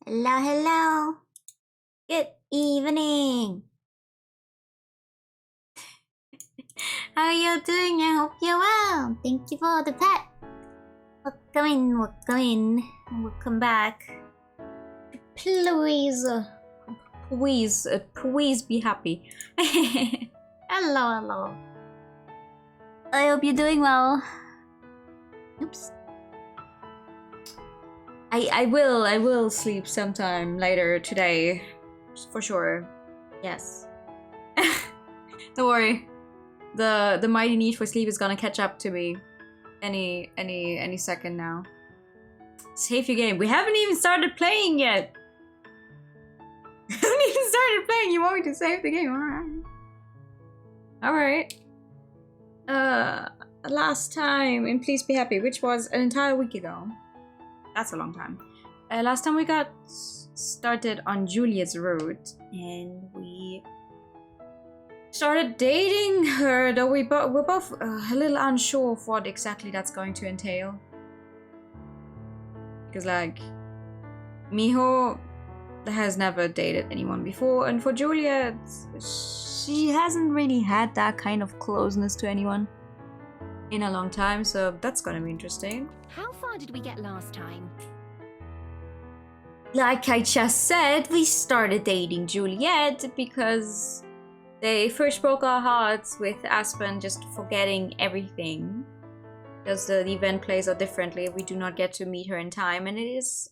Hello, hello. Good evening. How are you doing? I hope you're well. Thank you for the pet. Welcome in, welcome in. Welcome back. Please be happy. Hello, hello. I hope you're doing well. Oops. I will sleep sometime later today, for sure. Yes. Don't worry. The mighty need for sleep is gonna catch up to me any second now. Save your game. We haven't even started playing yet. We haven't even started playing. You want me to save the game? Alright. Last time in Please Be Happy, which was an entire week ago. That's a long time. Last time we got started on Juliet's route, and we started dating her, though we're both a little unsure of what exactly that's going to entail. Because, like, Miho has never dated anyone before, and for Juliet, she hasn't really had that kind of closeness to anyone in a long time, so that's gonna be interesting. How far did we get last time? Like I just said, we started dating Juliet because they first broke our hearts with Aspen just forgetting everything. Because the event plays out differently, we do not get to meet her in time, and it is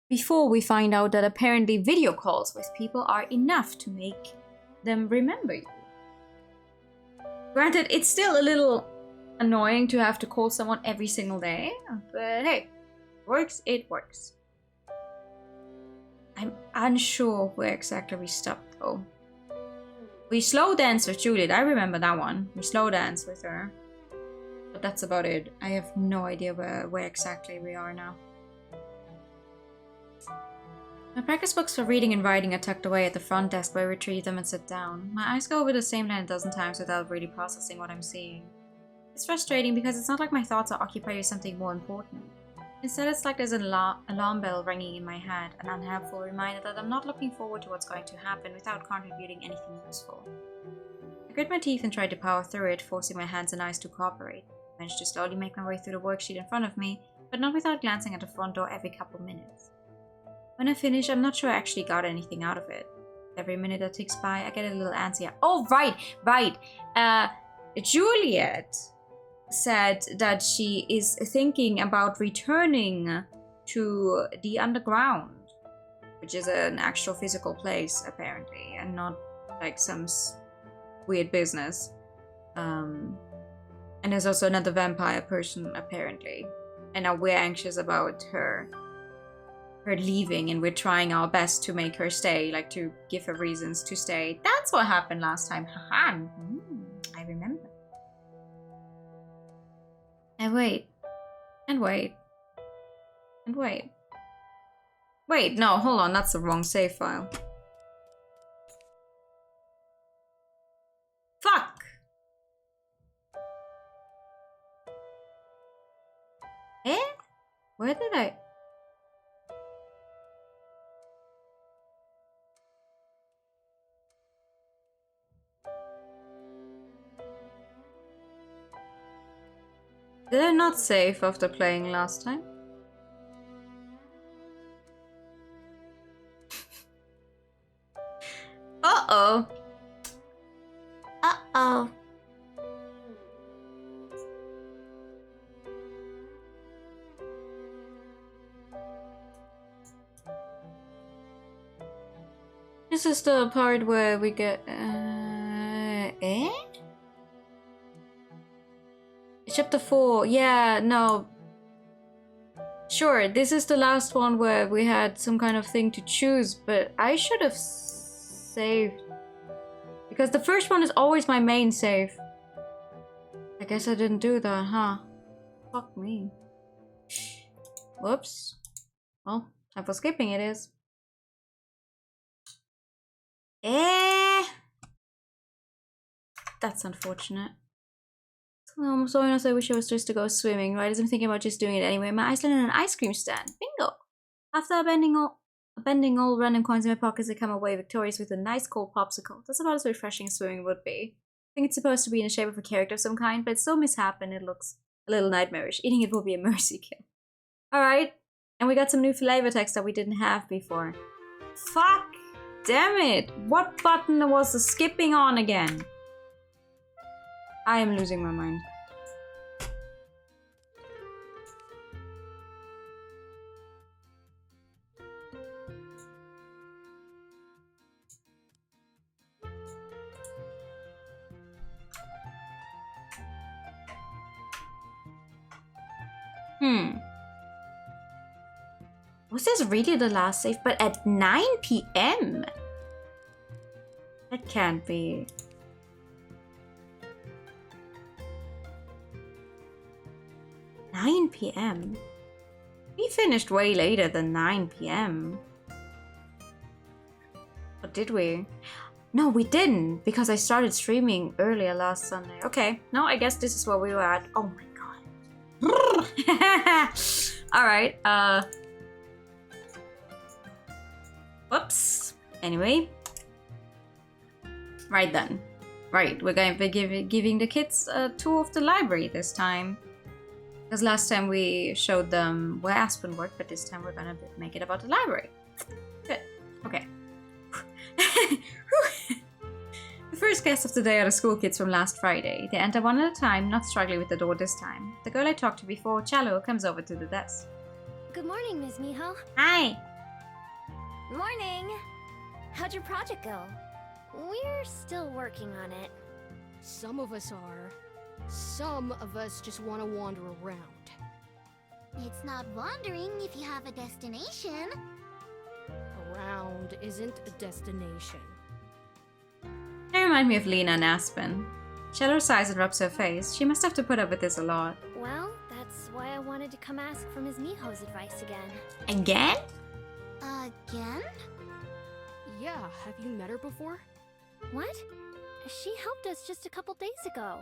before we find out that apparently video calls with people are enough to make them remember you. Granted, it's still a little annoying to have to call someone every single day, but hey, works, it works. I'm unsure where exactly we stopped though. We slow danced with Juliet, I remember that one. We slow danced with her. But that's about it. I have no idea where exactly we are now. My practice books for reading and writing are tucked away at the front desk where I retrieve them and sit down. My eyes go over the same line a dozen times without really processing what I'm seeing. It's frustrating because it's not like my thoughts are occupied with something more important. Instead, it's like there's an alarm bell ringing in my head, an unhelpful reminder that I'm not looking forward to what's going to happen without contributing anything useful. I grit my teeth and try to power through it, forcing my hands and eyes to cooperate. I manage to slowly make my way through the worksheet in front of me, but not without glancing at the front door every couple minutes. When I finish, I'm not sure I actually got anything out of it. Every minute that ticks by, I get a little antsier. Oh, right. Juliet said that she is thinking about returning to the underground, which is an actual physical place, apparently, and not like some weird business. And there's also another vampire person, apparently. And now we're anxious about her leaving, and we're trying our best to make her stay, like to give her reasons to stay. That's what happened last time. Haha. I remember. And wait. And wait. And wait. Wait, no, hold on, that's the wrong save file. Fuck! Eh? Where did I... Did I not save after playing last time? Uh-oh. Uh-oh. This is the part where we get... eh? Chapter 4, yeah, no. Sure, this is the last one where we had some kind of thing to choose, but I should have saved. Because the first one is always my main save. I guess I didn't do that, huh? Fuck me. Whoops. Well, time for skipping it is. That's unfortunate. So honest, I wish I was just to go swimming, right? As I'm thinking about just doing it anyway. My Iceland and an ice cream stand. Bingo! After bending all random coins in my pockets, I come away victorious with a nice cold popsicle. That's about as refreshing as swimming would be. I think it's supposed to be in the shape of a character of some kind, but it's so mishap and it looks a little nightmarish. Eating it will be a mercy kill. Alright, and we got some new flavor text that we didn't have before. Fuck! Damn it! What button was the skipping on again? I am losing my mind. Was this really the last save? But at 9 p.m.? That can't be. (9 p.m.) We finished way later than 9 p.m. Or did we? No, we didn't, because I started streaming earlier last Sunday. Okay, no, I guess this is where we were at. Oh my god. Alright, whoops. Anyway. Right then. Right, we're going to be giving the kids a tour of the library this time. Because last time we showed them where Aspen worked, but this time we're going to make it about the library. Good. Okay. The first guests of the day are the school kids from last Friday. They enter one at a time, not struggling with the door this time. The girl I talked to before, Chalo, comes over to the desk. Good morning, Ms. Miho. Hi! Morning! How'd your project go? We're still working on it. Some of us are. Some of us just want to wander around. It's not wandering if you have a destination. Around isn't a destination. They remind me of Lena and Aspen. Chalo sighs and rubs her face. She must have to put up with this a lot. Well, that's why I wanted to come ask for Ms. Miho's advice again. Again? Again? Yeah, have you met her before? What? She helped us just a couple days ago.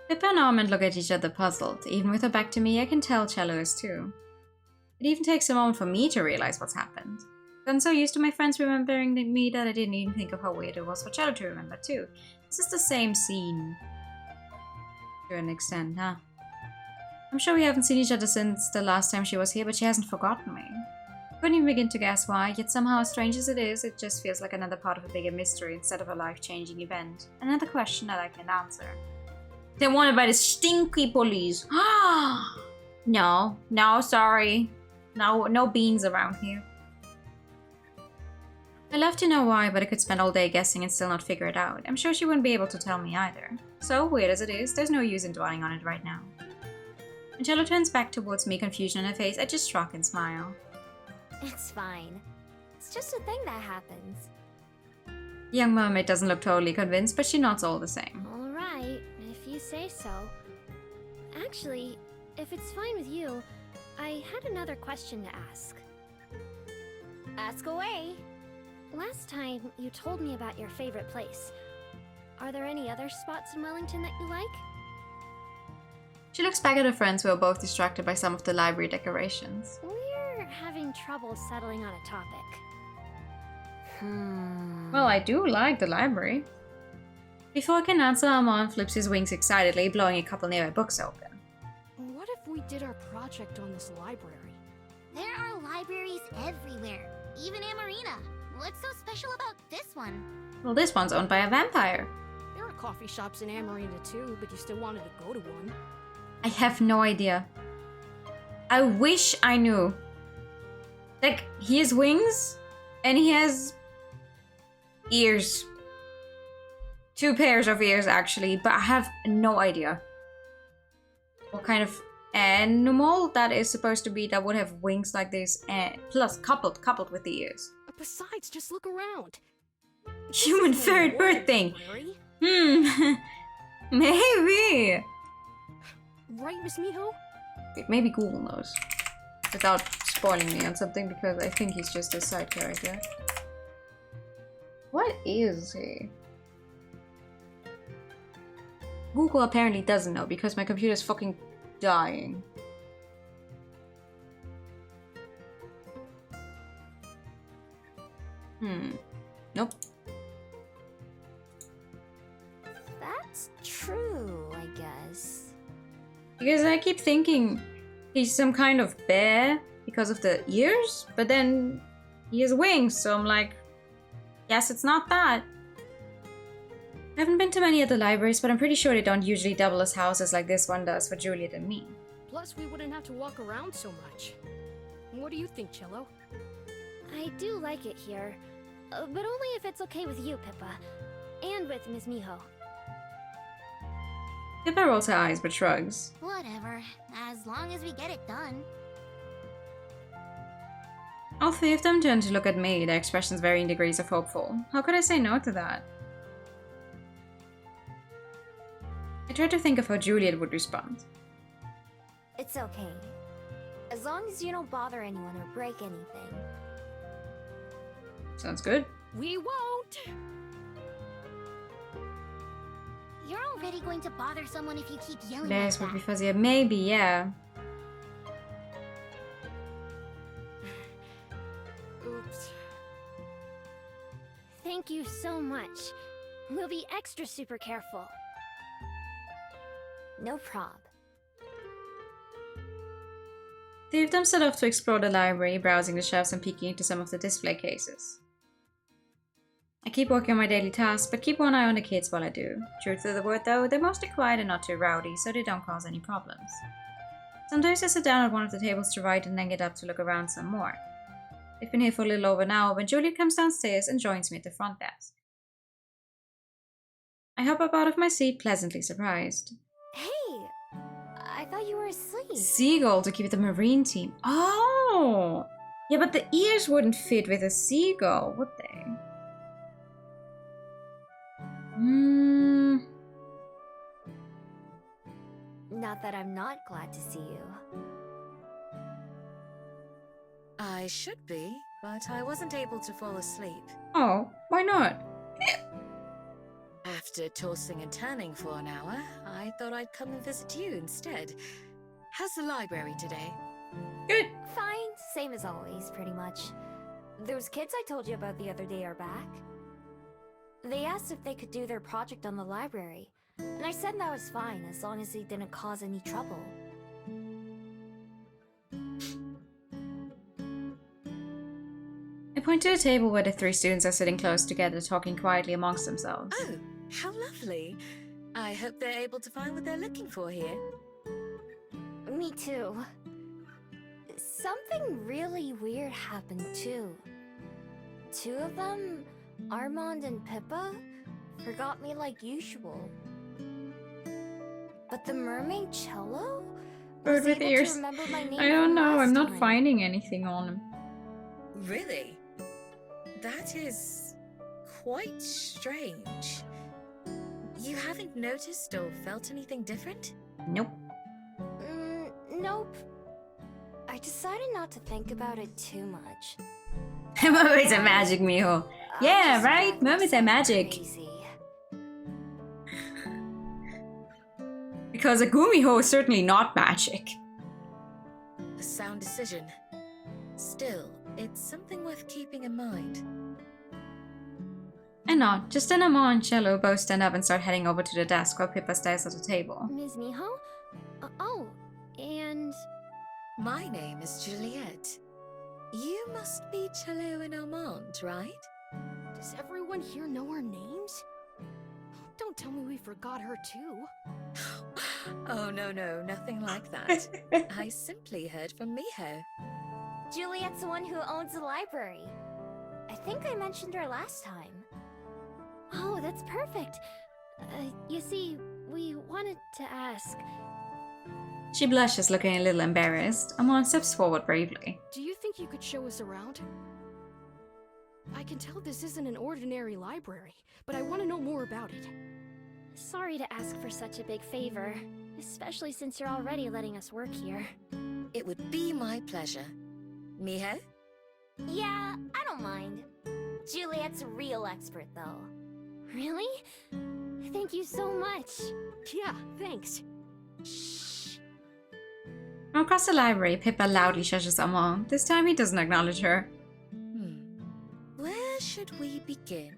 Pippa and Armand look at each other puzzled. Even with her back to me, I can tell Chalo is too. It even takes a moment for me to realize what's happened. I'm so used to my friends remembering me that I didn't even think of how weird it was for Chalo to remember too. This is the same scene. To an extent, huh? I'm sure we haven't seen each other since the last time she was here, but she hasn't forgotten me. I couldn't even begin to guess why, yet somehow, as strange as it is, it just feels like another part of a bigger mystery instead of a life-changing event. Another question that I can answer. They're wanted by the stinky police. No, sorry. No beans around here. I'd love to know why, but I could spend all day guessing and still not figure it out. I'm sure she wouldn't be able to tell me either. So, weird as it is, there's no use in dwelling on it right now. When Jello turns back towards me, confusion on her face, I just shrug and smile. It's fine. It's just a thing that happens. The young mermaid doesn't look totally convinced, but she nods all the same. Alright, if you say so. Actually, if it's fine with you, I had another question to ask. Ask away! Last time, you told me about your favorite place. Are there any other spots in Wellington that you like? She looks back at her friends who are both distracted by some of the library decorations. We're having trouble settling on a topic. Well, I do like the library. Before I can answer, Armand flips his wings excitedly, blowing a couple nearby books open. What if we did our project on this library? There are libraries everywhere, even Amarina. What's so special about this one? Well, this one's owned by a vampire. There are coffee shops in Amarina too, but you still wanted to go to one. I have no idea. I wish I knew. Like, he has wings, and he has ears. 2 pairs of ears, actually, but I have no idea what kind of animal that is supposed to be that would have wings like this, and plus coupled with the ears. Besides, just look around. Human third bird thing. Maybe. Right, Miss Miho? Maybe Google knows. Without spoiling me on something, because I think he's just a side character. What is he? Google apparently doesn't know because my computer's fucking dying. Nope. That's true, I guess. Because I keep thinking he's some kind of bear because of the ears, but then he has wings, so I'm like, yes, it's not that. I haven't been to many other libraries, but I'm pretty sure they don't usually double as houses like this one does for Juliet and me. Plus, we wouldn't have to walk around so much. What do you think, Cello? I do like it here, but only if it's okay with you, Pippa. And with Ms. Miho. Pippa rolls her eyes but shrugs. Whatever, as long as we get it done. All three of them turn to look at me, their expressions varying degrees of hopeful. How could I say no to that? I tried to think of how Juliet would respond. It's okay. As long as you don't bother anyone or break anything. Sounds good. We won't! You're already going to bother someone if you keep yelling Bears like would be that. fuzzier. Maybe, yeah. Oops. Thank you so much. We'll be extra super careful. No prob. Three of them set off to explore the library, browsing the shelves and peeking into some of the display cases. I keep working on my daily tasks, but keep one eye on the kids while I do. True to the word though, they're mostly quiet and not too rowdy, so they don't cause any problems. Sometimes I sit down at one of the tables to write and then get up to look around some more. They've been here for a little over an hour when Juliet comes downstairs and joins me at the front desk. I hop up out of my seat, pleasantly surprised. Hey! I thought you were asleep. Seagull to keep the marine team. Oh! Yeah, but the ears wouldn't fit with a seagull, would they? Not that I'm not glad to see you. I should be, but I wasn't able to fall asleep. Oh, why not? After tossing and turning for an hour, I thought I'd come and visit you instead. How's the library today? Good. Fine, same as always, pretty much. Those kids I told you about the other day are back. They asked if they could do their project on the library, and I said that was fine as long as they didn't cause any trouble. I point to the table where the three students are sitting close together, talking quietly amongst themselves. Oh, how lovely. I hope they're able to find what they're looking for here. Me too. Something really weird happened too. Two of them, Armand and Pippa, forgot me like usual. But the mermaid Cello Bird was with able ears. to remember my name I don't from know, I'm last not time. finding anything on him. Really? That is quite strange. You haven't noticed or felt anything different? Nope. Nope. I decided not to think about it too much. Mermaids are magic, Miho. Yeah, Just right? drive Mermaids are myself magic. crazy. Because a Gumiho is certainly not magic. A sound decision. Still, it's something worth keeping in mind. And not. Just then Amon and Cello both stand up and start heading over to the desk while Pippa stays at the table. Ms. Miho? Oh, and... My name is Juliet. You must be Cello and Armand, right? Does everyone here know our names? Don't tell me we forgot her too. Oh, no, nothing like that. I simply heard from Miho. Juliet's the one who owns the library. I think I mentioned her last time. Oh, that's perfect. You see, we wanted to ask... She blushes, looking a little embarrassed. Amon steps forward bravely. Do you think you could show us around? I can tell this isn't an ordinary library, but I want to know more about it. Sorry to ask for such a big favor, especially since you're already letting us work here. It would be my pleasure. Miho? Yeah, I don't mind. Juliet's a real expert, though. Really? Thank you so much. Yeah, thanks. From across the library, Pippa loudly shushes Amon. This time he doesn't acknowledge her. Where should should we begin?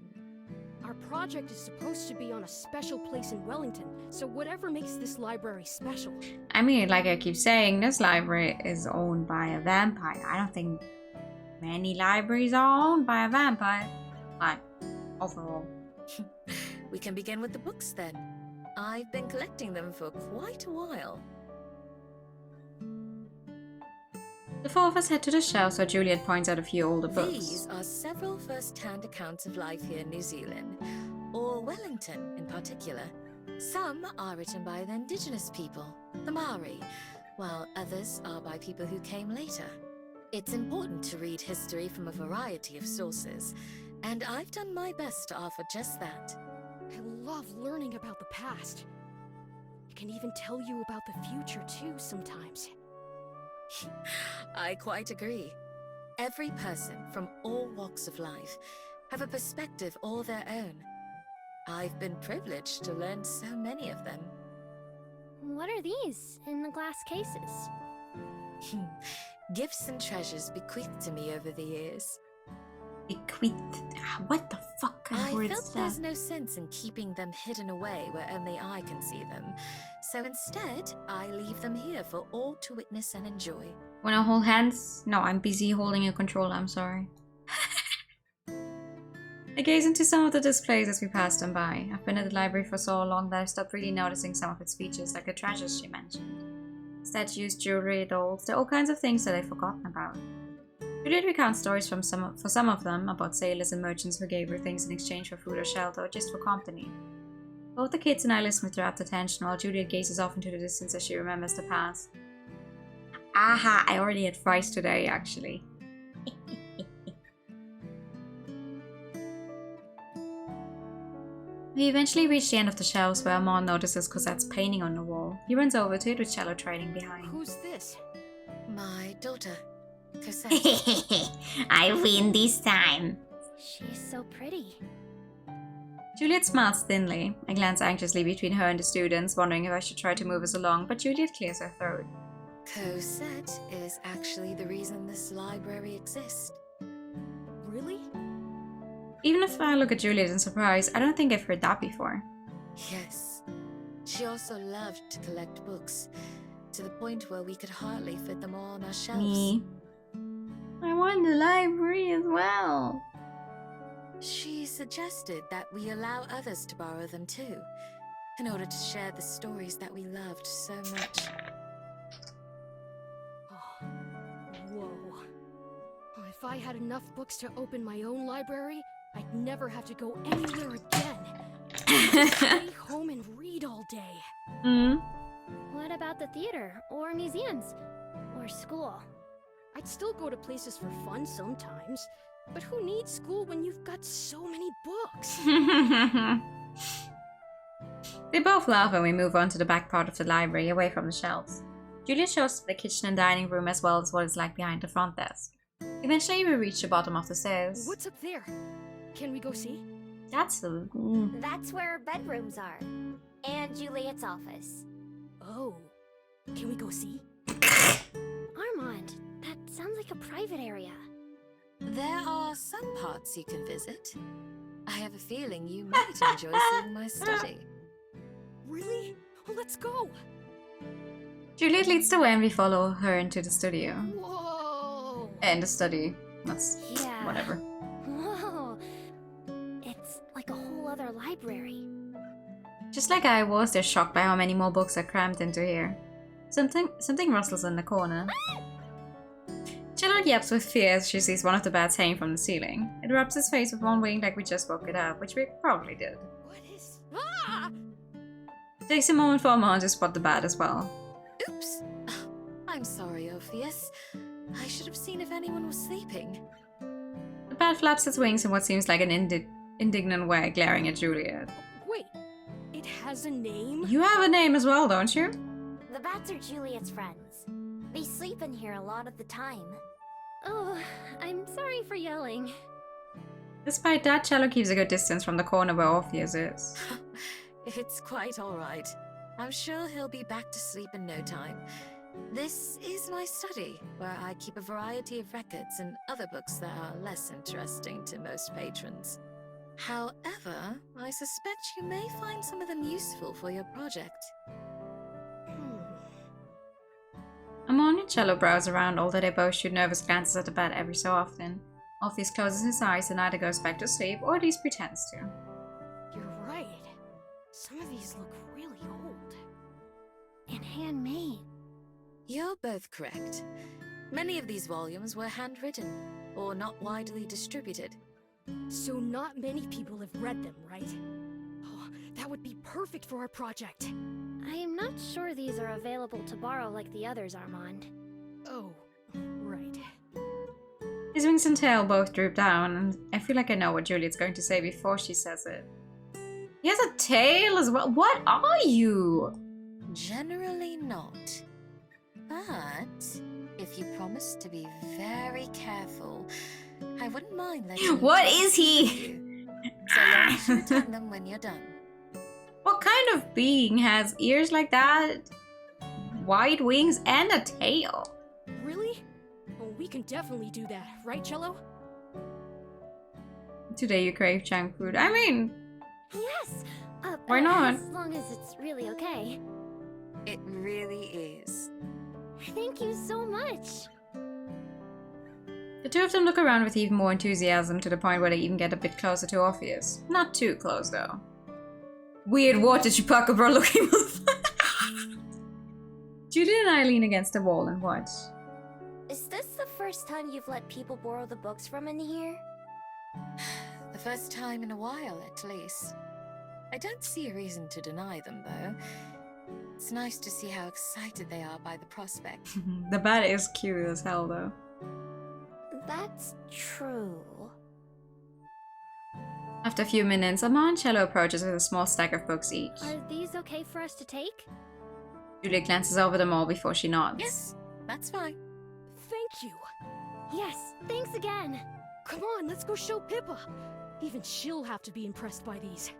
Our project is supposed to be on a special place in Wellington, so whatever makes this library special. I mean, like I keep saying, this library is owned by a vampire. I don't think many libraries are owned by a vampire. Like, overall. We can begin with the books then. I've been collecting them for quite a while. The four of us head to the shelves where Juliet points out a few older books. These are several first-hand accounts of life here in New Zealand, or Wellington in particular. Some are written by the indigenous people, the Maori, while others are by people who came later. It's important to read history from a variety of sources, and I've done my best to offer just that. I love learning about the past. It can even tell you about the future too sometimes. I quite agree. Every person from all walks of life have a perspective all their own. I've been privileged to learn so many of them. What are these in the glass cases? Gifts and treasures bequeathed to me over the years. Bequeathed. What the fuck kind of I word is felt there's that? no sense in keeping them hidden away where only I can see them. So instead, I leave them here for all to witness and enjoy. Wanna hold hands? No, I'm busy holding a controller, I'm sorry. I gaze into some of the displays as we pass them by. I've been at the library for so long that I've stopped really noticing some of its features, like the treasures she mentioned. Statues, jewelry, dolls, there are all kinds of things that I've forgotten about. Juliet recounts stories for some of them about sailors and merchants who gave her things in exchange for food or shelter or just for company. Both the kids and I listen with rapt attention while Juliet gazes off into the distance as she remembers the past. Aha, I already had fries today, actually. We eventually reach the end of the shelves where Amon notices Cosette's painting on the wall. He runs over to it with Cello trailing behind. Who's this? My daughter, Cosette. I win this time. She's so pretty. Juliet smiles thinly. I glance anxiously between her and the students, wondering if I should try to move us along, but Juliet clears her throat. Cosette is actually the reason this library exists. Really? Even if I look at Juliet in surprise, I don't think I've heard that before. Yes. She also loved to collect books, to the point where we could hardly fit them all on our shelves. Me. I want the library as well. She suggested that we allow others to borrow them too, in order to share the stories that we loved so much. Oh, whoa. If I had enough books to open my own library, I'd never have to go anywhere again. Stay home and read all day. Hmm? What about the theater, or museums, or school? I'd still go to places for fun sometimes, but who needs school when you've got so many books? They both laugh when we move on to the back part of the library, away from the shelves. Juliet shows the kitchen and dining room as well as what it's like behind the front desk. Eventually we reach the bottom of the stairs. What's up there? Can we go see? That's the... That's where bedrooms are. And Juliet's office. Oh. Can we go see? Armand, that sounds like a private area. There are some parts you can visit. I have a feeling you might enjoy seeing my study. Really? Oh, let's go! Juliet leads the way and we follow her into the studio. Whoa! And the study. That's Yeah. whatever. Whoa. It's like a whole other library. Just like I was, they're shocked by how many more books are crammed into here. Something rustles in the corner. Charlotte yaps with fear as she sees one of the bats hanging from the ceiling. It rubs its face with one wing like we just woke it up, which we probably did. What is... Ah! It takes a moment for Amon to spot the bat as well. Oops. I'm sorry, Orpheus. I should have seen if anyone was sleeping. The bat flaps its wings in what seems like an indignant way, glaring at Juliet. Wait, it has a name? You have a name as well, don't you? The bats are Juliet's friends. They sleep in here a lot of the time. Oh, I'm sorry for yelling. Despite that, Cello keeps a good distance from the corner where Orpheus is. It's quite alright. I'm sure he'll be back to sleep in no time. This is my study, where I keep a variety of records and other books that are less interesting to most patrons. However, I suspect you may find some of them useful for your project. Amon and Cello browse around, although they both shoot nervous glances at the bed every so often. Orpheus closes his eyes and either goes back to sleep, or at least pretends to. You're right. Some of these look really old. And handmade. You're both correct. Many of these volumes were handwritten, or not widely distributed. So not many people have read them, right? Oh, that would be perfect for our project. I am not sure these are available to borrow like the others, Armand. Oh, right. His wings and tail both droop down, and I feel like I know what Juliet's going to say before she says it. He has a tail as well. What are you? Generally not. But if you promise to be very careful, I wouldn't mind letting you What take is them he? with you. So long as you return them when you're done. What kind of being has ears like that, wide wings, and a tail? Really? Well, we can definitely do that, right, Cello? Today you crave junk food. I mean, Yes! Why not? As long as it's really okay. It really is. Thank you so much! the two of them look around with even more enthusiasm to the point where they even get a bit closer to Orpheus. Not too close, though. Weird water chupacabra bro looking motherfucker. Juliet and I lean against the wall and watch. Is this the first time you've let people borrow the books from in here? The first time in a while, at least. I don't see a reason to deny them, though. It's nice to see how excited they are by the prospect. The bat is cute as hell, though. That's true. After a few minutes, Amon and Cello approaches with a small stack of books each. Are these okay for us to take? Juliet glances over them all before she nods. Yes, that's fine. Thank you. Yes, thanks again! Come on, let's go show Pippa. Even she'll have to be impressed by these.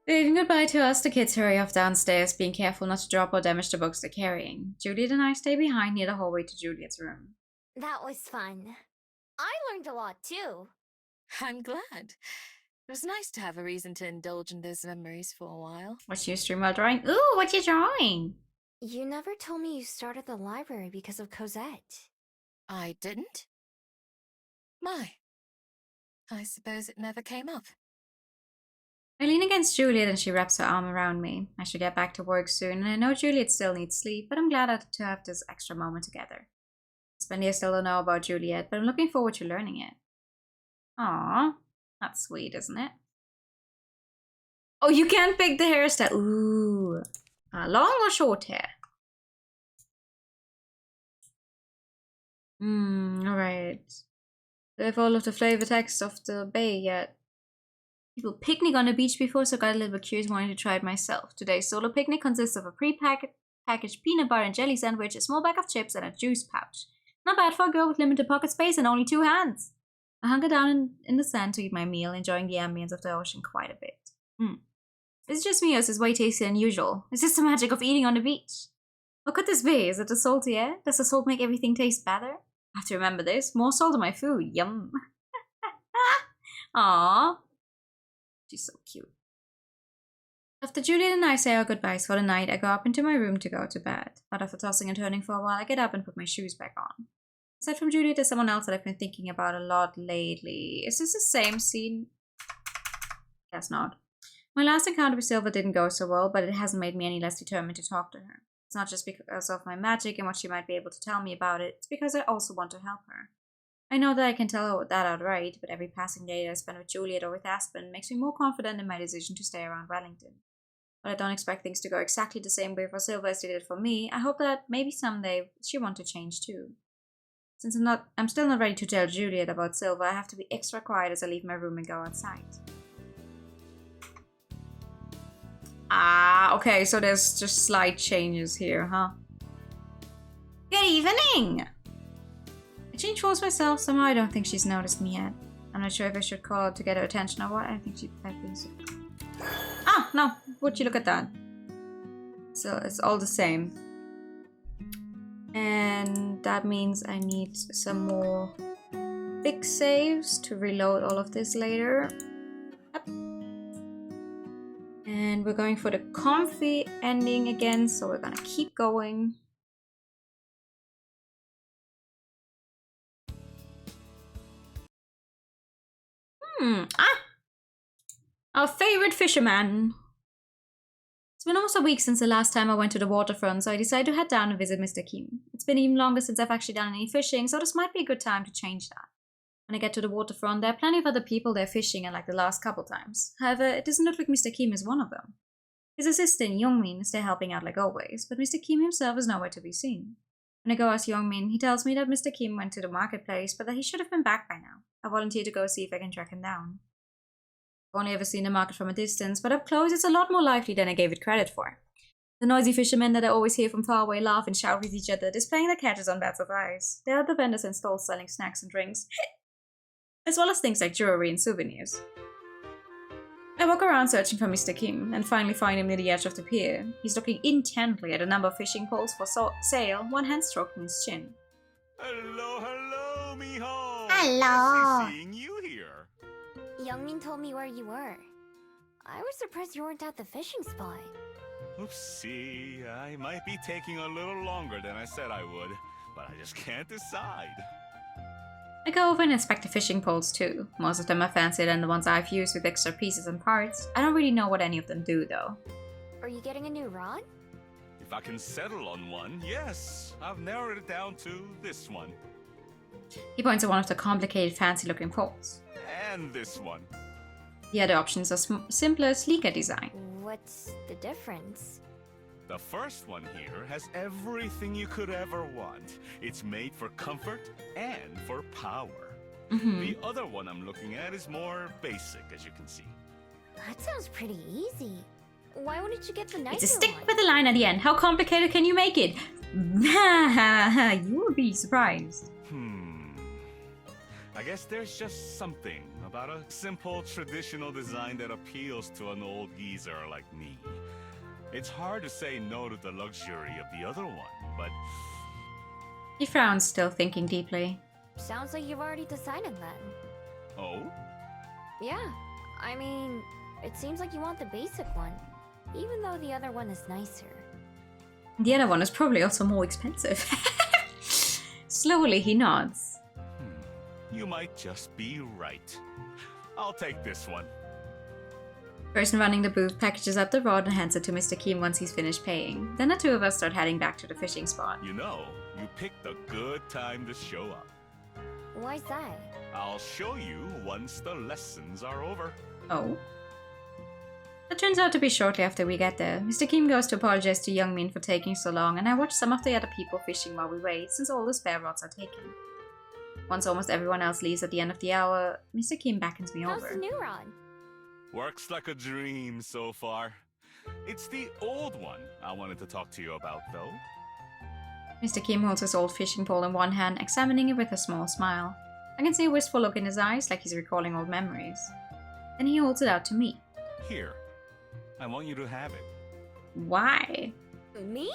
Waving goodbye to us, the kids hurry off downstairs, being careful not to drop or damage the books they're carrying. Juliet and I stay behind near the hallway to Juliet's room. That was fun. I learned a lot too. I'm glad. It was nice to have a reason to indulge in those memories for a while. What's your stream while drawing? Ooh, what you drawing? You never told me you started the library because of Cosette. I didn't? My. I suppose it never came up. I lean against Juliet and she wraps her arm around me. I should get back to work soon, and I know Juliet still needs sleep, but I'm glad to have this extra moment together. Spendy, I still don't know about Juliet, but I'm looking forward to learning it. Aww, that's sweet, isn't it? Oh, you can't pick the hairstyle. Ooh, long or short hair? Alright. Do I have all of the flavor text of the bay yet? People picnic on the beach before, so got a little bit curious, wanting to try it myself. Today's solo picnic consists of a packaged peanut butter and jelly sandwich, a small bag of chips, and a juice pouch. Not bad for a girl with limited pocket space and only 2 hands. I hunker down in the sand to eat my meal, enjoying the ambience of the ocean quite a bit. Is it just me, or is this way tastier than usual? Is this the magic of eating on the beach? What could this be? Is it the salty air? Does the salt make everything taste better? I have to remember this. More salt in my food. Yum. Aww. She's so cute. After Juliet and I say our goodbyes for the night, I go up into my room to go to bed. But after tossing and turning for a while, I get up and put my shoes back on. Aside from Juliet, there's someone else that I've been thinking about a lot lately. Is this the same scene? Guess not. My last encounter with Silva didn't go so well, but it hasn't made me any less determined to talk to her. It's not just because of my magic and what she might be able to tell me about it, it's because I also want to help her. I know that I can tell her that outright, but every passing day that I spend with Juliet or with Aspen makes me more confident in my decision to stay around Wellington. But I don't expect things to go exactly the same way for Silva as they did for me. I hope that maybe someday she wants to change too. Since I'm still not ready to tell Juliet about Silva, I have to be extra quiet as I leave my room and go outside. Ah, okay, so there's just slight changes here, huh? Good evening! I changed clothes myself, somehow I don't think she's noticed me yet. I'm not sure if I should call out to get her attention or what. I think I've been so... Ah, no, would you look at that? So it's all the same. And that means I need some more fix saves to reload all of this later. Yep. And we're going for the comfy ending again, so we're gonna keep going. Our favorite fisherman. It's been almost a week since the last time I went to the waterfront, so I decided to head down and visit Mr. Kim. It's been even longer since I've actually done any fishing, so this might be a good time to change that. When I get to the waterfront, there are plenty of other people there fishing unlike the last couple times. However, it doesn't look like Mr. Kim is one of them. His assistant, Youngmin, is there helping out like always, but Mr. Kim himself is nowhere to be seen. When I go ask Youngmin, he tells me that Mr. Kim went to the marketplace, but that he should have been back by now. I volunteer to go see if I can track him down. I've only ever seen the market from a distance, but up close it's a lot more lively than I gave it credit for. The noisy fishermen that I always hear from far away laugh and shout with each other, displaying their catches on beds of ice. There are other vendors and stalls selling snacks and drinks, as well as things like jewelry and souvenirs. I walk around searching for Mr. Kim, and finally find him near the edge of the pier. He's looking intently at a number of fishing poles for sale, one hand stroking his chin. Hello, hello, mijo! Hello. Nice seeing you here. Youngmin told me where you were. I was surprised you weren't at the fishing spot. Oopsie, I might be taking a little longer than I said I would, but I just can't decide. I go over and inspect the fishing poles too. Most of them are fancier than the ones I've used with extra pieces and parts. I don't really know what any of them do though. Are you getting a new rod? If I can settle on one, yes. I've narrowed it down to this one. He points at one of the complicated, fancy-looking poles. And this one. The other options are simpler, sleeker design. What's the difference? The first one here has everything you could ever want. It's made for comfort and for power. The other one I'm looking at is more basic, as you can see. That sounds pretty easy. Why wouldn't you get the nicer It's a stick one? with a line at the end. How complicated can you make it? You will be surprised. I guess there's just something about a simple traditional design that appeals to an old geezer like me. It's hard to say no to the luxury of the other one, but... He frowns, still thinking deeply. Sounds like you've already decided then. Oh? Yeah, I mean, it seems like you want the basic one, even though the other one is nicer. The other one is probably also more expensive. Slowly he nods. You might just be right. I'll take this one. The person running the booth packages up the rod and hands it to Mr. Kim once he's finished paying. Then the two of us start heading back to the fishing spot. You know, you picked a good time to show up. Why's that? I'll show you once the lessons are over. Oh? That turns out to be shortly after we get there. Mr. Kim goes to apologize to Youngmin for taking so long, and I watch some of the other people fishing while we wait, since all the spare rods are taken. Once almost everyone else leaves at the end of the hour, Mr. Kim beckons me How's the over. new rod? Works like a dream so far. It's the old one I wanted to talk to you about, though. Mr. Kim holds his old fishing pole in one hand, examining it with a small smile. I can see a wistful look in his eyes, like he's recalling old memories. Then he holds it out to me. Here, I want you to have it. Why? Me?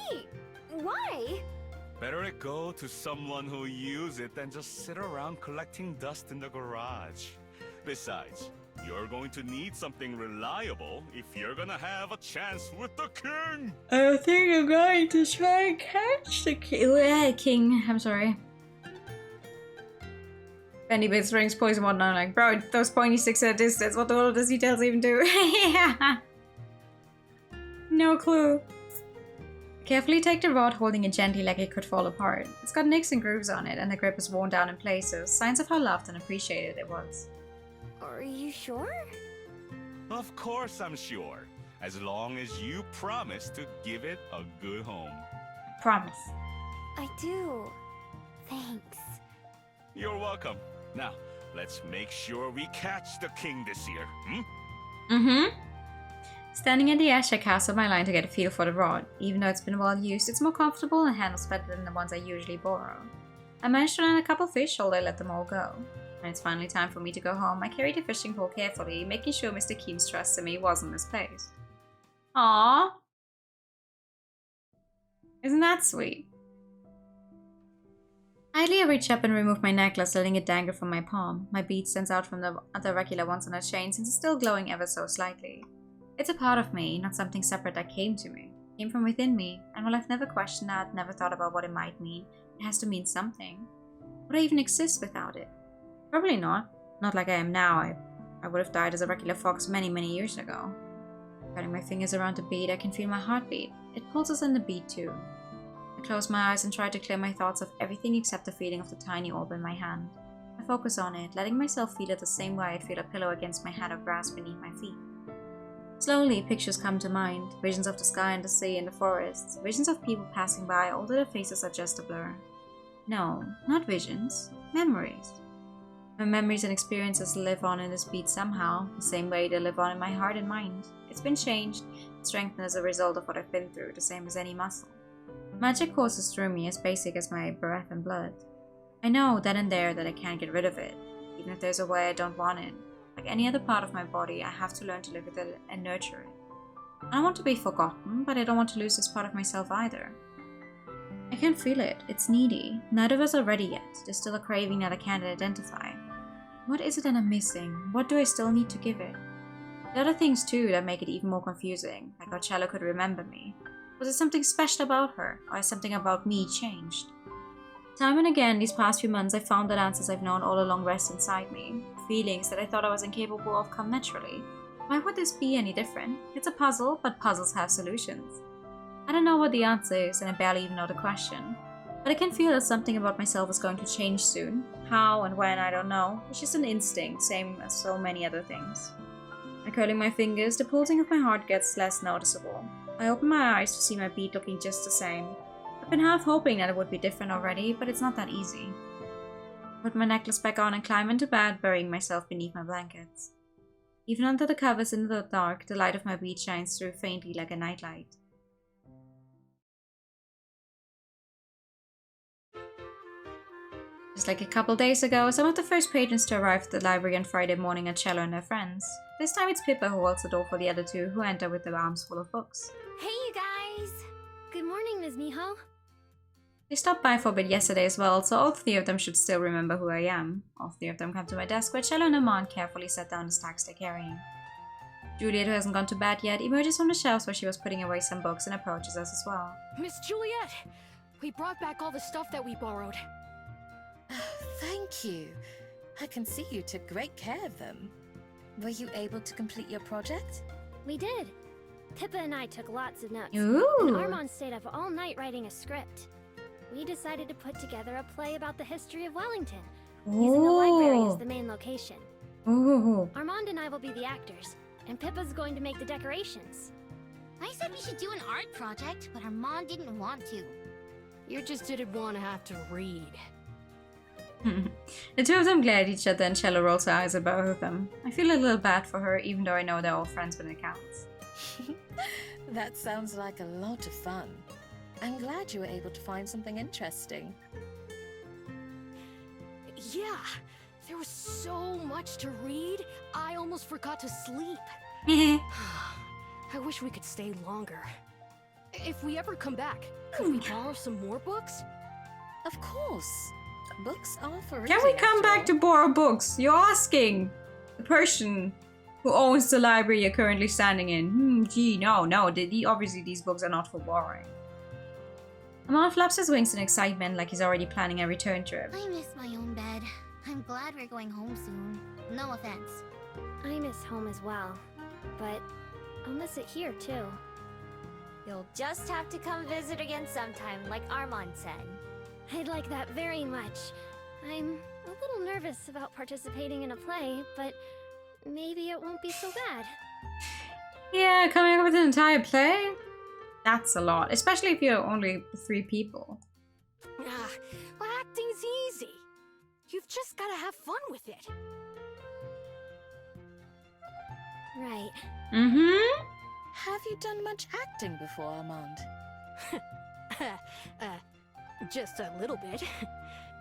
Why? Better it go to someone who'll use it than just sit around collecting dust in the garage. Besides, you're going to need something reliable if you're gonna have a chance with the king! I think I'm going to try and catch the king. I'm sorry. Bendy bits, rings, poison, whatnot. Like, bro, those pointy sticks at a distance. What the world does he tells even do? No clue. Carefully take the rod, holding it gently like it could fall apart. It's got nicks and grooves on it, and the grip is worn down in places, signs of how loved and appreciated it was. Are you sure? Of course I'm sure. As long as you promise to give it a good home. Promise. I do. Thanks. You're welcome. Now, let's make sure we catch the king this year, Standing at the edge, I cast up my line to get a feel for the rod. Even though it's been well used, it's more comfortable and handles better than the ones I usually borrow. I managed to land a couple fish, although I let them all go. When it's finally time for me to go home, I carry the fishing pole carefully, making sure Mr. Kim's trust in me wasn't misplaced. Aww! Isn't that sweet? Idly, I reach up and remove my necklace, letting it dangle from my palm. My bead stands out from the other regular ones on a chain since it's still glowing ever so slightly. It's a part of me, not something separate that came to me. It came from within me, and while I've never questioned that, never thought about what it might mean, it has to mean something. Would I even exist without it? Probably not. Not like I am now. I would have died as a regular fox many, many years ago. Running my fingers around the bead, I can feel my heartbeat. It pulses in the bead too. I close my eyes and try to clear my thoughts of everything except the feeling of the tiny orb in my hand. I focus on it, letting myself feel it the same way I'd feel a pillow against my head or grass beneath my feet. Slowly, pictures come to mind, visions of the sky and the sea and the forests, visions of people passing by, although their faces are just a blur. No, not visions, memories. My memories and experiences live on in this bead somehow, the same way they live on in my heart and mind. It's been changed, strengthened as a result of what I've been through, the same as any muscle. Magic courses through me as basic as my breath and blood. I know then and there that I can't get rid of it, even if there's a way I don't want it. Like any other part of my body, I have to learn to live with it and nurture it. I don't want to be forgotten, but I don't want to lose this part of myself either. I can't feel it, it's needy. Neither of us are ready yet, there's still a craving that I can't identify. What is it that I'm missing? What do I still need to give it? There are other things too that make it even more confusing, like how Cello could remember me. Was it something special about her, or has something about me changed? Time and again, these past few months, I've found that answers I've known all along rest inside me. Feelings that I thought I was incapable of come naturally. Why would this be any different? It's a puzzle, but puzzles have solutions. I don't know what the answer is, and I barely even know the question. But I can feel that something about myself is going to change soon. How and when, I don't know. It's just an instinct, same as so many other things. And curling my fingers, the pulsing of my heart gets less noticeable. I open my eyes to see my bead looking just the same. I've been half hoping that it would be different already, but it's not that easy. I put my necklace back on and climb into bed, burying myself beneath my blankets. Even under the covers in the dark, the light of my bead shines through faintly like a nightlight. Just like a couple days ago, some of the first patrons to arrive at the library on Friday morning are Cello and her friends. This time it's Pippa who holds the door for the other two, who enter with their arms full of books. Hey, you guys! Good morning, Ms. Miho. They stopped by for a bit yesterday as well, so all three of them should still remember who I am. All three of them come to my desk where Cello and Amand carefully set down the stacks they're carrying. Juliet, who hasn't gone to bed yet, emerges from the shelves where she was putting away some books and approaches us as well. Miss Juliet! We brought back all the stuff that we borrowed. Thank you. I can see you took great care of them. Were you able to complete your project? We did. Pippa and I took lots of notes. Ooh. And Armand stayed up all night writing a script. We decided to put together a play about the history of Wellington, using the library as the main location. Ooh. Armand and I will be the actors, and Pippa's going to make the decorations. I said we should do an art project, but our mom didn't want to. You just didn't want to have to read. The two of them glare at each other and Cello rolls her eyes at both of them. I feel a little bad for her, even though I know they're all friends when it counts. That sounds like a lot of fun. I'm glad you were able to find something interesting. Yeah, there was so much to read, I almost forgot to sleep. I wish we could stay longer. If we ever come back, could we borrow some more books? Of course. Books are for Can we reading, come after back all. to borrow books? You're asking the person who owns the library you're currently standing in. Gee, no. Obviously these books are not for borrowing. Amand flaps his wings in excitement like he's already planning a return trip. I miss my own bed. I'm glad we're going home soon. No offense. I miss home as well, but I'll miss it here too. You'll just have to come visit again sometime, like Armand said. I'd like that very much. I'm a little nervous about participating in a play, but maybe it won't be so bad. Yeah, coming up with an entire play? That's a lot, especially if you're only 3 people. Well, acting's easy. You've just gotta have fun with it. Right. Mm-hmm. Have you done much acting before, Armand? Just a little bit.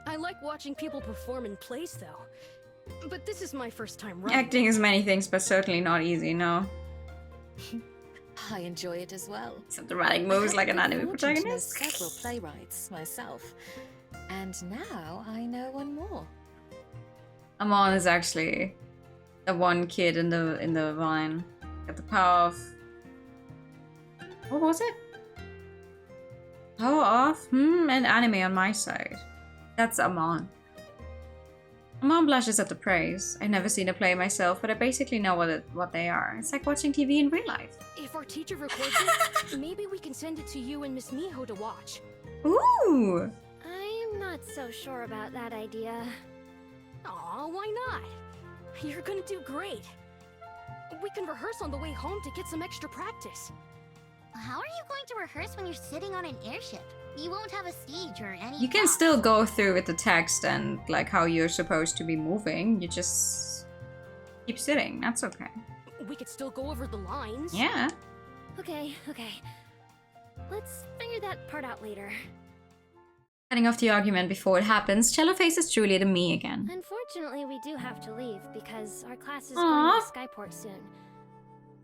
I like watching people perform in plays, though. But this is my first time writing. Acting is many things, but certainly not easy, no. I enjoy it as well. Some dramatic moves like an I've anime been fortunate to know protagonist. several playwrights myself. And now I know one more. Amon is actually the one kid in the vine. Got the power of... What was it? Power of? And anime on my side. That's Amon. Amon blushes at the praise. I've never seen a play myself, but I basically know what they are. It's like watching TV in real life. If our teacher records it, maybe we can send it to you and Miss Miho to watch. Ooh! I'm not so sure about that idea. Aw, why not? You're gonna do great. We can rehearse on the way home to get some extra practice. How are you going to rehearse when you're sitting on an airship? You won't have a stage or any You can props. still go through with the text and like how you're supposed to be moving. You just keep sitting. That's okay. We could still go over the lines. Yeah. Okay. Let's figure that part out later. Cutting off the argument before it happens, Cello faces Juliet and me again. Unfortunately, we do have to leave because our class is Aw. going to Skyport soon.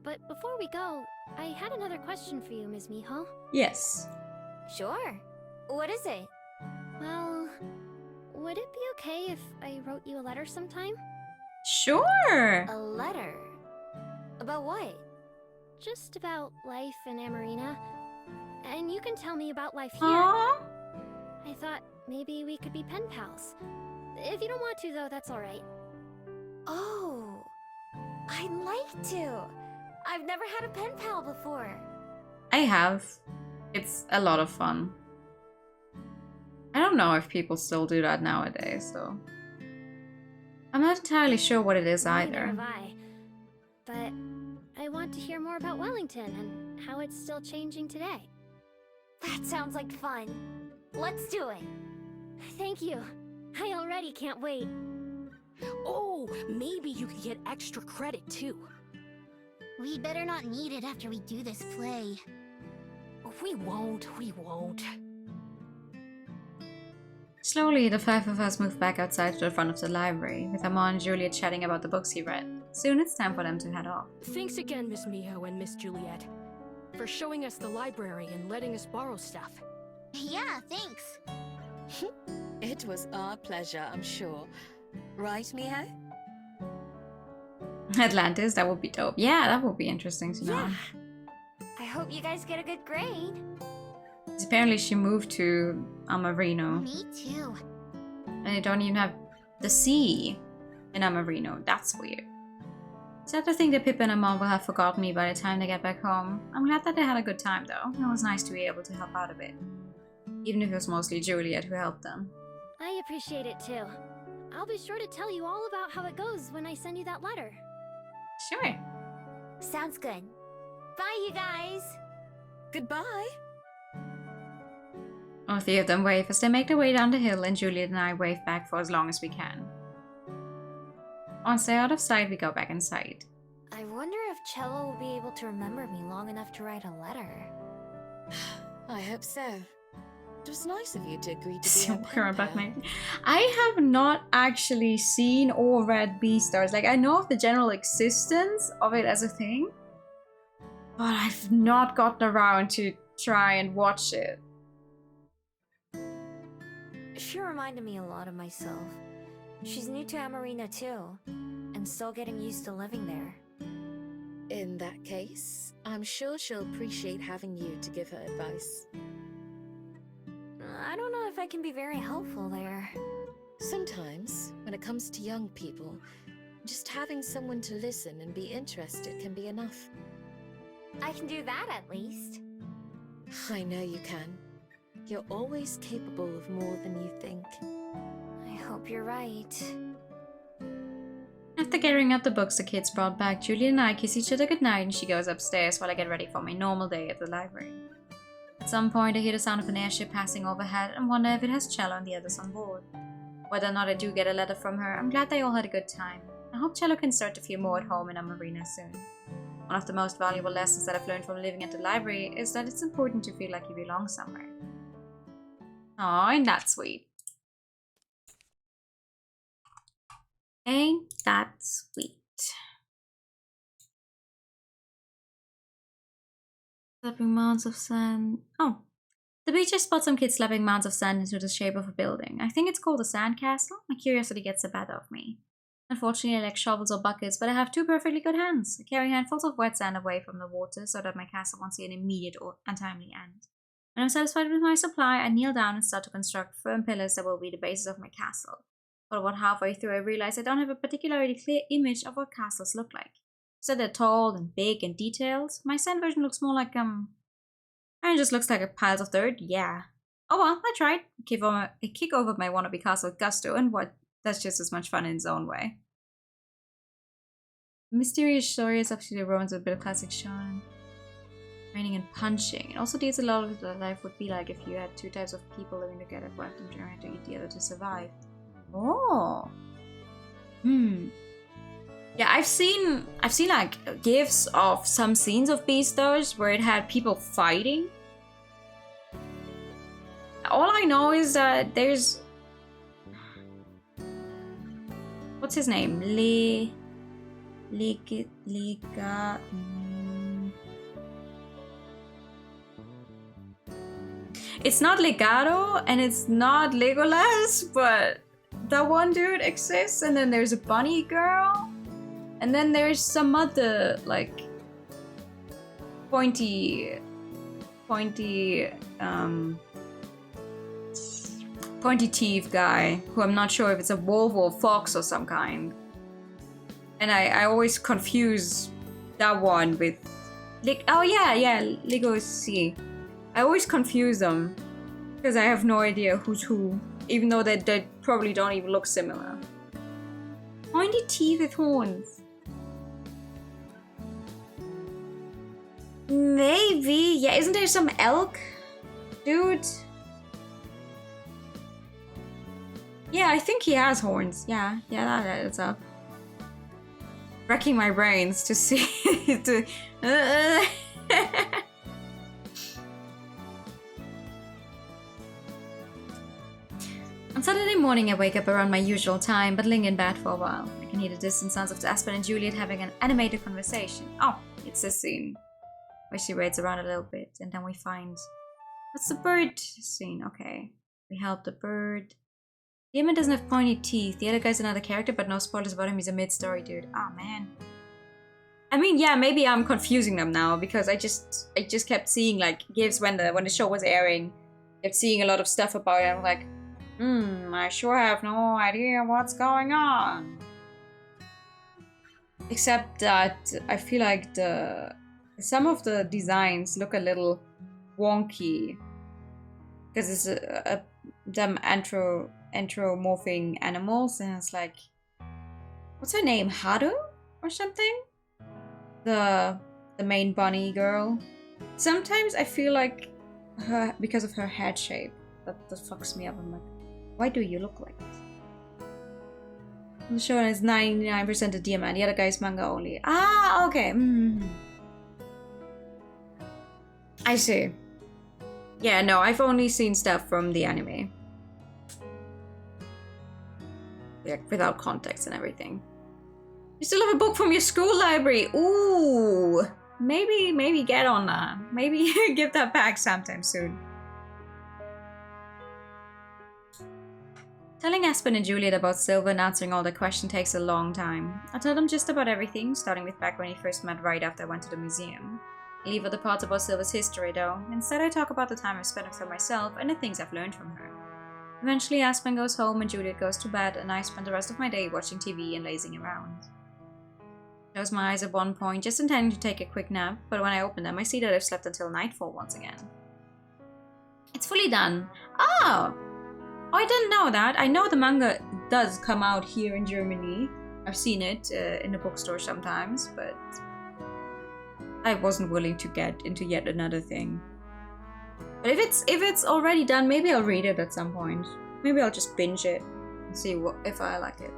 But before we go, I had another question for you, Ms. Miho. Yes. Sure. What is it? Well, would it be okay if I wrote you a letter sometime? Sure. A letter? About what? Just about life in Amarina. And you can tell me about life here. Aww. I thought maybe we could be pen pals. If you don't want to, though, that's alright. Oh, I'd like to. I've never had a pen pal before. I have. It's a lot of fun. I don't know if people still do that nowadays, though. I'm not entirely sure what it is Neither either. have I. But I want to hear more about Wellington and how it's still changing today. That sounds like fun. Let's do it. Thank you. I already can't wait. Oh, maybe you could get extra credit too. We better not need it after we do this play. We won't. Slowly, the five of us move back outside to the front of the library, with Amon and Juliet chatting about the books he read. Soon it's time for them to head off. Thanks again, Miss Miho and Miss Juliet, for showing us the library and letting us borrow stuff. Yeah, thanks. It was our pleasure, I'm sure. Right, Miho? Atlantis, that would be dope. Yeah, that would be interesting to know. Yeah. I hope you guys get a good grade. 'Cause apparently she moved to Amarino, Me too. and they don't even have the sea in Amarino. That's weird. Sad to think that Pippa and Amon will have forgotten me by the time they get back home. I'm glad that they had a good time though. It was nice to be able to help out a bit. Even if it was mostly Juliet who helped them. I appreciate it too. I'll be sure to tell you all about how it goes when I send you that letter. Sure. Sounds good. Bye, you guys. Goodbye. All three of them wave as they make their way down the hill, and Juliet and I wave back for as long as we can. Once they're out of sight, we go back inside. I wonder if Cello will be able to remember me long enough to write a letter. I hope so. It was nice of you to agree to be So our pen we're back, pal. mate. I have not actually seen or read Beastars. Like, I know of the general existence of it as a thing, but I've not gotten around to try and watch it. She reminded me a lot of myself. She's new to Amarina too, and still getting used to living there. In that case, I'm sure she'll appreciate having you to give her advice. I don't know if I can be very helpful there. Sometimes, when it comes to young people, just having someone to listen and be interested can be enough. I can do that at least. I know you can. You're always capable of more than you think. I hope you're right. After gathering up the books the kids brought back, Julie and I kiss each other goodnight and she goes upstairs while I get ready for my normal day at the library. At some point I hear the sound of an airship passing overhead and wonder if it has Cello and the others on board. Whether or not I do get a letter from her, I'm glad they all had a good time. I hope Cello can start to feel more at home in Amarina soon. One of the most valuable lessons that I've learned from living at the library is that it's important to feel like you belong somewhere. Aw, ain't that sweet? Ain't that sweet? Stepping mounds of sand. Oh, The beach, I spot some kids slapping mounds of sand into the shape of a building. I think it's called a sand castle. My curiosity gets the better of me. Unfortunately, I lack shovels or buckets, but I have two perfectly good hands. I carry handfuls of wet sand away from the water so that my castle won't see an immediate or untimely end. When I'm satisfied with my supply, I kneel down and start to construct firm pillars that will be the basis of my castle. But about halfway through, I realize I don't have a particularly clear image of what castles look like. So they're tall and big and detailed. My sand version looks more like, it just looks like a piles of dirt, yeah. Oh well, I tried. I kick over my wannabe castle with gusto, and what? That's just as much fun in its own way. Mysterious stories up to the romance with a bit of classic shonen. Training and punching. It also deals a lot with what life would be like if you had two types of people living together, one of them trying to eat the other to survive. Oh. Yeah, I've seen like gifs of some scenes of Beastars where it had people fighting. All I know is that there's, what's his name? It's not Legato and it's not Legolas, but that one dude exists, and then there's a bunny girl, and then there's some other like pointy teeth guy who I'm not sure if it's a wolf or a fox or some kind. And I always confuse that one with Legolas. I always confuse them because I have no idea who's who, even though they probably don't even look similar. Pointy teeth with horns. Maybe, yeah. Isn't there some elk dude? Yeah, I think he has horns. Yeah, that adds up. Wrecking my brains to see On Saturday morning, I wake up around my usual time, but ling in bed for a while. I can hear the distant sounds of Aspen and Juliet having an animated conversation. Oh, it's this scene where she waits around a little bit, and then we find... What's the bird scene? Okay. We help the bird. The Demon doesn't have pointy teeth. The other guy's another character, but no spoilers about him. He's a mid-story dude. Oh, man. I mean, yeah, maybe I'm confusing them now, because I just kept seeing, like, gifs when the show was airing. Kept seeing a lot of stuff about it. I'm like, I sure have no idea what's going on. Except that I feel like some of the designs look a little wonky. Because it's them anthropomorphing animals, and it's like, what's her name? Haru or something? The main bunny girl. Sometimes I feel like her, because of her head shape, that fucks me up. I'm like, why do you look like this? The show is 99% a DMA, the other guy is manga only. Ah, okay. I see. Yeah, no, I've only seen stuff from the anime. Yeah, without context and everything. You still have a book from your school library. Ooh, maybe get on that. Maybe give that back sometime soon. Telling Aspen and Juliet about Silver and answering all their questions takes a long time. I tell them just about everything, starting with back when he first met right after I went to the museum. I leave out the parts about Silver's history though. Instead I talk about the time I've spent with her myself and the things I've learned from her. Eventually Aspen goes home and Juliet goes to bed, and I spend the rest of my day watching TV and lazing around. I close my eyes at one point, just intending to take a quick nap, but when I open them I see that I've slept until nightfall once again. It's fully done. Oh! I didn't know that. I know the manga does come out here in Germany. I've seen it in the bookstore sometimes, but I wasn't willing to get into yet another thing. But if it's already done, maybe I'll read it at some point. Maybe I'll just binge it and see if I like it.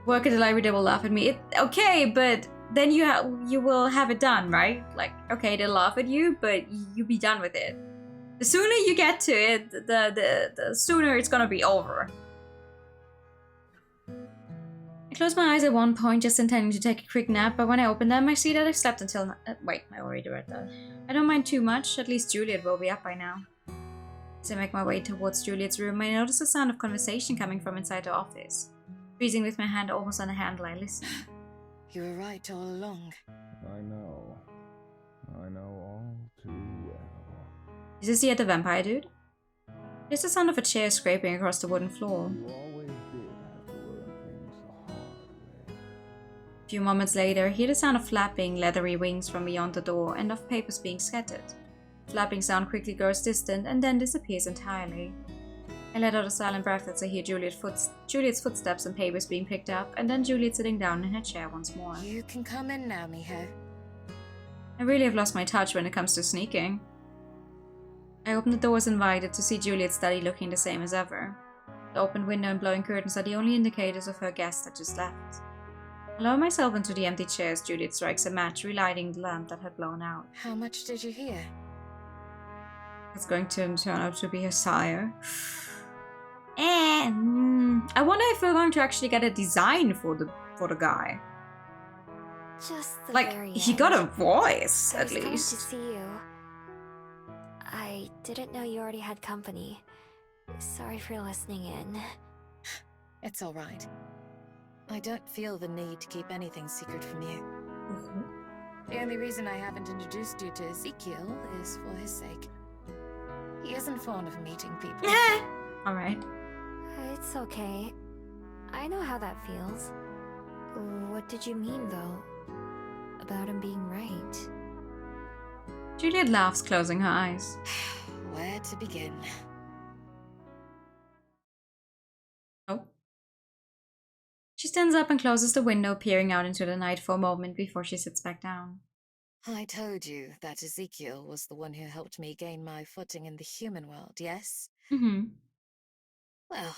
Work at the library, they will laugh at me. Okay, but then you will have it done, right? Like, okay, they'll laugh at you, but you'll be done with it. The sooner you get to it, the sooner it's gonna be over. I closed my eyes at one point, just intending to take a quick nap, but when I opened them, I see that I've slept until... wait, I already read that. I don't mind too much, at least Juliet will be up by now. As I make my way towards Juliet's room, I notice the sound of conversation coming from inside the office. Freezing with my hand almost on the handle, I listen. You were right all along. I know. I know all too well. Is this yet the vampire dude? There's the sound of a chair scraping across the wooden floor. You always did have to learn things the hard way. A few moments later, I hear the sound of flapping, leathery wings from beyond the door and of papers being scattered. The flapping sound quickly grows distant and then disappears entirely. I let out a silent breath as I hear Juliet's footsteps and papers being picked up, and then Juliet sitting down in her chair once more. You can come in now, Miho. I really have lost my touch when it comes to sneaking. I open the door as invited to see Juliet's study looking the same as ever. The open window and blowing curtains are the only indicators of her guest that just left. I lower myself into the empty chair as Juliet strikes a match, relighting the lamp that had blown out. How much did you hear? It's going to turn out to be her sire. And I wonder if we're going to actually get a design for the guy. Just the Like, very he end. got a voice, I at was going to least. see you. I didn't know you already had company. Sorry for listening in. It's all right. I don't feel the need to keep anything secret from you. The only reason I haven't introduced you to Ezekiel is for his sake. He isn't fond of meeting people. Alright. It's okay. I know how that feels. What did you mean, though? About him being right? Juliet laughs, closing her eyes. Where to begin? Oh. She stands up and closes the window, peering out into the night for a moment before she sits back down. I told you that Ezekiel was the one who helped me gain my footing in the human world, yes? Mm-hmm. Well,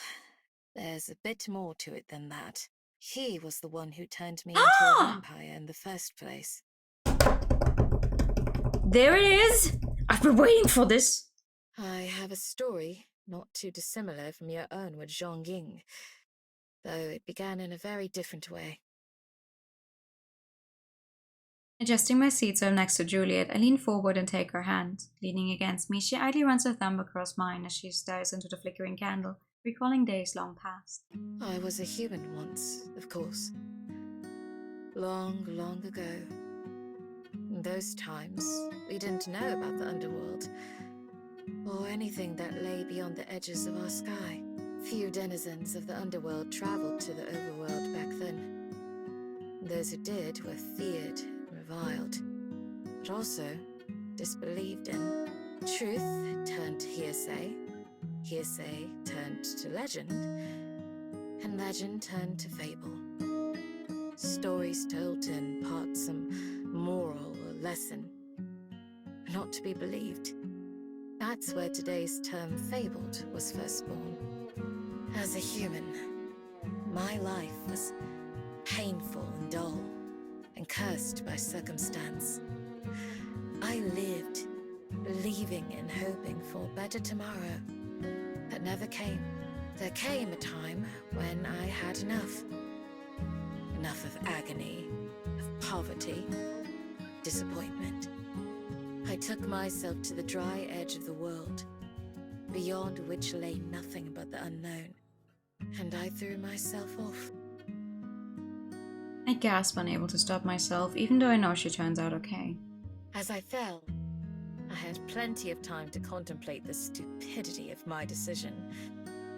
there's a bit more to it than that. He was the one who turned me into a vampire in the first place. There it is! I've been waiting for this! I have a story not too dissimilar from your own with Zhong Ying, though it began in a very different way. Adjusting my seat so I'm next to Juliet, I lean forward and take her hand. Leaning against me, she idly runs her thumb across mine as she stares into the flickering candle, recalling days long past. I was a human once, of course. Long, long ago. In those times, we didn't know about the underworld, or anything that lay beyond the edges of our sky. Few denizens of the underworld traveled to the overworld back then. Those who did were feared and reviled, but also disbelieved in. Truth turned to hearsay, hearsay turned to legend, and legend turned to fable. Stories told to impart some moral or lesson, not to be believed. That's where today's term fabled was first born. As a human, my life was painful and dull, and cursed by circumstance. I lived, believing and hoping for a better tomorrow, that never came. There came a time when I had enough. Enough of agony, of poverty, disappointment. I took myself to the dry edge of the world, beyond which lay nothing but the unknown, and I threw myself off. I gasp, unable to stop myself, even though I know she turns out okay. As I fell, I had plenty of time to contemplate the stupidity of my decision,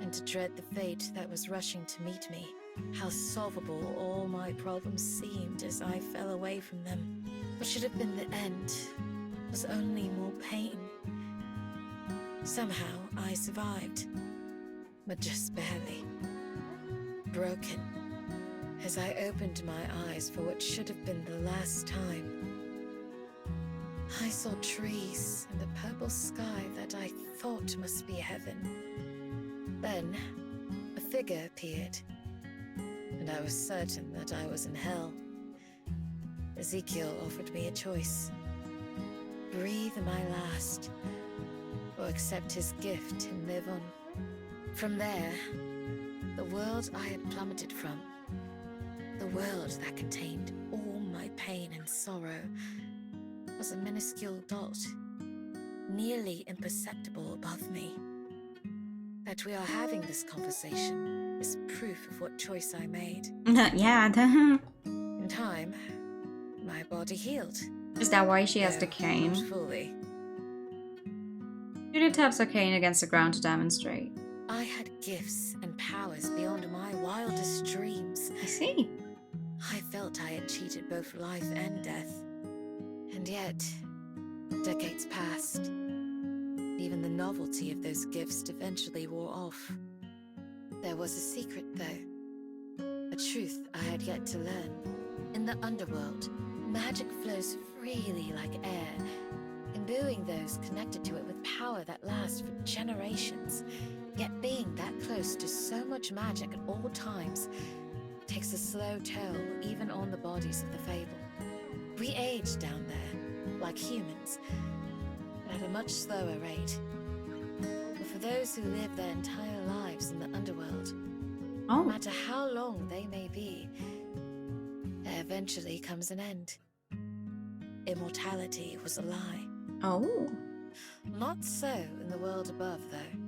and to dread the fate that was rushing to meet me. How solvable all my problems seemed as I fell away from them. What should have been the end was only more pain. Somehow I survived, but just barely. Broken, as I opened my eyes for what should have been the last time. I saw trees and a purple sky that I thought must be heaven. Then, a figure appeared, and I was certain that I was in hell. Ezekiel offered me a choice. Breathe my last, or accept his gift and live on. From there, the world I had plummeted from The world that contained all my pain and sorrow was a minuscule dot, nearly imperceptible above me. That we are having this conversation is proof of what choice I made. Yeah. In time, my body healed. Is that why she has the Though cane? not fully. Julia taps her cane against the ground to demonstrate. I had gifts and powers beyond my wildest dreams. I see. I felt I had cheated both life and death. And yet, decades passed. Even the novelty of those gifts eventually wore off. There was a secret, though. A truth I had yet to learn. In the underworld, magic flows freely like air, imbuing those connected to it with power that lasts for generations. Yet being that close to so much magic at all times takes a slow toll even on the bodies of the fable. We age down there, like humans, but at a much slower rate. But for those who live their entire lives in the underworld, no Oh. matter how long they may be, there eventually comes an end. Immortality was a lie. Oh. Not so in the world above, though.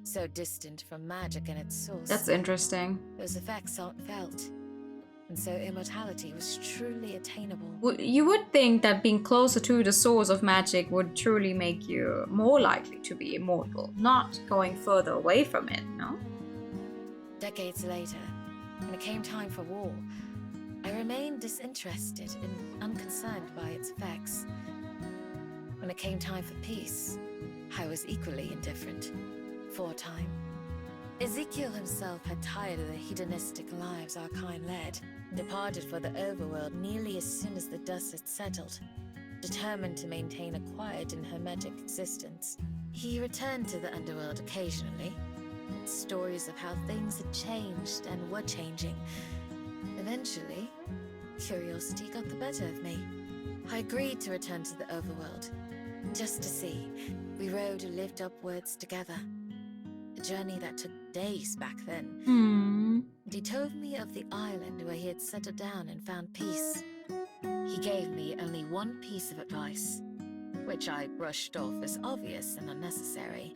So distant from magic and its source. That's interesting. Those effects aren't felt. And so immortality was truly attainable. You would think that being closer to the source of magic would truly make you more likely to be immortal, not going further away from it, no? Decades later, when it came time for war, I remained disinterested and unconcerned by its effects. When it came time for peace, I was equally indifferent. For a time. Ezekiel himself had tired of the hedonistic lives our kind led, and departed for the overworld nearly as soon as the dust had settled, determined to maintain a quiet and hermetic existence. He returned to the underworld occasionally, with stories of how things had changed and were changing. Eventually, curiosity got the better of me. I agreed to return to the overworld, just to see. We rode and lived upwards together. A journey that took days back then. Hmm. And he told me of the island where he had settled down and found peace. He gave me only one piece of advice, which I brushed off as obvious and unnecessary.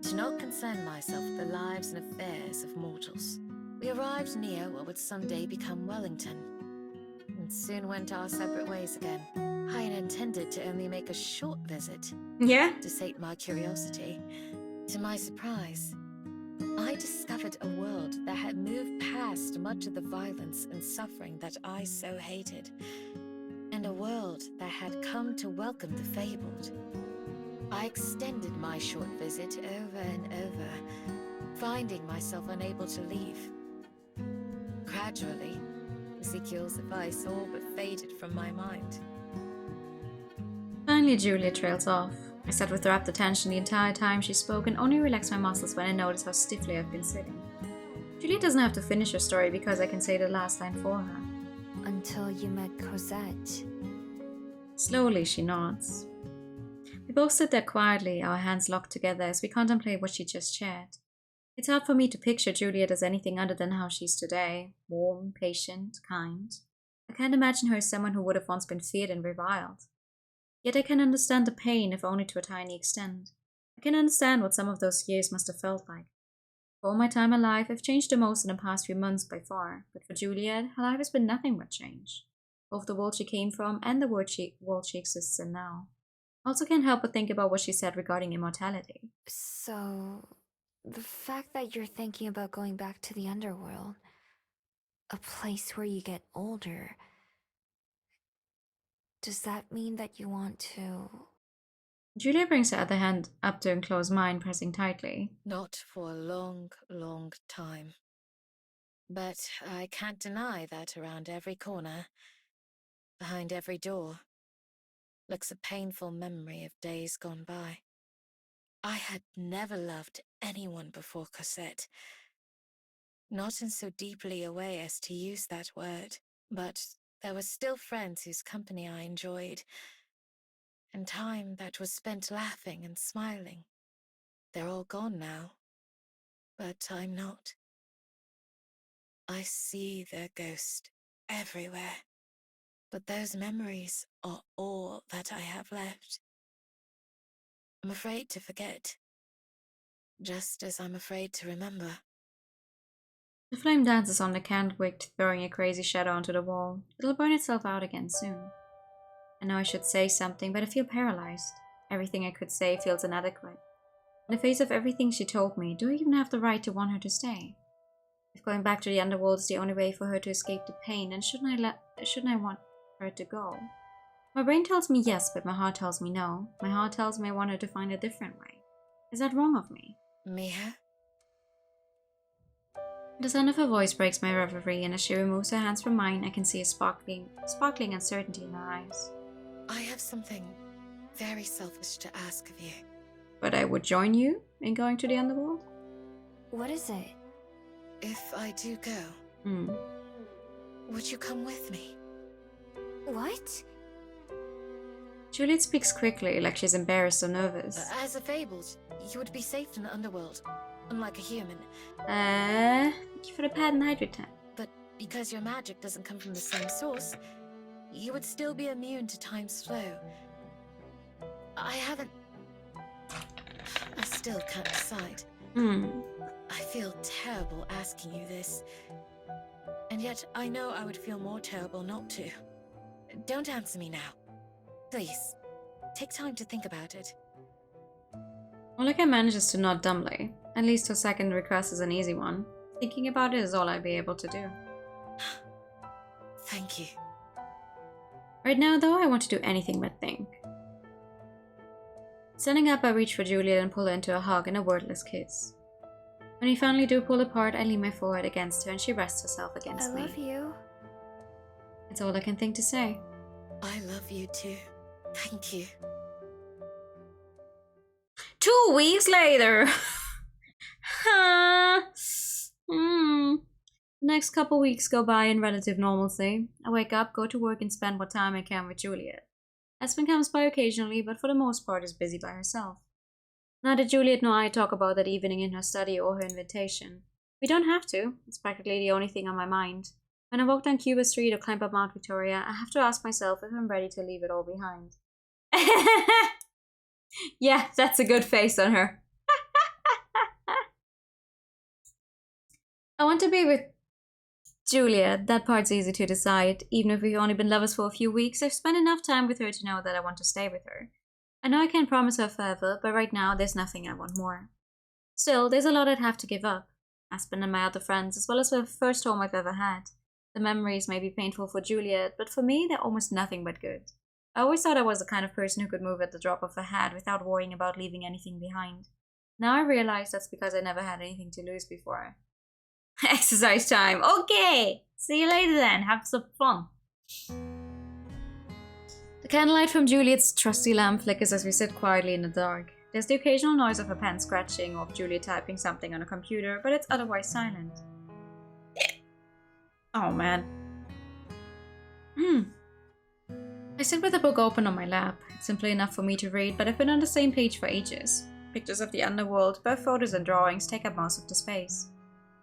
To not concern myself with the lives and affairs of mortals. We arrived near what would someday become Wellington, and soon went our separate ways again. I had intended to only make a short visit, Yeah? to sate my curiosity. To my surprise, I discovered a world that had moved past much of the violence and suffering that I so hated, and a world that had come to welcome the fabled. I extended my short visit over and over, finding myself unable to leave. Gradually, Ezekiel's advice all but faded from my mind. Finally, Julia trails off. I sat with rapt attention the entire time she spoke and only relaxed my muscles when I noticed how stiffly I've been sitting. Julia doesn't have to finish her story because I can say the last line for her. Until you met Cosette. Slowly, she nods. We both sit there quietly, our hands locked together as we contemplate what she just shared. It's hard for me to picture Juliet as anything other than how she's today. Warm, patient, kind. I can't imagine her as someone who would have once been feared and reviled. Yet I can understand the pain, if only to a tiny extent. I can understand what some of those years must have felt like. For all my time alive, I've changed the most in the past few months by far, but for Juliet, her life has been nothing but change. Both the world she came from and the world she exists in now. I also can't help but think about what she said regarding immortality. So, the fact that you're thinking about going back to the underworld, a place where you get older, does that mean that you want to... Julia brings her other hand up to enclose mine, pressing tightly. Not for a long, long time. But I can't deny that around every corner, behind every door, looks a painful memory of days gone by. I had never loved anyone before Cosette. Not in so deeply a way as to use that word, but there were still friends whose company I enjoyed, and time that was spent laughing and smiling. They're all gone now, but I'm not. I see their ghost everywhere. But those memories are all that I have left. I'm afraid to forget. Just as I'm afraid to remember. The flame dances on the candlewick, throwing a crazy shadow onto the wall. It'll burn itself out again soon. I know I should say something, but I feel paralyzed. Everything I could say feels inadequate. In the face of everything she told me, do I even have the right to want her to stay? If going back to the underworld is the only way for her to escape the pain, then shouldn't I want her to go? My brain tells me yes, but my heart tells me no. My heart tells me I want her to find a different way. Is that wrong of me? Mia? The sound of her voice breaks my reverie, and as she removes her hands from mine, I can see a sparkling uncertainty in her eyes. I have something very selfish to ask of you. But I would join you in going to the underworld? What is it? If I do go, would you come with me? What? Juliet speaks quickly, like she's embarrassed or nervous. As a fabled, you would be safe in the underworld, unlike a human. Thank you for the pad and hydrate time. But because your magic doesn't come from the same source, you would still be immune to time's flow. I still can't decide. I feel terrible asking you this. And yet, I know I would feel more terrible not to. Don't answer me now. Please, take time to think about it. All I can manage is to nod dumbly. At least her second request is an easy one. Thinking about it is all I'd be able to do. Thank you. Right now, though, I want to do anything but think. Standing up, I reach for Juliet and pull her into a hug and a wordless kiss. When we finally do pull apart, I lean my forehead against her and she rests herself against me. I love you. It's all I can think to say. I love you too. Thank you. 2 weeks later! The next couple weeks go by in relative normalcy. I wake up, go to work and spend what time I can with Juliet. Espen comes by occasionally, but for the most part is busy by herself. Neither Juliet nor I talk about that evening in her study or her invitation. We don't have to. It's practically the only thing on my mind. When I walk down Cuba Street or climb up Mount Victoria, I have to ask myself if I'm ready to leave it all behind. Yeah, that's a good face on her. I want to be with Juliet. That part's easy to decide. Even if we've only been lovers for a few weeks, I've spent enough time with her to know that I want to stay with her. I know I can't promise her forever, but right now there's nothing I want more. Still, there's a lot I'd have to give up. Aspen and my other friends, as well as the first home I've ever had. The memories may be painful for Juliet, but for me, they're almost nothing but good. I always thought I was the kind of person who could move at the drop of a hat without worrying about leaving anything behind. Now I realize that's because I never had anything to lose before. Exercise time! Okay! See you later then, have some fun! The candlelight from Juliet's trusty lamp flickers as we sit quietly in the dark. There's the occasional noise of a pen scratching or of Juliet typing something on a computer, but it's otherwise silent. Oh man. I sit with a book open on my lap. It's simply enough for me to read, but I've been on the same page for ages. Pictures of the underworld, both photos and drawings, take up most of the space.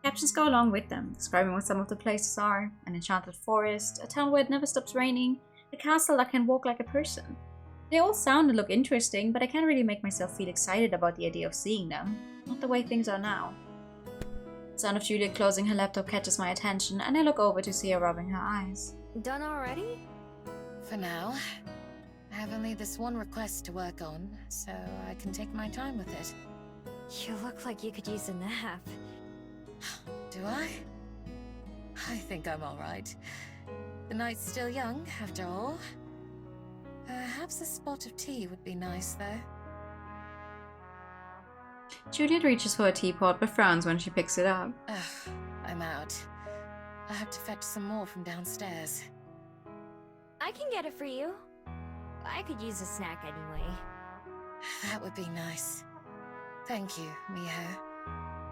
Captions go along with them, describing what some of the places are: an enchanted forest, a town where it never stops raining, a castle that can walk like a person. They all sound and look interesting, but I can't really make myself feel excited about the idea of seeing them. Not the way things are now. The sound of Juliet closing her laptop catches my attention, and I look over to see her rubbing her eyes. Done already? For now, I have only this one request to work on, so I can take my time with it. You look like you could use a nap. Do I? I think I'm alright. The night's still young, after all. Perhaps a spot of tea would be nice, though. Juliet reaches for a teapot, but frowns when she picks it up. Ugh, I'm out. I have to fetch some more from downstairs. I can get it for you. I could use a snack anyway. That would be nice. Thank you, Miho.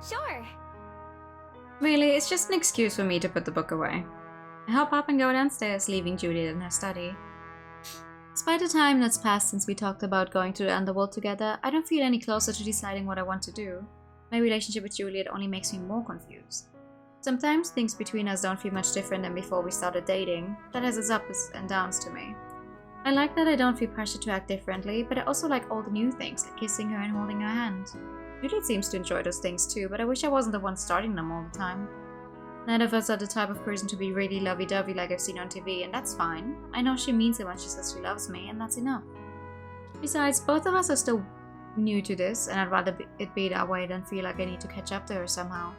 Sure. Really, it's just an excuse for me to put the book away. I hop up and go downstairs, leaving Juliet in her study. Despite the time that's passed since we talked about going to the underworld together, I don't feel any closer to deciding what I want to do. My relationship with Juliet only makes me more confused. Sometimes things between us don't feel much different than before we started dating. That has its ups and downs to me. I like that I don't feel pressured to act differently, but I also like all the new things, like kissing her and holding her hand. Juliet seems to enjoy those things too, but I wish I wasn't the one starting them all the time. Neither of us are the type of person to be really lovey-dovey like I've seen on TV, and that's fine. I know she means it when she says she loves me, and that's enough. Besides, both of us are still new to this, and I'd rather it be that way than feel like I need to catch up to her somehow.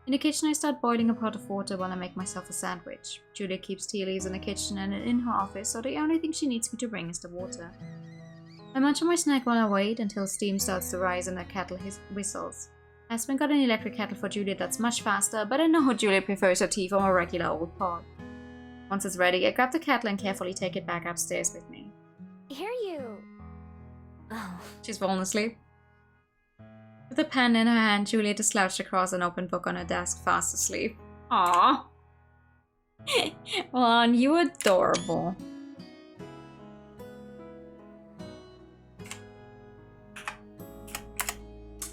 In the kitchen, I start boiling a pot of water while I make myself a sandwich. Julia keeps tea leaves in the kitchen and in her office, so the only thing she needs me to bring is the water. I munch on my snack while I wait until steam starts to rise and the kettle whistles. Aspen got an electric kettle for Juliet that's much faster, but I know Juliet prefers her tea from a regular old pot. Once it's ready, I grab the kettle and carefully take it back upstairs with me. Here you... Oh. She's fallen asleep. With a pen in her hand, Juliet is slouched across an open book on her desk, fast asleep. Aww. Juan, you adorable.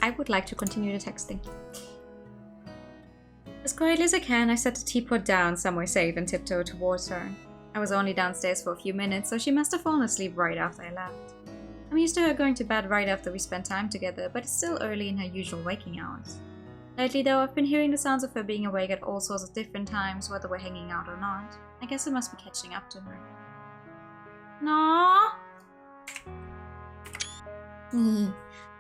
I would like to continue the texting. As quietly as I can, I set the teapot down somewhere safe and tiptoe towards her. I was only downstairs for a few minutes, so she must have fallen asleep right after I left. I'm used to her going to bed right after we spend time together, but it's still early in her usual waking hours. Lately though, I've been hearing the sounds of her being awake at all sorts of different times, whether we're hanging out or not. I guess I must be catching up to her. No.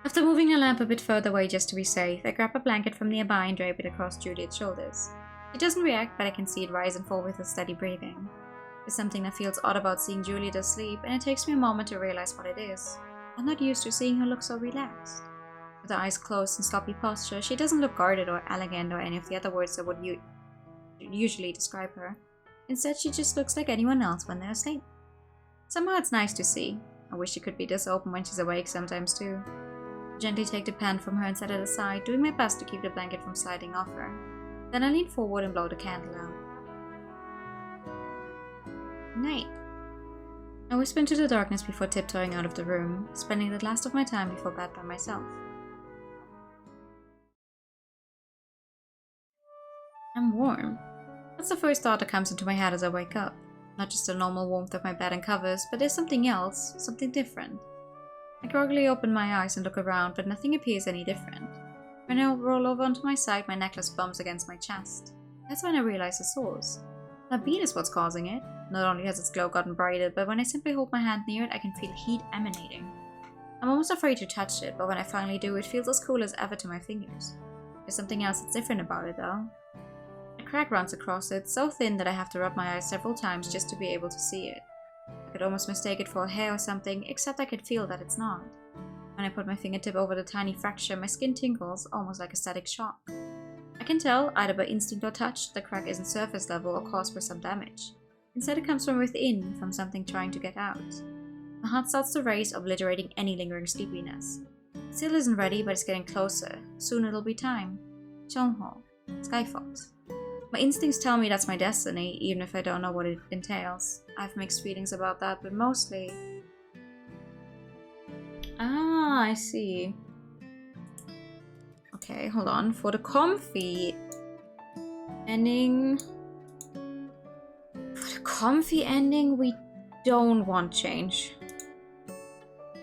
After moving the lamp a bit further away just to be safe, I grab a blanket from nearby and drape it across Juliet's shoulders. She doesn't react, but I can see it rise and fall with her steady breathing. There's something that feels odd about seeing Juliet asleep, and it takes me a moment to realize what it is. I'm not used to seeing her look so relaxed. With her eyes closed and sloppy posture, she doesn't look guarded or elegant or any of the other words that would usually describe her. Instead, she just looks like anyone else when they're asleep. Somehow it's nice to see. I wish she could be this open when she's awake sometimes too. I gently take the pen from her and set it aside, doing my best to keep the blanket from sliding off her. Then I lean forward and blow the candle out. Night. I whisper into the darkness before tiptoeing out of the room, spending the last of my time before bed by myself. I'm warm. That's the first thought that comes into my head as I wake up. Not just the normal warmth of my bed and covers, but there's something else, something different. I groggily open my eyes and look around, but nothing appears any different. When I roll over onto my side, my necklace bumps against my chest. That's when I realize the source. My bead is what's causing it. Not only has its glow gotten brighter, but when I simply hold my hand near it, I can feel heat emanating. I'm almost afraid to touch it, but when I finally do, it feels as cool as ever to my fingers. There's something else that's different about it though. A crack runs across it, so thin that I have to rub my eyes several times just to be able to see it. I could almost mistake it for a hair or something, except I could feel that it's not. When I put my fingertip over the tiny fracture, my skin tingles, almost like a static shock. I can tell, either by instinct or touch, the crack isn't surface level or caused by some damage. Instead it comes from within, from something trying to get out. My heart starts to race, obliterating any lingering sleepiness. It still isn't ready, but it's getting closer. Soon it'll be time. Chonho. Skyfox. My instincts tell me that's my destiny, even if I don't know what it entails. I have mixed feelings about that, but mostly... Ah, I see. Okay, hold on. For the comfy ending... For the comfy ending, we don't want change.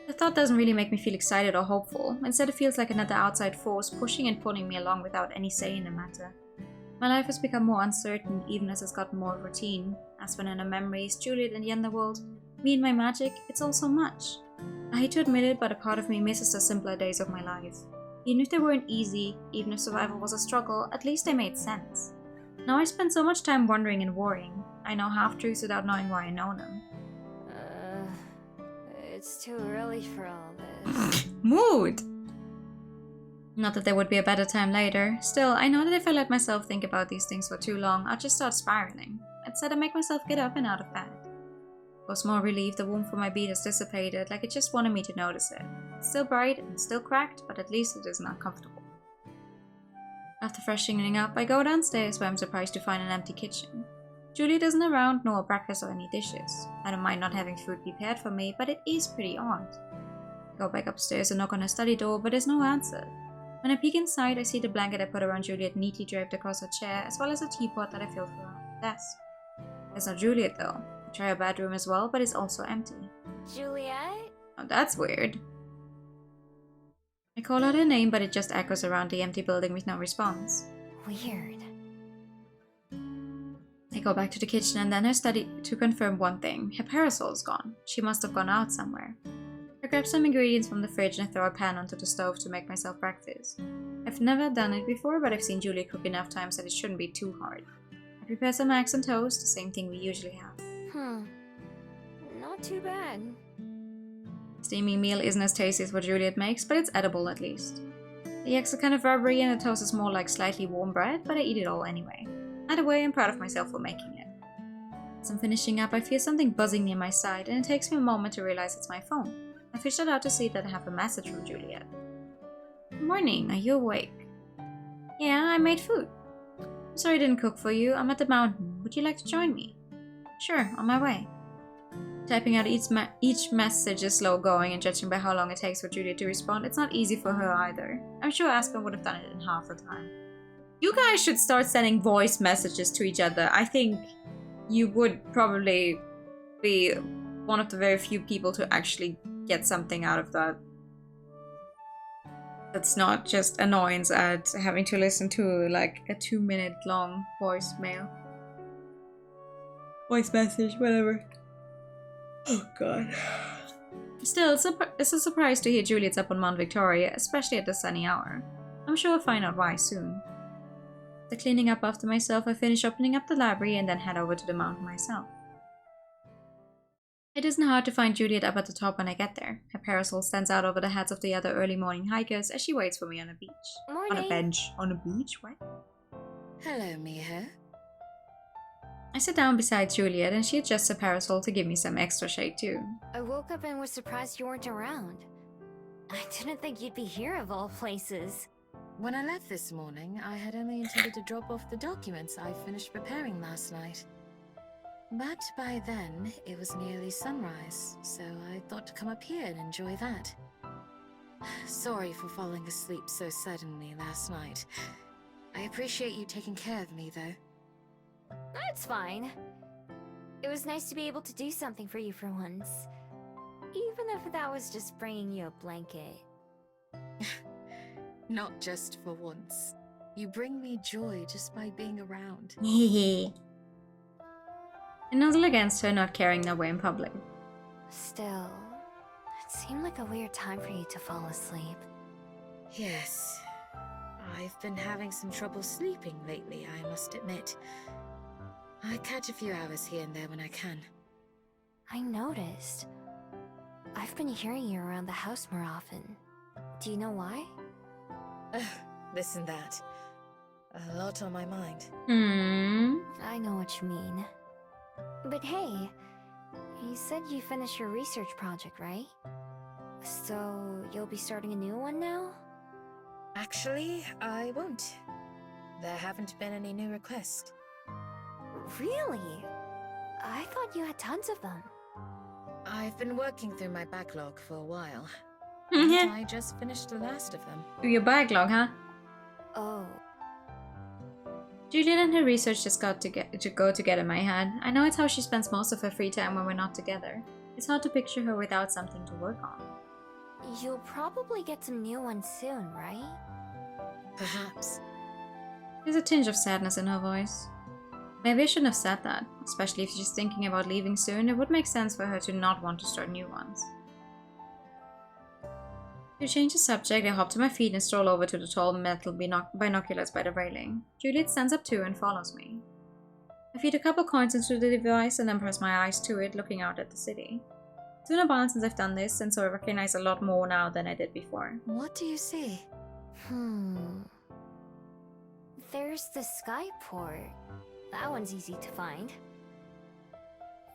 The thought doesn't really make me feel excited or hopeful. Instead, it feels like another outside force pushing and pulling me along without any say in the matter. My life has become more uncertain, even as it's gotten more routine. Aspen and her memories, Juliet and the underworld, me and my magic, it's all so much. I hate to admit it, but a part of me misses the simpler days of my life. Even if they weren't easy, even if survival was a struggle, at least they made sense. Now I spend so much time wondering and worrying. I know half-truths without knowing why I know them. It's too early for all this. Mood! Not that there would be a better time later. Still, I know that if I let myself think about these things for too long, I'll just start spiraling. Instead, I make myself get up and out of bed. For small relief, the warmth from my bead has dissipated, like it just wanted me to notice it. It's still bright and still cracked, but at least it isn't uncomfortable. After freshening up, I go downstairs where I'm surprised to find an empty kitchen. Juliet isn't around, nor breakfast or any dishes. I don't mind not having food prepared for me, but it is pretty odd. I go back upstairs and knock on her study door, but there's no answer. When I peek inside, I see the blanket I put around Juliet neatly draped across her chair, as well as a teapot that I filled for her desk. There's no Juliet though. I try her bedroom as well, but it's also empty. Juliet? Oh, that's weird. I call out her name, but it just echoes around the empty building with no response. Weird. I go back to the kitchen and then her study to confirm one thing. Her parasol's gone. She must have gone out somewhere. I grab some ingredients from the fridge and throw a pan onto the stove to make myself breakfast. I've never done it before, but I've seen Juliet cook enough times that it shouldn't be too hard. I prepare some eggs and toast, the same thing we usually have. Not too bad. Steaming meal isn't as tasty as what Juliet makes, but it's edible at least. The eggs are kind of rubbery and the toast is more like slightly warm bread, but I eat it all anyway. Either way, I'm proud of myself for making it. As I'm finishing up, I feel something buzzing near my side, and it takes me a moment to realize it's my phone. I fish it out to see that I have a message from Juliet. Good morning, are you awake? Yeah, I made food. I'm sorry I didn't cook for you, I'm at the mountain. Would you like to join me? Sure, on my way. Typing out each message is slow going, and judging by how long it takes for Juliet to respond, it's not easy for her either. I'm sure Aspen would have done it in half the time. You guys should start sending voice messages to each other. I think you would probably be one of the very few people to actually get something out of that. That's not just annoyance at having to listen to like a 2-minute long voicemail. Voice message, whatever. Oh god. Still, it's a surprise to hear Juliet's up on Mount Victoria, especially at the sunny hour. I'm sure we'll find out why soon. After cleaning up after myself, I finish opening up the library and then head over to the mountain myself. It isn't hard to find Juliet up at the top when I get there. Her parasol stands out over the heads of the other early morning hikers as she waits for me on a beach. Morning. On a bench. On a beach? What? Hello, Miho. I sit down beside Juliet and she adjusts her parasol to give me some extra shade too. I woke up and was surprised you weren't around. I didn't think you'd be here of all places. When I left this morning, I had only intended to drop off the documents I finished preparing last night. But by then, it was nearly sunrise, so I thought to come up here and enjoy that. Sorry for falling asleep so suddenly last night. I appreciate you taking care of me, though. That's fine. It was nice to be able to do something for you for once. Even if that was just bringing you a blanket. Not just for once. You bring me joy just by being around. I nuzzle against her, not caring that way in public. Still, it seemed like a weird time for you to fall asleep. Yes. I've been having some trouble sleeping lately, I must admit. I catch a few hours here and there when I can. I noticed. I've been hearing you around the house more often. Do you know why? This and that. A lot on my mind. I know what you mean. But hey, you said you finished your research project, right? So, you'll be starting a new one now? Actually, I won't. There haven't been any new requests. Really? I thought you had tons of them. I've been working through my backlog for a while. And I just finished the last of them. Your backlog, huh? Oh. Juliet and her research just got to go together in my head. I know it's how she spends most of her free time when we're not together. It's hard to picture her without something to work on. You'll probably get some new ones soon, right? Perhaps. There's a tinge of sadness in her voice. Maybe I shouldn't have said that, especially if she's thinking about leaving soon. It would make sense for her to not want to start new ones. To change the subject, I hop to my feet and stroll over to the tall metal binoculars by the railing. Juliet stands up too and follows me. I feed a couple coins into the device and then press my eyes to it, looking out at the city. It's been a while since I've done this, and so I recognize a lot more now than I did before. What do you see? There's the skyport. That one's easy to find.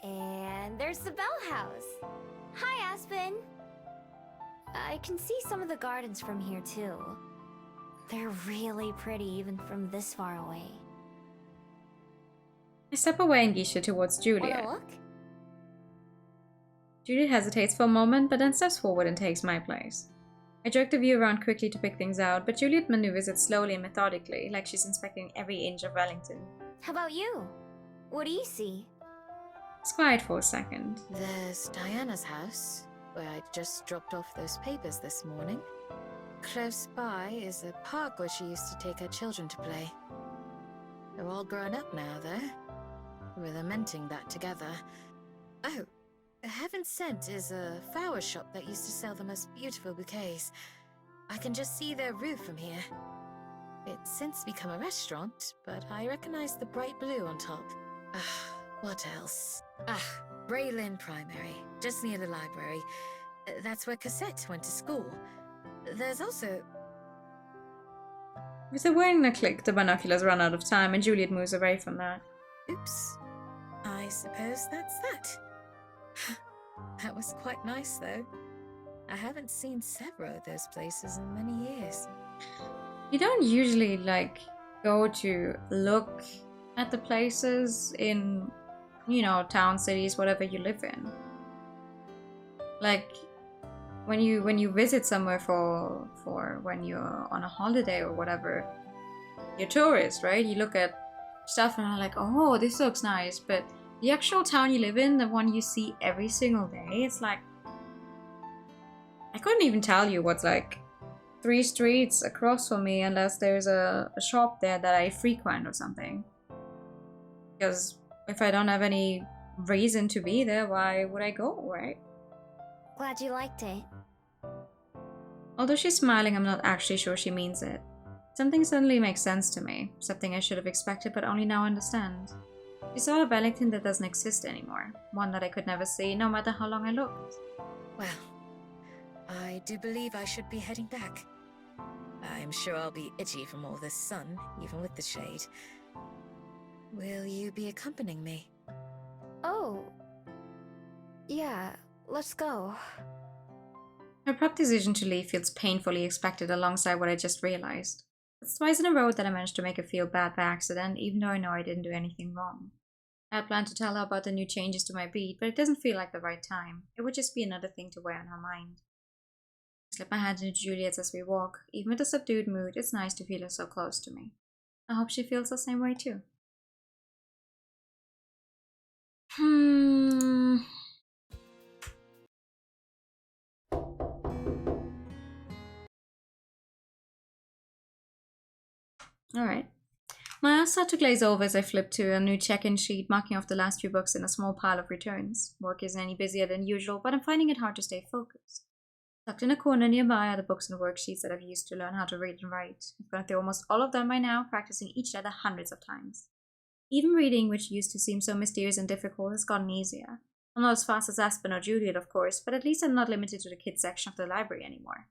And there's the Bell House. Hi, Aspen. I can see some of the gardens from here, too. They're really pretty even from this far away. I step away and gesture towards Juliet. Wanna look? Juliet hesitates for a moment, but then steps forward and takes my place. I jerk the view around quickly to pick things out, but Juliet maneuvers it slowly and methodically, like she's inspecting every inch of Wellington. How about you? What do you see? It's quiet for a second. There's Diana's house, where I just dropped off those papers this morning. Close by is a park where she used to take her children to play. They're all grown up now, though. We're lamenting that together. Oh, Heaven Sent is a flower shop that used to sell the most beautiful bouquets. I can just see their roof from here. It's since become a restaurant, but I recognize the bright blue on top. What else? Braylin Primary, just near the library. That's where Cassette went to school. There's also... With a word and a click, the binoculars run out of time and Juliet moves away from that. Oops. I suppose that's that. That was quite nice, though. I haven't seen several of those places in many years. You don't usually, like, go to look at the places in, you know, town, cities, whatever you live in. Like, when you visit somewhere for when you're on a holiday or whatever, you're a tourist, right? You look at stuff and are like, oh, this looks nice, but the actual town you live in, the one you see every single day, it's like, I couldn't even tell you what's like 3 streets across from me unless there's a shop there that I frequent or something. Because if I don't have any reason to be there, why would I go, right? Glad you liked it. Although she's smiling, I'm not actually sure she means it. Something suddenly makes sense to me, something I should have expected but only now understand. She saw a Wellington that doesn't exist anymore, one that I could never see, no matter how long I looked. Well, I do believe I should be heading back. I'm sure I'll be itchy from all this sun, even with the shade. Will you be accompanying me? Oh. Yeah, let's go. Her abrupt decision to leave feels painfully expected alongside what I just realized. It's twice in a row that I managed to make her feel bad by accident, even though I know I didn't do anything wrong. I had planned to tell her about the new changes to my beat, but it doesn't feel like the right time. It would just be another thing to weigh on her mind. I slip my hand into Juliet's as we walk. Even with a subdued mood, it's nice to feel her so close to me. I hope she feels the same way too. Alright. My eyes start to glaze over as I flip to a new check-in sheet marking off the last few books in a small pile of returns. Work isn't any busier than usual, but I'm finding it hard to stay focused. Tucked in a corner nearby are the books and worksheets that I've used to learn how to read and write. I've gone through almost all of them by now, practicing each letter hundreds of times. Even reading, which used to seem so mysterious and difficult, has gotten easier. I'm not as fast as Aspen or Juliet, of course, but at least I'm not limited to the kids section of the library anymore.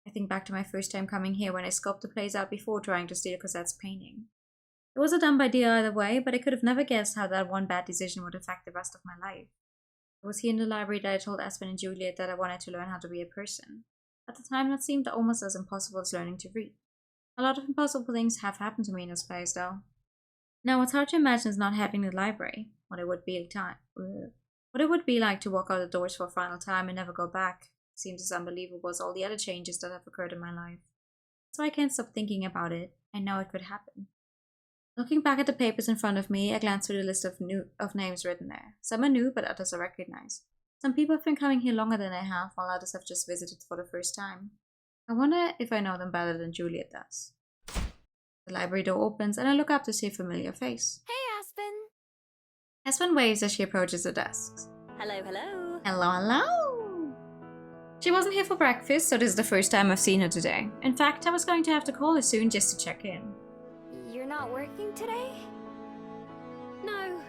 I think back to my first time coming here when I scoped the place out before trying to steal Cosette's painting. It was a dumb idea either way, but I could have never guessed how that one bad decision would affect the rest of my life. It was here in the library that I told Aspen and Juliet that I wanted to learn how to be a person. At the time, that seemed almost as impossible as learning to read. A lot of impossible things have happened to me in this place, though. Now, what's hard to imagine is not having the library, what it would be like to walk out the doors for a final time and never go back. Seems as unbelievable as all the other changes that have occurred in my life. So I can't stop thinking about it. I know it could happen. Looking back at the papers in front of me, I glance through the list of names written there. Some are new, but others I recognize. Some people have been coming here longer than I have, while others have just visited for the first time. I wonder if I know them better than Juliet does. The library door opens, and I look up to see a familiar face. Hey, Aspen! Aspen waves as she approaches the desks. Hello, hello! Hello, hello! She wasn't here for breakfast, so this is the first time I've seen her today. In fact, I was going to have to call her soon just to check in. You're not working today? No.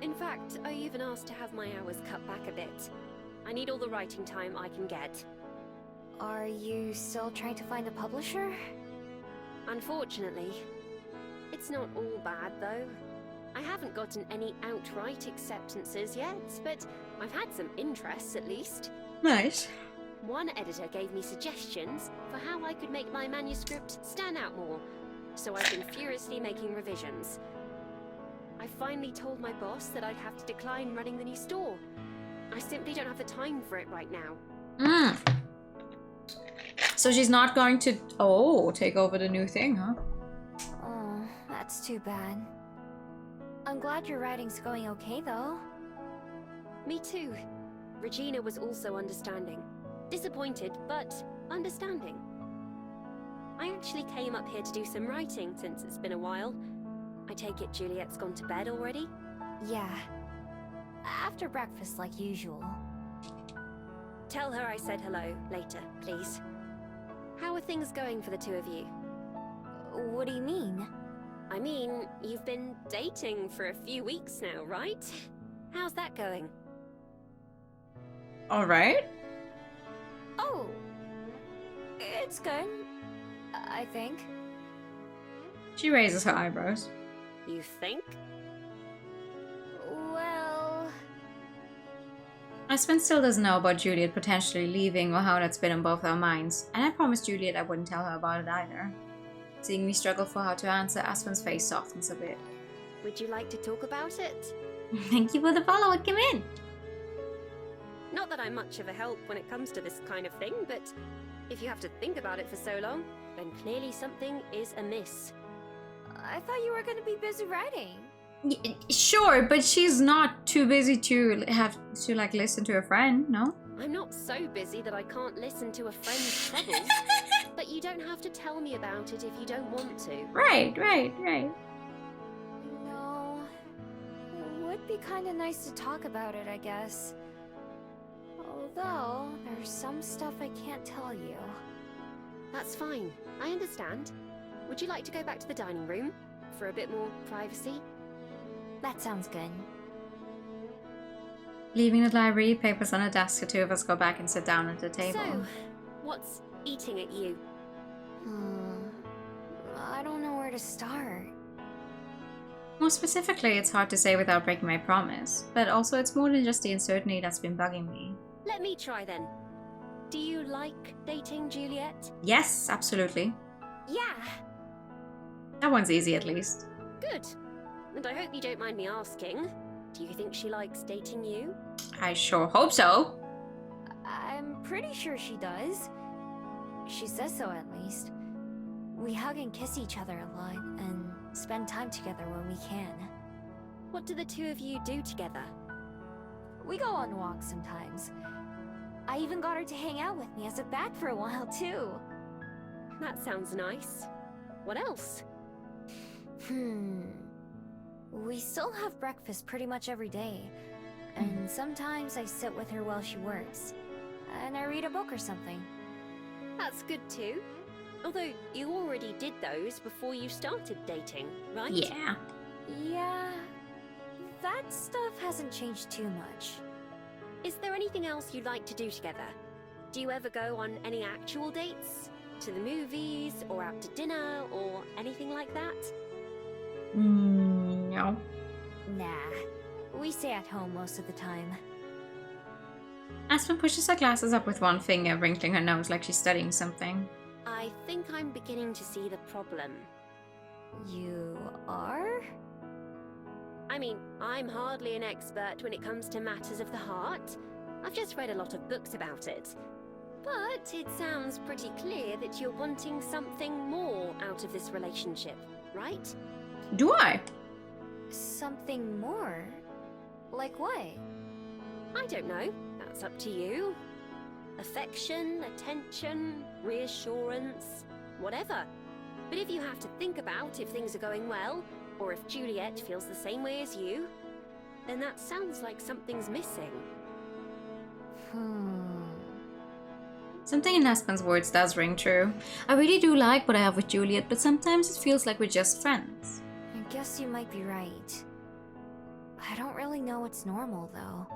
In fact, I even asked to have my hours cut back a bit. I need all the writing time I can get. Are you still trying to find a publisher? Unfortunately. It's not all bad, though. I haven't gotten any outright acceptances yet, but I've had some interests at least. Nice. One editor gave me suggestions for how I could make my manuscript stand out more, so I've been furiously making revisions. I finally told my boss that I'd have to decline running the new store. I simply don't have the time for it right now. So So she's not going to, take over the new thing, huh? Oh, that's too bad. I'm glad your writing's going okay, though. Me too. Regina was also understanding. Disappointed, but understanding. I actually came up here to do some writing since it's been a while. I take it Juliet's gone to bed already? Yeah. After breakfast, like usual. Tell her I said hello later, please. How are things going for the two of you? What do you mean? I mean, you've been dating for a few weeks now, right? How's that going? Alright. Oh, it's good, I think. She raises her eyebrows. You think? Well... Aspen still doesn't know about Juliet potentially leaving or how that's been in both our minds, and I promised Juliet I wouldn't tell her about it either. Seeing me struggle for how to answer, Aspen's face softens a bit. Would you like to talk about it? Thank you for the follow, come in! Not that I'm much of a help when it comes to this kind of thing, but if you have to think about it for so long, then clearly something is amiss. I thought you were gonna be busy writing. Sure, but she's not too busy to have to like listen to a friend, no? I'm not so busy that I can't listen to a friend's troubles, but you don't have to tell me about it if you don't want to. Right. No, it would be kind of nice to talk about it, I guess. Although, there's some stuff I can't tell you. That's fine. I understand. Would you like to go back to the dining room for a bit more privacy? That sounds good. Leaving the library, papers on a desk, the two of us go back and sit down at the table. So, what's eating at you? I don't know where to start. More specifically, it's hard to say without breaking my promise, but also it's more than just the uncertainty that's been bugging me. Let me try then. Do you like dating Juliet? Yes, absolutely. Yeah. That one's easy at least. Good. And I hope you don't mind me asking, do you think she likes dating you? I sure hope so. I'm pretty sure she does. She says so, at least. We hug and kiss each other a lot, and spend time together when we can. What do the two of you do together? We go on walks sometimes. I even got her to hang out with me as a bat for a while, too. That sounds nice. What else? We still have breakfast pretty much every day. And sometimes I sit with her while she works. And I read a book or something. That's good too. Although you already did those before you started dating, right? Yeah. Yeah. That stuff hasn't changed too much. Is there anything else you'd like to do together? Do you ever go on any actual dates? To the movies, or out to dinner, or anything like that? No. Nah. We stay at home most of the time. Aspen pushes her glasses up with one finger, wrinkling her nose like she's studying something. I think I'm beginning to see the problem. You are? I mean, I'm hardly an expert when it comes to matters of the heart. I've just read a lot of books about it. But it sounds pretty clear that you're wanting something more out of this relationship, right? Do I? Something more? Like what? I don't know. That's up to you. Affection, attention, reassurance, whatever. But if you have to think about if things are going well, or if Juliet feels the same way as you, then that sounds like something's missing. Something in Aspen's words does ring true. I really do like what I have with Juliet, but sometimes it feels like we're just friends. I guess you might be right. I don't really know what's normal, though.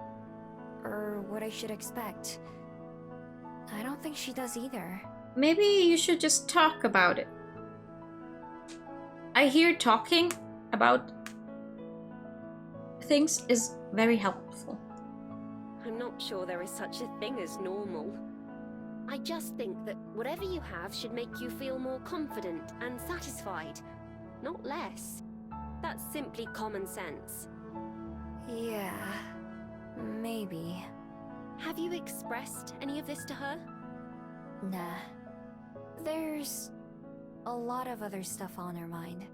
Or what I should expect. I don't think she does either. Maybe you should just talk about it. I hear talking about things is very helpful. I'm not sure there is such a thing as normal. I just think that whatever you have should make you feel more confident and satisfied, not less. That's simply common sense. Yeah, maybe. Have you expressed any of this to her? Nah. There's a lot of other stuff on her mind.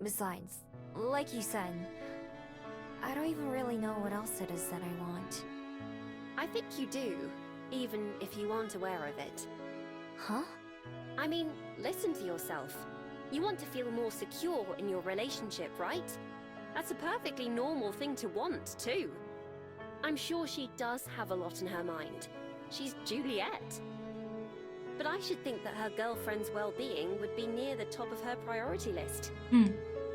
Besides, like you said, I don't even really know what else it is that I want. I think you do, even if you aren't aware of it. Huh? I mean, listen to yourself. You want to feel more secure in your relationship, right? That's a perfectly normal thing to want, too. I'm sure she does have a lot in her mind. She's Juliet. But I should think that her girlfriend's well-being would be near the top of her priority list.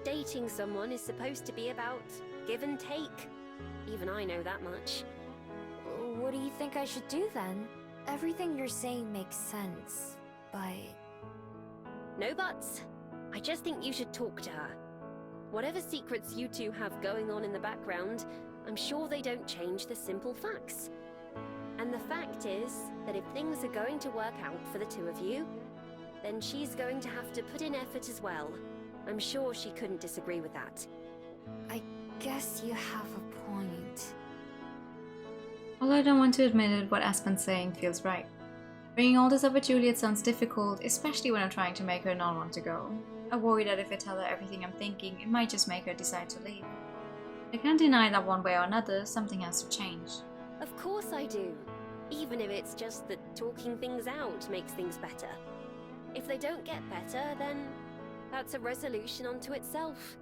Dating someone is supposed to be about give and take. Even I know that much. What do you think I should do then? Everything you're saying makes sense, but... No buts. I just think you should talk to her. Whatever secrets you two have going on in the background, I'm sure they don't change the simple facts. And the fact is that if things are going to work out for the two of you, then she's going to have to put in effort as well. I'm sure she couldn't disagree with that. I guess you have a point. Although I don't want to admit it, what Aspen's saying feels right. Bringing all this up with Juliet sounds difficult, especially when I'm trying to make her not want to go. I worry that if I tell her everything I'm thinking, it might just make her decide to leave. I can't deny that one way or another, something has to change. Of course I do. Even if it's just that talking things out makes things better. If they don't get better, then that's a resolution unto itself.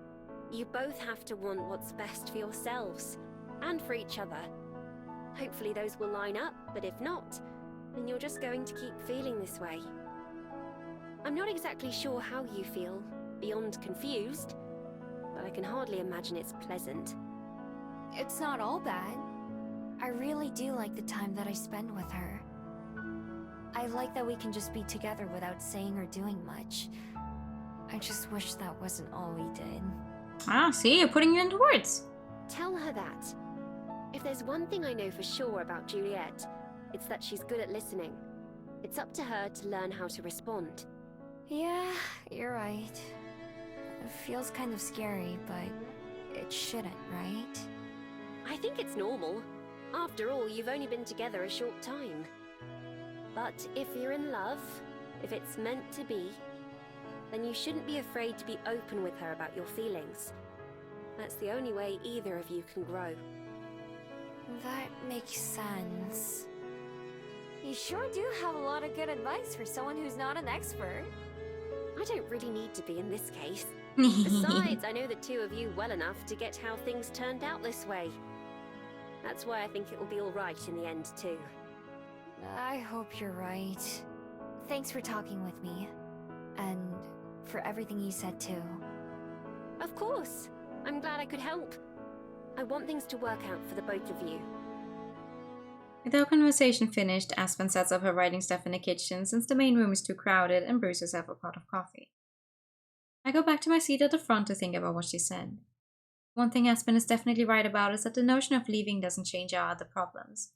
You both have to want what's best for yourselves, and for each other. Hopefully those will line up, but if not, then you're just going to keep feeling this way. I'm not exactly sure how you feel, beyond confused, but I can hardly imagine it's pleasant. It's not all bad. I really do like the time that I spend with her. I like that we can just be together without saying or doing much. I just wish that wasn't all we did. Ah, see, you're putting it into words. Tell her that. If there's one thing I know for sure about Juliet, it's that she's good at listening. It's up to her to learn how to respond. Yeah, you're right. It feels kind of scary, but it shouldn't, right? I think it's normal. After all, you've only been together a short time. But if you're in love, if it's meant to be, then you shouldn't be afraid to be open with her about your feelings. That's the only way either of you can grow. That makes sense. You sure do have a lot of good advice for someone who's not an expert. I don't really need to be in this case. Besides, I know the two of you well enough to get how things turned out this way. That's why I think it will be alright in the end, too. I hope you're right. Thanks for talking with me. And for everything you said, too. Of course. I'm glad I could help. I want things to work out for the both of you. With our conversation finished, Aspen sets up her writing stuff in the kitchen since the main room is too crowded and brews herself a pot of coffee. I go back to my seat at the front to think about what she said. One thing Aspen is definitely right about is that the notion of leaving doesn't change our other problems.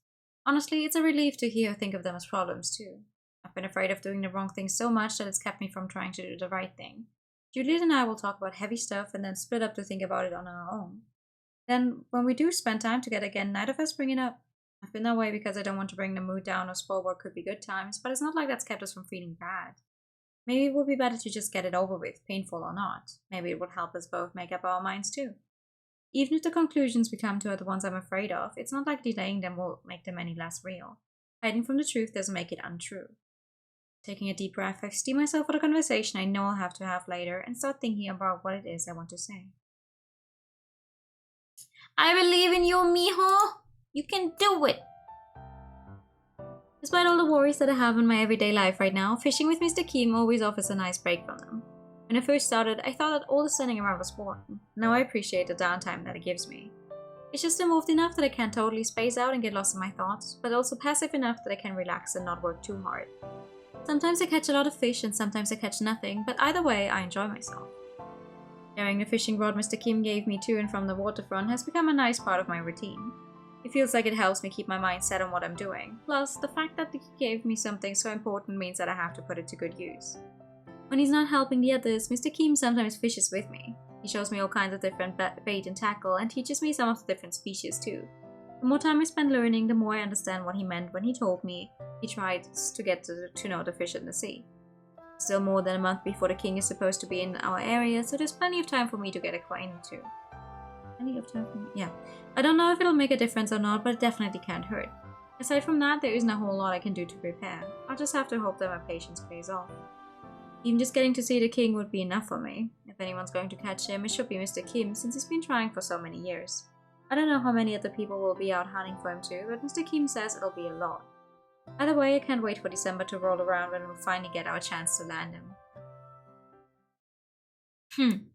Honestly, it's a relief to hear her think of them as problems too. I've been afraid of doing the wrong thing so much that it's kept me from trying to do the right thing. Juliet and I will talk about heavy stuff and then split up to think about it on our own. Then, when we do spend time together again, neither of us bring it up. I've been that way because I don't want to bring the mood down or spoil what could be good times, but it's not like that's kept us from feeling bad. Maybe it would be better to just get it over with, painful or not. Maybe it would help us both make up our minds too. Even if the conclusions we come to are the ones I'm afraid of, it's not like delaying them will make them any less real. Hiding from the truth doesn't make it untrue. Taking a deep breath, I steel myself for the conversation I know I'll have to have later and start thinking about what it is I want to say. I believe in you, mijo! You can do it! Despite all the worries that I have in my everyday life right now, fishing with Mr. Kim always offers a nice break from them. When I first started, I thought that all the standing around was boring. Now I appreciate the downtime that it gives me. It's just involved enough that I can't totally space out and get lost in my thoughts, but also passive enough that I can relax and not work too hard. Sometimes I catch a lot of fish and sometimes I catch nothing, but either way I enjoy myself. Carrying the fishing rod Mr. Kim gave me to and from the waterfront has become a nice part of my routine. It feels like it helps me keep my mind set on what I'm doing. Plus, the fact that he gave me something so important means that I have to put it to good use. When he's not helping the others, Mr. Kim sometimes fishes with me. He shows me all kinds of different bait and tackle and teaches me some of the different species too. The more time I spend learning, the more I understand what he meant when he told me he tried to get to know the fish in the sea. Still more than a month before the king is supposed to be in our area, so there's plenty of time for me to get acquainted too. Plenty of time for me? Yeah. I don't know if it'll make a difference or not, but it definitely can't hurt. Aside from that, there isn't a whole lot I can do to prepare. I'll just have to hope that my patience pays off. Even just getting to see the king would be enough for me. If anyone's going to catch him, it should be Mr. Kim, since he's been trying for so many years. I don't know how many other people will be out hunting for him too, but Mr. Kim says it'll be a lot. Either way, I can't wait for December to roll around when we'll finally get our chance to land him.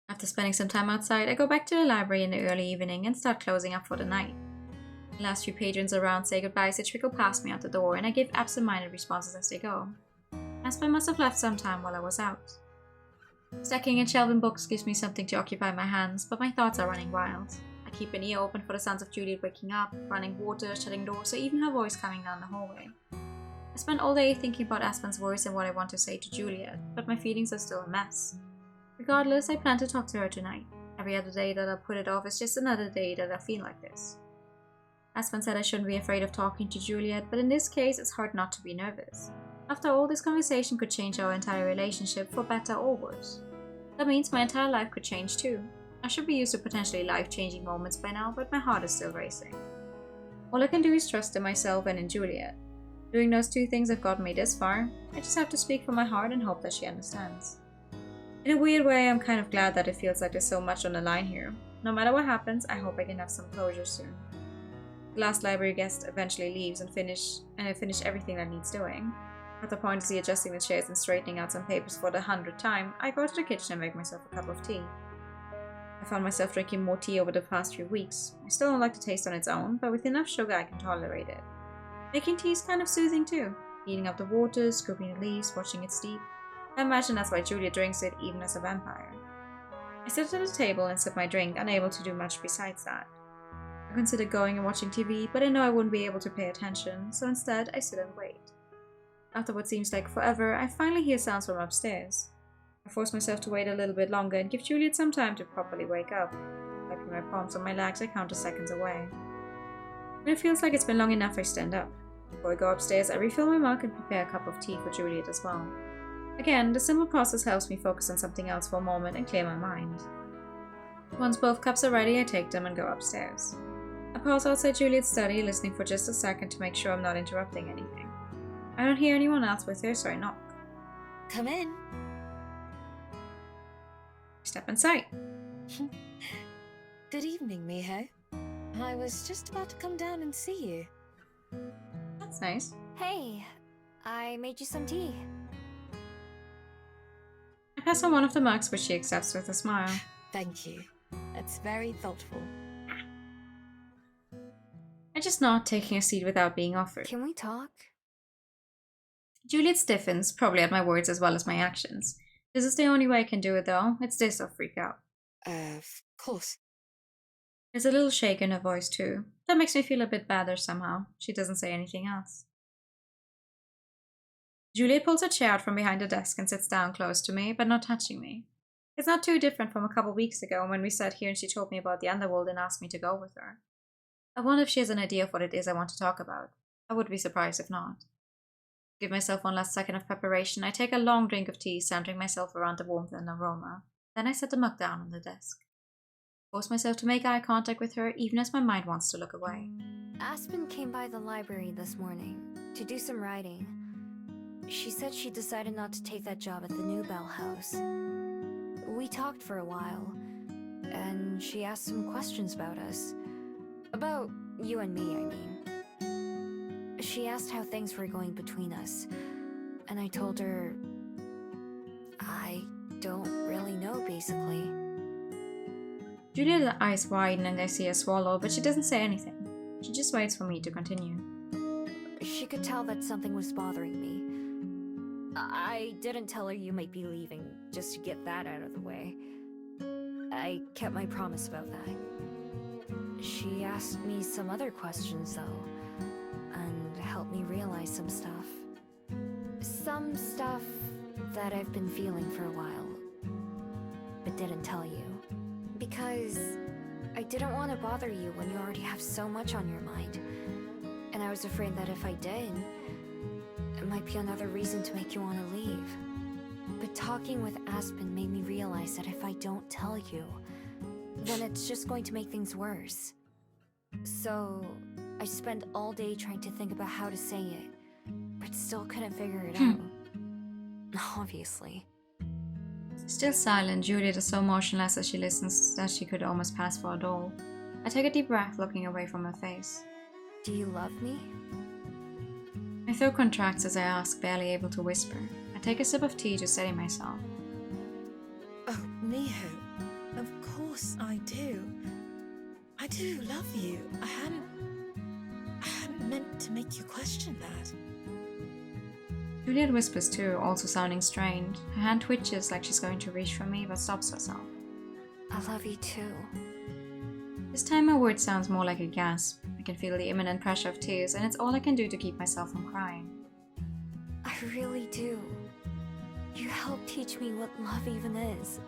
After spending some time outside, I go back to the library in the early evening and start closing up for the night. The last few patrons around say goodbyes, they trickle past me out the door, and I give absent-minded responses as they go. Aspen must have left some time while I was out. Stacking and shelving books gives me something to occupy my hands, but my thoughts are running wild. I keep an ear open for the sounds of Juliet waking up, running water, shutting doors, or even her voice coming down the hallway. I spend all day thinking about Aspen's words and what I want to say to Juliet, but my feelings are still a mess. Regardless, I plan to talk to her tonight. Every other day that I put it off is just another day that I feel like this. Aspen said I shouldn't be afraid of talking to Juliet, but in this case it's hard not to be nervous. After all, this conversation could change our entire relationship for better or worse. That means my entire life could change too. I should be used to potentially life-changing moments by now, but my heart is still racing. All I can do is trust in myself and in Juliet. Doing those two things have gotten me this far. I just have to speak from my heart and hope that she understands. In a weird way, I'm kind of glad that it feels like there's so much on the line here. No matter what happens, I hope I can have some closure soon. The last library guest eventually leaves and I finish everything that needs doing. After pointedly adjusting the chairs and straightening out some papers for the 100th time, I go to the kitchen and make myself a cup of tea. I found myself drinking more tea over the past few weeks. I still don't like the taste on its own, but with enough sugar I can tolerate it. Making tea is kind of soothing too. Heating up the water, scooping the leaves, watching it steep. I imagine that's why Julia drinks it even as a vampire. I sit at the table and sip my drink, unable to do much besides that. I consider going and watching TV, but I know I wouldn't be able to pay attention, so instead I sit and wait. After what seems like forever, I finally hear sounds from upstairs. I force myself to wait a little bit longer and give Juliet some time to properly wake up. Wiping my palms on my legs, I count the seconds away. When it feels like it's been long enough, I stand up. Before I go upstairs, I refill my mug and prepare a cup of tea for Juliet as well. Again, the simple process helps me focus on something else for a moment and clear my mind. Once both cups are ready, I take them and go upstairs. I pause outside Juliet's study, listening for just a second to make sure I'm not interrupting anything. I don't hear anyone else with her, so I knock. Come in. Step inside. Good evening, Miho. I was just about to come down and see you. That's nice. Hey, I made you some tea. I pass her one of the mugs, which she accepts with a smile. Thank you. That's very thoughtful. I just nod, taking a seat without being offered. Can we talk? Juliet stiffens, probably at my words as well as my actions. This is the only way I can do it though. It's this or freak out. Of course. There's a little shake in her voice too. That makes me feel a bit better somehow. She doesn't say anything else. Juliet pulls her chair out from behind the desk and sits down close to me, but not touching me. It's not too different from a couple weeks ago when we sat here and she told me about the underworld and asked me to go with her. I wonder if she has an idea of what it is I want to talk about. I would be surprised if not. Give myself one last second of preparation. I take a long drink of tea, centering myself around the warmth and aroma. Then I set the mug down on the desk. Force myself to make eye contact with her, even as my mind wants to look away. Aspen came by the library this morning to do some writing. She said she decided not to take that job at the New Bell House. We talked for a while, and she asked some questions about us. About you and me, I mean. She asked how things were going between us, and I told her I don't really know, basically. Juliet's eyes widen and I see her swallow, but she doesn't say anything. She just waits for me to continue. She could tell that something was bothering me. I didn't tell her you might be leaving, just to get that out of the way. I kept my promise about that. She asked me some other questions, though, and helped me realize some stuff. Some stuff that I've been feeling for a while, but didn't tell you. Because I didn't want to bother you when you already have so much on your mind. And I was afraid that if I did, it might be another reason to make you want to leave. But talking with Aspen made me realize that if I don't tell you, then it's just going to make things worse. So, I spent all day trying to think about how to say it, but still couldn't figure it out. Obviously. Still silent, Juliet is so motionless as she listens that she could almost pass for a doll. I take a deep breath, looking away from her face. Do you love me? My throat contracts as I ask, barely able to whisper. I take a sip of tea to steady myself. Oh, Miho, of course I do. I do love you. I hadn't meant to make you question that. Juliet whispers too, also sounding strained. Her hand twitches like she's going to reach for me, but stops herself. I love you too. This time my word sounds more like a gasp. I can feel the imminent pressure of tears, and it's all I can do to keep myself from crying. I really do. You helped teach me what love even is.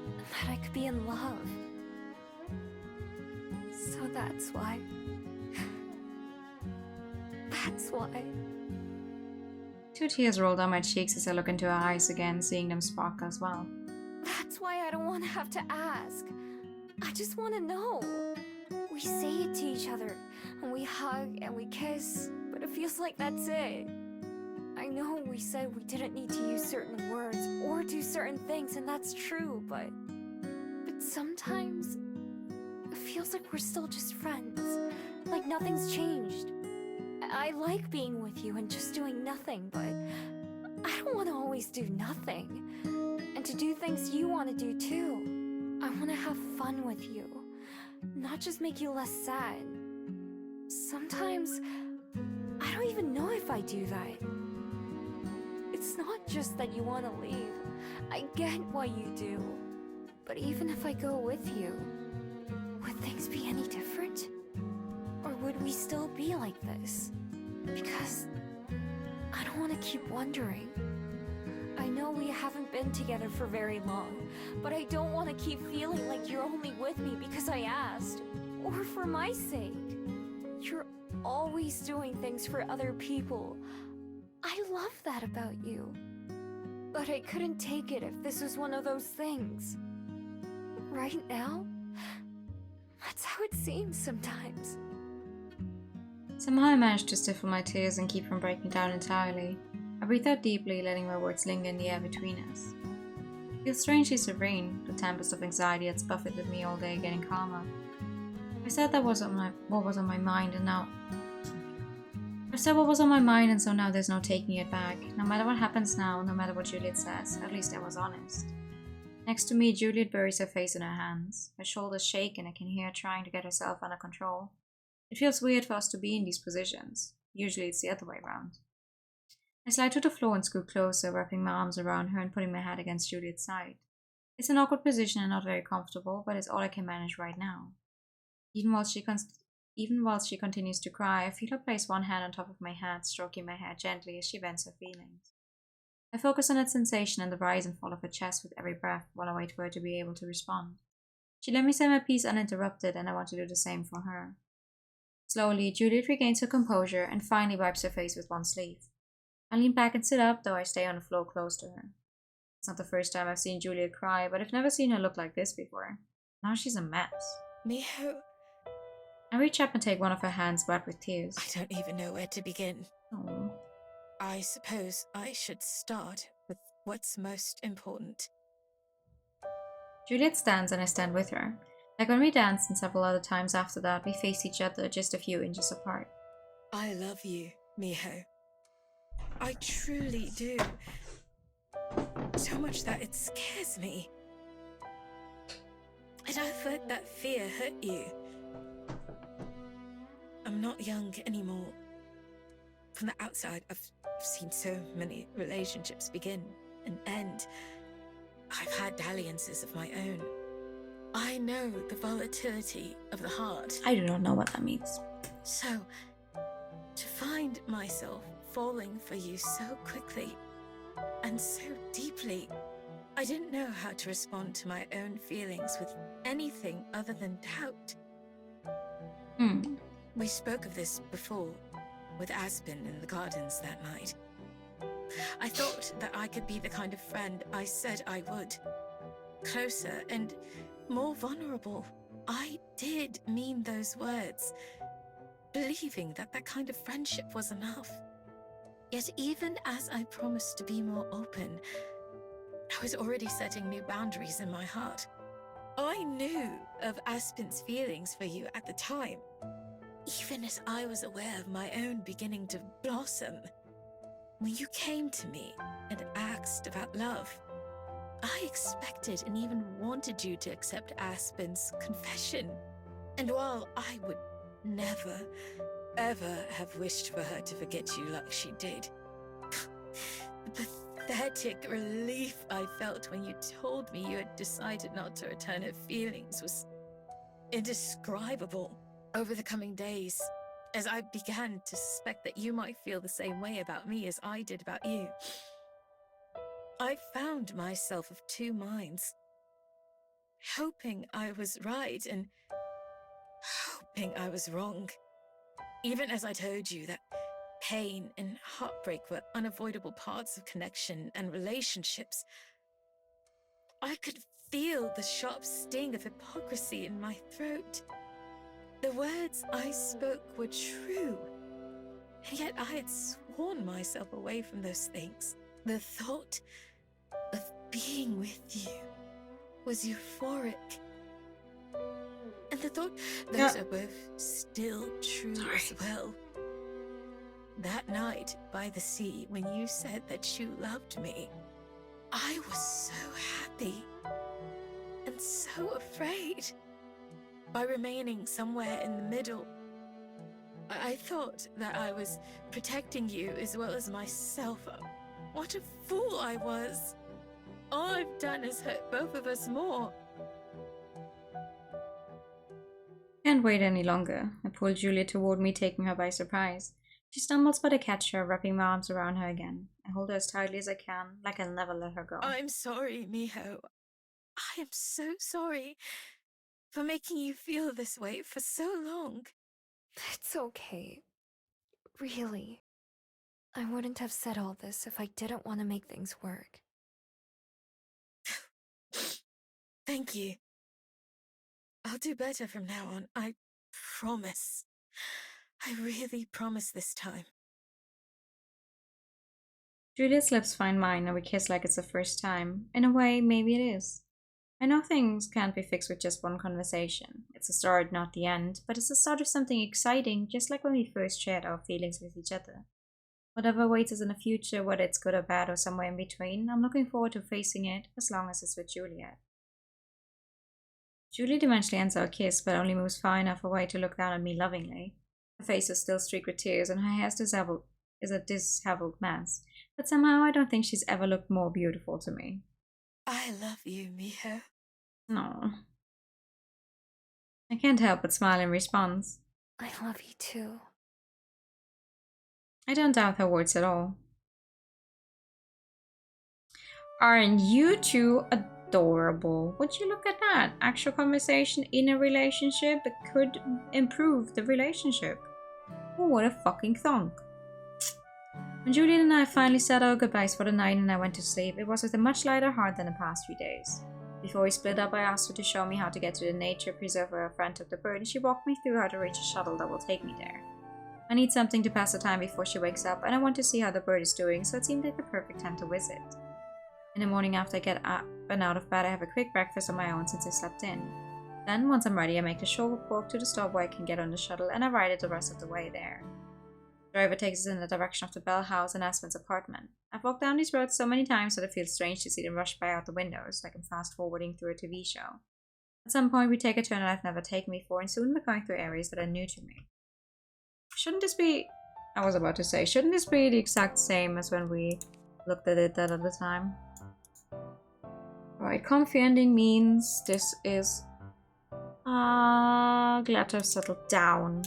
And that I could be in love. So that's why. That's why. 2 tears roll down my cheeks as I look into her eyes again, seeing them sparkle as well. That's why I don't want to have to ask. I just want to know. We say it to each other, and we hug and we kiss, but it feels like that's it. I know we said we didn't need to use certain words or do certain things, and that's true, but sometimes it feels like we're still just friends, like nothing's changed. I like being with you and just doing nothing, but I don't want to always do nothing. And to do things you want to do too. I want to have fun with you, not just make you less sad. Sometimes, I don't even know if I do that. It's not just that you want to leave. I get why you do. But even if I go with you, would things be any different? Or would we still be like this? Because I don't want to keep wondering. I know we haven't been together for very long, but I don't want to keep feeling like you're only with me because I asked, or for my sake. You're always doing things for other people. I love that about you. But I couldn't take it if this was one of those things. Right now, that's how it seems sometimes. Somehow I manage to stifle my tears and keep from breaking down entirely. I breathe out deeply, letting my words linger in the air between us. I feel strangely serene, the tempest of anxiety that's buffeted me all day getting calmer. I said what was on my mind, and so now there's no taking it back. No matter what happens now, no matter what Juliet says, at least I was honest. Next to me, Juliet buries her face in her hands. Her shoulders shake and I can hear her trying to get herself under control. It feels weird for us to be in these positions. Usually it's the other way around. I slide to the floor and scoot closer, wrapping my arms around her and putting my head against Juliet's side. It's an awkward position and not very comfortable, but it's all I can manage right now. Even while she continues to cry, I feel her place one hand on top of my head, stroking my hair gently as she vents her feelings. I focus on that sensation and the rise and fall of her chest with every breath while I wait for her to be able to respond. She let me say my piece uninterrupted, and I want to do the same for her. Slowly, Juliet regains her composure and finally wipes her face with one sleeve. I lean back and sit up, though I stay on the floor close to her. It's not the first time I've seen Juliet cry, but I've never seen her look like this before. Now she's a mess. Miho, I reach up and take one of her hands wet with tears. I don't even know where to begin. Oh. I suppose I should start with what's most important. Juliet stands and I stand with her. Like when we danced and several other times after that, we faced each other just a few inches apart. I love you, Miho. I truly do. So much that it scares me. And I've let that fear hurt you. I'm not young anymore. From the outside, I've seen so many relationships begin and end. I've had dalliances of my own. I know the volatility of the heart. I do not know what that means. So, to find myself falling for you so quickly and so deeply, I didn't know how to respond to my own feelings with anything other than doubt. We spoke of this before, with Aspen in the gardens that night. I thought that I could be the kind of friend I said I would. Closer and more vulnerable. I did mean those words, believing that that kind of friendship was enough. Yet even as I promised to be more open, I was already setting new boundaries in my heart. I knew of Aspen's feelings for you at the time, even as I was aware of my own beginning to blossom. When you came to me and asked about love, I expected and even wanted you to accept Aspen's confession. And while I would never, ever have wished for her to forget you like she did, the pathetic relief I felt when you told me you had decided not to return her feelings was indescribable. Over the coming days, as I began to suspect that you might feel the same way about me as I did about you, I found myself of two minds, hoping I was right and hoping I was wrong. Even as I told you that pain and heartbreak were unavoidable parts of connection and relationships, I could feel the sharp sting of hypocrisy in my throat. The words I spoke were true, and yet I had sworn myself away from those things. The thought of being with you was euphoric. And the thought those are both still true as well. That night by the sea, when you said that you loved me, I was so happy and so afraid. By remaining somewhere in the middle, I thought that I was protecting you as well as myself. What a fool I was. All I've done is hurt both of us more. Can't wait any longer. I pull Julia toward me, taking her by surprise. She stumbles, but I catch her, wrapping my arms around her again. I hold her as tightly as I can, like I'll never let her go. I'm sorry, Miho. I am so sorry for making you feel this way for so long. It's okay. Really. I wouldn't have said all this if I didn't want to make things work. Thank you. I'll do better from now on, I promise. I really promise this time. Julia's lips find mine and we kiss like it's the first time. In a way, maybe it is. I know things can't be fixed with just one conversation. It's the start, not the end, but it's the start of something exciting, just like when we first shared our feelings with each other. Whatever awaits us in the future, whether it's good or bad or somewhere in between, I'm looking forward to facing it as long as it's with Juliet. Juliet eventually ends our kiss, but only moves far enough away to look down at me lovingly. Her face is still streaked with tears and her hair is a disheveled mess, but somehow I don't think she's ever looked more beautiful to me. I love you, Miho. No. I can't help but smile in response. I love you too. I don't doubt her words at all. Aren't you two adorable? Would you look at that? Actual conversation in a relationship that could improve the relationship. Oh, what a fucking thonk. When Juliet and I finally said our goodbyes for the night and I went to sleep, it was with a much lighter heart than the past few days. Before we split up, I asked her to show me how to get to the nature preserve where a friend took the bird, and she walked me through how to reach a shuttle that will take me there. I need something to pass the time before she wakes up, and I want to see how the bird is doing, so it seemed like the perfect time to visit. In the morning after I get up and out of bed, I have a quick breakfast on my own since I slept in. Then, once I'm ready, I make a short walk to the stop where I can get on the shuttle, and I ride it the rest of the way there. The driver takes us in the direction of the Bell House and Aspen's apartment. I've walked down these roads so many times that it feels strange to see them rush by out the windows, like I'm fast-forwarding through a TV show. At some point, we take a turn that I've never taken before, and soon we're going through areas that are new to me. Shouldn't this be the exact same as when we looked at it that other time? Right, comfy ending means this is... glad to have settled down.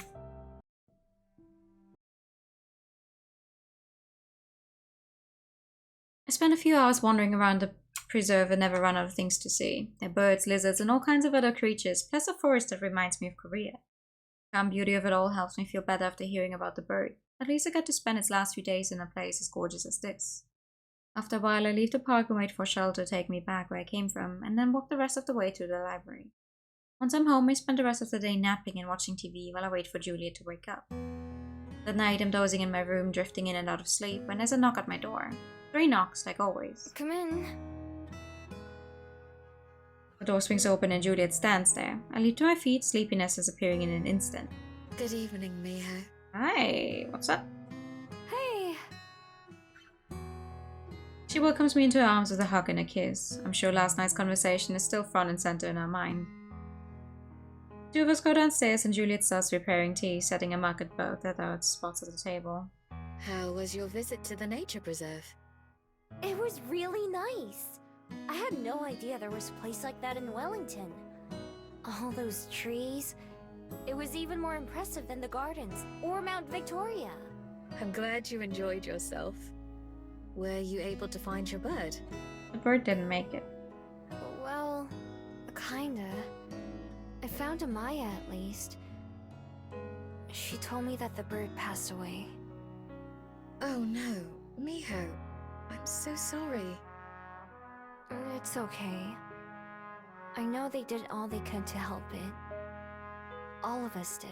I spent a few hours wandering around the preserve and never ran out of things to see. There are birds, lizards, and all kinds of other creatures, plus a forest that reminds me of Korea. The calm beauty of it all helps me feel better after hearing about the bird. At least I got to spend its last few days in a place as gorgeous as this. After a while, I leave the park and wait for Shell to take me back where I came from, and then walk the rest of the way to the library. Once I'm home, I spend the rest of the day napping and watching TV while I wait for Juliet to wake up. That night, I'm dozing in my room, drifting in and out of sleep, when there's a knock at my door. 3 knocks, like always. Come in. The door swings open and Juliet stands there. I leap to my feet, sleepiness disappearing in an instant. Good evening, Miho. Hi, what's up? Hey. She welcomes me into her arms with a hug and a kiss. I'm sure last night's conversation is still front and center in her mind. 2 of us go downstairs and Juliet starts preparing tea, setting a mug at both at our spots at the table. How was your visit to the nature preserve? It was really nice. I had no idea there was a place like that in Wellington. All those trees. It was even more impressive than the gardens or Mount Victoria. I'm glad you enjoyed yourself. Were you able to find your bird? The bird didn't make it. Well, kinda. I found Amaya at least. She told me that the bird passed away. Oh no, Miho. I'm so sorry. It's okay. I know they did all they could to help it. All of us did.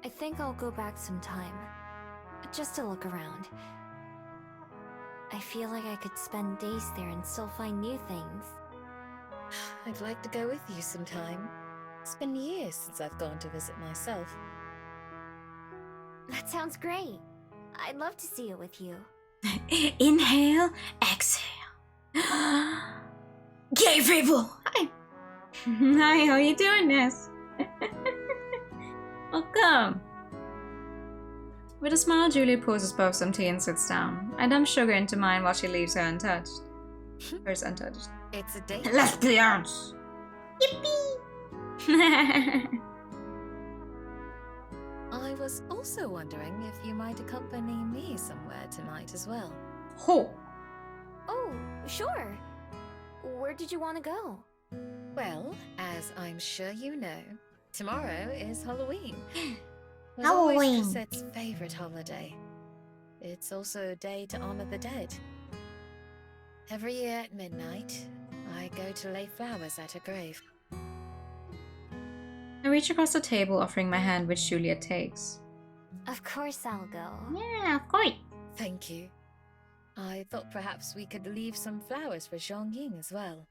I think I'll go back sometime. Just to look around. I feel like I could spend days there and still find new things. I'd like to go with you sometime. It's been years since I've gone to visit myself. That sounds great. I'd love to see it with you. Inhale, exhale. Gay people! Hi! Hi, how are you doing, Ness? Welcome! With a smile, Juliet pours us both some tea and sits down. I dump sugar into mine while she leaves hers untouched. It's a date. Lesbians! Yippee! I was also wondering if you might accompany me somewhere tonight as well. Ho! Oh, sure. Where did you want to go? Well, as I'm sure you know, tomorrow is Halloween. It was Halloween. always Cosette's favorite holiday. It's also a day to honor the dead. Every year at midnight, I go to lay flowers at her grave. I reach across the table, offering my hand, which Juliet takes. Of course I'll go. Yeah, of course. Thank you. I thought perhaps we could leave some flowers for Zhongying as well.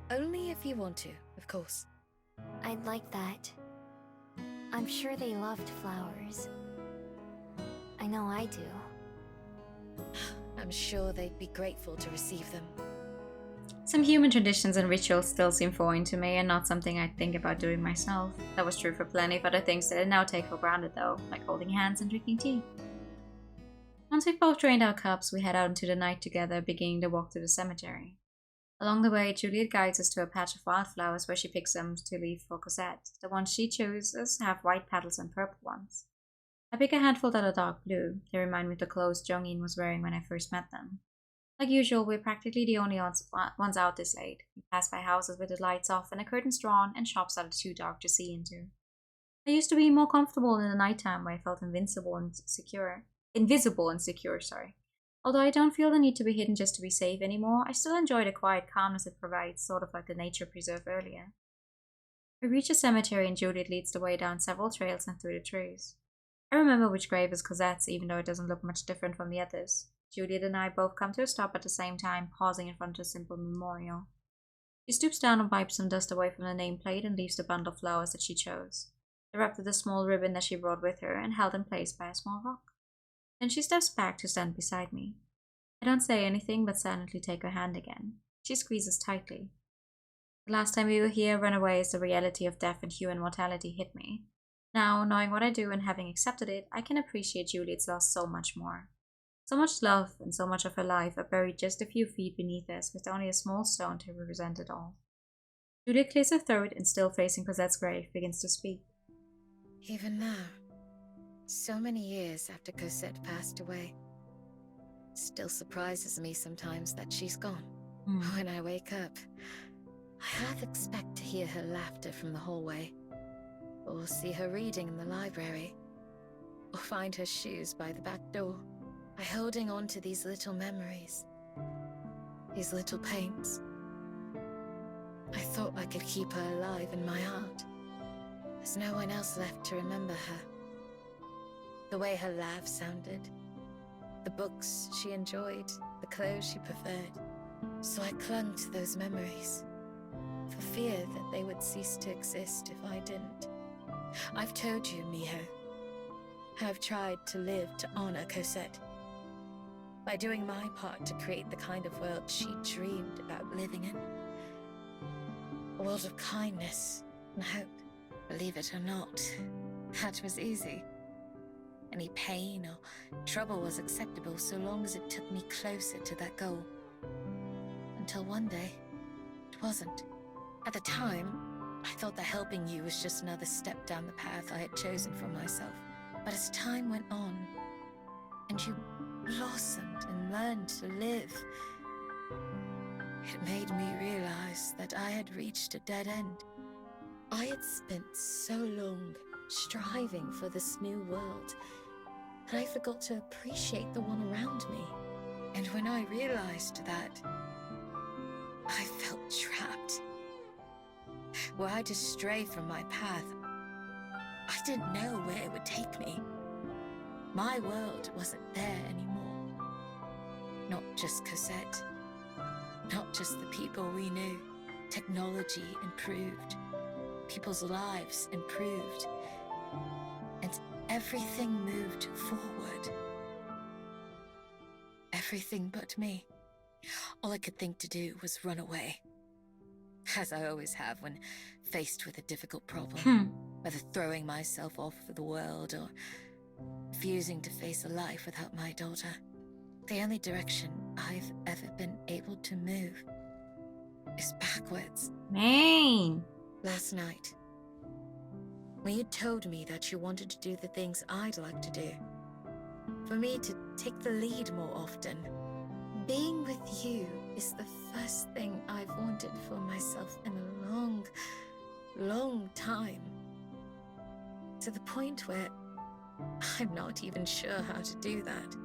Only if you want to, of course. I'd like that. I'm sure they loved flowers. I know I do. I'm sure they'd be grateful to receive them. Some human traditions and rituals still seem foreign to me and not something I'd think about doing myself. That was true for plenty of other things that I now take for granted though, like holding hands and drinking tea. Once we've both drained our cups, we head out into the night together, beginning the walk to the cemetery. Along the way, Juliet guides us to a patch of wildflowers where she picks some to leave for Cosette. The ones she chooses have white petals and purple ones. I pick a handful that are dark blue. They remind me of the clothes Jongin was wearing when I first met them. Like usual, we're practically the only ones out this late. We pass by houses with the lights off and the curtains drawn and shops that are too dark to see into. I used to be more comfortable in the nighttime where I felt invisible and secure. Although I don't feel the need to be hidden just to be safe anymore, I still enjoy the quiet calmness it provides, sort of like the nature preserve earlier. We reach a cemetery and Juliet leads the way down several trails and through the trees. I remember which grave is Cosette's, even though it doesn't look much different from the others. Juliet and I both come to a stop at the same time, pausing in front of a simple memorial. She stoops down and wipes some dust away from the nameplate and leaves the bundle of flowers that she chose. They're wrapped with a small ribbon that she brought with her and held in place by a small rock. Then she steps back to stand beside me. I don't say anything but silently take her hand again. She squeezes tightly. The last time we were here, run away as the reality of death and human mortality hit me. Now, knowing what I do and having accepted it, I can appreciate Juliet's loss so much more. So much love and so much of her life are buried just a few feet beneath us with only a small stone to represent it all. Juliet clears her throat and, still facing Cosette's grave, begins to speak. Even now, so many years after Cosette passed away, it still surprises me sometimes that she's gone. When I wake up, I half expect to hear her laughter from the hallway, or see her reading in the library, or find her shoes by the back door. by holding on to these little memories, these little pains. I thought I could keep her alive in my heart. There's no one else left to remember her. The way her laugh sounded, the books she enjoyed, the clothes she preferred. So I clung to those memories, for fear that they would cease to exist if I didn't. I've told you, Miho, how I've tried to live to honor Cosette, by doing my part to create the kind of world she dreamed about living in. A world of kindness and hope. Believe it or not, that was easy. Any pain or trouble was acceptable so long as it took me closer to that goal. Until one day, it wasn't. At the time, I thought that helping you was just another step down the path I had chosen for myself. But as time went on, and you blossomed and learned to live, it made me realize that I had reached a dead end. I had spent so long striving for this new world that I forgot to appreciate the one around me. And when I realized that, I felt trapped. Were I to stray from my path, I didn't know where it would take me. My world wasn't there anymore. Not just Cosette. Not just the people we knew. Technology improved. People's lives improved. And everything moved forward. Everything but me. All I could think to do was run away. As I always have when faced with a difficult problem. Whether throwing myself off of the world or refusing to face a life without my daughter. The only direction I've ever been able to move is backwards. Man. Last night, when you told me that you wanted to do the things I'd like to do, for me to take the lead more often, being with you is the first thing I've wanted for myself in a long, long time. To the point where I'm not even sure how to do that.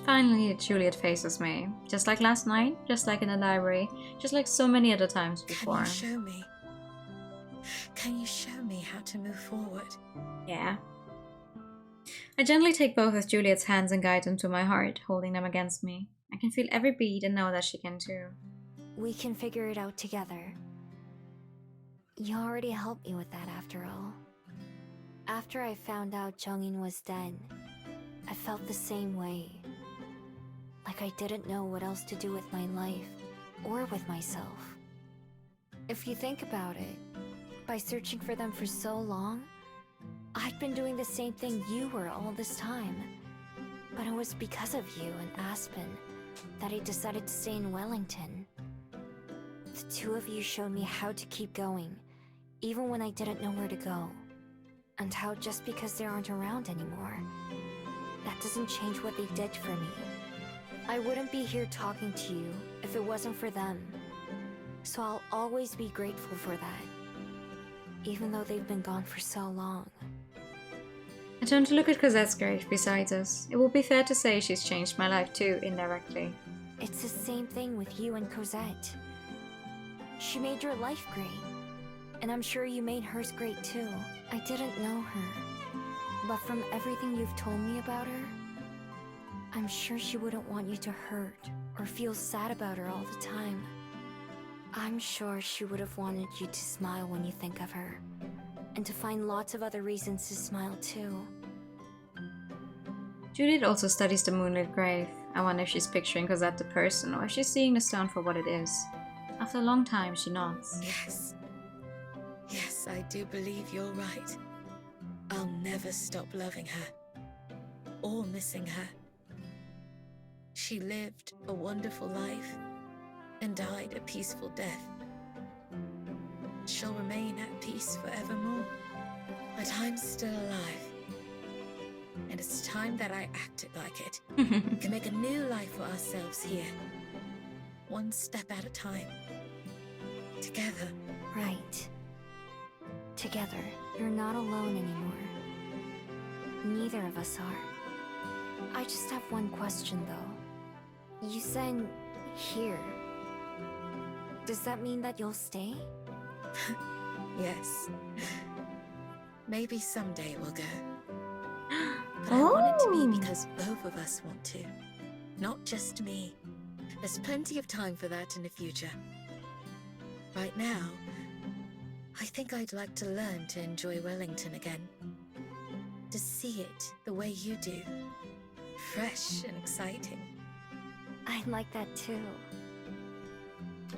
Finally, Juliet faces me. Just like last night, just like in the library, just like so many other times before. Can you show me? Can you show me how to move forward? Yeah. I gently take both of Juliet's hands and guide them to my heart, holding them against me. I can feel every beat and know that she can too. We can figure it out together. You already helped me with that after all. After I found out Jungin was dead, I felt the same way. Like I didn't know what else to do with my life, or with myself. If you think about it, by searching for them for so long, I'd been doing the same thing you were all this time. But it was because of you and Aspen that I decided to stay in Wellington. The two of you showed me how to keep going, even when I didn't know where to go. And how just because they aren't around anymore, that doesn't change what they did for me. I wouldn't be here talking to you if it wasn't for them. So I'll always be grateful for that, even though they've been gone for so long. I turn to look at Cosette's grave beside us. It would be fair to say she's changed my life too, indirectly. It's the same thing with you and Cosette. She made your life great, and I'm sure you made hers great too. I didn't know her, but from everything you've told me about her, I'm sure she wouldn't want you to hurt or feel sad about her all the time. I'm sure she would have wanted you to smile when you think of her, and to find lots of other reasons to smile too. Juliet also studies the moonlit grave. I wonder if she's picturing Cosette the person, or if she's seeing the stone for what it is. After a long time, she nods. Yes. Yes, I do believe you're right. I'll never stop loving her, or missing her. She lived a wonderful life, and died a peaceful death. She'll remain at peace forevermore. But I'm still alive. And it's time that I acted like it. We can make a new life for ourselves here. One step at a time. Together. Right. Together. You're not alone anymore. Neither of us are. I just have one question though. You said here. Does that mean that you'll stay? Yes. Maybe someday we'll go. But I want it to be because both of us want to. Not just me. There's plenty of time for that in the future. Right now, I think I'd like to learn to enjoy Wellington again. To see it the way you do. Fresh and exciting. I'd like that too.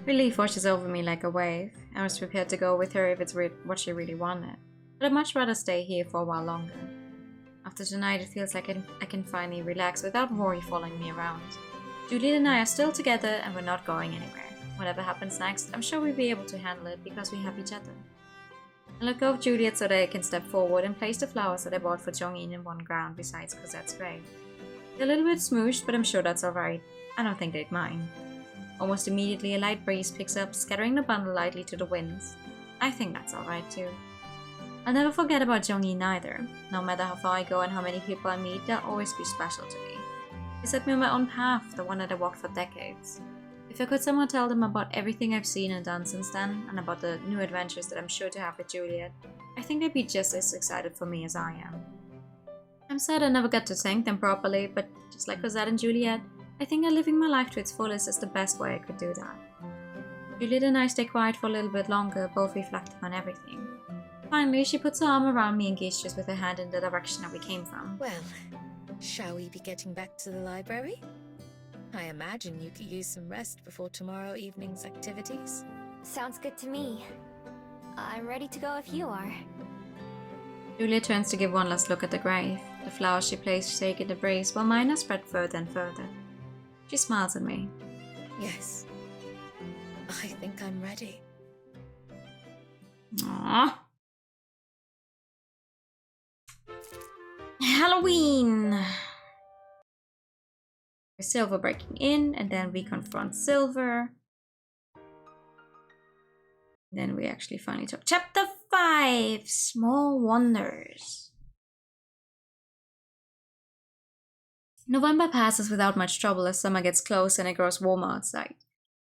Relief washes over me like a wave. I was prepared to go with her if it's what she really wanted. But I'd much rather stay here for a while longer. After tonight, it feels like I can finally relax without Rory following me around. Juliet and I are still together and we're not going anywhere. Whatever happens next, I'm sure we'll be able to handle it because we have each other. I let go of Juliet so that I can step forward and place the flowers that I bought for Jongin in one ground besides Cosette's grave. They're a little bit smooshed, but I'm sure that's alright. I don't think they'd mind. Almost immediately, a light breeze picks up, scattering the bundle lightly to the winds. I think that's alright too. I'll never forget about Jongin either. No matter how far I go and how many people I meet, they'll always be special to me. They set me on my own path, the one that I walked for decades. If I could somehow tell them about everything I've seen and done since then, and about the new adventures that I'm sure to have with Juliet, I think they'd be just as excited for me as I am. I'm sad I never got to thank them properly, but just like Cosette and Juliet, I think that living my life to its fullest is the best way I could do that. Juliet and I stay quiet for a little bit longer, both reflecting on everything. Finally, she puts her arm around me and gestures with her hand in the direction that we came from. Well, shall we be getting back to the library? I imagine you could use some rest before tomorrow evening's activities. Sounds good to me. I'm ready to go if you are. Juliet turns to give one last look at the grave. The flowers she placed shake in the breeze, while mine are spread further and further. She smiles at me. Yes. I think I'm ready. Aww. Halloween! Silver breaking in, and then we confront Silver. Then we actually finally talk. Chapter 5! Small Wonders. November passes without much trouble as summer gets close and it grows warmer outside.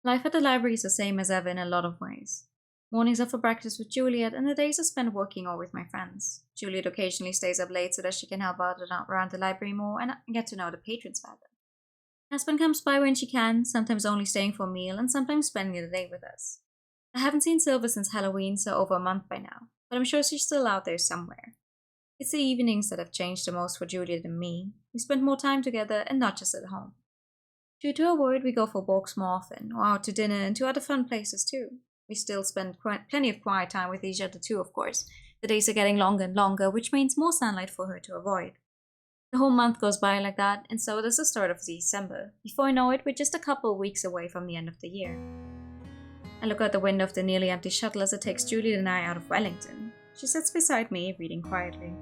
Life at the library is the same as ever in a lot of ways. Mornings are for breakfast with Juliet, and the days are spent working or with my friends. Juliet occasionally stays up late so that she can help out around the library more and get to know the patrons better. Husband comes by when she can, sometimes only staying for a meal and sometimes spending the day with us. I haven't seen Silver since Halloween, so over a month by now, but I'm sure she's still out there somewhere. It's the evenings that have changed the most for Juliet and me. We spend more time together and not just at home. Due to her word, we go for walks more often, or out to dinner and to other fun places too. We still spend plenty of quiet time with each other too, of course. The days are getting longer and longer, which means more sunlight for her to avoid. The whole month goes by like that, and so does the start of December. Before I know it, we're just a couple of weeks away from the end of the year. I look out the window of the nearly empty shuttle as it takes Juliet and I out of Wellington. She sits beside me, reading quietly.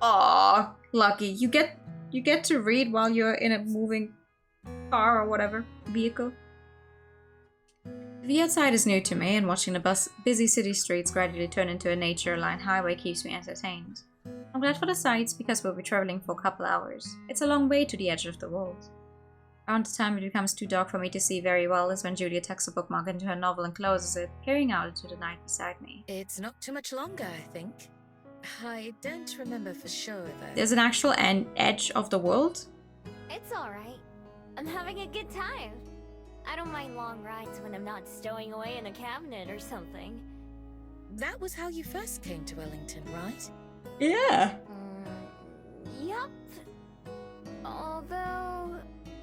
Aww, lucky. You get to read while you're in a moving car or whatever, vehicle. The view outside is new to me, and watching the busy city streets gradually turn into a nature-lined highway keeps me entertained. I'm glad for the sights because we'll be traveling for a couple hours. It's a long way to the edge of the world. Around the time it becomes too dark for me to see very well is when Julia tucks a bookmark into her novel and closes it, peering out into the night beside me. It's not too much longer, I think. I don't remember for sure, though. There's an actual edge of the world? It's alright. I'm having a good time. I don't mind long rides when I'm not stowing away in a cabinet or something. That was how you first came to Wellington, right? Yeah. Yup. Although,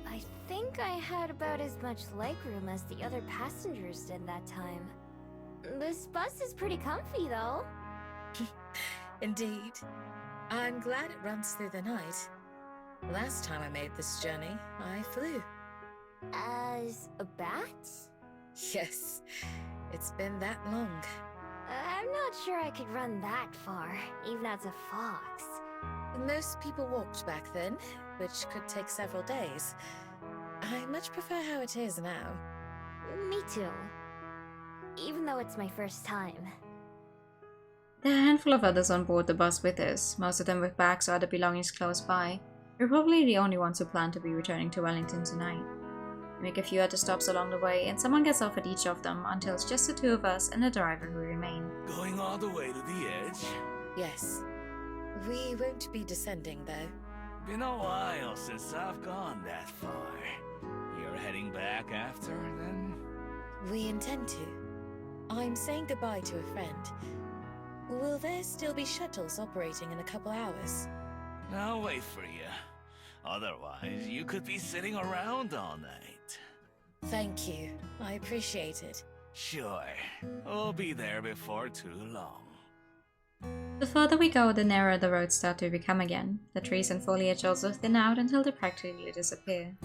I think I had about as much legroom as the other passengers did that time. This bus is pretty comfy, though. Indeed. I'm glad it runs through the night. Last time I made this journey, I flew. As a bat? Yes, it's been that long. I'm not sure I could run that far, even as a fox. Most people walked back then, which could take several days. I much prefer how it is now. Me too. Even though it's my first time. There are a handful of others on board the bus with us, most of them with bags or other belongings close by. We're probably the only ones who plan to be returning to Wellington tonight. We make a few other stops along the way, and someone gets off at each of them until it's just the two of us and the driver who remain. Going all the way to the edge? Yes. We won't be descending, though. Been a while since I've gone that far. You're heading back after, then? We intend to. I'm saying goodbye to a friend. Will there still be shuttles operating in a couple hours? I'll wait for you. Otherwise, you could be sitting around all night. Thank you. I appreciate it. Sure. We'll be there before too long. The further we go, the narrower the roads start to become again. The trees and foliage also thin out until they practically disappear.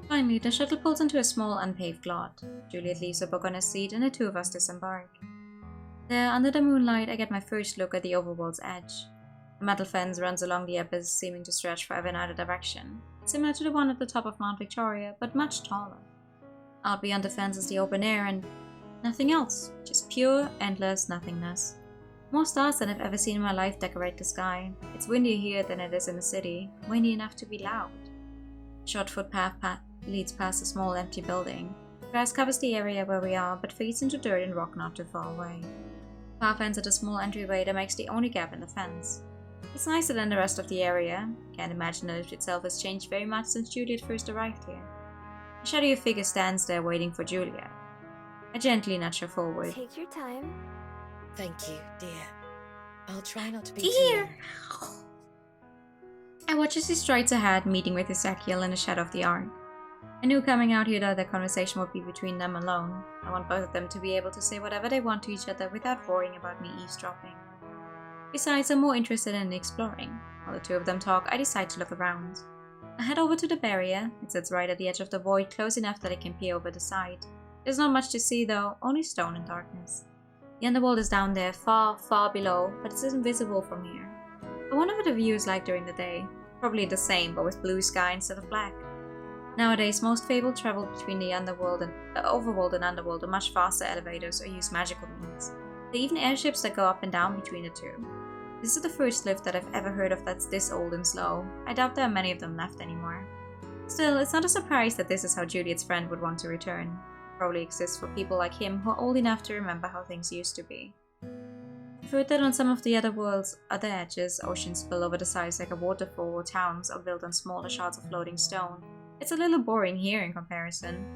Finally, the shuttle pulls into a small unpaved lot. Juliet leaves her book on her seat and the two of us disembark. There, under the moonlight, I get my first look at the overworld's edge. A metal fence runs along the abyss, seeming to stretch forever in either direction, similar to the one at the top of Mount Victoria, but much taller. Out beyond the fence is the open air and nothing else, just pure, endless nothingness. More stars than I've ever seen in my life decorate the sky. It's windier here than it is in the city, windy enough to be loud. A short footpath leads past a small empty building. Grass covers the area where we are, but fades into dirt and rock not too far away. The path ends at a small entryway that makes the only gap in the fence. It's nicer than the rest of the area. Can't imagine that it itself has changed very much since Juliet first arrived here. A shadowy figure stands there waiting for Juliet. I gently nudge her forward. Take your time. Thank you, dear. I'll try not to be Dear! too... I watch as he strides ahead, meeting with Ezekiel in the shadow of the ark. I knew coming out here that the conversation would be between them alone. I want both of them to be able to say whatever they want to each other without worrying about me eavesdropping. Besides, I'm more interested in exploring. While the two of them talk, I decide to look around. I head over to the barrier. It sits right at the edge of the void, close enough that I can peer over the side. There's not much to see though, only stone and darkness. The underworld is down there, far, far below, but it's invisible from here. I wonder what the view is like during the day. Probably the same, but with blue sky instead of black. Nowadays, most fabled travel between the overworld and underworld on much faster elevators or use magical means. There are even airships that go up and down between the two. This is the first lift that I've ever heard of that's this old and slow. I doubt there are many of them left anymore. Still, it's not a surprise that this is how Juliet's friend would want to return. It probably exists for people like him who are old enough to remember how things used to be. I've heard that on some of the other world's other edges, oceans spill over the sides like a waterfall or towns are built on smaller shards of floating stone. It's a little boring here in comparison.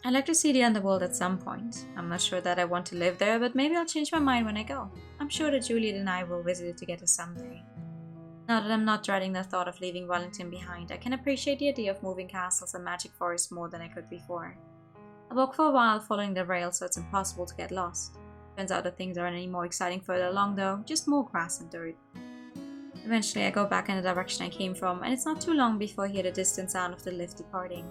I'd like to see the underworld at some point. I'm not sure that I want to live there, but maybe I'll change my mind when I go. I'm sure that Juliet and I will visit it together someday. Now that I'm not dreading the thought of leaving Wellington behind, I can appreciate the idea of moving castles and magic forests more than I could before. I walk for a while following the rail so it's impossible to get lost. Turns out that things aren't any more exciting further along though, just more grass and dirt. Eventually I go back in the direction I came from, and it's not too long before I hear the distant sound of the lift departing.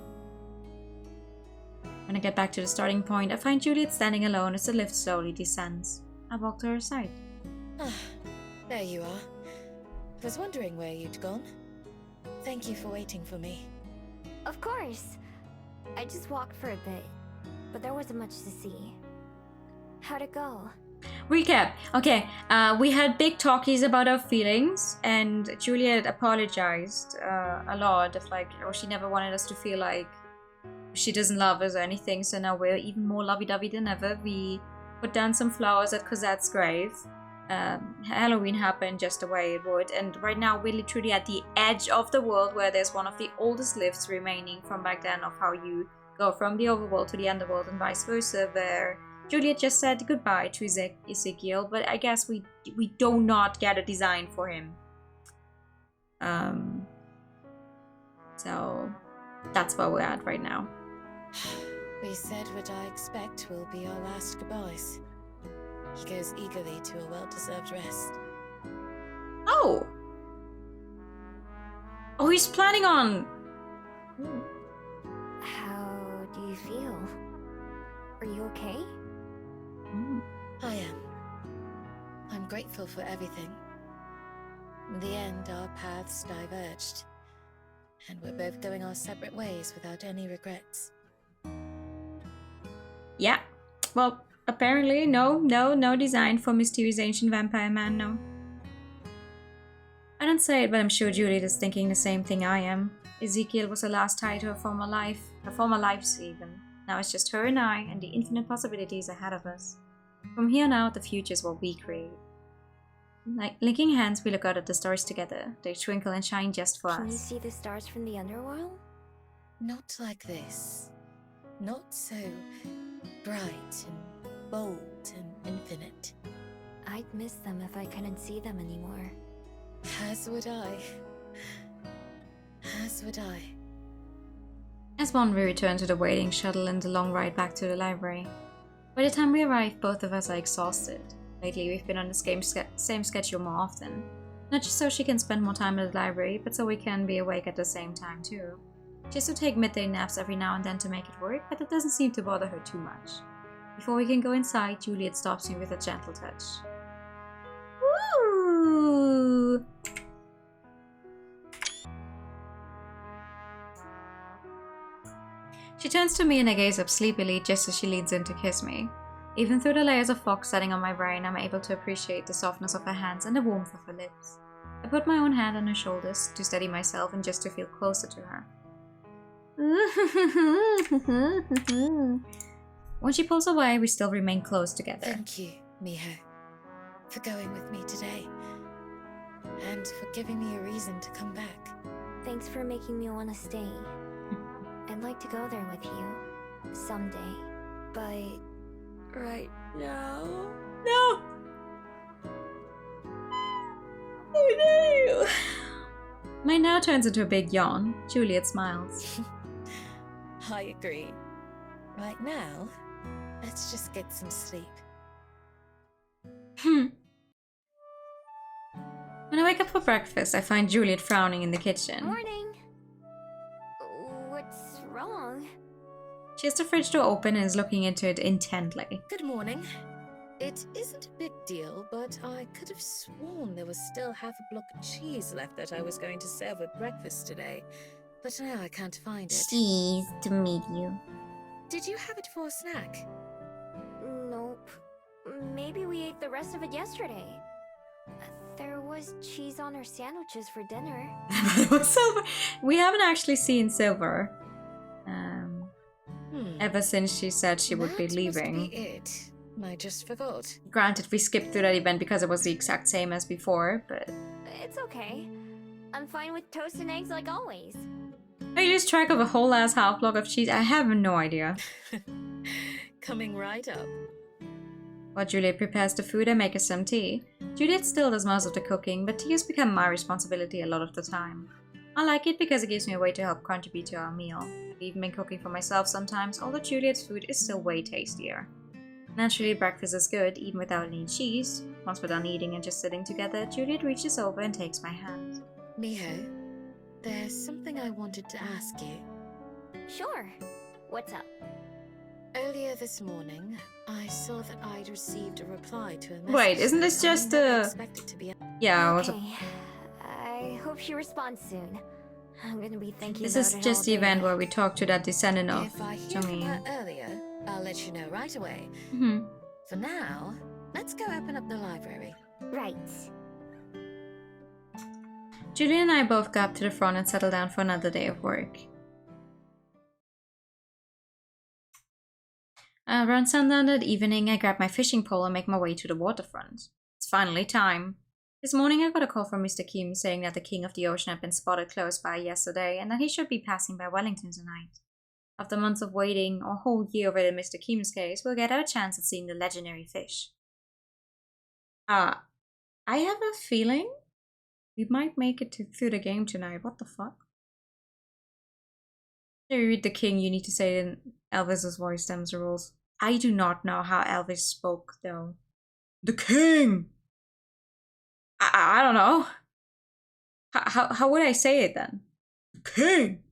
When I get back to the starting point, I find Juliet standing alone as the lift slowly descends. I walk to her side. Ah, there you are. I was wondering where you'd gone. Thank you for waiting for me. Of course. I just walked for a bit, but there wasn't much to see. How'd it go? Recap. Okay, we had big talkies about our feelings, and Juliet apologized a lot of she never wanted us to feel like she doesn't love us or anything, so now we're even more lovey-dovey than ever. We put down some flowers at Cosette's grave. Halloween happened just the way it would, and right now we're literally at the edge of the world where there's one of the oldest lifts remaining from back then of how you go from the overworld to the underworld and vice versa, where Juliet just said goodbye to Ezekiel, but I guess we do not get a design for him. So that's where we're at right now. We said what I expect will be our last goodbyes. He goes eagerly to a well-deserved rest. Oh! Oh, he's planning on... How do you feel? Are you okay? I am. I'm grateful for everything. In the end, our paths diverged. And we're both going our separate ways without any regrets. Yeah. Well, apparently, no design for mysterious ancient vampire man, no. I don't say it, but I'm sure Juliet is thinking the same thing I am. Ezekiel was the last tie to her former lives even. Now it's just her and I, and the infinite possibilities ahead of us. From here on out, the future is what we create. Like linking hands, we look out at the stars together. They twinkle and shine just for Can you us. see the stars from the underworld? Not like this. Not so bright and bold and infinite. I'd miss them if I couldn't see them anymore. As would I. As would I. As one, we return to the waiting shuttle and the long ride back to the library. By the time we arrive, both of us are exhausted. Lately, we've been on the same schedule more often. Not just so she can spend more time at the library, but so we can be awake at the same time too. She has to take midday naps every now and then to make it work, but that doesn't seem to bother her too much. Before we can go inside, Juliet stops me with a gentle touch. Ooh! She turns to me and I gaze up sleepily just as she leans in to kiss me. Even through the layers of fog setting on my brain, I'm able to appreciate the softness of her hands and the warmth of her lips. I put my own hand on her shoulders to steady myself and just to feel closer to her. When she pulls away, we still remain close together. Thank you, Miho, for going with me today. And for giving me a reason to come back. Thanks for making me want to stay. I'd like to go there with you. Someday. But... right now... No! Oh no! My now turns into a big yawn. Juliet smiles. I agree. Right now, let's just get some sleep. When I wake up for breakfast, I find Juliet frowning in the kitchen. Morning! What's wrong? She has the fridge door open and is looking into it intently. Good morning. It isn't a big deal, but I could have sworn there was still half a block of cheese left that I was going to serve at breakfast today. But now I can't find it. Cheese to meet you. Did you have it for a snack? Nope. Maybe we ate the rest of it yesterday. There was cheese on our sandwiches for dinner. Silver. We haven't actually seen Silver. Ever since she said she would be leaving. Must be it. I just forgot. Granted, we skipped through that event because it was the exact same as before, but... It's okay. I'm fine with toast and eggs like always. I lose track of a whole ass half block of cheese. I have no idea. Coming right up. While Juliet prepares the food, I make us some tea. Juliet still does most of the cooking, but tea has become my responsibility a lot of the time. I like it because it gives me a way to help contribute to our meal. I've even been cooking for myself sometimes, although Juliet's food is still way tastier. Naturally, breakfast is good, even without any cheese. Once we're done eating and just sitting together, Juliet reaches over and takes my hand. Miho, there's something I wanted to ask you. Sure. What's up? Earlier this morning, I saw that I'd received a reply to a message. Wait, isn't this just a... Yeah, Okay. I hope she responds soon. I'm gonna be thinking This about is it just all the day. event where we talked to that descendant of If I hear from her earlier, I'll let you know right away. For now, let's go open up the library. Right. Julian and I both go up to the front and settle down for another day of work. Around sundown that evening, I grab my fishing pole and make my way to the waterfront. It's finally time. This morning I got a call from Mr. Kim saying that the King of the Ocean had been spotted close by yesterday and that he should be passing by Wellington tonight. After months of waiting, or a whole year over in Mr. Kim's case, we'll get our chance at seeing the legendary fish. I have a feeling we might make it through the game tonight. What the fuck? If you read the King, you need to say it in Elvis's voice, them's the rules. I do not know how Elvis spoke, though. The King! I don't know. How would I say it then? The King!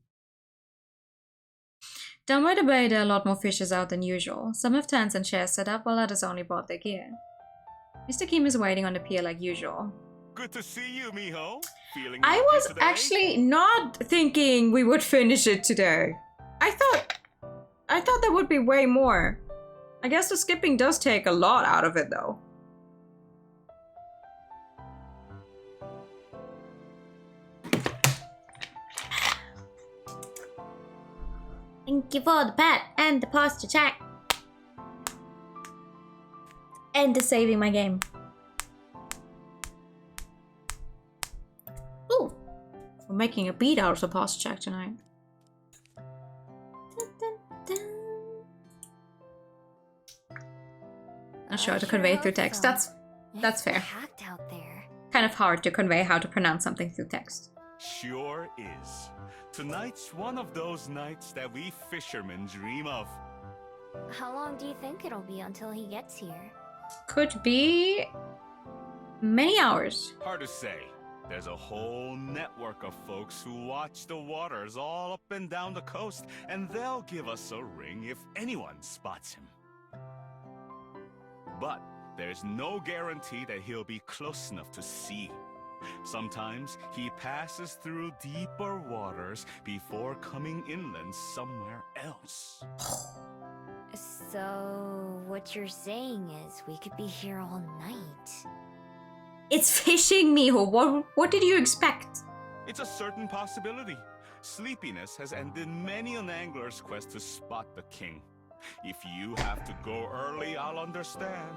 Down by the bay, there are a lot more fishers out than usual. Some have tents and chairs set up, while others only brought their gear. Mr. Kim is waiting on the pier like usual. Good to see you, Miho. Feeling I lucky was today? actually not thinking we would finish it today. I thought there would be way more. I guess the skipping does take a lot out of it though. Thank you for the pat and the posture check. And the saving my game. Ooh! We're making a beat out of the posture check tonight. Dun, dun, dun. Not sure how to convey it through text. That's fair. Packed out there. Kind of hard to convey how to pronounce something through text. Sure is. Tonight's one of those nights that we fishermen dream of. How long do you think it'll be until he gets here? Could be many hours. Hard to say. There's a whole network of folks who watch the waters all up and down the coast, and they'll give us a ring if anyone spots him. But there's no guarantee that he'll be close enough to see. Sometimes he passes through deeper waters before coming inland somewhere else. So, what you're saying is we could be here all night. It's fishing, Miho. What did you expect? It's a certain possibility. Sleepiness has ended many an angler's quest to spot the king. If you have to go early, I'll understand.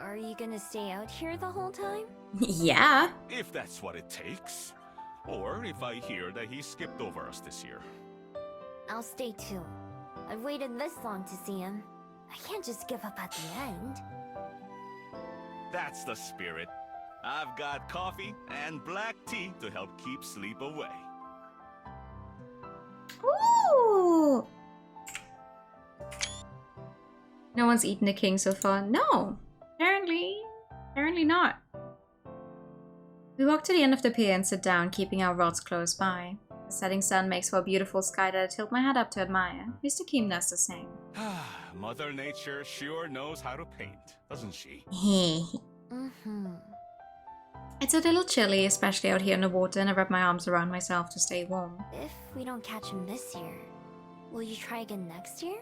Are you gonna stay out here the whole time? Yeah. If that's what it takes. Or if I hear that he skipped over us this year. I'll stay too. I've waited this long to see him. I can't just give up at the end. That's the spirit. I've got coffee and black tea to help keep sleep away. Ooh! No one's eaten the king so far. No! Apparently not. We walk to the end of the pier and sit down, keeping our rods close by. The setting sun makes for a beautiful sky that I tilt my head up to admire. Mr. Kim does the same. Mother Nature sure knows how to paint, doesn't she? It's a little chilly, especially out here in the water, and I wrap my arms around myself to stay warm. If we don't catch him this year, will you try again next year?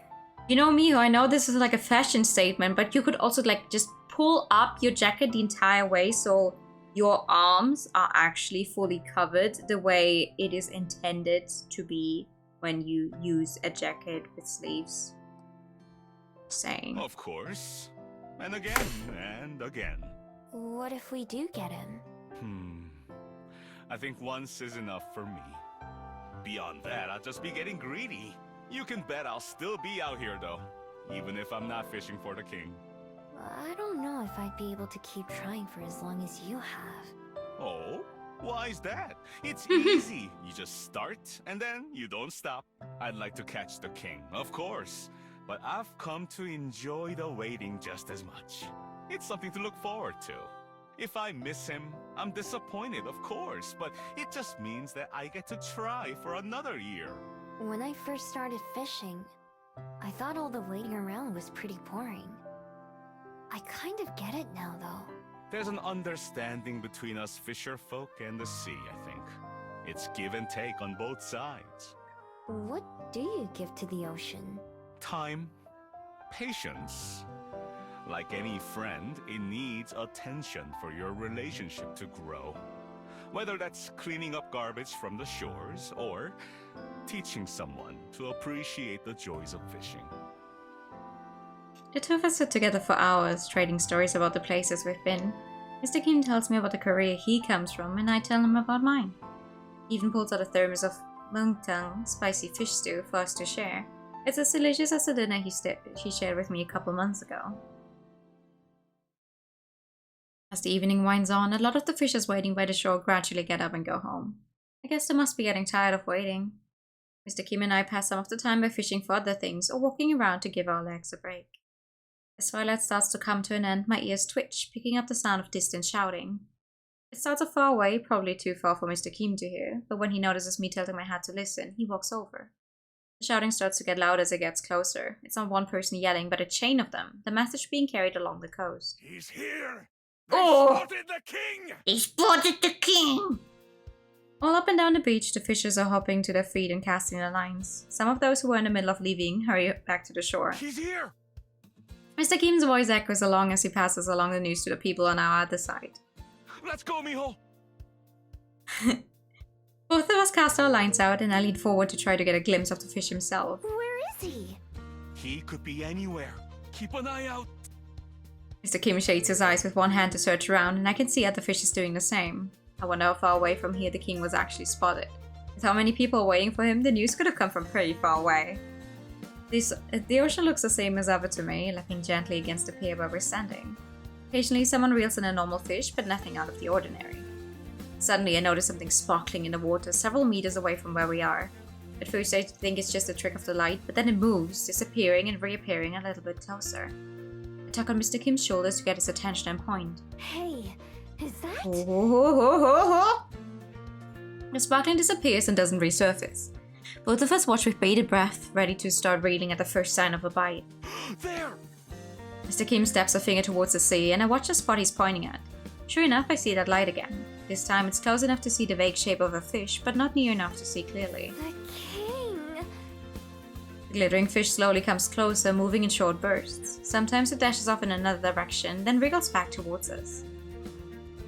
You know, Miho, I know this is like a fashion statement, but you could also like just pull up your jacket the entire way so your arms are actually fully covered the way it is intended to be when you use a jacket with sleeves. Saying. Of course. And again, and again. What if we do get him? I think once is enough for me. Beyond that, I'll just be getting greedy. You can bet I'll still be out here though, even if I'm not fishing for the king. I don't know if I'd be able to keep trying for as long as you have. Oh? Why's that? It's easy. You just start, and then you don't stop. I'd like to catch the king, of course. But I've come to enjoy the waiting just as much. It's something to look forward to. If I miss him, I'm disappointed, of course. But it just means that I get to try for another year. When I first started fishing, I thought all the waiting around was pretty boring. I kind of get it now, though. There's an understanding between us fisher folk and the sea, I think. It's give and take on both sides. What do you give to the ocean? Time. Patience. Like any friend, it needs attention for your relationship to grow. Whether that's cleaning up garbage from the shores, or teaching someone to appreciate the joys of fishing. The two of us sit together for hours, trading stories about the places we've been. Mr. Kim tells me about the Korea he comes from, and I tell him about mine. He even pulls out a thermos of mungtang, spicy fish stew, for us to share. It's as delicious as the dinner he shared with me a couple months ago. As the evening winds on, a lot of the fishers waiting by the shore gradually get up and go home. I guess they must be getting tired of waiting. Mr. Kim and I pass some of the time by fishing for other things or walking around to give our legs a break. As twilight starts to come to an end, my ears twitch, picking up the sound of distant shouting. It starts far away, probably too far for Mr. Kim to hear, but when he notices me tilting my head to listen, he walks over. The shouting starts to get loud as it gets closer. It's not one person yelling, but a chain of them, the message being carried along the coast. He's here! They spotted the king! They spotted the king! All up and down the beach, the fishers are hopping to their feet and casting their lines. Some of those who were in the middle of leaving hurry back to the shore. He's here! Mr. Kim's voice echoes along as he passes along the news to the people on our other side. Let's go, mijo! Both of us cast our lines out and I leaned forward to try to get a glimpse of the fish himself. Where is he? He could be anywhere. Keep an eye out. Mr. Kim shades his eyes with one hand to search around, and I can see other fishes doing the same. I wonder how far away from here the king was actually spotted. With how many people waiting for him, the news could have come from pretty far away. The ocean looks the same as ever to me, lapping gently against the pier where we're standing. Occasionally someone reels in a normal fish, but nothing out of the ordinary. Suddenly I notice something sparkling in the water several meters away from where we are. At first I think it's just a trick of the light, but then it moves, disappearing and reappearing a little bit closer. I tug on Mr. Kim's shoulders to get his attention and point. Hey, is that? The sparkling disappears and doesn't resurface. Both of us watch with bated breath, ready to start reeling at the first sign of a bite. There! Mr. Kim steps a finger towards the sea, and I watch the spot he's pointing at. Sure enough, I see that light again. This time it's close enough to see the vague shape of a fish, but not near enough to see clearly. The king! The glittering fish slowly comes closer, moving in short bursts. Sometimes it dashes off in another direction, then wriggles back towards us.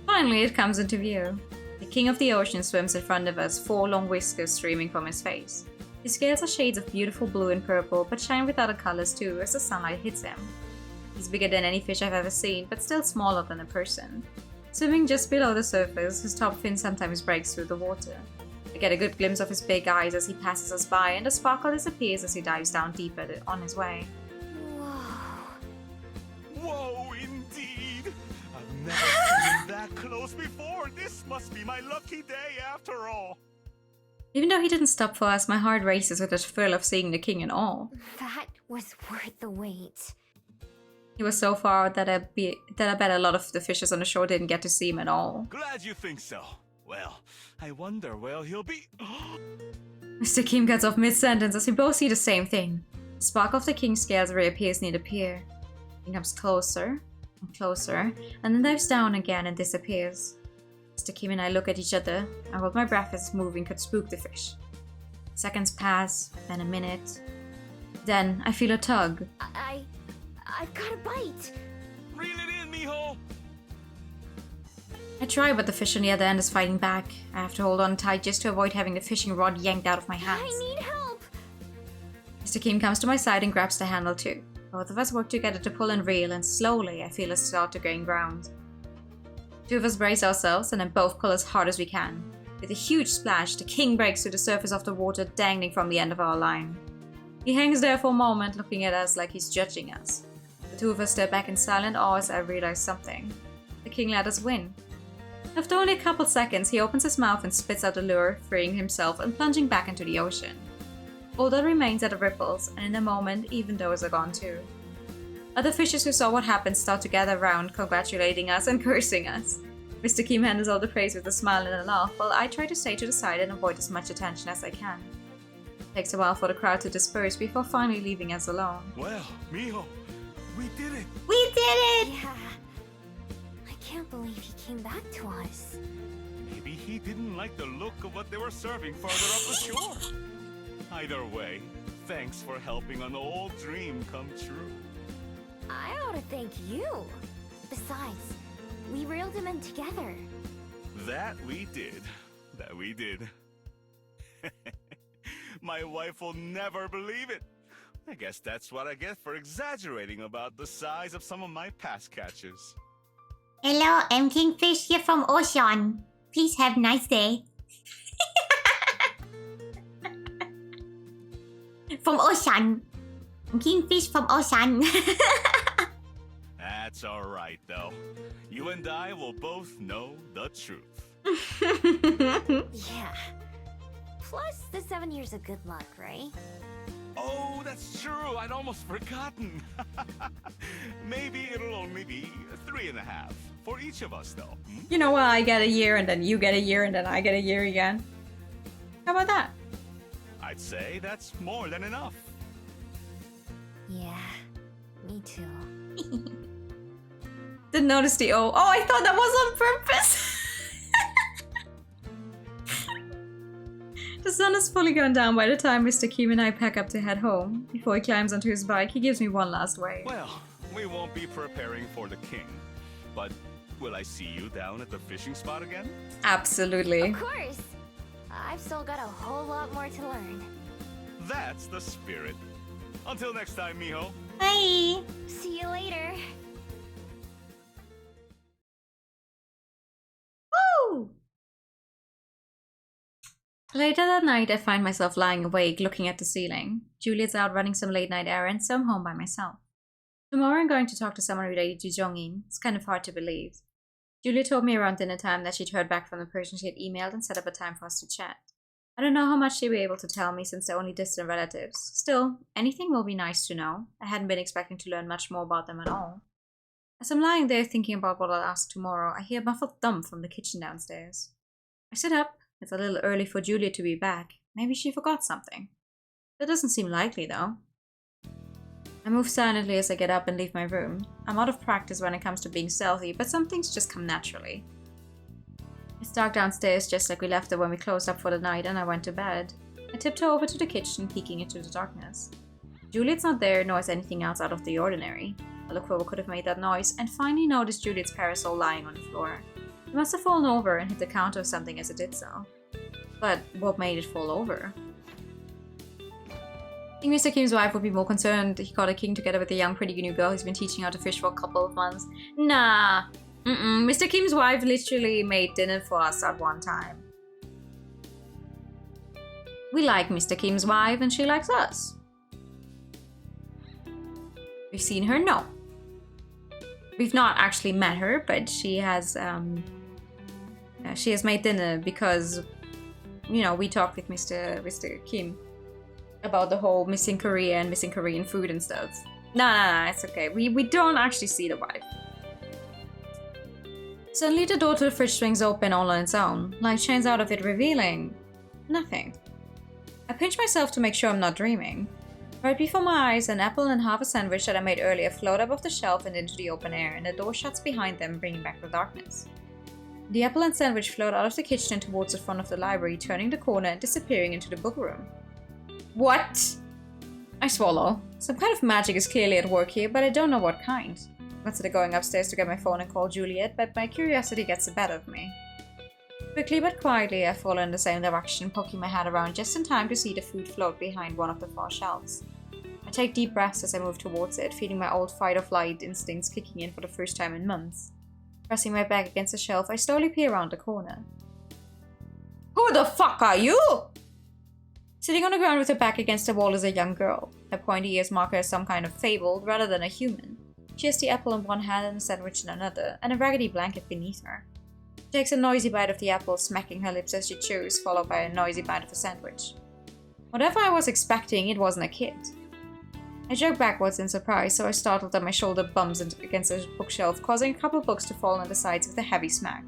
Finally, it comes into view. The king of the ocean swims in front of us, 4 long whiskers streaming from his face. His scales are shades of beautiful blue and purple, but shine with other colors too as the sunlight hits him. He's bigger than any fish I've ever seen, but still smaller than a person. Swimming just below the surface, his top fin sometimes breaks through the water. I get a good glimpse of his big eyes as he passes us by, and the sparkle disappears as he dives down deeper on his way. Whoa. Whoa, indeed! I've never seen him that close before. This must be my lucky day after all. Even though he didn't stop for us, my heart races with the thrill of seeing the king in all. That was worth the wait. He was so far out that I bet a lot of the fishes on the shore didn't get to see him at all. Glad you think so. Well, I wonder where he'll be. Mr. Kim gets off mid-sentence as we both see the same thing. The spark of the king's scales reappears near the pier. He comes closer and closer, and then dives down again and disappears. Mr. Kim and I look at each other. I hold my breath as moving could spook the fish. Seconds pass, then a minute. Then I feel a tug. I've got a bite! Reel it in, mijo! I try, but the fish on the other end is fighting back. I have to hold on tight just to avoid having the fishing rod yanked out of my hands. I need help! Mr. Kim comes to my side and grabs the handle too. Both of us work together to pull and reel, and slowly I feel us start to gain ground. 2 of us brace ourselves and then both pull as hard as we can. With a huge splash, the king breaks through the surface of the water, dangling from the end of our line. He hangs there for a moment, looking at us like he's judging us. The 2 of us step back in silent awe as I realize something. The king let us win. After only a couple seconds, he opens his mouth and spits out the lure, freeing himself and plunging back into the ocean. All that remains are the ripples, and in a moment, even those are gone too. Other fishes who saw what happened start to gather round, congratulating us and cursing us. Mr. Kim handles all the praise with a smile and a laugh, while I try to stay to the side and avoid as much attention as I can. It takes a while for the crowd to disperse before finally leaving us alone. Well, mijo, we did it! We did it! Yeah. I can't believe he came back to us. Maybe he didn't like the look of what they were serving further up the shore. Either way, thanks for helping an old dream come true. I ought to thank you. Besides, we reeled him in together. That we did. That we did. My wife will never believe it. I guess that's what I get for exaggerating about the size of some of my past catches. Hello, I'm Kingfish here from Ocean. Please have a nice day. From Ocean. I'm Kingfish from Ocean. That's alright, though. You and I will both know the truth. Yeah. Plus the 7 years of good luck, right? Oh, that's true. I'd almost forgotten. Maybe it'll only be 3.5 for each of us, though. Hmm? You know what? I get a year, and then you get a year, and then I get a year again. How about that? I'd say that's more than enough. Yeah, me too. Didn't notice the O. Oh, I thought that was on purpose. The sun is fully gone down by the time Mr. Kim and I pack up to head home. Before he climbs onto his bike, he gives me one last wave. Well, we won't be preparing for the king, but will I see you down at the fishing spot again? Absolutely. Of course. I've still got a whole lot more to learn. That's the spirit. Until next time, Miho. Bye! See you later. Woo! Later that night, I find myself lying awake, looking at the ceiling. Juliet's out running some late-night errands, so I'm home by myself. Tomorrow I'm going to talk to someone related to Jongin. It's kind of hard to believe. Juliet told me around dinner time that she'd heard back from the person she had emailed and set up a time for us to chat. I don't know how much she'll be able to tell me since they're only distant relatives. Still, anything will be nice to know. I hadn't been expecting to learn much more about them at all. As I'm lying there thinking about what I'll ask tomorrow, I hear a muffled thump from the kitchen downstairs. I sit up. It's a little early for Juliet to be back. Maybe she forgot something. That doesn't seem likely, though. I move silently as I get up and leave my room. I'm out of practice when it comes to being stealthy, but some things just come naturally. It's dark downstairs just like we left it when we closed up for the night and I went to bed. I tiptoe over to the kitchen, peeking into the darkness. Juliet's not there, nor is anything else out of the ordinary. I look for what could have made that noise, and finally notice Juliet's parasol lying on the floor. It must have fallen over and hit the counter or something as it did so. But what made it fall over? I think Mr. Kim's wife would be more concerned he caught a king together with a young pretty new girl who's been teaching how to fish for a couple of months. Nah. Mr. Kim's wife literally made dinner for us at one time. We like Mr. Kim's wife and she likes us. We've seen her? No. We've not actually met her, but she has made dinner because, you know, we talked with Mr. Kim about the whole missing Korea and missing Korean food and stuff. Nah, it's okay. We don't actually see the wife. Suddenly the door to the fridge swings open all on its own. Light shines out of it, revealing nothing. I pinch myself to make sure I'm not dreaming. Right before my eyes, an apple and half a sandwich that I made earlier float up off the shelf and into the open air, and the door shuts behind them, bringing back the darkness. The apple and sandwich float out of the kitchen and towards the front of the library, turning the corner and disappearing into the book room. What? I swallow. Some kind of magic is clearly at work here, but I don't know what kind. I consider going upstairs to get my phone and call Juliet, but my curiosity gets the better of me. Quickly but quietly, I follow in the same direction, poking my head around just in time to see the food float behind one of the far shelves. I take deep breaths as I move towards it, feeling my old fight-or-flight instincts kicking in for the first time in months. Pressing my back against the shelf, I slowly peer around the corner. Who the fuck are you? Sitting on the ground with her back against the wall is a young girl. Her pointy ears mark her as some kind of fable rather than a human. She has the apple in one hand and a sandwich in another, and a raggedy blanket beneath her. She takes a noisy bite of the apple, smacking her lips as she chews, followed by a noisy bite of the sandwich. Whatever I was expecting, it wasn't a kid. I jerk backwards in surprise, so I startled that my shoulder bumps against the bookshelf, causing a couple books to fall on the sides with a heavy smack.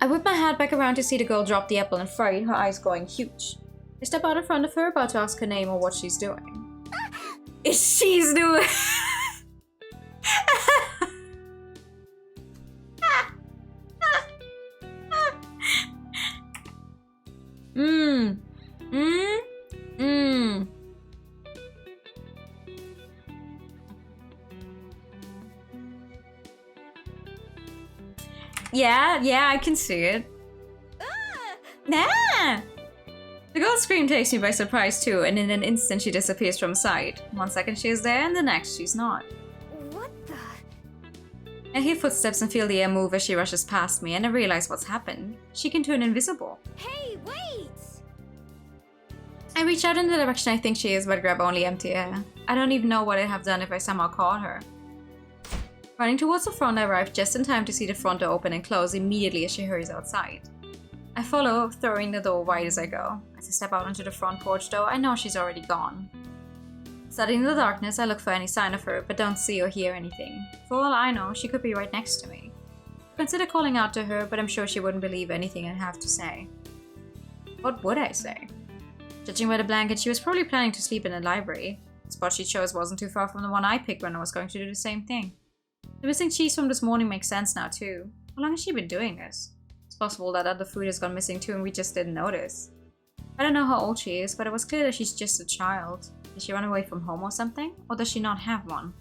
I whip my head back around to see the girl drop the apple in fright, her eyes going huge. I step out in front of her, about to ask her name or what she's doing. She's doing... Yeah, I can see it. Nah! The girl's scream takes me by surprise too, and in an instant she disappears from sight. 1 second she is there, and the next she's not. What the? I hear footsteps and feel the air move as she rushes past me, and I realize what's happened. She can turn invisible. Hey, wait! I reach out in the direction I think she is, but grab only empty air. I don't even know what I'd have done if I somehow caught her. Running towards the front, I arrive just in time to see the front door open and close immediately as she hurries outside. I follow, throwing the door wide as I go. As I step out onto the front porch though, I know she's already gone. Studying the darkness, I look for any sign of her, but don't see or hear anything. For all I know, she could be right next to me. I consider calling out to her, but I'm sure she wouldn't believe anything I have to say. What would I say? Judging by the blanket, she was probably planning to sleep in the library. The spot she chose wasn't too far from the one I picked when I was going to do the same thing. The missing cheese from this morning makes sense now too. How long has she been doing this? It's possible that other food has gone missing too and we just didn't notice. I don't know how old she is, but it was clear that she's just a child. Did she run away from home or something? Or does she not have one?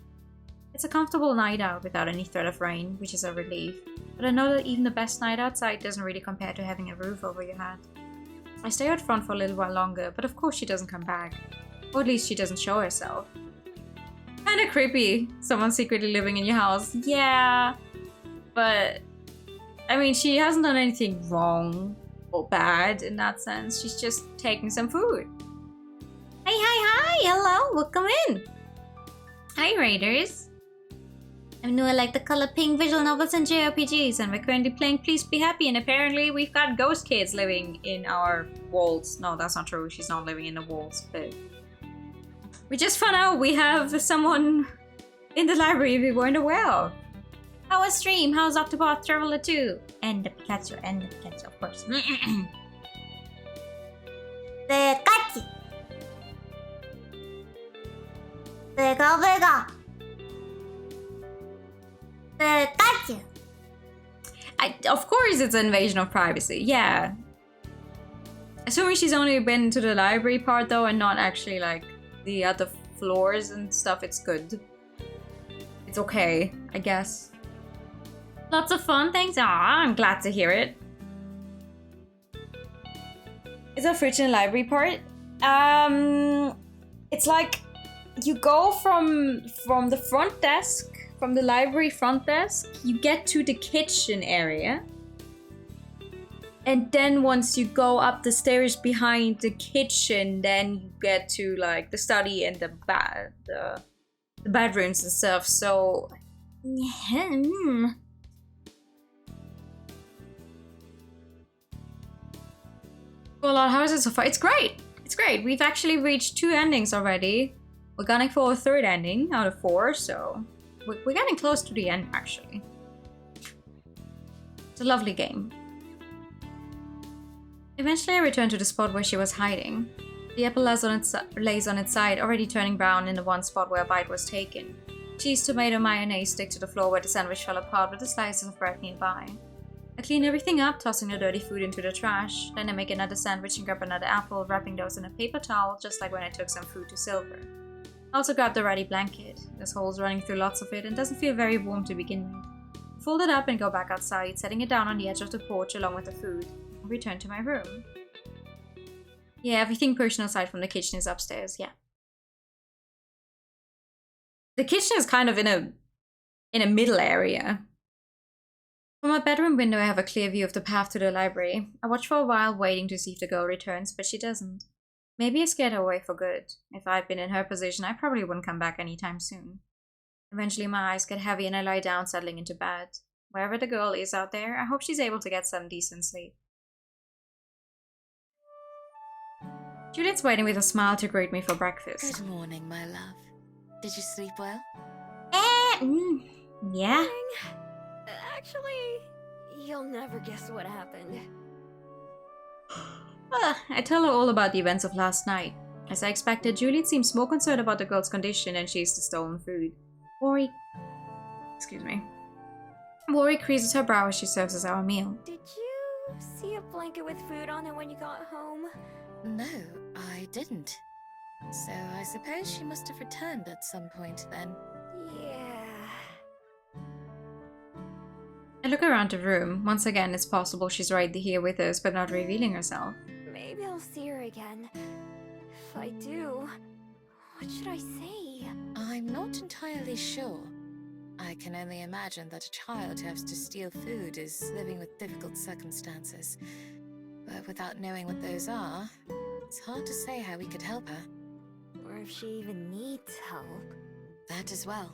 It's a comfortable night out without any threat of rain, which is a relief. But I know that even the best night outside doesn't really compare to having a roof over your head. I stay out front for a little while longer, but of course she doesn't come back. Or at least she doesn't show herself. Kinda creepy, someone secretly living in your house. Yeah, but I mean, she hasn't done anything wrong or bad in that sense. She's just taking some food. Hi, hello, welcome in. Hi, Raiders. I'm new. I like the color pink visual novels and JRPGs, and we're currently playing Please Be Happy, and apparently we've got ghost kids living in our walls. No, that's not true. She's not living in the walls, but we just found out we have someone in the library we weren't aware of. How was stream? How's Octopath Traveler 2? And the Pikachu, of course. Pikachu. Pika. Pikachu. Of course it's an invasion of privacy, yeah. Assuming she's only been to the library part though and not actually like the other floors and stuff, it's good. It's okay, I guess. Lots of fun things. Aw, I'm glad to hear it. Is there a fridge in the library part? It's like you go from the front desk, from the library front desk, you get to the kitchen area. And then once you go up the stairs behind the kitchen, then you get to like the study and the bedrooms and stuff. So Well, how is it so far? It's great. It's great. We've actually reached 2 endings already. We're gunning for a 3rd ending out of 4, so we're getting close to the end actually. It's a lovely game. Eventually I returned to the spot where she was hiding. The apple lays on its side, already turning brown in the one spot where a bite was taken. Cheese, tomato, mayonnaise stick to the floor where the sandwich fell apart with the slices of bread nearby. I clean everything up, tossing the dirty food into the trash. Then I make another sandwich and grab another apple, wrapping those in a paper towel, just like when I took some food to Silver. I also grabbed the ratty blanket. There's holes running through lots of it and doesn't feel very warm to begin with. Fold it up and go back outside, setting it down on the edge of the porch along with the food. I return to my room. Yeah, everything personal aside from the kitchen is upstairs, yeah. The kitchen is kind of in a middle area. From my bedroom window I have a clear view of the path to the library. I watch for a while, waiting to see if the girl returns, but she doesn't. Maybe I scared her away for good. If I'd been in her position, I probably wouldn't come back anytime soon. Eventually my eyes get heavy and I lie down, settling into bed. Wherever the girl is out there, I hope she's able to get some decent sleep. Juliet's waiting with a smile to greet me for breakfast. Good morning, my love. Did you sleep well? Yeah. Actually, you'll never guess what happened. I tell her all about the events of last night. As I expected, Juliet seems more concerned about the girl's condition and she's the stolen food. Worry creases her brow as she serves us our meal. Did you see a blanket with food on it when you got home? No, I didn't. So I suppose she must have returned at some point then. Yeah. I look around the room. Once again, it's possible she's right here with us, but not revealing herself. Maybe I'll see her again. If I do, what should I say? I'm not entirely sure. I can only imagine that a child who has to steal food is living with difficult circumstances. But without knowing what those are, it's hard to say how we could help her. Or if she even needs help. That as well.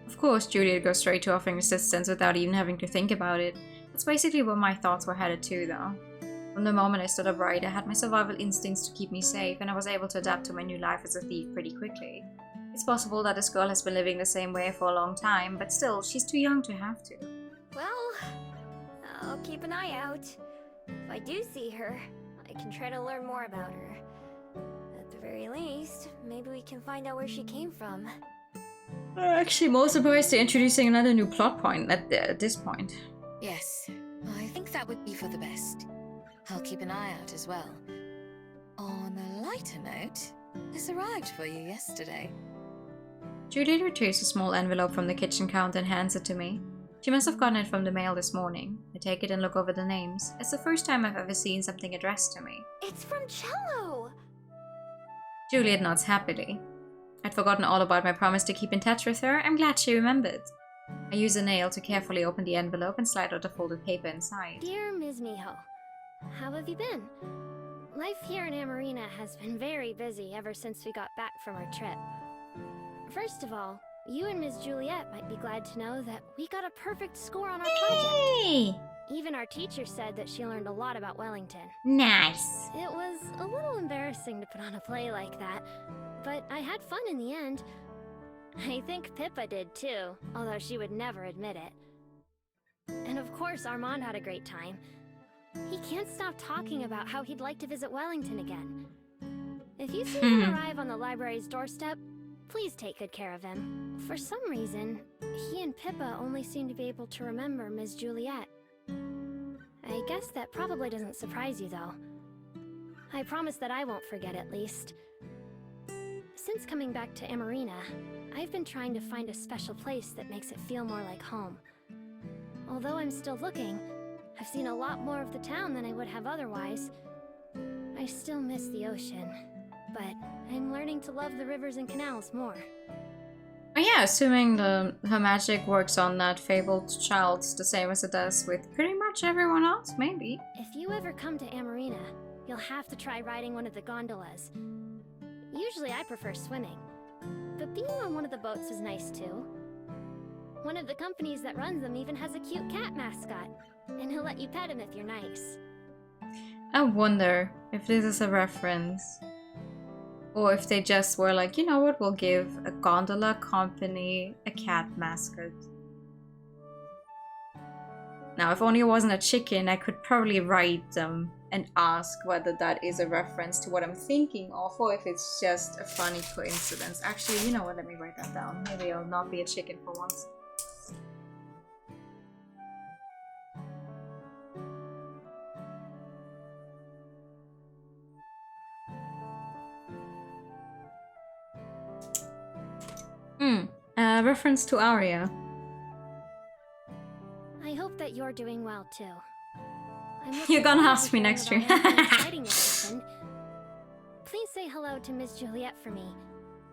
Of course, Juliet goes straight to offering assistance without even having to think about it. That's basically where my thoughts were headed to, though. From the moment I stood upright, I had my survival instincts to keep me safe, and I was able to adapt to my new life as a thief pretty quickly. It's possible that this girl has been living the same way for a long time, but still, she's too young to have to. Well, I'll keep an eye out. If I do see her, I can try to learn more about her. At the very least, maybe we can find out where she came from. I'm actually more surprised they're introducing another new plot point at this point. Yes, I think that would be for the best. I'll keep an eye out as well. On a lighter note, this arrived for you yesterday. Juliet retrieves a small envelope from the kitchen counter and hands it to me. She must have gotten it from the mail this morning. I take it and look over the names. It's the first time I've ever seen something addressed to me. It's from Cello! Juliet nods happily. I'd forgotten all about my promise to keep in touch with her. I'm glad she remembered. I use a nail to carefully open the envelope and slide out the folded paper inside. Dear Ms. Miho, how have you been? Life here in Amarina has been very busy ever since we got back from our trip. First of all, you and Ms. Juliet might be glad to know that we got a perfect score on our project. Hey! Even our teacher said that she learned a lot about Wellington. Nice! It was a little embarrassing to put on a play like that, but I had fun in the end. I think Pippa did too, although she would never admit it. And of course Armand had a great time. He can't stop talking about how he'd like to visit Wellington again. If you see him arrive on the library's doorstep, please take good care of him. For some reason, he and Pippa only seem to be able to remember Ms. Juliet. I guess that probably doesn't surprise you, though. I promise that I won't forget, at least. Since coming back to Amarina, I've been trying to find a special place that makes it feel more like home. Although I'm still looking, I've seen a lot more of the town than I would have otherwise. I still miss the ocean, but I'm learning to love the rivers and canals more. Oh yeah, assuming her magic works on that fabled child the same as it does with pretty much everyone else, maybe. If you ever come to Amarina, you'll have to try riding one of the gondolas. Usually I prefer swimming, but being on one of the boats is nice too. One of the companies that runs them even has a cute cat mascot, and he'll let you pet him if you're nice. I wonder if this is a reference. Or if they just were like, you know what, we'll give a gondola company a cat mascot. Now, if only it wasn't a chicken, I could probably write them and ask whether that is a reference to what I'm thinking of, or if it's just a funny coincidence. Actually, you know what, let me write that down. Maybe I'll not be a chicken for once. Reference to Aria. I hope that you're doing well too. You're gonna ask me next year. Please say hello to Miss Juliet for me,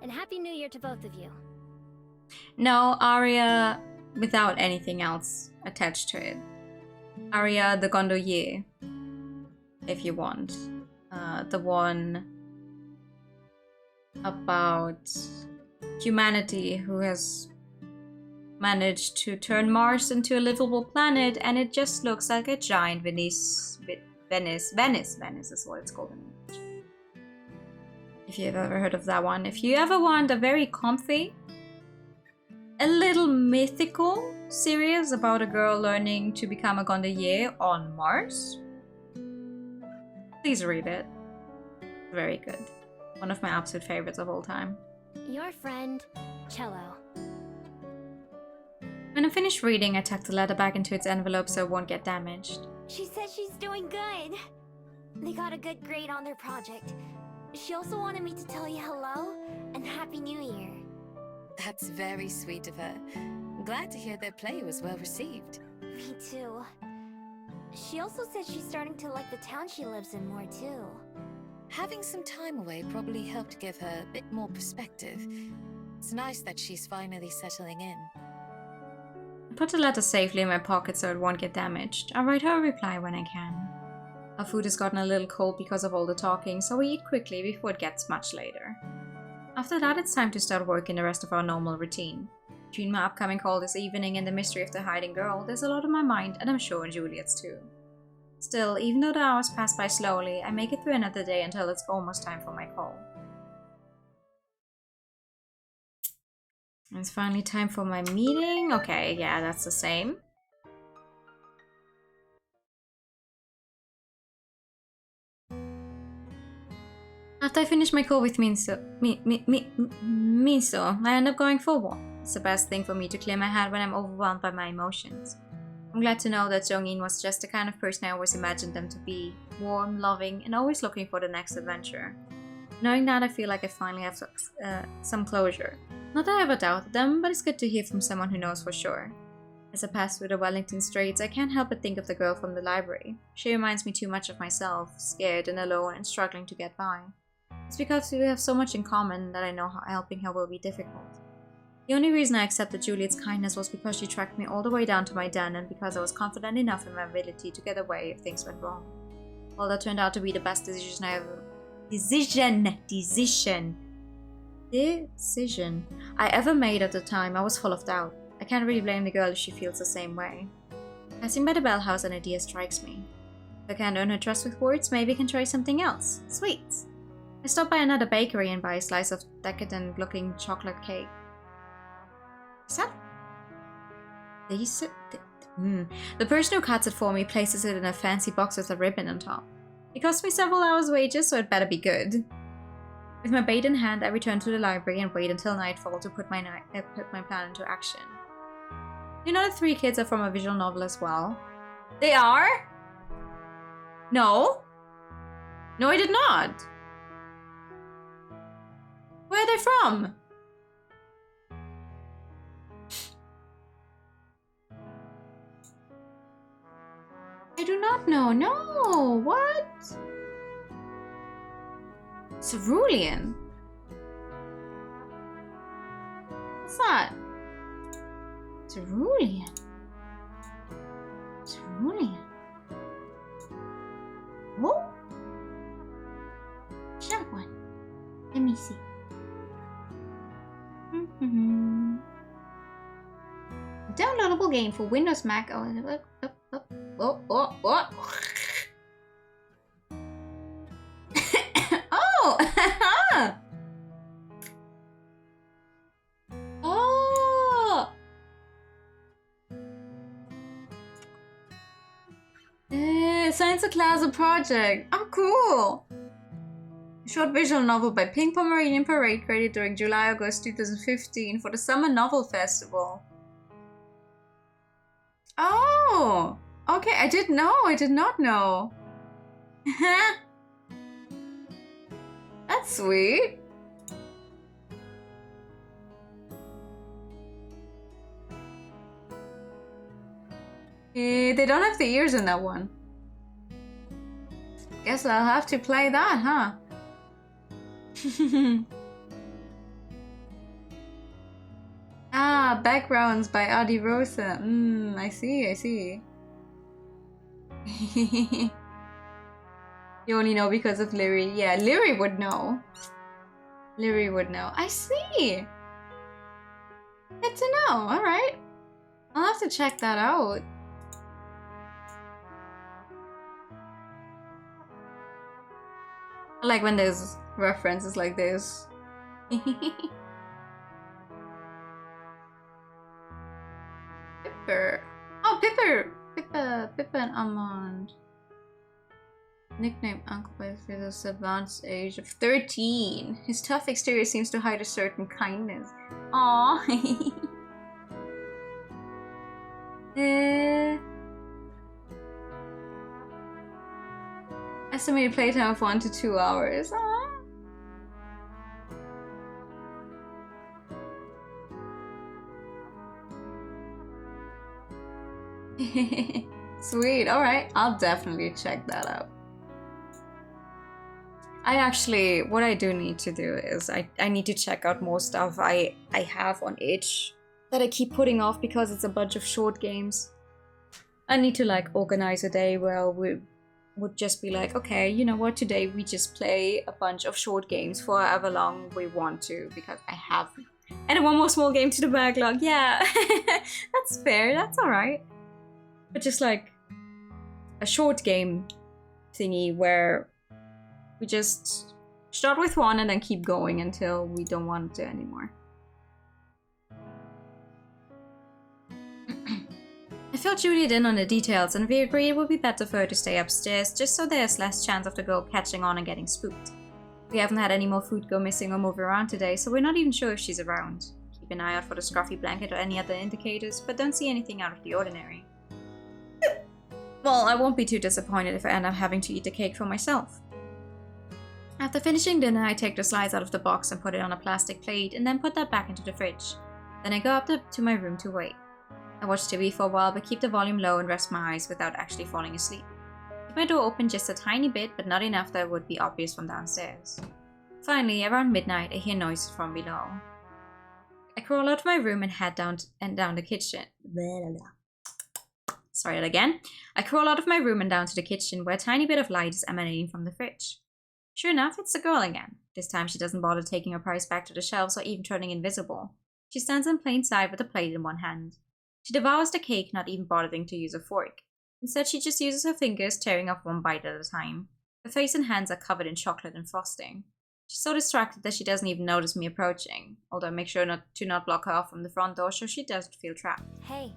and Happy New Year to both of you. No, Aria without anything else attached to it. Aria the gondolier, if you want. The one about humanity who has managed to turn Mars into a livable planet, and it just looks like a giant Venice is what it's called in English. If you've ever heard of that one. If you ever want a very comfy, a little mythical series about a girl learning to become a gondolier on Mars, please read it. Very good. One of my absolute favorites of all time. Your friend, Cello. When I'm finished reading, I tuck the letter back into its envelope so it won't get damaged. She says she's doing good. They got a good grade on their project. She also wanted me to tell you hello and Happy New Year. That's very sweet of her. I'm glad to hear their play was well received. Me too. She also said she's starting to like the town she lives in more too. Having some time away probably helped give her a bit more perspective. It's nice that she's finally settling in. I put the letter safely in my pocket so it won't get damaged. I'll write her a reply when I can. Our food has gotten a little cold because of all the talking, so we eat quickly before it gets much later. After that, it's time to start working the rest of our normal routine. Between my upcoming call this evening and the mystery of the hiding girl, there's a lot on my mind, and I'm sure Juliet's too. Still, even though the hours pass by slowly, I make it through another day until it's almost time for my call. It's finally time for my meeting. Okay, yeah, that's the same. After I finish my call with Miso, I end up going for a walk. It's the best thing for me to clear my head when I'm overwhelmed by my emotions. I'm glad to know that Jongin was just the kind of person I always imagined them to be. Warm, loving, and always looking for the next adventure. Knowing that, I feel like I finally have some closure. Not that I ever doubted them, but it's good to hear from someone who knows for sure. As I pass through the Wellington streets, I can't help but think of the girl from the library. She reminds me too much of myself, scared and alone and struggling to get by. It's because we have so much in common that I know how helping her will be difficult. The only reason I accepted Juliet's kindness was because she tracked me all the way down to my den and because I was confident enough in my ability to get away if things went wrong. Well, that turned out to be the best decision I ever made at the time. I was full of doubt. I can't really blame the girl if she feels the same way. Passing by the bell house, an idea strikes me. If I can't earn her trust with words, maybe I can try something else. Sweets. I stop by another bakery and buy a slice of decadent looking chocolate cake. Is that... The person who cuts it for me places it in a fancy box with a ribbon on top. It cost me several hours' wages, so it better be good. With my bait in hand, I return to the library and wait until nightfall to put my plan into action. You know the 3 kids are from a visual novel as well? They are? No. No, I did not. Where are they from? I do not know. No. What? Cerulean? What's that? Cerulean. Cerulean. Whoa. Sharp one. Let me see. Downloadable game for Windows, Mac. Oh. Oh! Oh! Science class project. Oh, cool! A short visual novel by Pink Pomeranian Parade created during July-August 2015 for the Summer Novel Festival. Oh! Okay, I did not know. That's sweet. They don't have the ears in that one. Guess I'll have to play that, huh? Ah, backgrounds by Adi Rosa. I see. You only know because of Lyri. Yeah, Lyri would know. I see. Good to know. Alright. I'll have to check that out. I like when there's references like this. Pipper. Oh, Pippa and Amand. Nicknamed Uncle by his advanced age of 13. His tough exterior seems to hide a certain kindness. Aww. Estimated playtime of 1 to 2 hours. Aww. Sweet, alright. I'll definitely check that out. What I do need to do is I need to check out more stuff I have on itch that I keep putting off because it's a bunch of short games. I need to like organize a day where we would just be like, okay, you know what, today we just play a bunch of short games for however long we want to because I have. And one more small game to the backlog, yeah. That's fair, that's alright. But just like a short game thingy where we just start with one and then keep going until we don't want to anymore. I filled Juliet in on the details and we agreed it would be better for her to stay upstairs just so there's less chance of the girl catching on and getting spooked. We haven't had any more food go missing or move around today, so we're not even sure if she's around. Keep an eye out for the scruffy blanket or any other indicators, but don't see anything out of the ordinary. Well, I won't be too disappointed if I end up having to eat the cake for myself. After finishing dinner, I take the slice out of the box and put it on a plastic plate and then put that back into the fridge. Then I go up to my room to wait. I watch TV for a while but keep the volume low and rest my eyes without actually falling asleep. Keep my door open just a tiny bit but not enough that it would be obvious from downstairs. Finally, around midnight, I hear noises from below. I crawl out of my room and head down the kitchen. Sorry that again. I crawl out of my room and down to the kitchen where a tiny bit of light is emanating from the fridge. Sure enough, it's the girl again. This time she doesn't bother taking her prize back to the shelves or even turning invisible. She stands in plain sight with a plate in one hand. She devours the cake, not even bothering to use a fork. Instead, she just uses her fingers, tearing off one bite at a time. Her face and hands are covered in chocolate and frosting. She's so distracted that she doesn't even notice me approaching, although I make sure to not block her off from the front door so she doesn't feel trapped. Hey.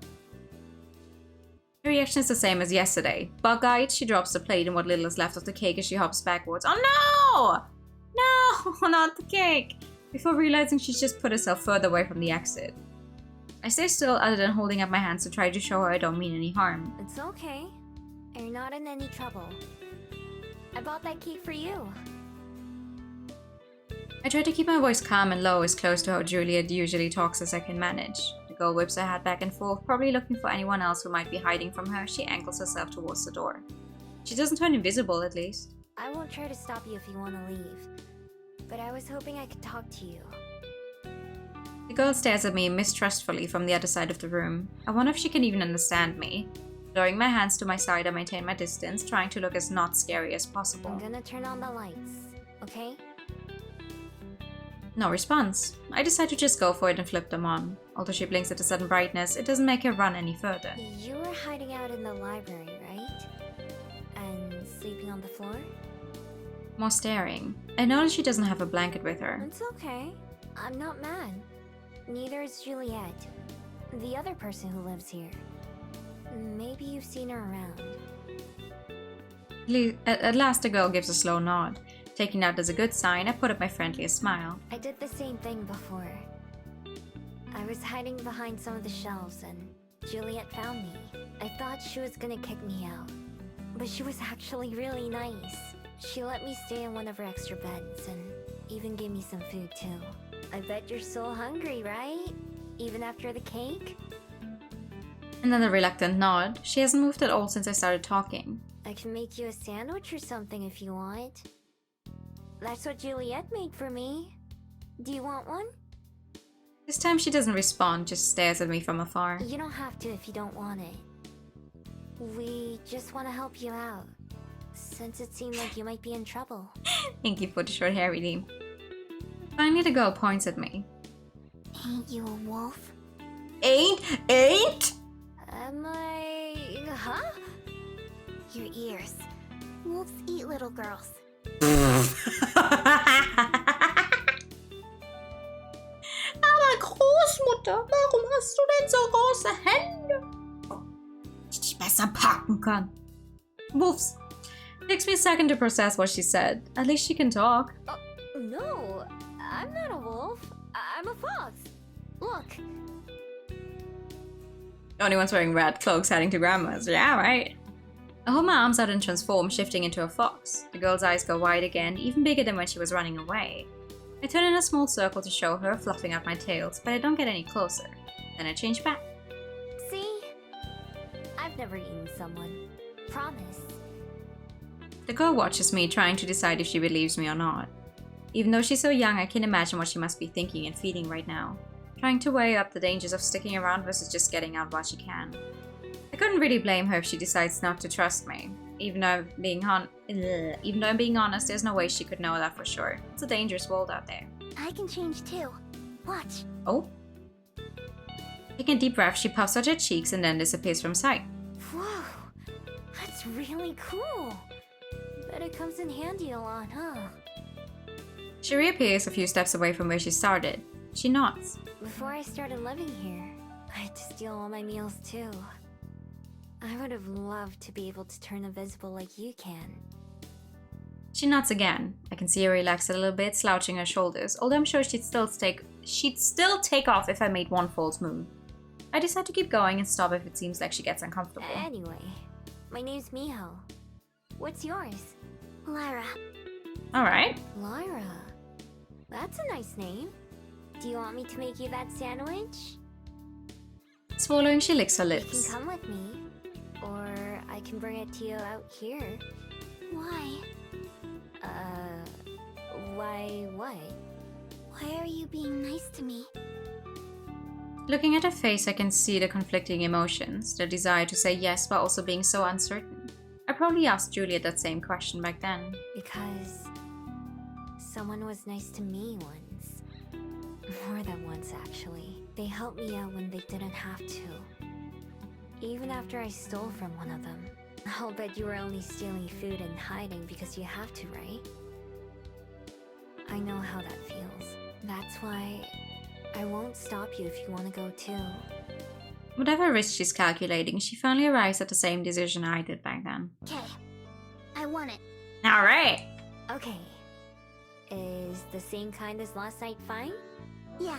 Her reaction is the same as yesterday. Bug-eyed, she drops the plate and what little is left of the cake as she hops backwards. Oh no! No, not the cake! Before realizing she's just put herself further away from the exit. I stay still other than holding up my hands to try to show her I don't mean any harm. It's okay. You're not in any trouble. I bought that cake for you. I try to keep my voice calm and low, as close to how Juliet usually talks as I can manage. The girl whips her head back and forth, probably looking for anyone else who might be hiding from her. She ankles herself towards the door. She doesn't turn invisible, at least. I won't try to stop you if you want to leave, but I was hoping I could talk to you. The girl stares at me mistrustfully from the other side of the room. I wonder if she can even understand me. Lowering my hands to my side, I maintain my distance, trying to look as not scary as possible. I'm gonna turn on the lights, okay? No response. I decide to just go for it and flip them on. Although she blinks at the sudden brightness, it doesn't make her run any further. You were hiding out in the library, right? And sleeping on the floor? More staring. I notice she doesn't have a blanket with her. It's okay. I'm not mad. Neither is Juliet, the other person who lives here. Maybe you've seen her around. At last the girl gives a slow nod. Taking that as a good sign, I put up my friendliest smile. I did the same thing before. I was hiding behind some of the shelves and Juliet found me. I thought she was gonna kick me out, but she was actually really nice. She let me stay in one of her extra beds and even gave me some food too. I bet you're so hungry, right? Even after the cake? And then a reluctant nod. She hasn't moved at all since I started talking. I can make you a sandwich or something if you want. That's what Juliet made for me. Do you want one? This time she doesn't respond, just stares at me from afar. You don't have to if you don't want it. We just want to help you out, since it seemed like you might be in trouble. Thank you for the short hair redeem. Finally the girl points at me. Ain't you a wolf? Ain't? Am I... huh? Your ears. Wolves eat little girls. Aber Großmutter, warum hast du denn so große Hände? Die ich besser packen kann. Wolves. Takes me a second to process what she said. At least she can talk. No, I'm not a wolf. I'm a fox. Look. The only one's wearing red cloaks heading to grandma's. Yeah, right. I hold my arms out and transform, shifting into a fox. The girl's eyes go wide again, even bigger than when she was running away. I turn in a small circle to show her, fluffing out my tails, but I don't get any closer. Then I change back. See? I've never eaten someone. Promise. The girl watches me, trying to decide if she believes me or not. Even though she's so young, I can imagine what she must be thinking and feeling right now. Trying to weigh up the dangers of sticking around versus just getting out while she can. I couldn't really blame her if she decides not to trust me. Even though I'm being honest, there's no way she could know that for sure. It's a dangerous world out there. I can change too. Watch. Oh? Taking a deep breath, she puffs out her cheeks and then disappears from sight. Whoa, that's really cool. Bet it comes in handy a lot, huh? She reappears a few steps away from where she started. She nods. Before I started living here, I had to steal all my meals too. I would have loved to be able to turn invisible like you can. She nods again. I can see her relax a little bit, slouching her shoulders, although I'm sure she'd still take off if I made one false move. I decide to keep going and stop if it seems like she gets uncomfortable. Anyway, my name's Miho. What's yours? Lyra. Alright. Lyra. That's a nice name. Do you want me to make you that sandwich? Swallowing, she licks her You lips. can come with me. Or I can bring it to you out here. Why? Why what? Why are you being nice to me? Looking at her face, I can see the conflicting emotions, the desire to say yes while also being so uncertain. I probably asked Juliet that same question back then. Because someone was nice to me once. More than once, actually. They helped me out when they didn't have to. Even after I stole from one of them. I'll bet you were only stealing food and hiding because you have to, right? I know how that feels. That's why I won't stop you if you want to go too. Whatever risk she's calculating, she finally arrives at the same decision I did back then. Okay. I want it. Alright! Okay. Is the same kind as last night fine? Yeah.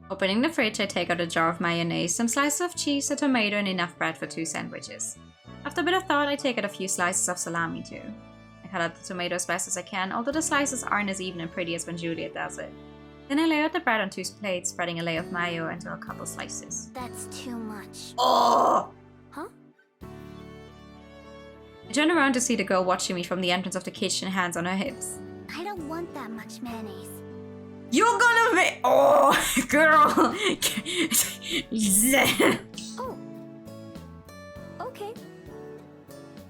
Opening the fridge, I take out a jar of mayonnaise, some slices of cheese, a tomato, and enough bread for 2 sandwiches. After a bit of thought, I take out a few slices of salami too. I cut out the tomato as best as I can, although the slices aren't as even and pretty as when Juliet does it. Then I lay out the bread on 2 plates, spreading a layer of mayo into a couple slices. That's too much. Oh! Huh? I turn around to see the girl watching me from the entrance of the kitchen, hands on her hips. I don't want that much mayonnaise. You're gonna be— oh, girl! Oh. Okay.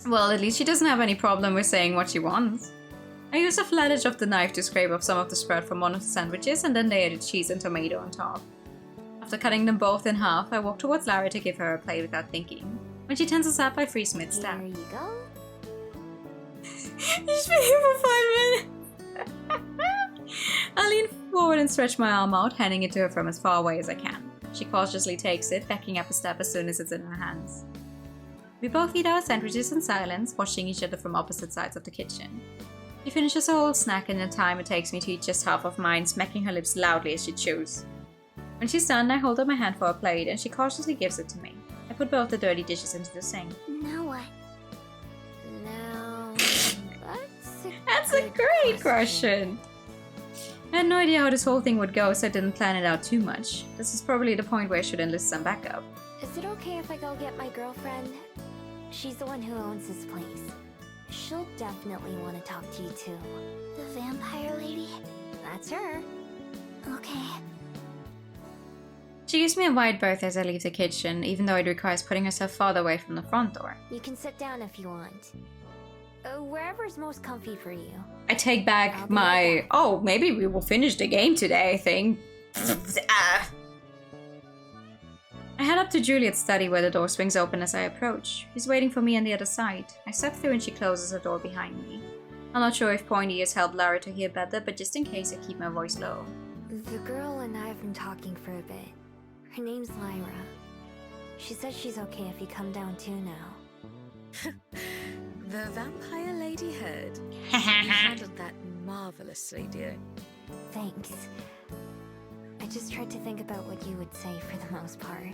Well, at least she doesn't have any problem with saying what she wants. I use the flat edge of the knife to scrape off some of the spread from one of the sandwiches and then layer the cheese and tomato on top. After cutting them both in half, I walk towards Lara to give her a plate without thinking. When she tenses up, I freeze mid-step. Here you go. She's been here for 5 minutes! I lean forward and stretch my arm out, handing it to her from as far away as I can. She cautiously takes it, backing up a step as soon as it's in her hands. We both eat our sandwiches in silence, watching each other from opposite sides of the kitchen. She finishes her whole snack in the time it takes me to eat just half of mine, smacking her lips loudly as she chews. When she's done, I hold up my hand for a plate and she cautiously gives it to me. I put both the dirty dishes into the sink. Now what? Now, That's a great question! I had no idea how this whole thing would go, so I didn't plan it out too much. This is probably the point where I should enlist some backup. Is it okay if I go get my girlfriend? She's the one who owns this place. She'll definitely want to talk to you too. The vampire lady? That's her. Okay. She gives me a wide berth as I leave the kitchen, even though it requires putting herself farther away from the front door. You can sit down if you want. Wherever's most comfy for you. I take back I'll be my— right back. oh, maybe we will finish the game today, I think. I head up to Juliet's study where the door swings open as I approach. She's waiting for me on the other side. I step through and she closes the door behind me. I'm not sure if pointy ears help Lara to hear better, but just in case I keep my voice low. The girl and I have been talking for a bit. Her name's Lyra. She says she's okay if you come down too now. The vampire lady heard. You handled that marvelously, dear. Thanks. I just tried to think about what you would say for the most part.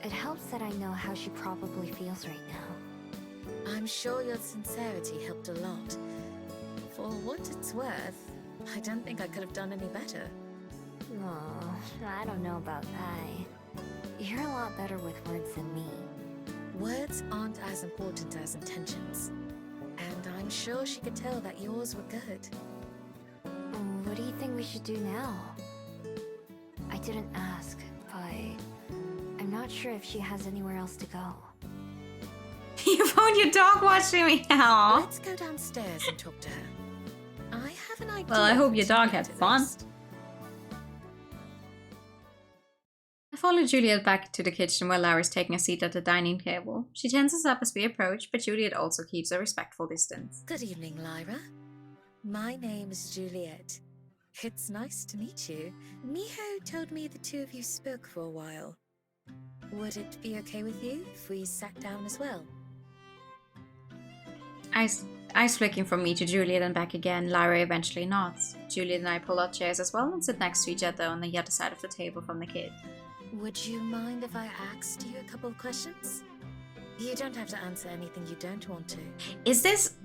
It helps that I know how she probably feels right now. I'm sure your sincerity helped a lot. For what it's worth, I don't think I could have done any better. Oh, I don't know about that. You're a lot better with words than me. Words aren't as important as intentions. And I'm sure she could tell that yours were good. What do you think we should do now? I didn't ask, but I'm not sure if she has anywhere else to go. You found your dog watching me now. Let's go downstairs and talk to her. I have an idea. Well, I hope for your to dog do had to fun. this. I follow Juliet back to the kitchen where Lara's taking a seat at the dining table. She tenses up as we approach, but Juliet also keeps a respectful distance. Good evening, Lyra. My name is Juliet. It's nice to meet you. Miho told me the two of you spoke for a while. Would it be okay with you if we sat down as well? Eyes flicking from me to Juliet and back again, Lara eventually nods. Juliet and I pull out chairs as well and sit next to each other on the other side of the table from the kid. Would you mind if I asked you a couple of questions? You don't have to answer anything you don't want to. Is this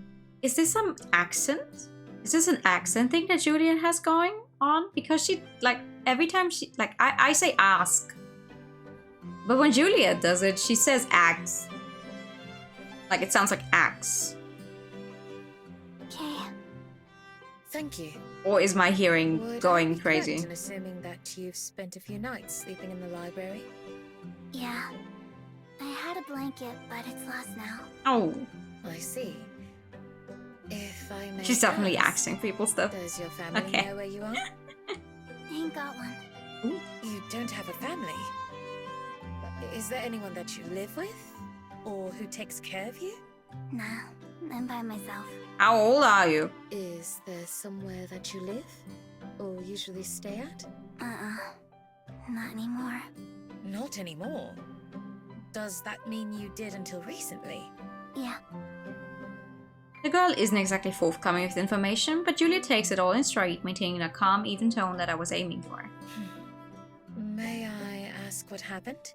Is this some accent? Is this an accent thing that Juliet has going on? Because she, like, every time she, like, I say ask. But when Juliet does it, she says axe. Like, it sounds like axe. Okay. Thank you. Or is my hearing Would I going be crazy? correct in assuming that you've spent a few nights sleeping in the library? Yeah. I had a blanket, but it's lost now. Oh. I see. If I may She's definitely ask, axing people stuff. does your family Okay. know where you are? I ain't got one. You don't have a family? Is there anyone that you live with? Or who takes care of you? Nah, I'm by myself. How old are you? Is there somewhere that you live? Or usually stay at? Not anymore. Not anymore. Does that mean you did until recently? Yeah. The girl isn't exactly forthcoming with information, but Julia takes it all in stride, maintaining a calm, even tone that I was aiming for. May I ask what happened?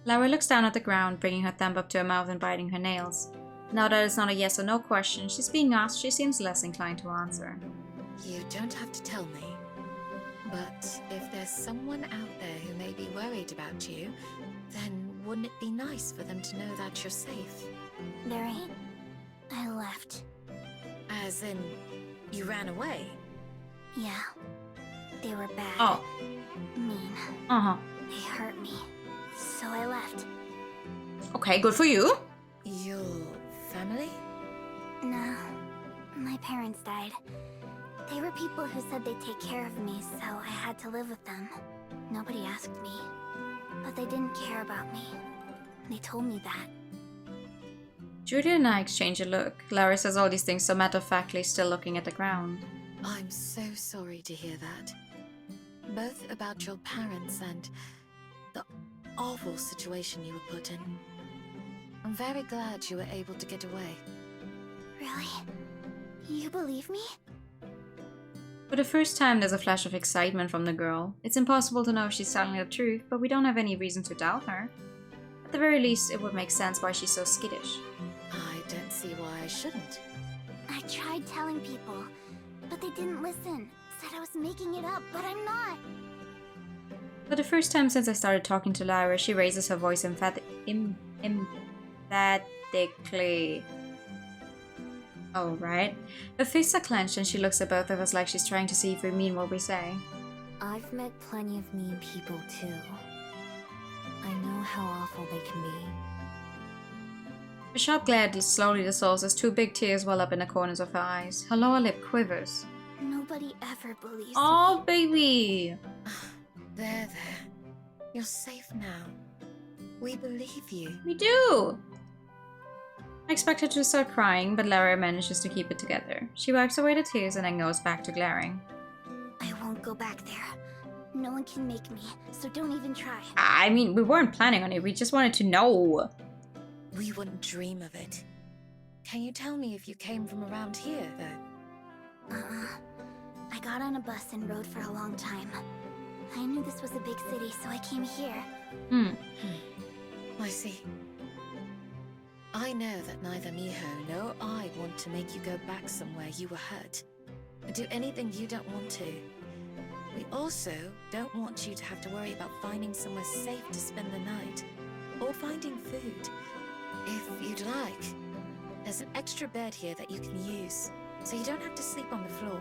Lara looks down at the ground, bringing her thumb up to her mouth and biting her nails. Now that it's not a yes or no question she's being asked, she seems less inclined to answer. You don't have to tell me. But if there's someone out there who may be worried about you, then wouldn't it be nice for them to know that you're safe? There ain't. I left. As in, you ran away? Yeah. They were bad. Oh. Mean. Uh-huh. They hurt me. So I left. Okay, good for you. Your family? No. My parents died. They were people who said they'd take care of me, so I had to live with them. Nobody asked me. But they didn't care about me. They told me that. Julia and I exchange a look. Lara says all these things so matter-of-factly, still looking at the ground. I'm so sorry to hear that. Both about your parents and the awful situation you were put in. I'm very glad you were able to get away. Really? You believe me? For the first time, there's a flash of excitement from the girl. It's impossible to know if she's telling the truth, but we don't have any reason to doubt her. At the very least, it would make sense why she's so skittish. I don't see why I shouldn't. I tried telling people, but they didn't listen. Said I was making it up, but I'm not. For the first time since I started talking to Lara, she raises her voice emphatically. Alright. Her fists are clenched and she looks at both of us like she's trying to see if we mean what we say. I've met plenty of mean people too. I know how awful they can be. A sharp glare slowly dissolves as two big tears well up in the corners of her eyes. Her lower lip quivers. Nobody ever believes Oh, me. baby! There. You're safe now. We believe you. We do! I expect her to start crying, but Lara manages to keep it together. She wipes away the tears and then goes back to glaring. I won't go back there. No one can make me, so don't even try. I mean, we weren't planning on it, we just wanted to know. We wouldn't dream of it. Can you tell me if you came from around here, though? I got on a bus and rode for a long time. I knew this was a big city, so I came here. I see. I know that neither Miho nor I want to make you go back somewhere you were hurt. Or do anything you don't want to. We also don't want you to have to worry about finding somewhere safe to spend the night. Or finding food. If you'd like, there's an extra bed here that you can use, so you don't have to sleep on the floor.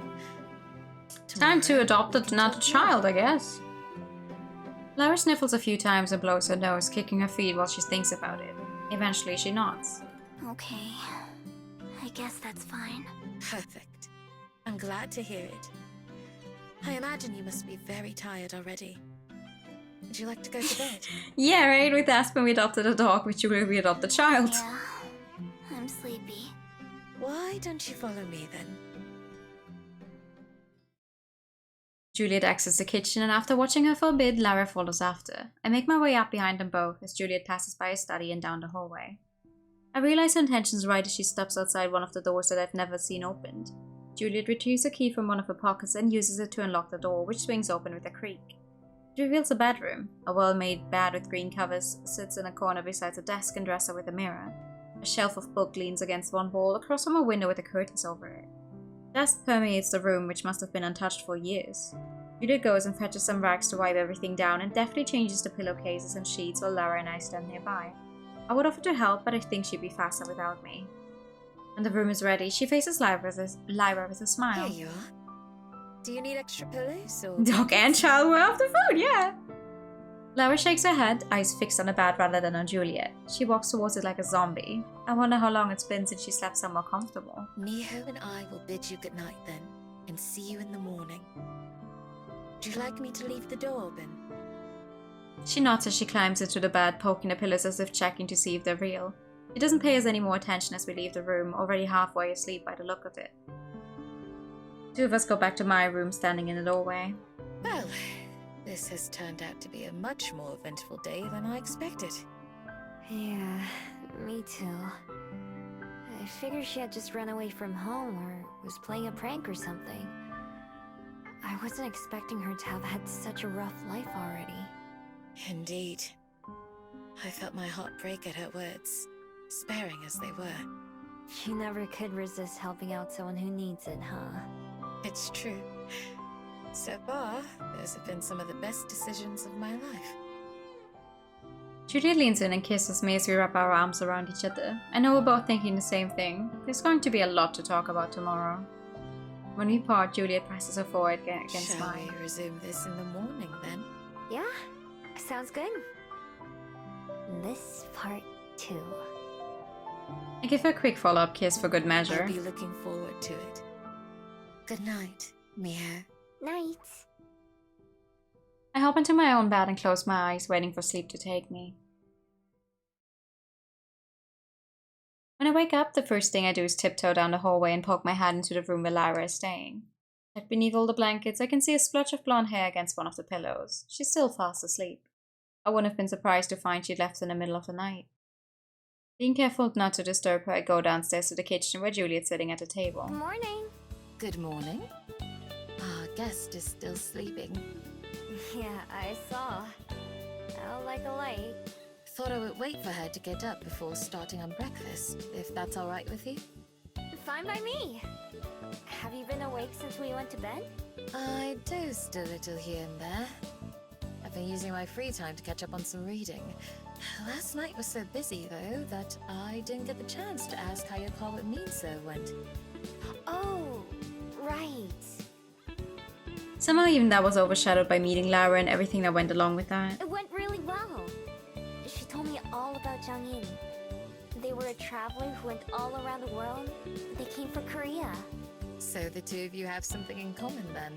Time to Tomorrow, adopt we can another talk child, more. I guess. Lara sniffles a few times and blows her nose, kicking her feet while she thinks about it. Eventually, she nods. Okay. I guess that's fine. Perfect. I'm glad to hear it. I imagine you must be very tired already. Would you like to go to bed? Yeah, right? With Aspen we adopted a dog, with Julia we adopt a child. Yeah. I'm sleepy. Why don't you follow me then? Juliet exits the kitchen, and after watching her for a bit, Lara follows after. I make my way up behind them both as Juliet passes by a study and down the hallway. I realize her intentions right as she stops outside one of the doors that I've never seen opened. Juliet retrieves a key from one of her pockets and uses it to unlock the door, which swings open with a creak. It reveals a bedroom. A well-made bed with green covers sits in a corner beside a desk and dresser with a mirror. A shelf of book leans against one wall, across from a window with the curtains over it. Dust permeates the room, which must have been untouched for years. Juliet goes and fetches some rags to wipe everything down and deftly changes the pillowcases and sheets while Lara and I stand nearby. I would offer to help, but I think she'd be faster without me. When the room is ready, she faces Lyra with a smile. Here you are. Do you need extra pillows or... Dog and child were off the food, yeah! Lara shakes her head, eyes fixed on the bed rather than on Juliet. She walks towards it like a zombie. I wonder how long it's been since she slept somewhere comfortable. Miho and I will bid you goodnight then, and see you in the morning. Would you like me to leave the door open? She nods as she climbs into the bed, poking the pillows as if checking to see if they're real. She doesn't pay us any more attention as we leave the room, already halfway asleep by the look of it. Two of us go back to my room, standing in the doorway. Well, this has turned out to be a much more eventful day than I expected. Yeah, me too. I figured she had just run away from home or was playing a prank or something. I wasn't expecting her to have had such a rough life already. Indeed. I felt my heart break at her words, sparing as they were. She never could resist helping out someone who needs it, huh? It's true. So far, those have been some of the best decisions of my life. Juliet leans in and kisses me as we wrap our arms around each other. I know we're both thinking the same thing. There's going to be a lot to talk about tomorrow. When we part, Juliet presses her forehead against Shall mine. we resume this in the morning then? Yeah, sounds good. This part 2. I give her a quick follow-up kiss for good measure. I'll be looking forward to it. Good night, Miho. Night. I hop into my own bed and close my eyes, waiting for sleep to take me. When I wake up, the first thing I do is tiptoe down the hallway and poke my head into the room where Lyra is staying. Tucked beneath all the blankets, I can see a splotch of blonde hair against one of the pillows. She's still fast asleep. I wouldn't have been surprised to find she'd left in the middle of the night. Being careful not to disturb her, I go downstairs to the kitchen where Juliet's sitting at a table. Morning! Good morning. Our guest is still sleeping. Yeah, I saw. Out like a light. Thought I would wait for her to get up before starting on breakfast, if that's alright with you. Fine by me. Have you been awake since we went to bed? I dozed a little here and there. I've been using my free time to catch up on some reading. Last night was so busy, though, that I didn't get the chance to ask how your call with Minso went. Oh, right. Somehow even that was overshadowed by meeting Lara and everything that went along with that. It went really well. She told me all about Jongin. They were a traveler who went all around the world. They came for Korea. So the two of you have something in common, then?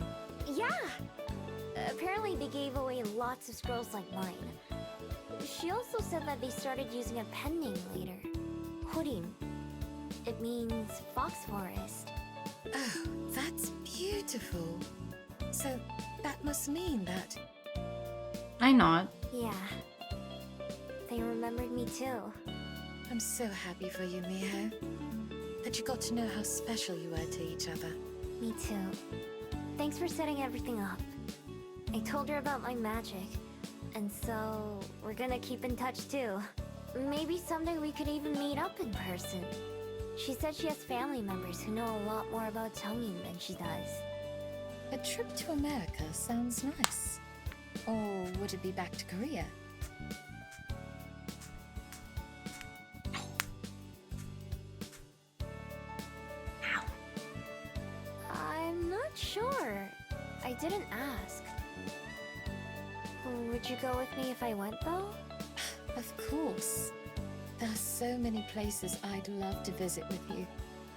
Yeah! Apparently they gave away lots of scrolls like mine. She also said that they started using a pen name later. Horin. It means fox forest. Oh, that's beautiful. So that must mean that... I nod. Yeah. They remembered me too. I'm so happy for you, Miho. That you got to know how special you were to each other. Me too. Thanks for setting everything up. I told her about my magic, and so we're gonna keep in touch too. Maybe someday we could even meet up in person. She said she has family members who know a lot more about Jongin than she does. A trip to America sounds nice. Or would it be back to Korea? I'm not sure. I didn't ask. Would you go with me if I went though? Of course. There are so many places I'd love to visit with you.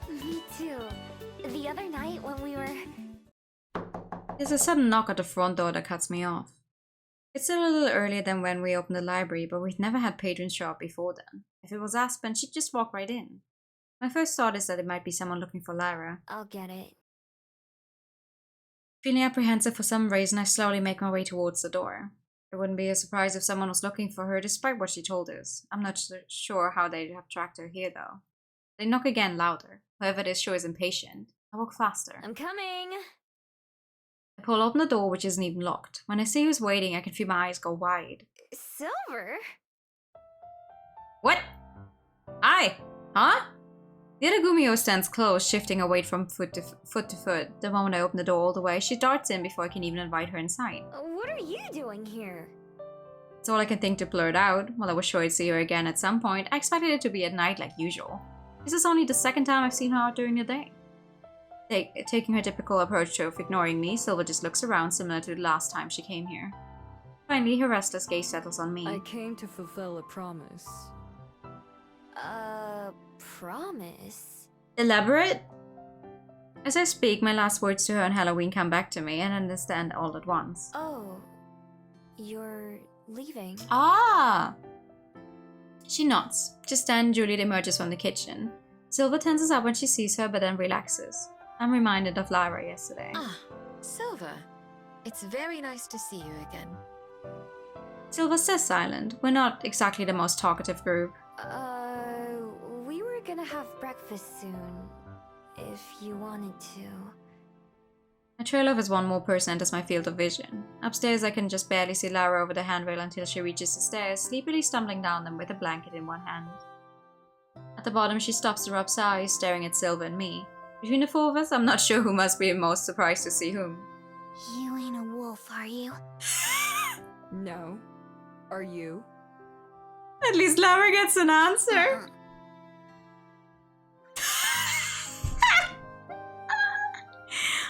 Me too. The other night when we were... There's a sudden knock at the front door that cuts me off. It's still a little earlier than when we opened the library, but we'd never had patrons show up before then. If it was Aspen, she'd just walk right in. My first thought is that it might be someone looking for Lyra. I'll get it. Feeling apprehensive for some reason, I slowly make my way towards the door. It wouldn't be a surprise if someone was looking for her, despite what she told us. I'm not sure how they'd have tracked her here, though. They knock again louder. Whoever it is sure is impatient. I walk faster. I'm coming! I pull open the door, which isn't even locked. When I see who's waiting, I can feel my eyes go wide. Silver? What? Hi! Huh? The other Gumio stands close, shifting her weight from foot to foot. The moment I open the door all the way, she darts in before I can even invite her inside. What are you doing here? It's all I can think to blurt out. While I was sure I'd see her again at some point, I expected it to be at night like usual. This is only the second time I've seen her out during the day. Taking her typical approach of ignoring me, Silva just looks around similar to the last time she came here. Finally, her restless gaze settles on me. I came to fulfill a promise. Promise? Elaborate? As I speak, my last words to her on Halloween come back to me and I understand all at once. Oh, you're leaving. Ah! She nods. Just then, Juliet emerges from the kitchen. Silva tenses up when she sees her, but then relaxes. I'm reminded of Lyra yesterday. Ah, Silva. It's very nice to see you again. Silva stays silent. We're not exactly the most talkative group. We were gonna have breakfast soon, if you wanted to. A trail of as one more person enters my field of vision. Upstairs, I can just barely see Lyra over the handrail until she reaches the stairs, sleepily stumbling down them with a blanket in one hand. At the bottom, she stops to rub eyes, staring at Silva and me. Between the four of us, I'm not sure who must be most surprised to see whom. You ain't a wolf, are you? No. Are you? At least Lyra gets an answer.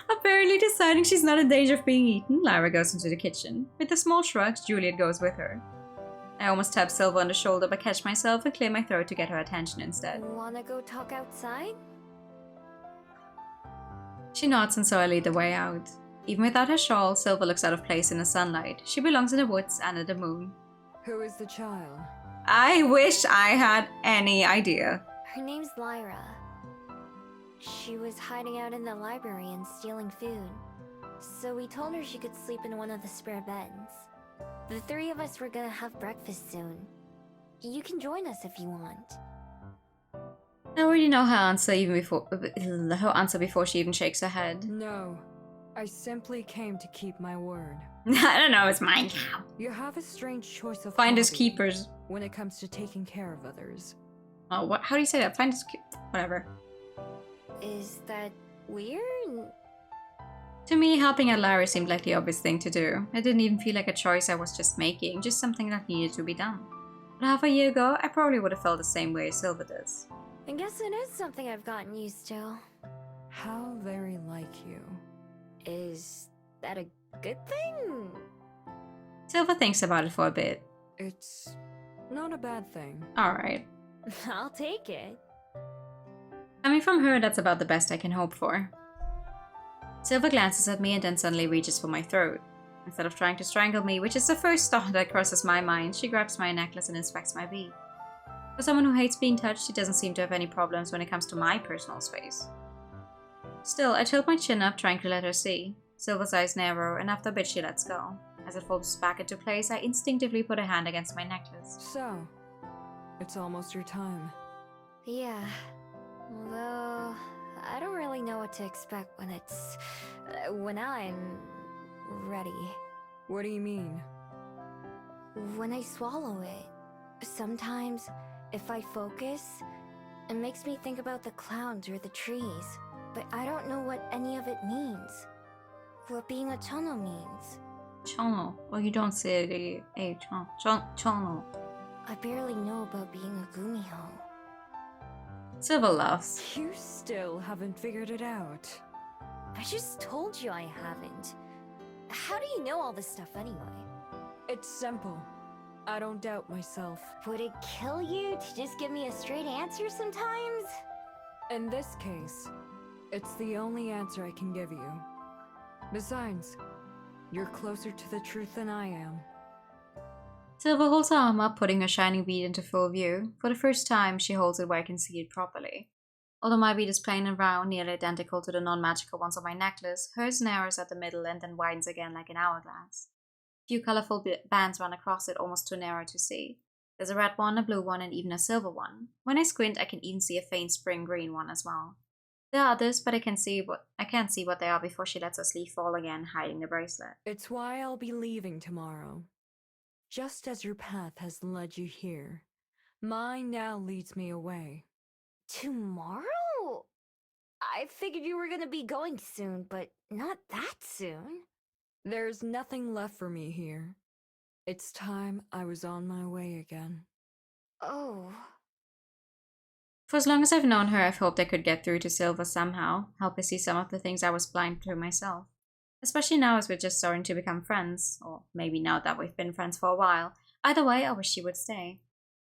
Apparently deciding she's not in danger of being eaten, Lyra goes into the kitchen. With a small shrug, Juliet goes with her. I almost tap Silva on the shoulder but catch myself and clear my throat to get her attention instead. Wanna go talk outside? She nods and so I lead the way out. Even without her shawl, Silva looks out of place in the sunlight. She belongs in the woods under the moon. Who is the child? I wish I had any idea. Her name's Lyra. She was hiding out in the library and stealing food. So we told her she could sleep in one of the spare beds. The three of us were gonna have breakfast soon. You can join us if you want. I already know her answer before she even shakes her head. No. I simply came to keep my word. I don't know, it's mine now. You have a strange choice of Finders hobby keepers. when it comes to taking care of others. Oh, what? How do you say that? Whatever. Is that weird? To me, helping out Lyra seemed like the obvious thing to do. It didn't even feel like a choice I was just making, just something that needed to be done. But half a year ago, I probably would have felt the same way as Silva does. I guess it is something I've gotten used to. How very like you. Is that a good thing? Silva thinks about it for a bit. It's not a bad thing. Alright. I'll take it. Coming from her, that's about the best I can hope for. Silva glances at me and then suddenly reaches for my throat. Instead of trying to strangle me, which is the first thought that crosses my mind, she grabs my necklace and inspects my bead. For someone who hates being touched, she doesn't seem to have any problems when it comes to my personal space. Still, I tilt my chin up, trying to let her see. Silva's eyes narrow, and after a bit she lets go. As it folds back into place, I instinctively put a hand against my necklace. So, it's almost your time. Yeah. Although, I don't really know what to expect when I'm ready. What do you mean? When I swallow it. Sometimes, if I focus, it makes me think about the clouds or the trees. But I don't know what any of it means. What being a chono means. Chono. Well, you don't say the H, huh? Chono. I barely know about being a gumiho. Silva laughs. You still haven't figured it out. I just told you I haven't. How do you know all this stuff anyway? It's simple. I don't doubt myself. Would it kill you to just give me a straight answer sometimes? In this case, it's the only answer I can give you. Besides, you're closer to the truth than I am. Silva holds her arm up, putting her shining bead into full view. For the first time, she holds it where I can see it properly. Although my bead is plain and round, nearly identical to the non-magical ones on my necklace, hers narrows at the middle and then widens again like an hourglass. A few colorful bands run across it, almost too narrow to see. There's a red one, a blue one, and even a silver one. When I squint, I can even see a faint spring green one as well. There are others, but I can't see what they are before she lets her sleeve fall again, hiding the bracelet. It's why I'll be leaving tomorrow. Just as your path has led you here, Mine now leads me away. Tomorrow? I figured you were gonna be going soon, but not that soon. There's nothing left for me here. It's time I was on my way again. Oh. For as long as I've known her, I've hoped I could get through to Silva somehow, help her see some of the things I was blind to myself. Especially now as we're just starting to become friends, or maybe now that we've been friends for a while. Either way, I wish she would stay.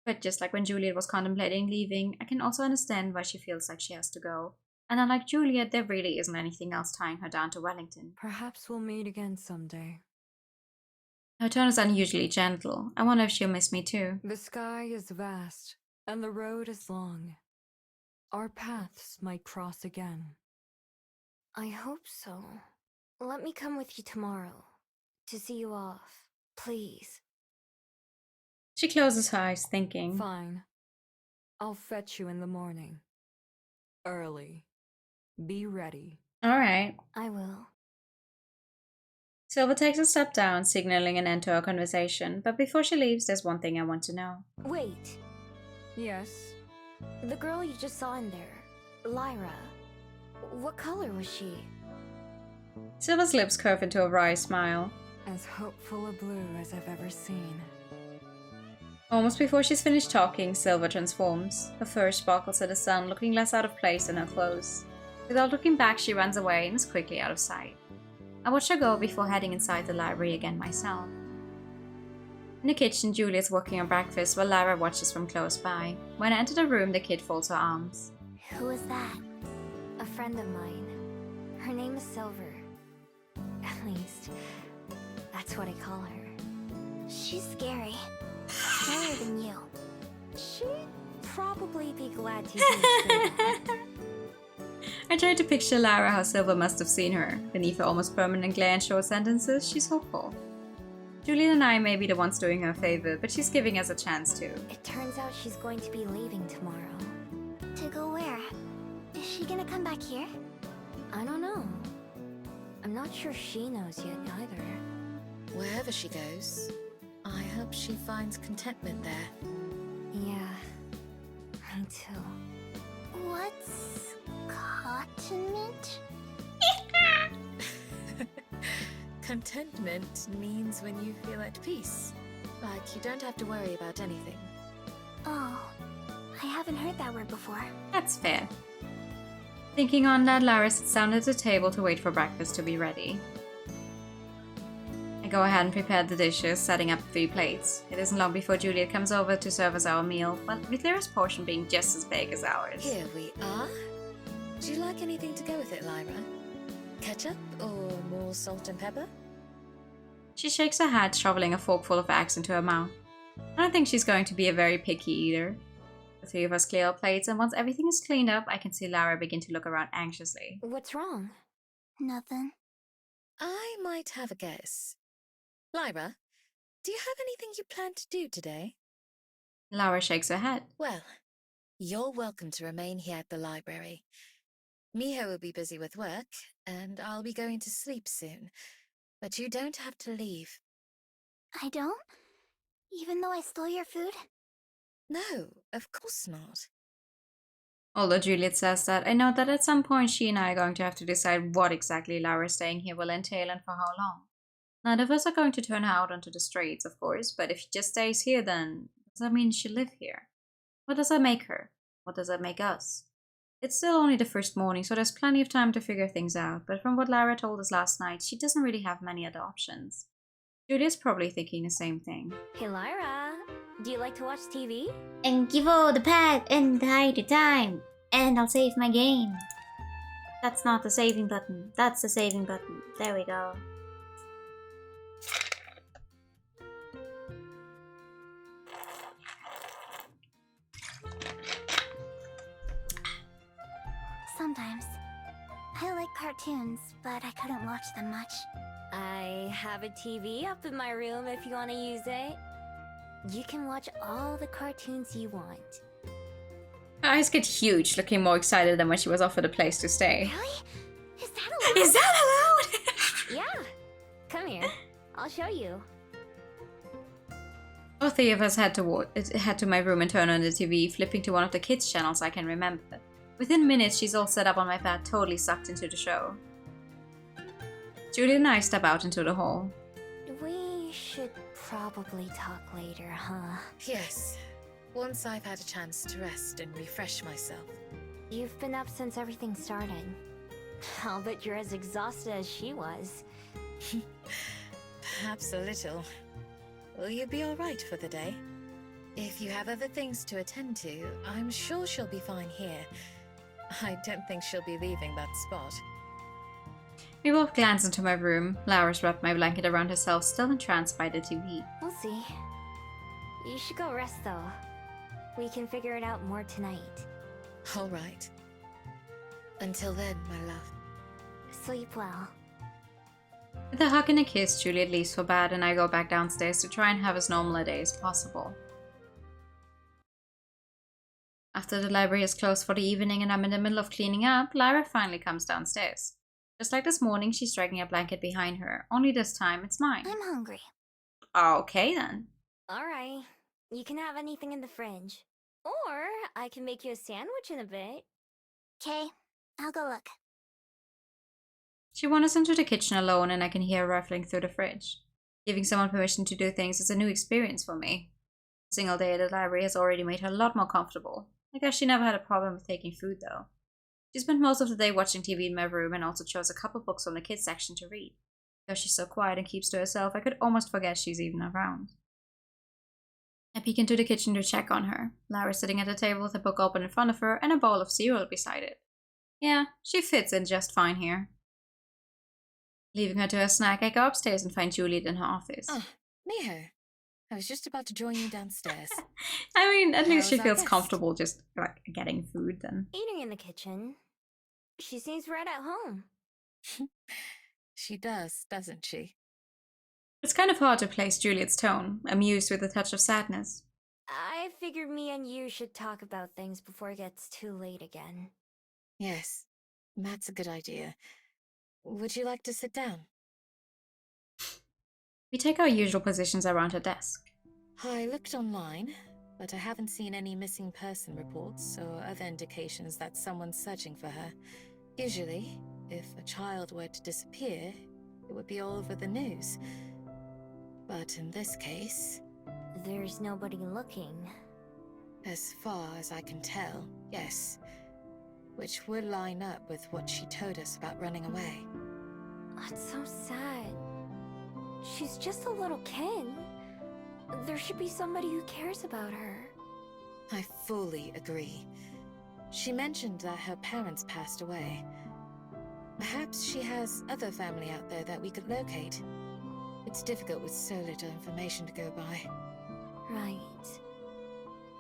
But just like when Juliet was contemplating leaving, I can also understand why she feels like she has to go. And unlike Juliet, there really isn't anything else tying her down to Wellington. Perhaps we'll meet again someday. Her tone is unusually gentle. I wonder if she'll miss me too. The sky is vast, and the road is long. Our paths might cross again. I hope so. Let me come with you tomorrow. To see you off. Please. She closes her eyes, thinking. Fine. I'll fetch you in the morning. Early. Be ready. Alright. I will. Silva takes a step down, signaling an end to our conversation, but before she leaves, there's one thing I want to know. Wait. Yes? The girl you just saw in there. Lyra. What color was she? Silva's lips curve into a wry smile. As hopeful a blue as I've ever seen. Almost before she's finished talking, Silva transforms. Her fur sparkles at the sun, looking less out of place than her clothes. Without looking back, she runs away and is quickly out of sight. I watch her go before heading inside the library again myself. In the kitchen, Juliet's working on breakfast while Lyra watches from close by. When I enter the room, the kid folds her arms. Who is that? A friend of mine. Her name is Silver. At least, that's what I call her. She's scary. Scarier than you. She'd probably be glad to hear you say that. I try to picture Lyra how Silva must have seen her. Beneath her almost permanent glare and short sentences, she's hopeful. Juliet and I may be the ones doing her a favor, but she's giving us a chance too. It turns out she's going to be leaving tomorrow. To go where? Is she gonna come back here? I don't know. I'm not sure she knows yet either. Wherever she goes, I hope she finds contentment there. Yeah, me too. What's contentment? Contentment means when you feel at peace. Like you don't have to worry about anything. Oh, I haven't heard that word before. That's fair. Thinking on that, Lyra sits down at the table to wait for breakfast to be ready. I go ahead and prepare the dishes, setting up 3 plates. It isn't long before Juliet comes over to serve us our meal, but with Lyra's portion being just as big as ours. Here we are. Do you like anything to go with it, Lyra? Ketchup or more salt and pepper? She shakes her head, shoveling a forkful of eggs into her mouth. I don't think she's going to be a very picky eater. The 3 of us clear our plates, and once everything is cleaned up, I can see Lyra begin to look around anxiously. What's wrong? Nothing. I might have a guess. Lyra, do you have anything you plan to do today? Lyra shakes her head. Well, you're welcome to remain here at the library. Miho will be busy with work, and I'll be going to sleep soon. But you don't have to leave. I don't? Even though I stole your food? No, of course not. Although Juliet says that, I know that at some point she and I are going to have to decide what exactly Lyra staying here will entail and for how long. None of us are going to turn her out onto the streets, of course, but if she just stays here, then does that mean she'll live here? What does that make her? What does that make us? It's still only the first morning, so there's plenty of time to figure things out, but from what Lyra told us last night, she doesn't really have many other options. Juliet's probably thinking the same thing. Hey Lyra, do you like to watch TV? And give all the pad and hide the time. And I'll save my game. That's not the saving button. That's the saving button. There we go. Sometimes. I like cartoons, but I couldn't watch them much. I have a TV up in my room if you want to use it. You can watch all the cartoons you want. Her eyes get huge, looking more excited than when she was offered a place to stay. Really? Is that allowed? Is that allowed? Yeah, come here. I'll show you. All three of us head to my room and turn on the TV, flipping to one of the kids' channels I can remember. Within minutes, she's all set up on my bed, totally sucked into the show. Juliet and I step out into the hall. We should probably talk later, huh? Yes. Once I've had a chance to rest and refresh myself. You've been up since everything started. I'll bet you're as exhausted as she was. Perhaps a little. Will you be alright for the day? If you have other things to attend to, I'm sure she'll be fine here. I don't think she'll be leaving that spot. We both glance into my room. Laura's wrapped my blanket around herself, still entranced by the TV. We'll see. You should go rest, though. We can figure it out more tonight. Alright. Until then, my love. Sleep well. With a hug and a kiss, Juliet leaves for bed and I go back downstairs to try and have as normal a day as possible. After the library is closed for the evening and I'm in the middle of cleaning up, Lyra finally comes downstairs. Just like this morning, she's dragging a blanket behind her, only this time it's mine. I'm hungry. Okay then. Alright. You can have anything in the fridge. Or I can make you a sandwich in a bit. Okay, I'll go look. She wanders into the kitchen alone and I can hear her rifling through the fridge. Giving someone permission to do things is a new experience for me. A single day at the library has already made her a lot more comfortable. I guess she never had a problem with taking food though. She spent most of the day watching TV in my room and also chose a couple books from the kids section to read. Because she's so quiet and keeps to herself, I could almost forget she's even around. I peek into the kitchen to check on her. Lyra's sitting at the table with a book open in front of her and a bowl of cereal beside it. Yeah, she fits in just fine here. Leaving her to her snack, I go upstairs and find Juliet in her office. Oh, Miho. I was just about to join you downstairs. I mean, at least she How's our feels guest? comfortable just like getting food then. Eating in the kitchen. She seems right at home. She does, doesn't she? It's kind of hard to place Juliet's tone, amused with a touch of sadness. I figured me and you should talk about things before it gets too late again. Yes, that's a good idea. Would you like to sit down? We take our usual positions around her desk. I looked online, but I haven't seen any missing person reports or other indications that someone's searching for her. Usually, if a child were to disappear, it would be all over the news. But in this case, There's nobody looking. as far as I can tell, yes. Which would line up with what she told us about running away. That's so sad. She's just a little kid. There should be somebody who cares about her. I fully agree. She mentioned that her parents passed away. Perhaps she has other family out there that we could locate. It's difficult with so little information to go by. Right.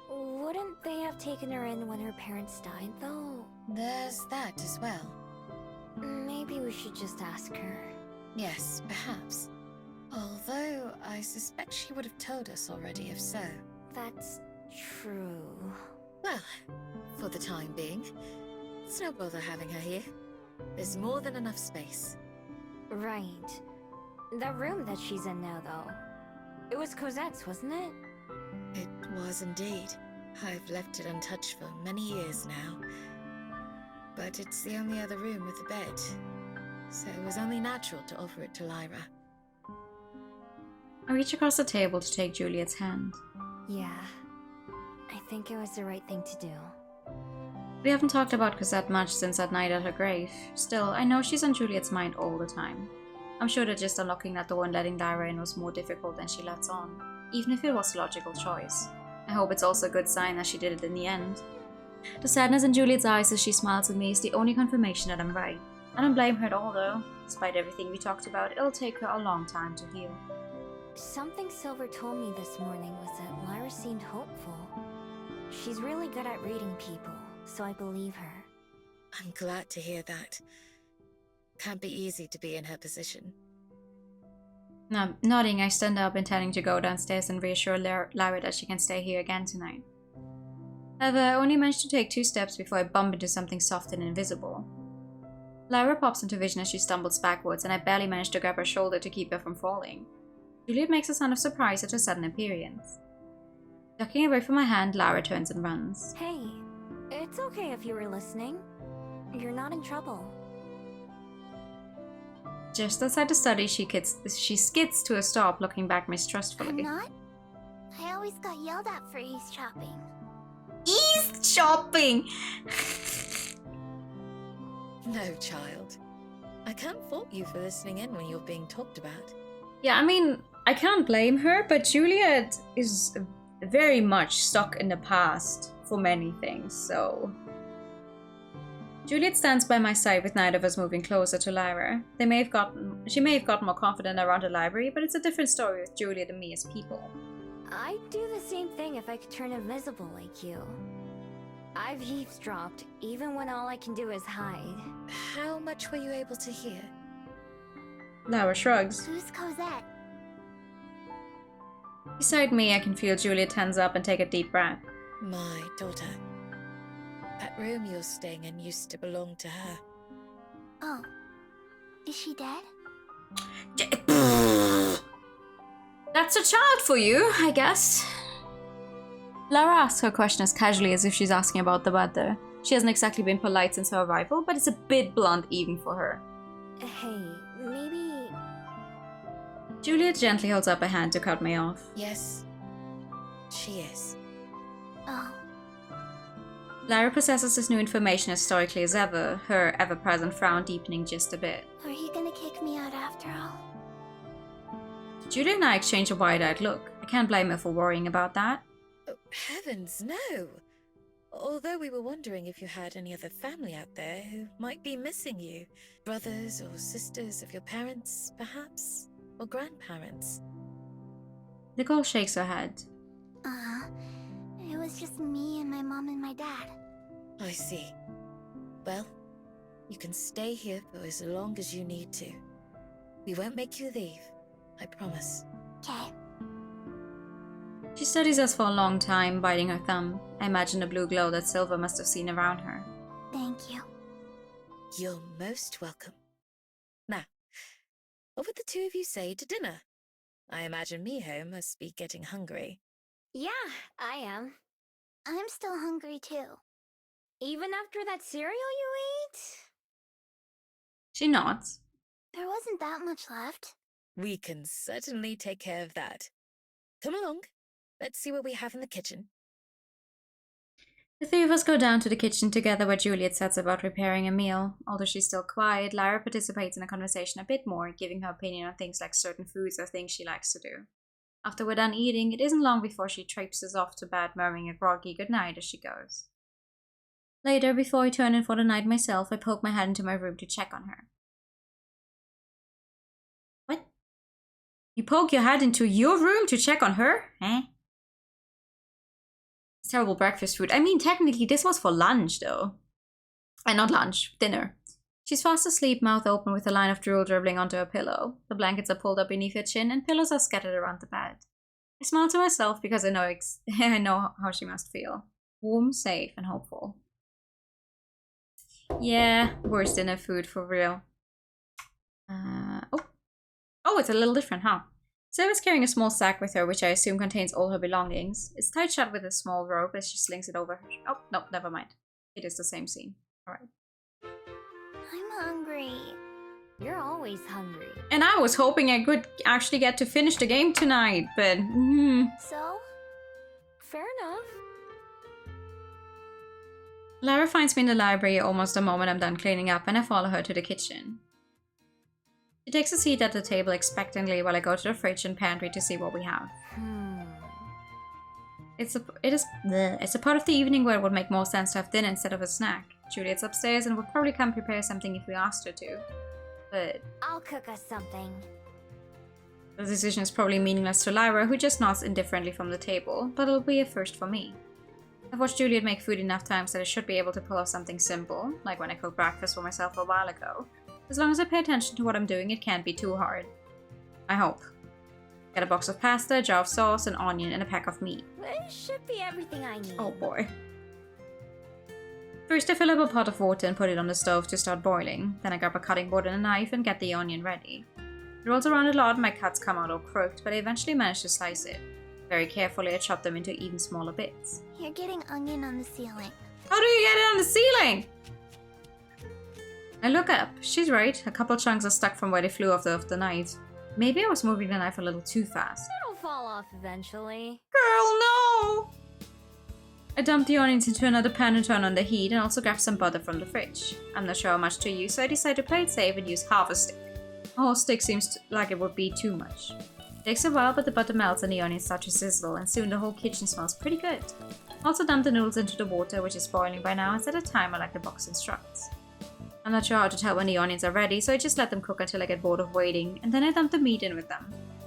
Wouldn't they have taken her in when her parents died, though? There's that as well. Maybe we should just ask her. Yes, perhaps. Although, I suspect she would have told us already if so. That's true. Well, for the time being, it's no bother having her here. There's more than enough space. Right. That room that she's in now, though. It was Cosette's, wasn't it? It was indeed. I've left it untouched for many years now. But it's the only other room with a bed, so it was only natural to offer it to Lyra. I reach across the table to take Juliet's hand. Yeah. I think it was the right thing to do. We haven't talked about Cosette much since that night at her grave. Still, I know she's on Juliet's mind all the time. I'm sure that just unlocking that door and letting Lyra in was more difficult than she lets on, even if it was a logical choice. I hope it's also a good sign that she did it in the end. The sadness in Juliet's eyes as she smiles at me is the only confirmation that I'm right. I don't blame her at all though. Despite everything we talked about, it'll take her a long time to heal. Something Silver told me this morning was that Lyra seemed hopeful. She's really good at reading people, so I believe her. I'm glad to hear that. Can't be easy to be in her position. Nodding, I stand up, intending to go downstairs and reassure Lyra that she can stay here again tonight. However, I only managed to take 2 steps before I bump into something soft and invisible. Lyra pops into vision as she stumbles backwards, and I barely manage to grab her shoulder to keep her from falling. Juliet makes a sound of surprise at her sudden appearance. Ducking away from my hand, Lara turns and runs. Hey, it's okay if you were listening. You're not in trouble. Just outside the study, she skids to a stop, looking back I'm mistrustfully. not? I always got yelled at for eavesdropping. Eavesdropping! No, child. I can't fault you for listening in when you're being talked about. Yeah, I mean, I can't blame her, but Juliet is very much stuck in the past for many things, so... Juliet stands by my side with neither of us moving closer to Lyra. She may have gotten more confident around the library, but it's a different story with Juliet and me as people. I'd do the same thing if I could turn invisible like you. I've eavesdropped, even when all I can do is hide. How much were you able to hear? Lyra shrugs. Who's Cosette? Beside me, I can feel Juliet tense up and take a deep breath. My daughter. That room you're staying in used to belong to her. Oh. Is she dead? That's a child for you, I guess. Lara asks her question as casually as if she's asking about the weather. She hasn't exactly been polite since her arrival, but it's a bit blunt even for her. Hey, maybe... Juliet gently holds up a hand to cut me off. Yes, she is. Oh. Lara possesses this new information as stoically as ever, her ever-present frown deepening just a bit. Are you gonna kick me out after all? Juliet and I exchange a wide-eyed look. I can't blame her for worrying about that. Oh, heavens, no! Although we were wondering if you had any other family out there who might be missing you. Brothers or sisters of your parents, perhaps? Or grandparents? Nicole shakes her head. It was just me and my mom and my dad. I see. Well, you can stay here for as long as you need to. We won't make you leave, I promise. Okay. She studies us for a long time, biting her thumb. I imagine the blue glow that Silva must have seen around her. Thank you. You're most welcome. Now, what would the two of you say to dinner? I imagine Miho must be getting hungry. Yeah, I am. I'm still hungry too. Even after that cereal you ate? She nods. There wasn't that much left. We can certainly take care of that. Come along. Let's see what we have in the kitchen. The three of us go down to the kitchen together where Juliet sets about preparing a meal. Although she's still quiet, Lyra participates in the conversation a bit more, giving her opinion on things like certain foods or things she likes to do. After we're done eating, it isn't long before she traipses off to bed, murmuring a groggy goodnight as she goes. Later, before I turn in for the night myself, I poke my head into my room to check on her. What? You poke your head into your room to check on her? Eh? It's terrible breakfast food. I mean, technically, this was for lunch, though. And not lunch, dinner. She's fast asleep, mouth open with a line of drool dribbling onto her pillow. The blankets are pulled up beneath her chin, and pillows are scattered around the bed. I smile to myself because I know how she must feel. Warm, safe, and hopeful. Yeah, worst dinner food for real. Oh, it's a little different, huh? Silva's carrying a small sack with her, which I assume contains all her belongings. It's tied shut with a small rope as she slings it over her. Oh, no, never mind. It is the same scene. Alright. I'm hungry. You're always hungry. And I was hoping I could actually get to finish the game tonight, but... So? Fair enough. Lara finds me in the library almost the moment I'm done cleaning up, and I follow her to the kitchen. She takes a seat at the table expectantly while I go to the fridge and pantry to see what we have. It's a part of the evening where it would make more sense to have dinner instead of a snack. Juliet's upstairs and would probably come prepare something if we asked her to. But I'll cook us something. the decision is probably meaningless to Lyra, who just nods indifferently from the table, but it'll be a first for me. I've watched Juliet make food enough times that I should be able to pull off something simple, like when I cooked breakfast for myself a while ago. As long as I pay attention to what I'm doing, it can't be too hard. I hope. Get a box of pasta, a jar of sauce, an onion, and a pack of meat. This should be everything I need. Oh boy. First I fill up a pot of water and put it on the stove to start boiling. Then I grab a cutting board and a knife and get the onion ready. It rolls around a lot and my cuts come out all crooked, but I eventually manage to slice it. Very carefully, I chop them into even smaller bits. You're getting onion on the ceiling. How do you get it on the ceiling? I look up. She's right. A couple chunks are stuck from where they flew off the knife. Maybe I was moving the knife a little too fast. It'll fall off eventually. Girl, no! I dump the onions into another pan and turn on the heat, and also grab some butter from the fridge. I'm not sure how much to use, so I decide to play it safe and use half a stick. A whole stick seems like it would be too much. It takes a while, but the butter melts and the onions start to sizzle, and soon the whole kitchen smells pretty good. Also dump the noodles into the water, which is boiling by now, and set a timer like the box instructs. I'm not sure how to tell when the onions are ready, so I just let them cook until I get bored of waiting, and then I dump the meat in with them.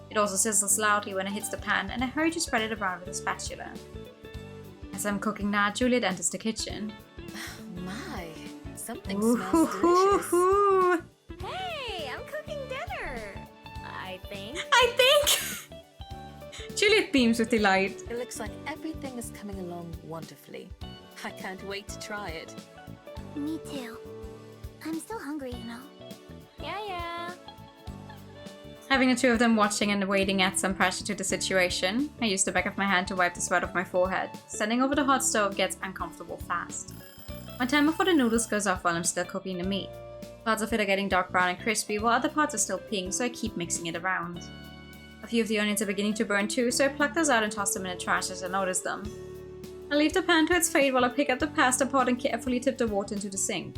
It also sizzles loudly when it hits the pan, and I hurry to spread it around with a spatula. As I'm cooking that, Juliet enters the kitchen. My, something smells delicious. Hey, I'm cooking dinner. I think. Juliet beams with delight. It looks like everything is coming along wonderfully. I can't wait to try it. Me too. I'm still hungry, you know. Yeah. Having the two of them watching and waiting adds some pressure to the situation. I use the back of my hand to wipe the sweat off my forehead. Standing over the hot stove gets uncomfortable fast. My timer for the noodles goes off while I'm still cooking the meat. Parts of it are getting dark brown and crispy, while other parts are still pink, so I keep mixing it around. A few of the onions are beginning to burn too, so I pluck those out and toss them in the trash as I notice them. I leave the pan to its fate while I pick up the pasta pot and carefully tip the water into the sink.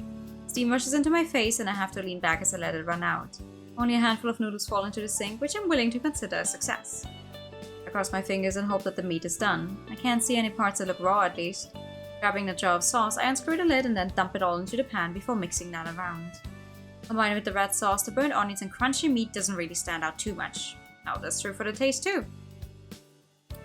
Steam rushes into my face and I have to lean back as I let it run out. Only a handful of noodles fall into the sink, which I'm willing to consider a success. I cross my fingers and hope that the meat is done. I can't see any parts that look raw at least. Grabbing the jar of sauce, I unscrew the lid and then dump it all into the pan before mixing that around. Combined with the red sauce, the burnt onions and crunchy meat doesn't really stand out too much. Now that's true for the taste too.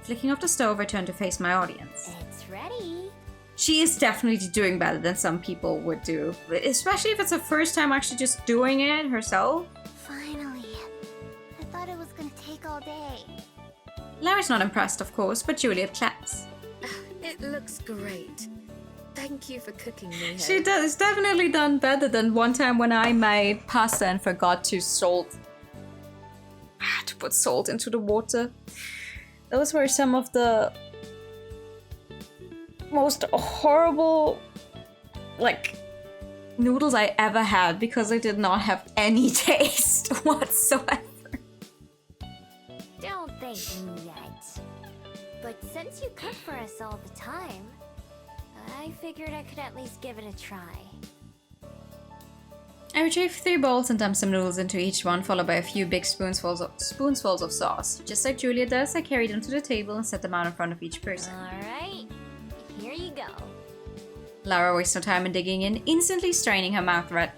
Flicking off the stove, I turn to face my audience. It's ready. She is definitely doing better than some people would do, especially if it's her first time actually just doing it herself. Finally. I thought it was gonna take all day. Larry's not impressed, of course, but Juliet claps. It looks great. Thank you for cooking me. She has definitely done better than one time when I made pasta and forgot to put salt into the water. Those were some of the most horrible, noodles I ever had because they did not have any taste whatsoever. Don't thank me yet. But since you cook for us all the time, I figured I could at least give it a try. I retrieve 3 bowls and dump some noodles into each one, followed by a few big spoonfuls of sauce. Just like Julia does, I carry them to the table and set them out in front of each person. Alright, here you go. Lara wastes no time in digging in, instantly staining her mouth red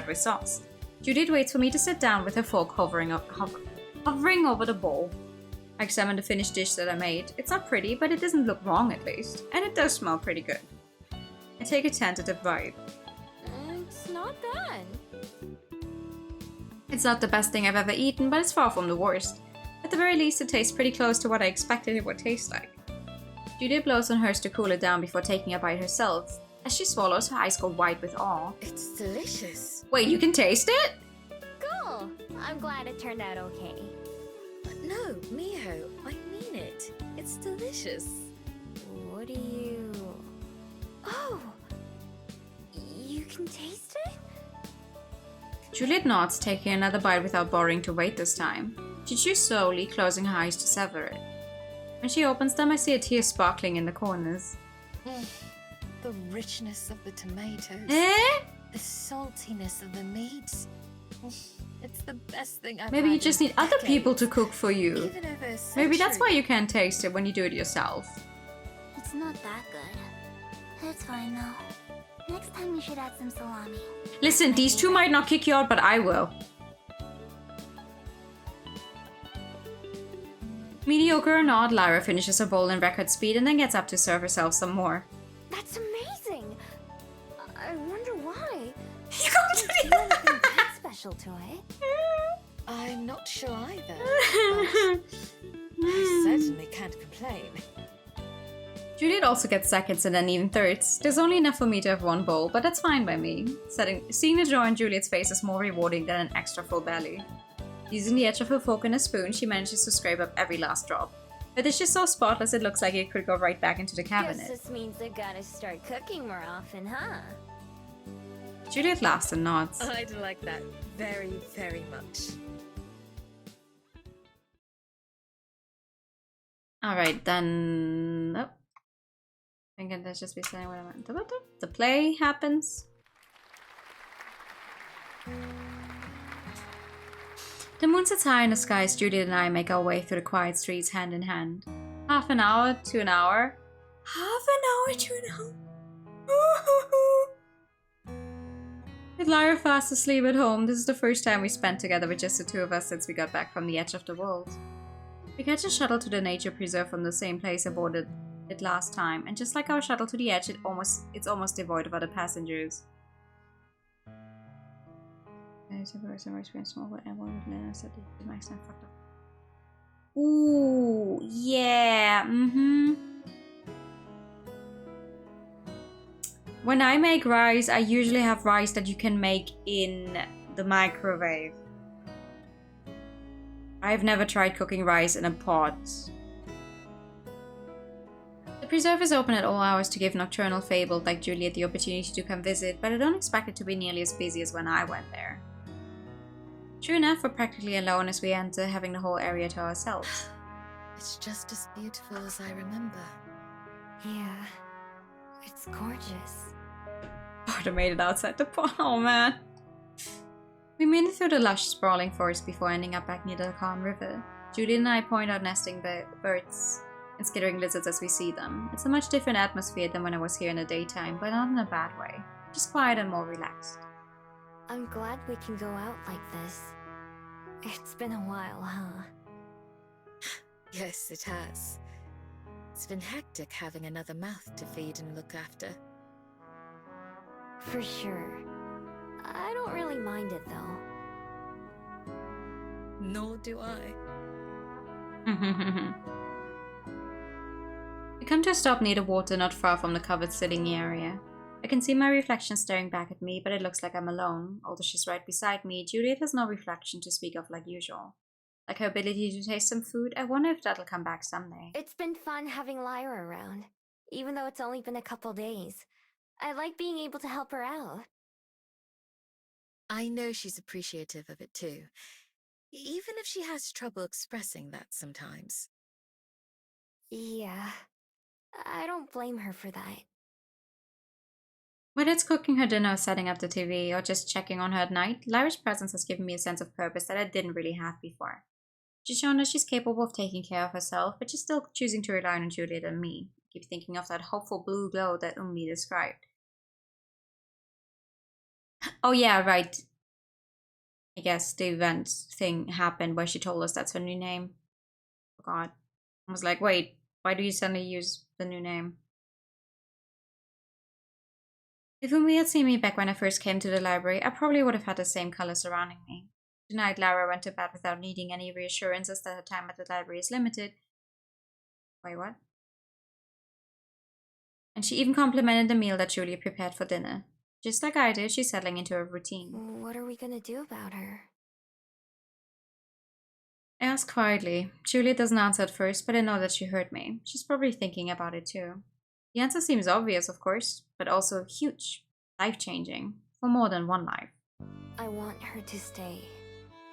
with sauce. Judith waits for me to sit down with her fork hovering over the bowl. I examine the finished dish that I made. It's not pretty, but it doesn't look wrong at least, and it does smell pretty good. I take a tentative bite. It's not bad. It's not the best thing I've ever eaten, but it's far from the worst. At the very least, it tastes pretty close to what I expected it would taste like. Judith blows on hers to cool it down before taking a bite herself. As she swallows, her eyes go wide with awe. It's delicious. Wait, you can taste it? Cool! I'm glad it turned out okay. No, Miho, I mean it. It's delicious. What do you... Oh! You can taste it? Juliet nods, taking another bite without bothering to wait this time. She chews slowly, closing her eyes to sever it. When she opens them, I see a tear sparkling in the corners. The richness of the tomatoes. The saltiness of the meat. It's the best thing I've Maybe had you just in need other decades. people to cook for you. Even over a Maybe that's why century. you can't taste it when you do it yourself. It's not that good. It's fine though. Next time you should add some salami. Listen, these two might not kick you out, but I will. Mediocre or not, Lyra finishes her bowl in record speed and then gets up to serve herself some more. That's amazing! I wonder why. You got to There's nothing that special to it. I'm not sure either. But I certainly can't complain. Juliet also gets seconds and then even thirds. There's only enough for me to have one bowl, but that's fine by me. Seeing the joy on Juliet's face is more rewarding than an extra full belly. Using the edge of her fork and a spoon, she manages to scrape up every last drop. Her dish is so spotless it looks like it could go right back into the cabinet. Guess this means I gotta start cooking more often, huh? Juliet laughs and nods. I'd like that very, very much. Alright, then... Oh. I think let's just be saying what I meant. The play happens. The moon sits high in the sky as Juliet and I make our way through the quiet streets hand in hand. Half an hour to an hour. Half an hour to an hour. With Lyra fast asleep at home, this is the first time we spent together with just the two of us since we got back from the edge of the world. We catch a shuttle to the nature preserve from the same place I boarded it last time, and just like our shuttle to the edge, it's almost devoid of other passengers. Ooh, yeah, When I make rice, I usually have rice that you can make in the microwave. I've never tried cooking rice in a pot. The preserve is open at all hours to give nocturnal fabled like Juliet the opportunity to come visit, but I don't expect it to be nearly as busy as when I went there. True enough, we're practically alone as we enter, having the whole area to ourselves. It's just as beautiful as I remember. Yeah, it's gorgeous. I made it outside the pond. Oh man. We made it through the lush, sprawling forest before ending up back near the calm river. Juliet and I point out nesting birds and skittering lizards as we see them. It's a much different atmosphere than when I was here in the daytime, but not in a bad way. Just quiet and more relaxed. I'm glad we can go out like this. It's been a while, huh? Yes, it has. It's been hectic having another mouth to feed and look after. For sure. I don't really mind it, though. Nor do I. We come to a stop near the water not far from the covered sitting area. I can see my reflection staring back at me, but it looks like I'm alone. Although she's right beside me, Juliet has no reflection to speak of like usual. Like her ability to taste some food, I wonder if that'll come back someday. It's been fun having Lyra around, even though it's only been a couple days. I like being able to help her out. I know she's appreciative of it too, even if she has trouble expressing that sometimes. Yeah, I don't blame her for that. Whether it's cooking her dinner or setting up the TV or just checking on her at night, Lyra's presence has given me a sense of purpose that I didn't really have before. She's shown us she's capable of taking care of herself, but she's still choosing to rely on Juliet and me. I keep thinking of that hopeful blue glow that Umbi described. Oh yeah, right. I guess the event thing happened where she told us that's her new name. Oh god. I was like, wait, why do you suddenly use the new name? If Umbi had seen me back when I first came to the library, I probably would have had the same color surrounding me. Tonight, Lyra went to bed without needing any reassurances that her time at the library is limited. Wait, what? And she even complimented the meal that Julia prepared for dinner. Just like I did, she's settling into a routine. What are we gonna do about her? I ask quietly. Julia doesn't answer at first, but I know that she heard me. She's probably thinking about it too. The answer seems obvious, of course, but also huge, life-changing, for more than one life. I want her to stay.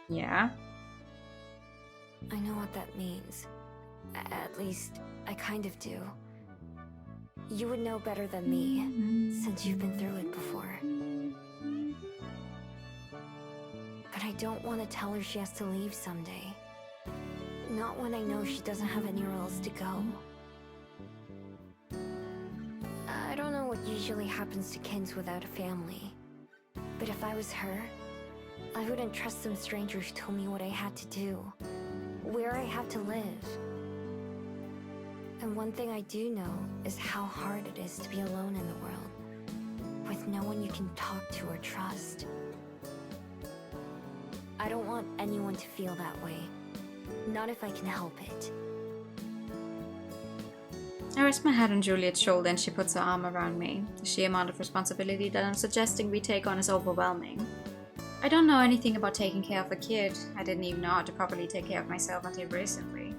Yeah? I know what that means. At least, I kind of do. You would know better than me, since you've been through it before. But I don't want to tell her she has to leave someday. Not when I know she doesn't have anywhere else to go. I don't know what usually happens to kids without a family. But if I was her, I wouldn't trust some stranger who told me what I had to do, where I have to live. And one thing I do know is how hard it is to be alone in the world, with no one you can talk to or trust. I don't want anyone to feel that way, not if I can help it. I rest my head on Juliet's shoulder and she puts her arm around me. The sheer amount of responsibility that I'm suggesting we take on is overwhelming. I don't know anything about taking care of a kid. I didn't even know how to properly take care of myself until recently.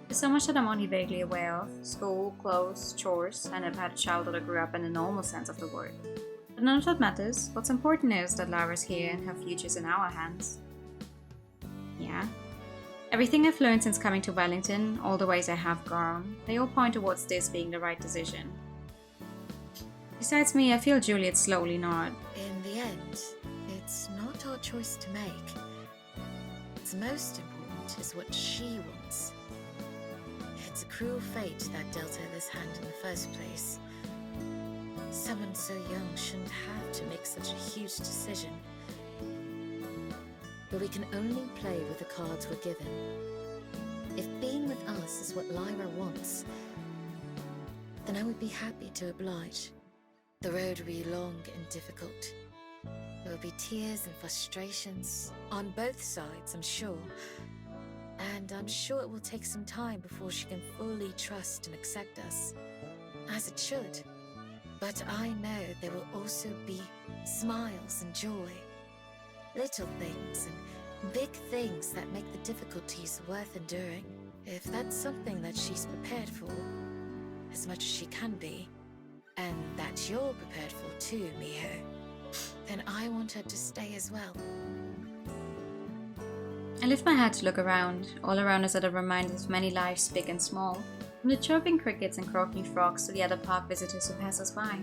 There's so much that I'm only vaguely aware of. School, clothes, chores, and I've had a childhood that grew up in the normal sense of the word. But none of that matters. What's important is that Lyra's here and her future's in our hands. Yeah. Everything I've learned since coming to Wellington, all the ways I have grown, they all point towards this being the right decision. Besides me, I feel Juliet's slowly nod. In the end, it's not our choice to make. What's most important is what she wants. It's a cruel fate that dealt her this hand in the first place. Someone so young shouldn't have to make such a huge decision. But we can only play with the cards we're given. If being with us is what Lyra wants, then I would be happy to oblige. The road will be long and difficult. There will be tears and frustrations on both sides, I'm sure. And I'm sure it will take some time before she can fully trust and accept us, as it should. But I know there will also be smiles and joy. Little things and big things that make the difficulties worth enduring. If that's something that she's prepared for, as much as she can be, and that you're prepared for too, Miho, then I want her to stay as well. I lift my head to look around. All around us are the reminders of many lives, big and small. From the chirping crickets and croaking frogs to the other park visitors who pass us by.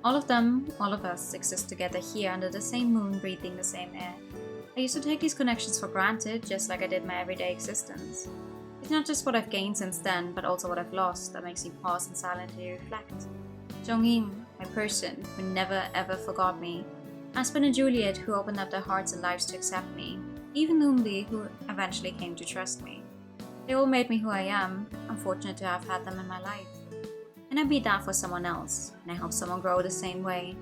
All of them, all of us, exist together here under the same moon, breathing the same air. I used to take these connections for granted, just like I did my everyday existence. It's not just what I've gained since then, but also what I've lost, that makes me pause and silently reflect. Jongin, my person, who never ever forgot me. Aspen and Juliet, who opened up their hearts and lives to accept me. Even Numbi, who eventually came to trust me. They all made me who I am. I'm fortunate to have had them in my life. And I'd be that for someone else, and I hope someone grow the same way.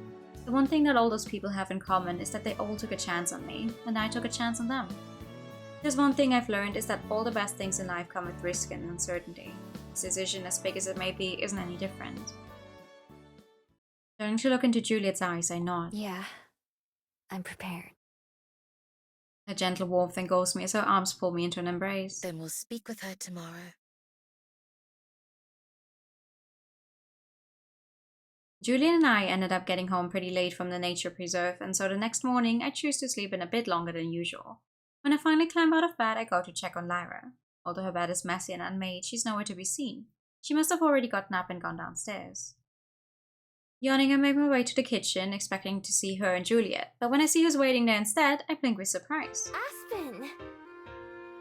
The one thing that all those people have in common is that they all took a chance on me, and I took a chance on them. There's one thing I've learned is that all the best things in life come with risk and uncertainty. This decision, as big as it may be, isn't any different. Turning to look into Juliet's eyes, I nod. Yeah, I'm prepared. A gentle warmth engulfs me as her arms pull me into an embrace. Then we'll speak with her tomorrow. Julian and I ended up getting home pretty late from the nature preserve, and so the next morning I choose to sleep in a bit longer than usual. When I finally climb out of bed, I go to check on Lyra. Although her bed is messy and unmade, she's nowhere to be seen. She must have already gotten up and gone downstairs. Yawning, I make my way to the kitchen, expecting to see her and Juliet, but when I see who's waiting there instead, I blink with surprise. Aspen!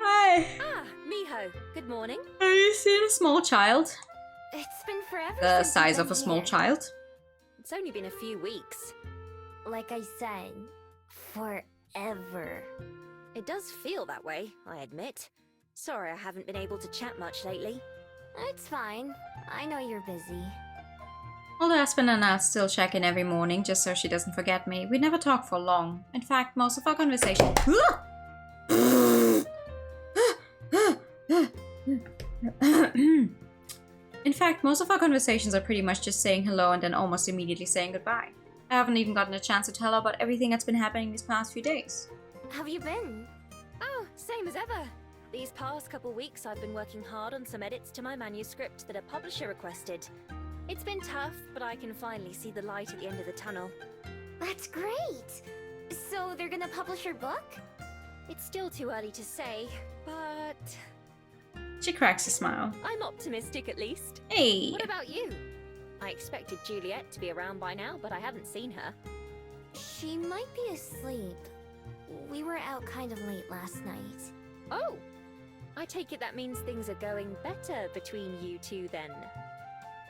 Hi! Ah, Miho, good morning. Are you seeing a small child? It's been forever The since size you've of a been small here. child? It's only been a few weeks. Like I said, forever. It does feel that way, I admit. Sorry I haven't been able to chat much lately. It's fine. I know you're busy. Although Aspen and I still check in every morning just so she doesn't forget me, we never talk for long. In fact, most of our conversations... In fact, most of our conversations are pretty much just saying hello and then almost immediately saying goodbye. I haven't even gotten a chance to tell her about everything that's been happening these past few days. Have you been? Oh, same as ever. These past couple weeks I've been working hard on some edits to my manuscript that a publisher requested. It's been tough, but I can finally see the light at the end of the tunnel. That's great! So they're gonna publish your book? It's still too early to say, but She cracks a smile. I'm optimistic at least. Hey! What about you? I expected Juliet to be around by now, but I haven't seen her. She might be asleep. We were out kind of late last night. Oh! I take it that means things are going better between you two then.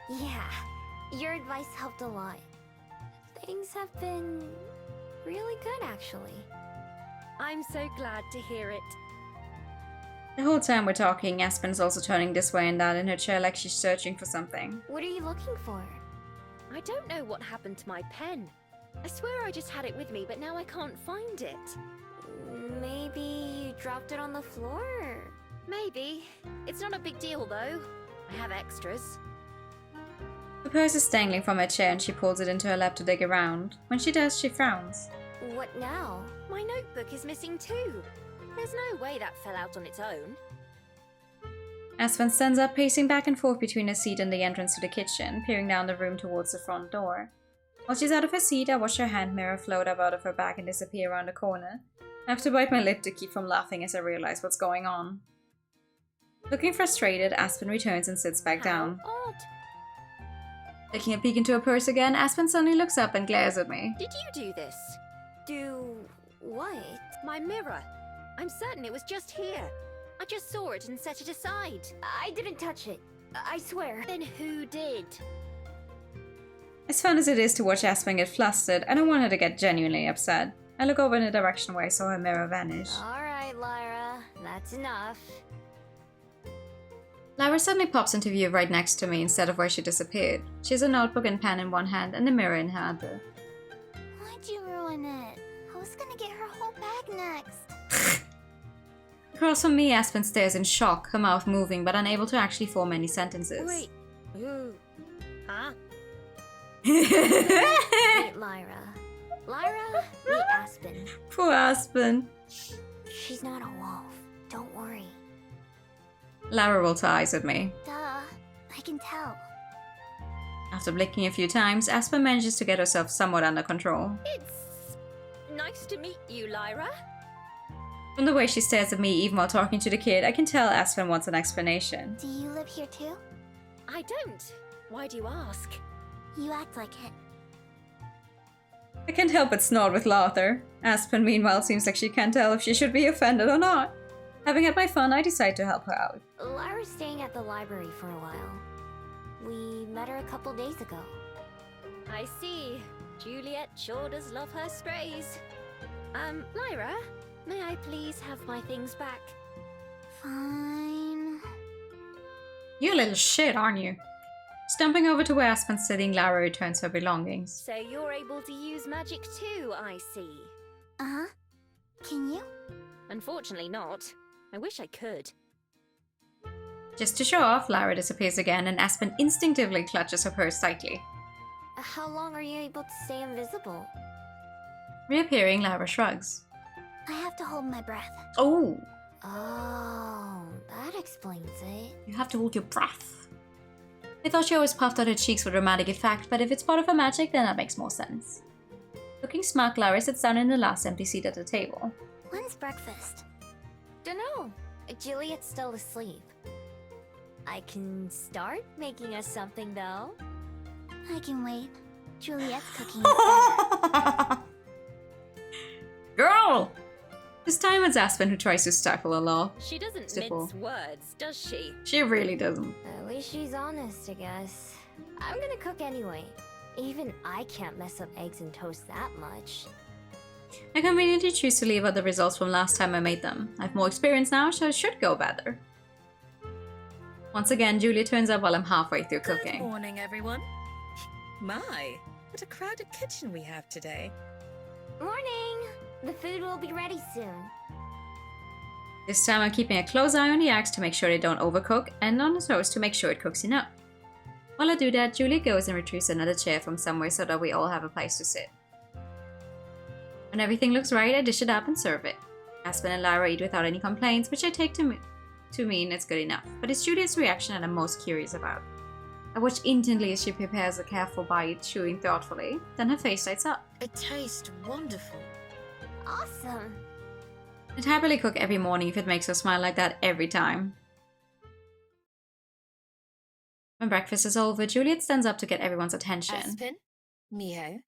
Yeah, your advice helped a lot. Things have been really good, actually. I'm so glad to hear it. The whole time we're talking, Aspen's also turning this way and that in her chair like she's searching for something. What are you looking for? I don't know what happened to my pen. I swear I just had it with me, but now I can't find it. Maybe you dropped it on the floor? Maybe. It's not a big deal though. I have extras. The purse is dangling from her chair and she pulls it into her lap to dig around. When she does, she frowns. What now? My notebook is missing too. There's no way that fell out on its own. Aspen stands up, pacing back and forth between her seat and the entrance to the kitchen, peering down the room towards the front door. While she's out of her seat, I watch her hand mirror float up out of her back and disappear around the corner. I have to bite my lip to keep from laughing as I realize what's going on. Looking frustrated, Aspen returns and sits back down. How odd. Taking a peek into her purse again, Aspen suddenly looks up and glares at me. Did you do this? Do what? My mirror. I'm certain it was just here. I just saw it and set it aside. I didn't touch it. I swear. Then who did? As fun as it is to watch Aspen get flustered, I don't want her to get genuinely upset. I look over in the direction where I saw her mirror vanish. Alright, Lyra. That's enough. Lyra suddenly pops into view right next to me instead of where she disappeared. She has a notebook and pen in one hand and the mirror in her other. Why'd you ruin it? I was gonna get her whole bag next. Across from me, Aspen stares in shock, her mouth moving but unable to actually form any sentences. Wait. Who? Huh? Meet Lyra. Lyra, meet Aspen. Poor Aspen. She's not a wolf. Don't worry. Lyra rolls her eyes at me. Duh. I can tell. After blinking a few times, Aspen manages to get herself somewhat under control. It's nice to meet you, Lyra. From the way she stares at me even while talking to the kid, I can tell Aspen wants an explanation. Do you live here too? I don't. Why do you ask? You act like it. I can't help but snort with laughter. Aspen, meanwhile, seems like she can't tell if she should be offended or not. Having had my fun, I decide to help her out. Lyra's staying at the library for a while. We met her a couple days ago. I see. Juliet sure does love her strays. Lyra, may I please have my things back? Fine. You little shit, aren't you? Stumping over to where Aspen's sitting, Lyra returns her belongings. So you're able to use magic too, I see. Uh-huh. Can you? Unfortunately not. I wish I could. Just to show off, Lyra disappears again and Aspen instinctively clutches her purse tightly. How long are you able to stay invisible? Reappearing, Lyra shrugs. I have to hold my breath. Oh, Oh, that explains it. you have to hold your breath. I thought she always puffed out her cheeks for dramatic effect, but if it's part of her magic, then that makes more sense. Looking smug, Lyra sits down in the last empty seat at the table. When's breakfast? Dunno. Juliet's still asleep. I can start making us something though. I can wait. Juliet's cooking is better. Girl! This time it's Aspen who tries to stifle a laugh. She doesn't Stifle. mince words, does she? She really doesn't. At least she's honest, I guess. I'm gonna cook anyway. Even I can't mess up eggs and toast that much. I conveniently choose to leave out the results from last time I made them. I have more experience now, so it should go better. Once again, Julia turns up while I'm halfway through Good cooking. morning, everyone. My, what a crowded kitchen we have today. Morning! The food will be ready soon. This time I'm keeping a close eye on the eggs to make sure they don't overcook, and on the toast to make sure it cooks enough. While I do that, Julia goes and retrieves another chair from somewhere so that we all have a place to sit. When everything looks right, I dish it up and serve it. Aspen and Lyra eat without any complaints, which I take to mean it's good enough, but it's Julia's reaction that I'm most curious about. I watch intently as she prepares a careful bite, chewing thoughtfully, then her face lights up. It tastes wonderful. Awesome! I'd happily cook every morning if it makes her smile like that every time. When breakfast is over, Juliet stands up to get everyone's attention. Aspen, Miho,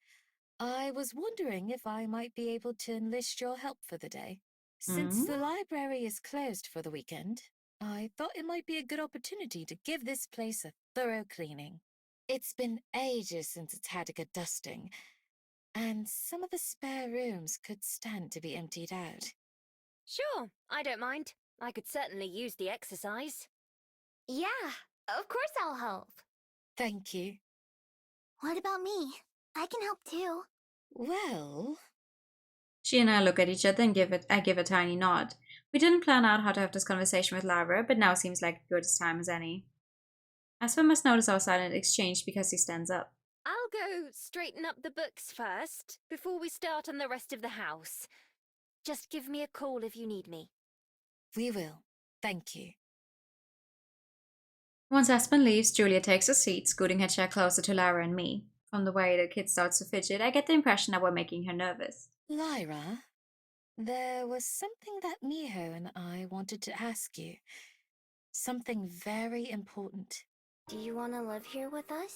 I was wondering if I might be able to enlist your help for the day. Since the library is closed for the weekend, I thought it might be a good opportunity to give this place a thorough cleaning. It's been ages since it's had a good dusting, and some of the spare rooms could stand to be emptied out. Sure, I don't mind. I could certainly use the exercise. Yeah, of course I'll help. Thank you. What about me? I can help too. Well, She and I look at each other and I give a tiny nod. We didn't plan out how to have this conversation with Lyra, but now seems like as good a time as any. Aspen must notice our silent exchange because he stands up. I'll go straighten up the books first, before we start on the rest of the house. Just give me a call if you need me. We will. Thank you. Once Aspen leaves, Juliet takes a seat, scooting her chair closer to Lara and me. From the way the kid starts to fidget, I get the impression that we're making her nervous. Lyra, there was something that Miho and I wanted to ask you. Something very important. Do you want to live here with us?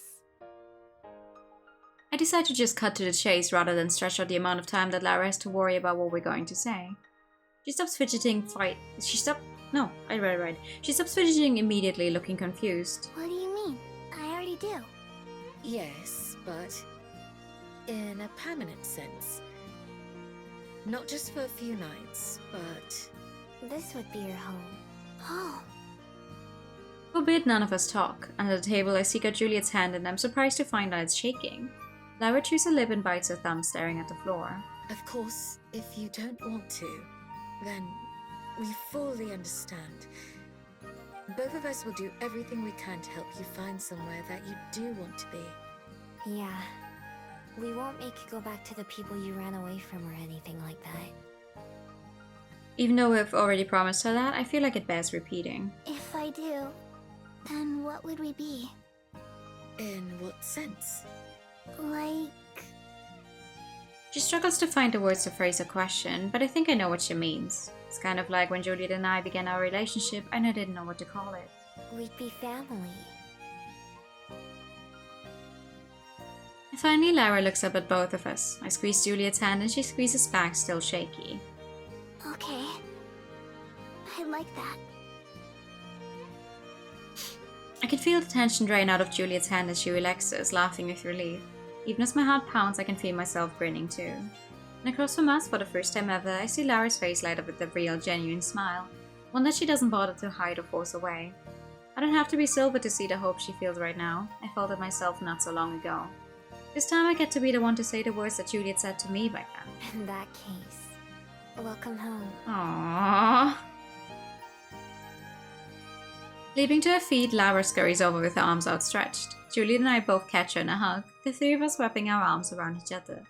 I decide to just cut to the chase rather than stretch out the amount of time that Lara has to worry about what we're going to say. She stops fidgeting She stops fidgeting immediately, looking confused. What do you mean? I already do. Yes, but in a permanent sense. Not just for a few nights, but... This would be your home. Oh. Forbid none of us talk. Under the table I seek out Juliet's hand and I'm surprised to find that it's shaking. Lara chews her lip and bites her thumb, staring at the floor. Of course, if you don't want to, then we fully understand. Both of us will do everything we can to help you find somewhere that you do want to be. Yeah. We won't make you go back to the people you ran away from or anything like that. Even though we've already promised her that, I feel like it bears repeating. If I do, then what would we be? In what sense? Like... She struggles to find the words to phrase her question, but I think I know what she means. It's kind of like when Juliet and I began our relationship and I didn't know what to call it. We'd be family. Finally, Lara looks up at both of us. I squeeze Juliet's hand and she squeezes back, still shaky. Okay. I like that. I can feel the tension drain out of Juliet's hand as she relaxes, laughing with relief. Even as my heart pounds, I can feel myself grinning too. And across from us, for the first time ever, I see Lara's face light up with a real, genuine smile. One that she doesn't bother to hide or force away. I don't have to be Silver to see the hope she feels right now. I felt it myself not so long ago. This time I get to be the one to say the words that Juliet said to me back then. In that case, welcome home. Aww. Leaping to her feet, Lara scurries over with her arms outstretched. Juliet and I both catch her in a hug, the three of us wrapping our arms around each other.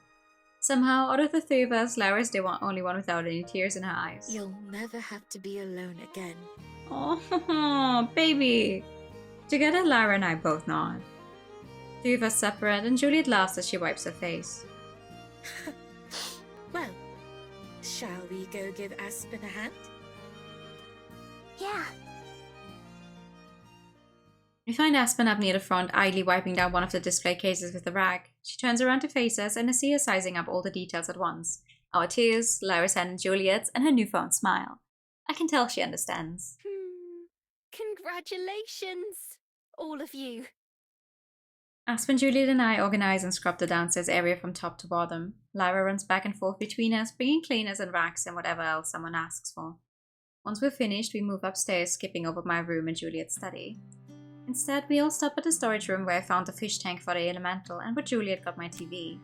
Somehow, out of the three of us, Lara's the only one without any tears in her eyes. You'll never have to be alone again. Oh, baby! Together, Lara and I both nod. Three of us separate, and Juliet laughs as she wipes her face. Well, shall we go give Aspen a hand? Yeah. We find Aspen up near the front, idly wiping down one of the display cases with a rag. She turns around to face us, and I see her sizing up all the details at once. Our tears, Lara's hand and Juliet's, and her newfound smile. I can tell she understands. Congratulations, all of you. Aspen, Juliet and I organize and scrub the downstairs area from top to bottom. Lara runs back and forth between us, bringing cleaners and rags and whatever else someone asks for. Once we're finished, we move upstairs, skipping over my room and Juliet's study. Instead, we all stop at the storage room where I found the fish tank for the elemental and where Juliet got my TV.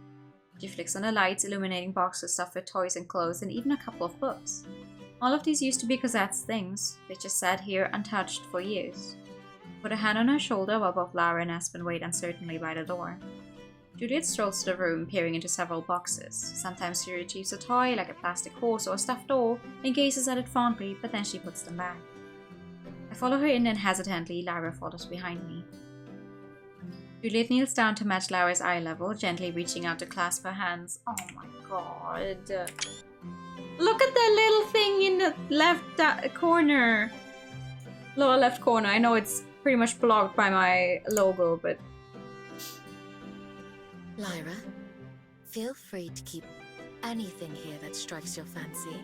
She flicks on the lights, illuminating boxes stuffed with toys and clothes and even a couple of books. All of these used to be Cosette's things. They just sat here untouched for years. Put a hand on her shoulder while both Lara and Aspen wait uncertainly by the door. Juliet strolls to the room, peering into several boxes. Sometimes she retrieves a toy, like a plastic horse or a stuffed doll, and gazes at it fondly, but then she puts them back. I follow her in and hesitantly, Lara follows behind me. Juliet kneels down to match Lara's eye level, gently reaching out to clasp her hands. Oh my god. Look at that little thing in the left corner. Lower left corner. I know it's pretty much blocked by my logo, but... Lyra, feel free to keep anything here that strikes your fancy.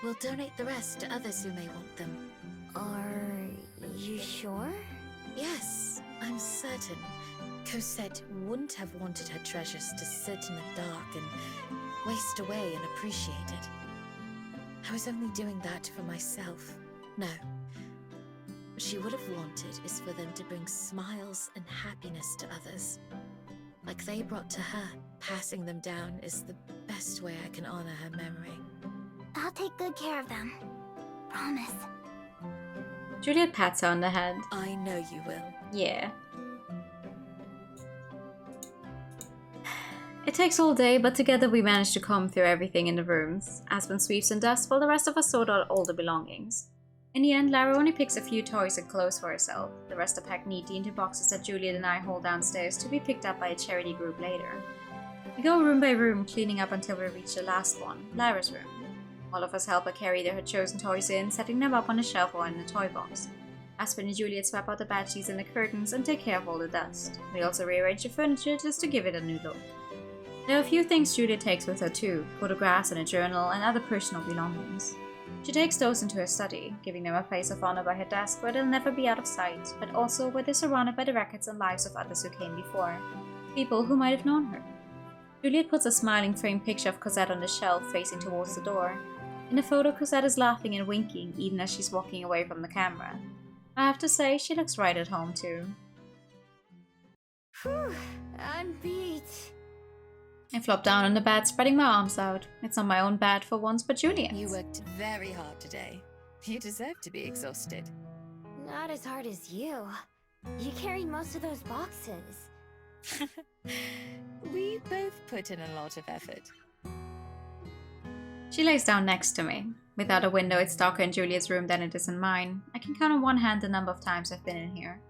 We'll donate the rest to others who may want them. Are you sure? Yes, I'm certain. Cosette wouldn't have wanted her treasures to sit in the dark and waste away unappreciated. I was only doing that for myself. No. What she would have wanted is for them to bring smiles and happiness to others. Like they brought to her. Passing them down is the best way I can honor her memory. I'll take good care of them. Promise. Juliet pats her on the head. I know you will. Yeah. It takes all day, but together we manage to comb through everything in the rooms. Aspen sweeps and dusts while the rest of us sort out all the belongings. In the end, Lara only picks a few toys and clothes for herself. The rest are packed neatly into boxes that Juliet and I hold downstairs to be picked up by a charity group later. We go room by room, cleaning up until we reach the last one, Lara's room. All of us help her carry her chosen toys in, setting them up on a shelf or in a toy box. Aspen and Juliet swap out the bed sheets and the curtains and take care of all the dust. We also rearrange the furniture just to give it a new look. There are a few things Juliet takes with her too, photographs and a journal and other personal belongings. She takes those into her study, giving them a place of honor by her desk where they'll never be out of sight, but also where they're surrounded by the records and lives of others who came before, people who might have known her. Juliet puts a smiling framed picture of Cosette on the shelf facing towards the door. In the photo, Cosette is laughing and winking even as she's walking away from the camera. I have to say, she looks right at home too. Whew, I'm beat. I flop down on the bed, spreading my arms out. It's not my own bed for once, but Juliet's. You worked very hard today. You deserve to be exhausted. Not as hard as you. You carried most of those boxes. We both put in a lot of effort. She lays down next to me. Without a window, it's darker in Juliet's room than it is in mine. I can count on one hand the number of times I've been in here.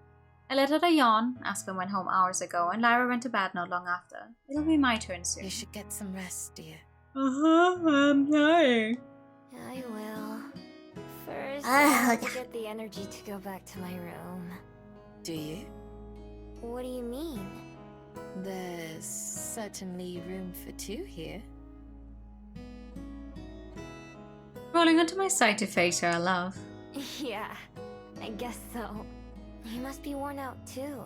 I let out a yawn. Aspen went home hours ago, and Lyra went to bed not long after. It'll be my turn soon. You should get some rest, dear. I'm dying. I will. First, Oh, I have yeah. to get the energy to go back to my room. Do you? What do you mean? There's certainly room for two here. Rolling onto my side to face her, I love. Yeah, I guess so. You must be worn out too.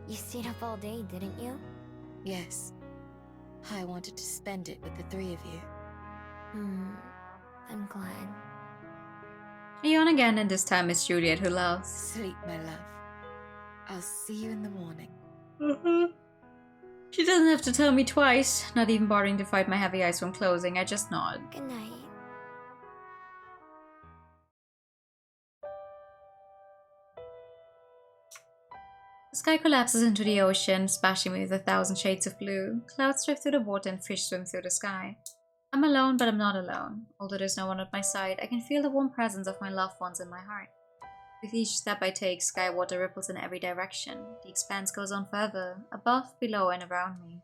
You stayed up all day, didn't you? Yes. I wanted to spend it with the three of you. I'm glad. I yawn again, and this time it's Juliet who laughs. Sleep, my love. I'll see you in the morning. She doesn't have to tell me twice, not even bothering to fight my heavy eyes from closing. I just nod. Good night. The sky collapses into the ocean, splashing me with 1,000 shades of blue. Clouds drift through the water and fish swim through the sky. I'm alone, but I'm not alone. Although there's no one at my side, I can feel the warm presence of my loved ones in my heart. With each step I take, sky water ripples in every direction. The expanse goes on forever, above, below, and around me.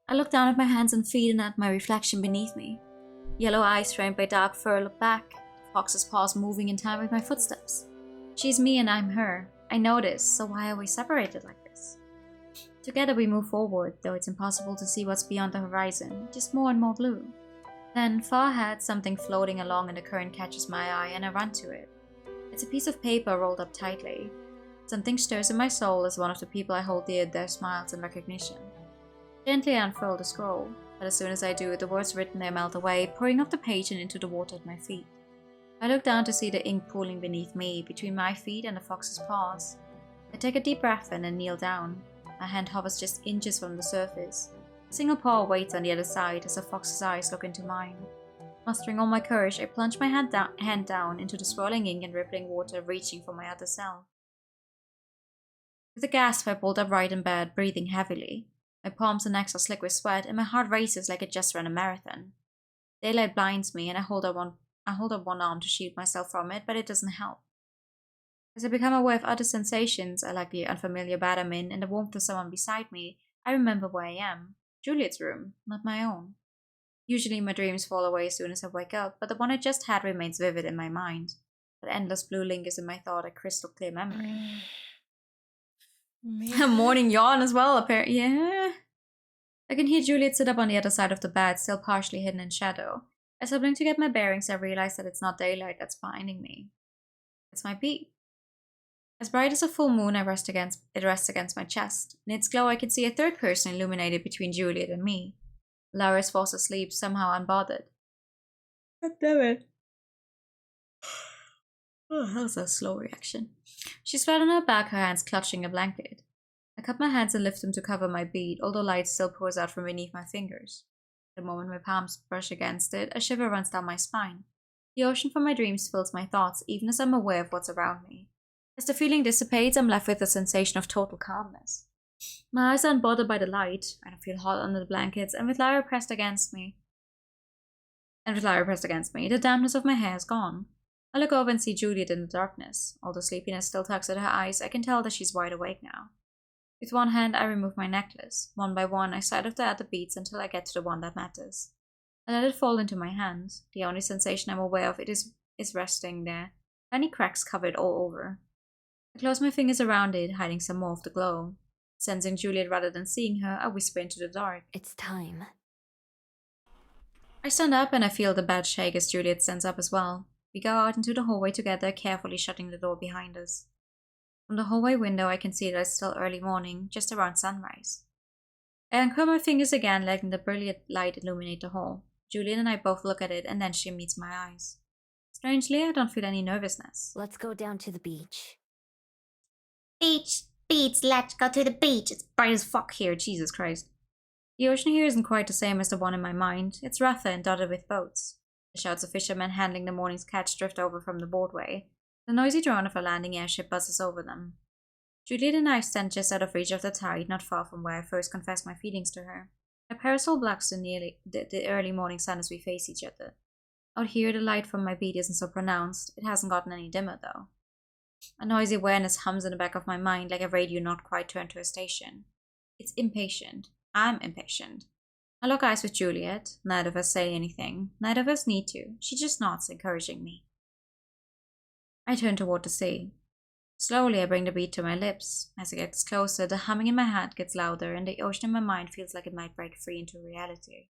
I look down at my hands and feet and at my reflection beneath me. Yellow eyes framed by dark fur look back, fox's paws moving in time with my footsteps. She's me and I'm her. I know this, so why are we separated like this? Together we move forward, though it's impossible to see what's beyond the horizon, just more and more blue. Then, far ahead, something floating along in the current catches my eye and I run to it. It's a piece of paper rolled up tightly. Something stirs in my soul as one of the people I hold dear there smiles in recognition. Gently I unfurl the scroll, but as soon as I do, the words written there melt away, pouring off the page and into the water at my feet. I look down to see the ink pooling beneath me, between my feet and the fox's paws. I take a deep breath in and kneel down. My hand hovers just inches from the surface. A single paw waits on the other side as the fox's eyes look into mine. Mustering all my courage, I plunge my hand down into the swirling ink and rippling water, reaching for my other self. With a gasp, I bolt upright in bed, breathing heavily. My palms and necks are slick with sweat, and my heart races like it just ran a marathon. Daylight blinds me, and I hold up one arm to shield myself from it, but it doesn't help. As I become aware of other sensations, like the unfamiliar bed I'm in and the warmth of someone beside me, I remember where I am. Juliet's room, not my own. Usually my dreams fall away as soon as I wake up, but the one I just had remains vivid in my mind. That endless blue lingers in my thought, a crystal clear memory. A morning yawn as well, apparently. Yeah. I can hear Juliet sit up on the other side of the bed, still partially hidden in shadow. As I blink to get my bearings, I realize that it's not daylight that's blinding me. It's my beat. As bright as a full moon, it rests against my chest. In its glow, I can see a third person illuminated between Juliet and me. Laris falls asleep, somehow unbothered. God damn it. Oh, that was a slow reaction. She's flat on her back, her hands clutching a blanket. I cup my hands and lift them to cover my bead, although light still pours out from beneath my fingers. The moment my palms brush against it, a shiver runs down my spine. The ocean from my dreams fills my thoughts, even as I'm aware of what's around me. As the feeling dissipates, I'm left with a sensation of total calmness. My eyes aren't bothered by the light. I don't feel hot under the blankets, and with Lyra pressed against me, the dampness of my hair is gone. I look over and see Juliet in the darkness. Although sleepiness still tugs at her eyes, I can tell that she's wide awake now. With one hand, I remove my necklace. One by one, I slide off the other beads until I get to the one that matters. I let it fall into my hand. The only sensation I'm aware of is resting there. Tiny cracks cover it all over. I close my fingers around it, hiding some more of the glow. Sensing Juliet rather than seeing her, I whisper into the dark. It's time. I stand up and I feel the bed shake as Juliet stands up as well. We go out into the hallway together, carefully shutting the door behind us. From the hallway window I can see that it's still early morning, just around sunrise. I uncurl my fingers again, letting the brilliant light illuminate the hall. Juliet and I both look at it and then she meets my eyes. Strangely, I don't feel any nervousness. Let's go down to the beach. Beach, let's go to the beach. It's bright as fuck here, Jesus Christ. The ocean here isn't quite the same as the one in my mind. It's rougher and dotted with boats. The shouts of fishermen handling the morning's catch drift over from the boardway. The noisy drone of a landing airship buzzes over them. Juliet and I stand just out of reach of the tide, not far from where I first confessed my feelings to her. Her parasol blocks the early morning sun as we face each other. Out here, the light from my bead isn't so pronounced. It hasn't gotten any dimmer, though. A noisy awareness hums in the back of my mind like a radio not quite turned to a station. It's impatient. I'm impatient. I lock eyes with Juliet. Neither of us say anything. Neither of us need to. She just nods, encouraging me. I turn toward the sea. Slowly, I bring the bead to my lips. As it gets closer, the humming in my head gets louder and the ocean in my mind feels like it might break free into reality.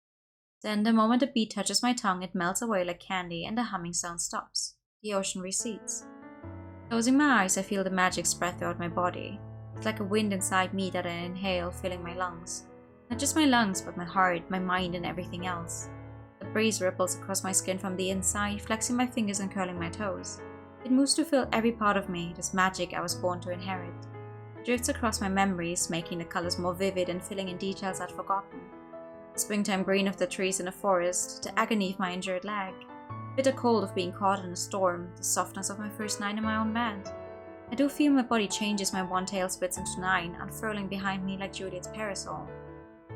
Then, the moment the bead touches my tongue, it melts away like candy and the humming sound stops. The ocean recedes. Closing my eyes, I feel the magic spread throughout my body. It's like a wind inside me that I inhale, filling my lungs. Not just my lungs, but my heart, my mind, and everything else. The breeze ripples across my skin from the inside, flexing my fingers and curling my toes. It moves to fill every part of me, this magic I was born to inherit. It drifts across my memories, making the colors more vivid and filling in details I'd forgotten. The springtime green of the trees in the forest, the agony of my injured leg, the bitter cold of being caught in a storm, the softness of my first night in my own bed. I do feel my body changes, my one tail splits into 9, unfurling behind me like Juliet's parasol.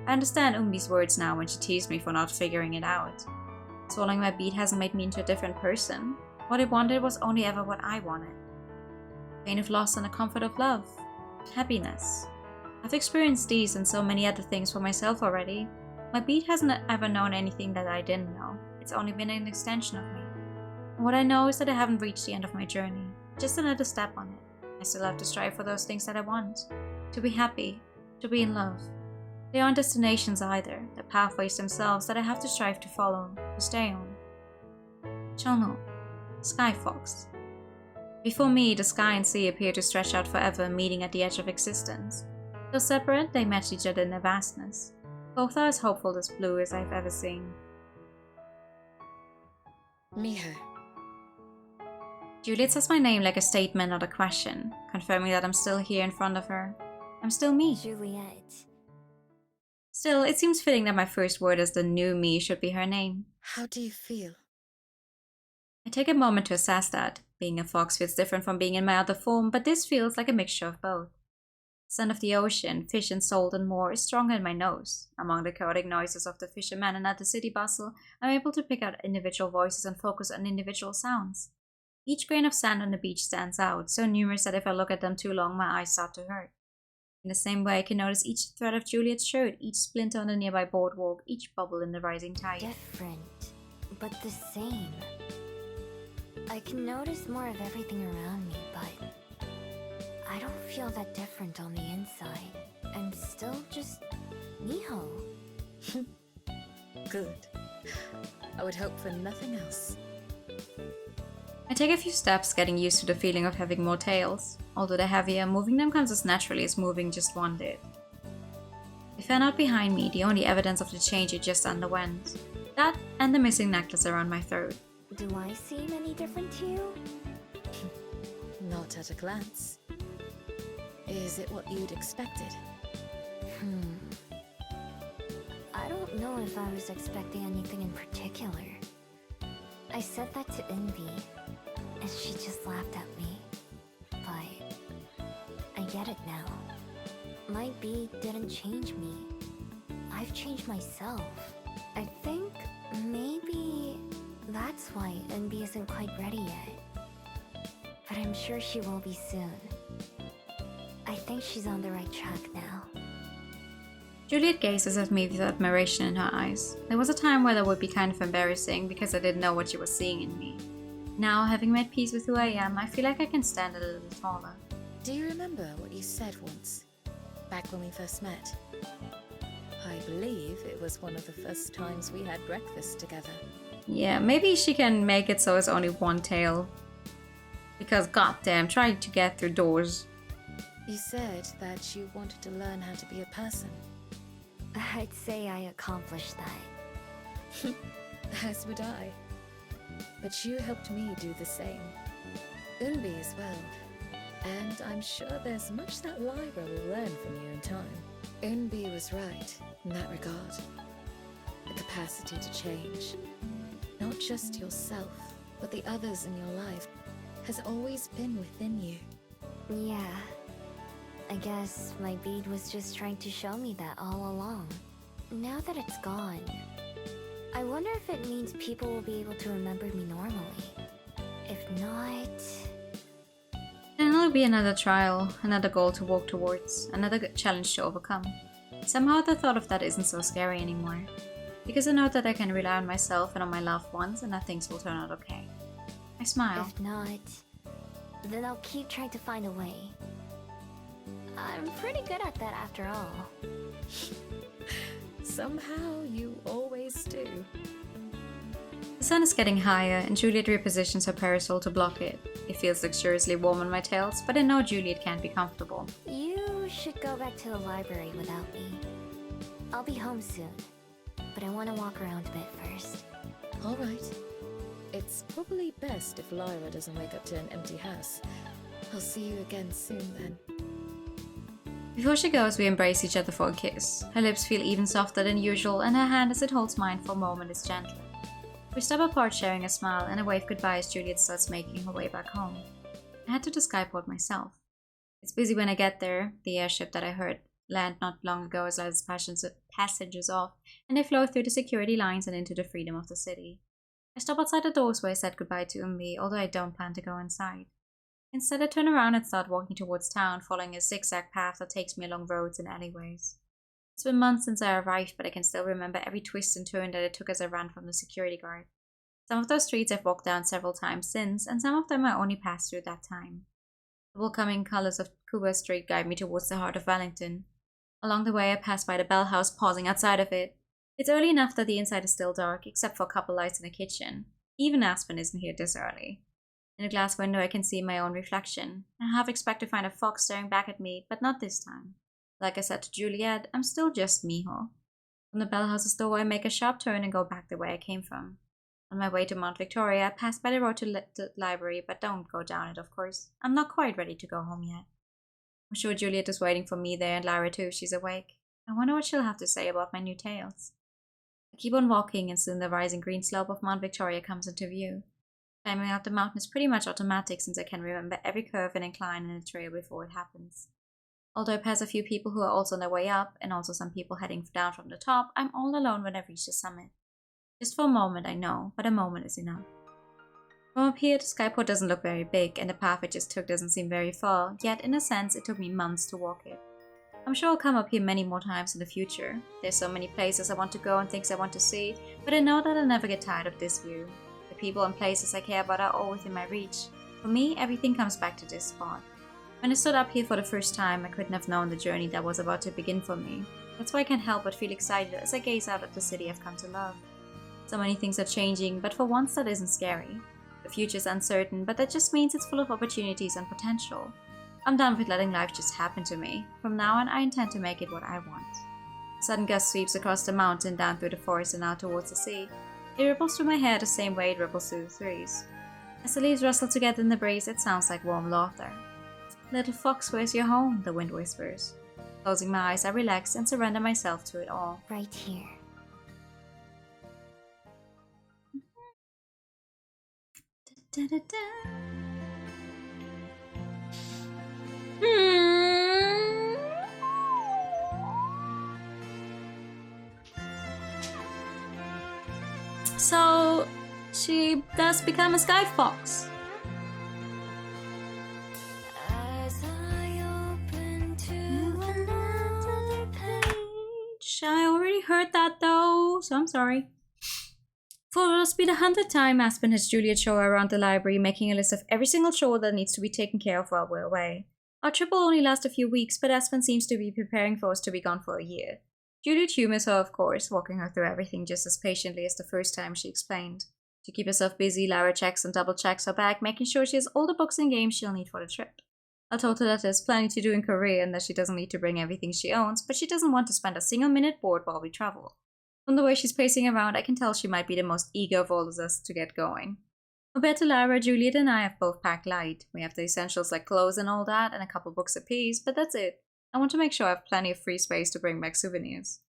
I understand Umbi's words now when she teased me for not figuring it out. Swallowing my bead hasn't made me into a different person. What I wanted was only ever what I wanted. Pain of loss and the comfort of love. Happiness. I've experienced these and so many other things for myself already. My bead hasn't ever known anything that I didn't know. It's only been an extension of me. And what I know is that I haven't reached the end of my journey. Just another step on it. I still have to strive for those things that I want. To be happy. To be in love. They aren't destinations either. They're pathways themselves that I have to strive to follow. To stay on. Chono. Sky Fox. Before me, the sky and sea appear to stretch out forever, meeting at the edge of existence. Though separate, they match each other in their vastness. Both are as hopeful as blue as I've ever seen. Miho. Juliet says my name like a statement, not a question, confirming that I'm still here in front of her. I'm still me. Juliet. Still, it seems fitting that my first word as the new me should be her name. How do you feel? I take a moment to assess that. Being a fox feels different from being in my other form, but this feels like a mixture of both. The scent of the ocean, fish and salt and more is stronger in my nose. Among the chaotic noises of the fishermen and other city bustle, I'm able to pick out individual voices and focus on individual sounds. Each grain of sand on the beach stands out, so numerous that if I look at them too long, my eyes start to hurt. In the same way, I can notice each thread of Juliet's shirt, each splinter on the nearby boardwalk, each bubble in the rising tide. Different, but the same. I can notice more of everything around me, but I don't feel that different on the inside. I'm still just Miho. Good. I would hope for nothing else. I take a few steps, getting used to the feeling of having more tails. Although they're heavier, moving them comes as naturally as moving just one did. They fan out behind me, the only evidence of the change it just underwent. That and the missing necklace around my throat. Do I seem any different to you? Not at a glance. Is it what you'd expected? I don't know if I was expecting anything in particular. I said that to Envy, and she just laughed at me. But I get it now. my bead didn't change me. I've changed myself. I think maybe that's why Eunbi isn't quite ready yet. But I'm sure she will be soon. I think she's on the right track now. Juliet gazes at me with admiration in her eyes. There was a time where that would be kind of embarrassing because I didn't know what she was seeing in me. Now, having made peace with who I am, I feel like I can stand a little taller. Do you remember what you said once, back when we first met? I believe it was one of the first times we had breakfast together. Yeah, maybe she can make it so it's only one tail. Because goddamn, trying to get through doors. You said that you wanted to learn how to be a person. I'd say I accomplished that. As would I. But you helped me do the same. Eunbi as well. And I'm sure there's much that Lyra will learn from you in time. Eunbi was right in that regard. The capacity to change. Not just yourself, but the others in your life has always been within you. Yeah. I guess my bead was just trying to show me that all along. Now that it's gone, I wonder if it means people will be able to remember me normally. If not... Then it'll be another trial, another goal to walk towards, another challenge to overcome. Somehow the thought of that isn't so scary anymore. Because I know that I can rely on myself and on my loved ones and that things will turn out okay. I smile. If not, then I'll keep trying to find a way. I'm pretty good at that after all. Somehow you always do. The sun is getting higher and Juliet repositions her parasol to block it. It feels luxuriously warm on my tails, but I know Juliet can't be comfortable. You should go back to the library without me. I'll be home soon, but I want to walk around a bit first. Alright. It's probably best if Lyra doesn't wake up to an empty house. I'll see you again soon then. Before she goes, we embrace each other for a kiss. Her lips feel even softer than usual, and her hand as it holds mine for a moment is gentler. We stop apart sharing a smile, and I wave goodbye as Juliet starts making her way back home. I head to the skyport myself. It's busy when I get there. The airship that I heard land not long ago has let its passengers off, and they flow through the security lines and into the freedom of the city. I stop outside the doors where I said goodbye to Eunbi, although I don't plan to go inside. Instead, I turn around and start walking towards town, following a zigzag path that takes me along roads and alleyways. It's been months since I arrived, but I can still remember every twist and turn that I took as I ran from the security guard. Some of those streets I've walked down several times since, and some of them I only passed through that time. The welcoming colors of Cuba Street guide me towards the heart of Wellington. Along the way, I pass by the Bell House, pausing outside of it. It's early enough that the inside is still dark, except for a couple lights in the kitchen. Even Aspen isn't here this early. In a glass window, I can see my own reflection. I half expect to find a fox staring back at me, but not this time. Like I said to Juliet, I'm still just Miho. From the Bell House's door, I make a sharp turn and go back the way I came from. On my way to Mount Victoria, I pass by the road to the library, but don't go down it, of course. I'm not quite ready to go home yet. I'm sure Juliet is waiting for me there, and Lyra too if she's awake. I wonder what she'll have to say about my new tales. I keep on walking, and soon the rising green slope of Mount Victoria comes into view. Climbing up the mountain is pretty much automatic since I can remember every curve and incline in the trail before it happens. Although I pass a few people who are also on their way up, and also some people heading down from the top, I'm all alone when I reach the summit. Just for a moment, I know, but a moment is enough. From up here, the skyport doesn't look very big, and the path I just took doesn't seem very far, yet in a sense, it took me months to walk it. I'm sure I'll come up here many more times in the future. There's so many places I want to go and things I want to see, but I know that I'll never get tired of this view. The people and places I care about are all within my reach. For me, everything comes back to this spot. When I stood up here for the first time, I couldn't have known the journey that was about to begin for me. That's why I can't help but feel excited as I gaze out at the city I've come to love. So many things are changing, but for once that isn't scary. The future's uncertain, but that just means it's full of opportunities and potential. I'm done with letting life just happen to me. From now on, I intend to make it what I want. A sudden gust sweeps across the mountain, down through the forest and out towards the sea. It ripples through my hair the same way it ripples through the trees. As the leaves rustle together in the breeze, it sounds like warm laughter. Little fox, where's your home? The wind whispers. Closing my eyes, I relax and surrender myself to it all. Right here. Da, da, da. So she does become a sky fox. As I open to another page. I already heard that though, so I'm sorry. For it'll be the 100th time Aspen has Juliet show her around the library, making a list of every single chore that needs to be taken care of while we're away. Our trip will only last a few weeks, but Aspen seems to be preparing for us to be gone for a year. Juliet humors her, of course, walking her through everything just as patiently as the first time she explained. To keep herself busy, Lara checks and double-checks her bag, making sure she has all the books and games she'll need for the trip. I told her that there's plenty to do in Korea and that she doesn't need to bring everything she owns, but she doesn't want to spend a single minute bored while we travel. From the way she's pacing around, I can tell she might be the most eager of all of us to get going. Compared to Lara, Juliet and I have both packed light. We have the essentials like clothes and all that, and a couple books apiece, but that's it. I want to make sure I have plenty of free space to bring back souvenirs.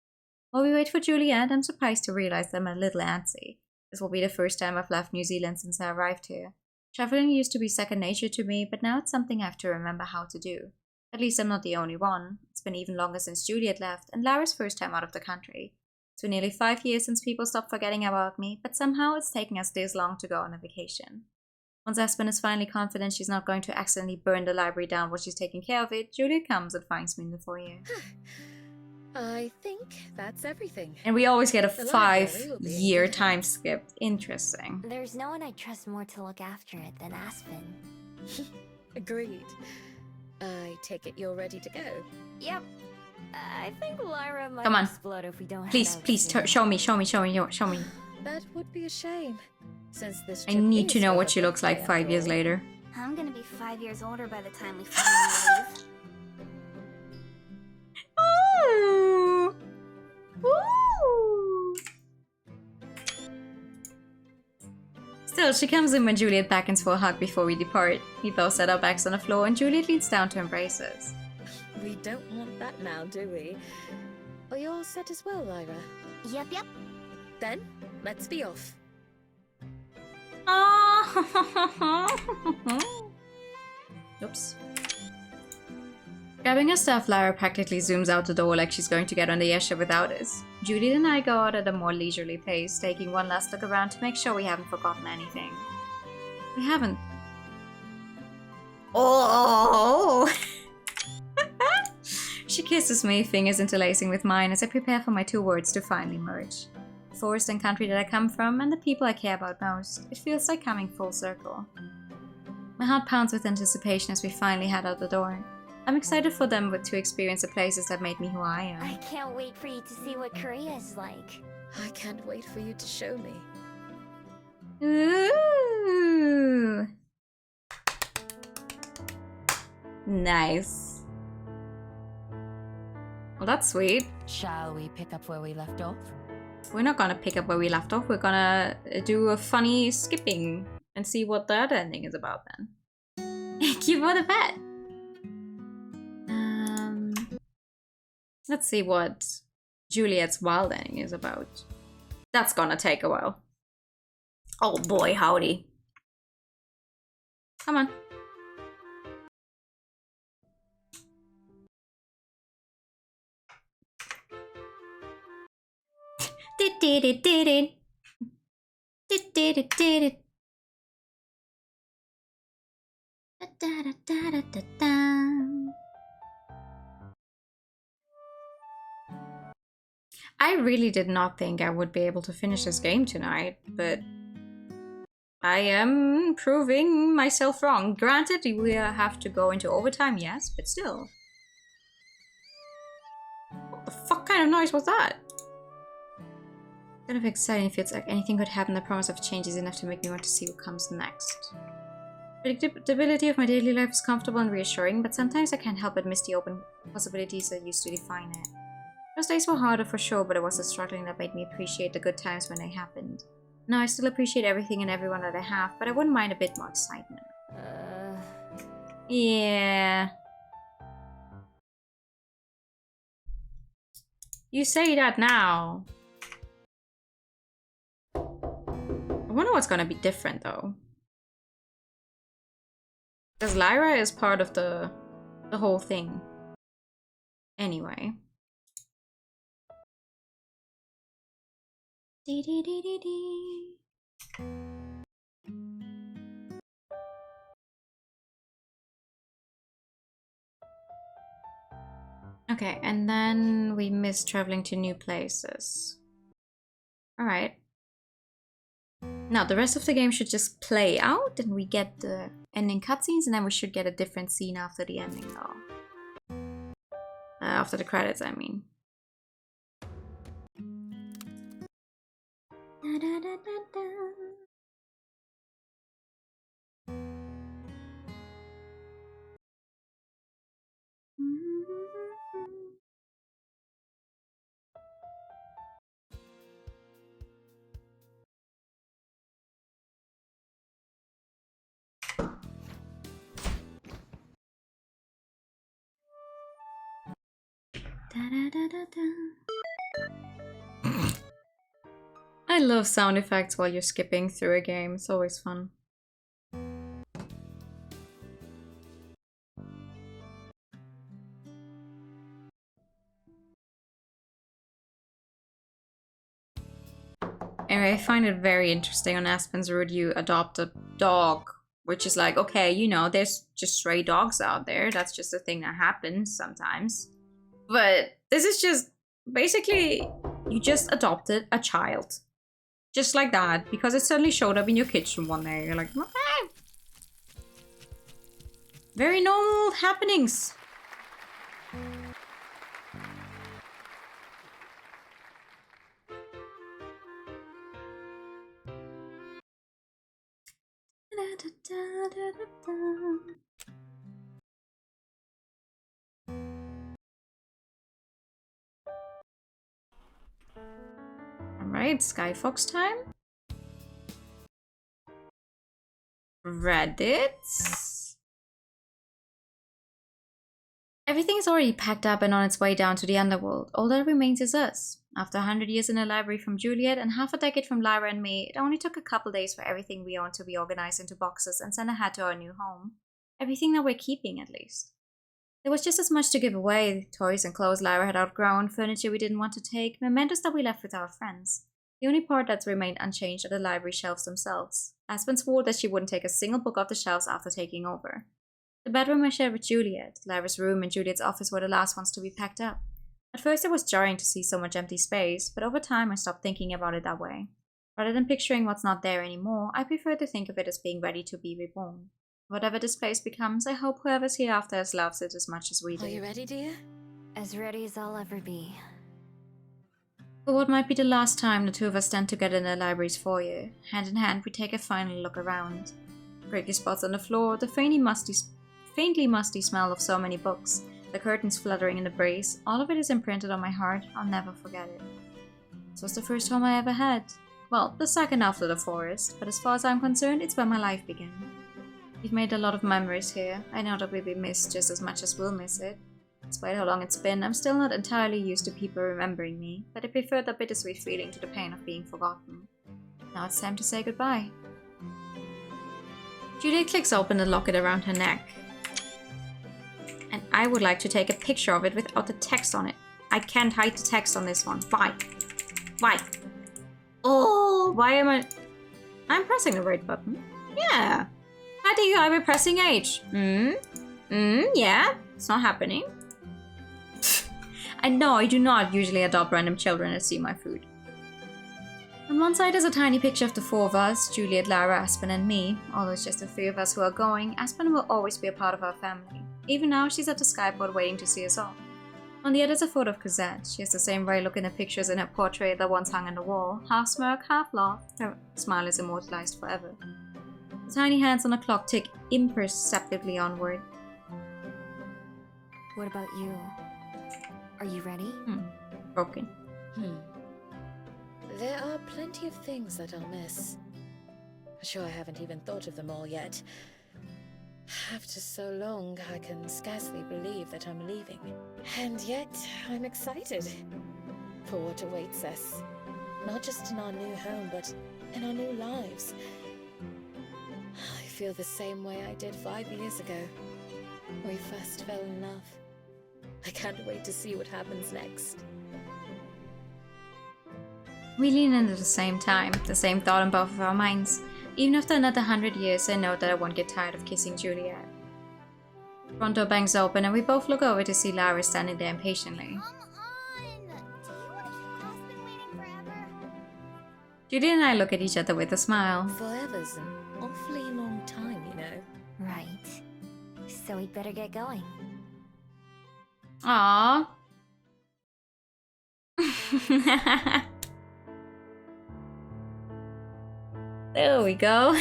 While we wait for Juliet, I'm surprised to realize that I'm a little antsy. This will be the first time I've left New Zealand since I arrived here. Traveling used to be second nature to me, but now it's something I have to remember how to do. At least I'm not the only one. It's been even longer since Juliet left, and Lara's first time out of the country. It's been nearly 5 years since people stopped forgetting about me, but somehow it's taking us this long to go on a vacation. Once Aspen is finally confident she's not going to accidentally burn the library down while she's taking care of it, Juliet comes and finds me in the foyer. I think that's everything. And we always get a The library will be in 5-year good time hands. skip. Interesting. There's no one I trust more to look after it than Aspen. Agreed. I take it you're ready to go. Yep. I think Lyra might Come on. explode if we don't Please, head out please, soon. show me. That would be a shame, since this I trip need is to know for what her she looks like birthday 5 after years all. later. I'm gonna be 5 years older by the time we finally leave. Ooh. Ooh. Still, she comes in when Juliet beckons for a hug before we depart. We both set our backs on the floor and Juliet leans down to embrace us. We don't want that now, do we? Are you all set as well, Lyra? Yep. Then, let's be off. Oops. Grabbing her stuff, Lara practically zooms out the door like she's going to get on the airship without us. Juliet and I go out at a more leisurely pace, taking one last look around to make sure we haven't forgotten anything. We haven't. Oh! She kisses me, fingers interlacing with mine as I prepare for my 2 words to finally merge. The forest and country that I come from, and the people I care about most. It feels like coming full circle. My heart pounds with anticipation as we finally head out the door. I'm excited for them to experience the places that made me who I am. I can't wait for you to see what Korea is like. I can't wait for you to show me. Ooh. Nice. Well, that's sweet. Shall we pick up where we left off? We're not gonna pick up where we left off. We're gonna do a funny skipping and see what that ending is about then. Thank you for the pet. Let's see what Juliet's wild ending is about. That's gonna take a while. Oh boy, howdy. Come on. I really did not think I would be able to finish this game tonight, but I am proving myself wrong. Granted, we have to go into overtime, yes, but still. What the fuck kind of noise was that? Kind of exciting, feels like anything could happen. The promise of change is enough to make me want to see what comes next. Predictability of my daily life is comfortable and reassuring, but sometimes I can't help but miss the open possibilities that used to define it. Those days were harder for sure, but it was the struggling that made me appreciate the good times when they happened. Now I still appreciate everything and everyone that I have, but I wouldn't mind a bit more excitement. Yeah. You say that now. I wonder what's gonna be different though. Because Lyra is part of the whole thing. Anyway. Dee dee dee dee dee. Okay, and then we miss traveling to new places. Alright. Now, the rest of the game should just play out, and we get the ending cutscenes, and then we should get a different scene after the ending, though. After the credits, I mean. Da, da, da, da, da. Da, da, da, da, da. I love sound effects while you're skipping through a game. It's always fun. Anyway, I find it very interesting on Aspen's route you adopt a dog, which is like, okay, you know, there's just stray dogs out there. That's just a thing that happens sometimes. But this is just, basically, you just adopted a child. Just like that, because it suddenly showed up in your kitchen one day. You're like, okay. Very normal happenings. Alright, Skyfox time. Reddit. Everything is already packed up and on its way down to the underworld. All that remains is us. After 100 years in the library from Juliet and half a decade from Lyra and me, it only took a couple days for everything we own to be organized into boxes and sent ahead to our new home. Everything that we're keeping, at least. There was just as much to give away: toys and clothes Lyra had outgrown, furniture we didn't want to take, mementos that we left with our friends. The only part that's remained unchanged are the library shelves themselves. Aspen swore that she wouldn't take a single book off the shelves after taking over. The bedroom I shared with Juliet, Lyra's room and Juliet's office were the last ones to be packed up. At first it was jarring to see so much empty space, but over time I stopped thinking about it that way. Rather than picturing what's not there anymore, I prefer to think of it as being ready to be reborn. Whatever this place becomes, I hope whoever's hereafter has loves it as much as we do. Are you ready, dear? As ready as I'll ever be. For what might be the last time the two of us stand together in the library's foyer, hand in hand we take a final look around. Creaky spots on the floor, the faintly musty smell of so many books, the curtains fluttering in the breeze, all of it is imprinted on my heart. I'll never forget it. This was the first home I ever had. Well, the second after the forest, but as far as I'm concerned, it's where my life began. We've made a lot of memories here. I know that we'll be missed just as much as we'll miss it. Despite how long it's been, I'm still not entirely used to people remembering me, but I prefer the bittersweet feeling to the pain of being forgotten. Now it's time to say goodbye. Juliet clicks open the locket around her neck. And I would like to take a picture of it without the text on it. I can't hide the text on this one. Why? Why? Oh, why am I... I'm pressing the right button. Yeah. How do you ever pressing H? Yeah. It's not happening. I know I do not usually adopt random children to see my food. On one side is a tiny picture of the four of us, Juliet, Lara, Aspen and me. Although it's just the three of us who are going, Aspen will always be a part of our family. Even now, she's at the skyboard waiting to see us off. On the other is a photo of Cosette. She has the same wry look in the pictures in her portrait that once hung on the wall. Half smirk, half laugh. Her smile is immortalized forever. The tiny hands on the clock tick imperceptibly onward. What about you? Are you ready? Broken. There are plenty of things that I'll miss. Sure, I haven't even thought of them all yet. After so long, I can scarcely believe that I'm leaving. And yet, I'm excited for what awaits us. Not just in our new home, but in our new lives. I feel the same way I did 5 years ago, when we first fell in love. I can't wait to see what happens next. We lean in at the same time, the same thought in both of our minds. Even after another 100 years, I know that I won't get tired of kissing Juliet. The front door bangs open and we both look over to see Lara standing there impatiently. Judy and I look at each other with a smile. Forever's an awfully long time, you know. Right. So we'd better get going. Aww. There we go.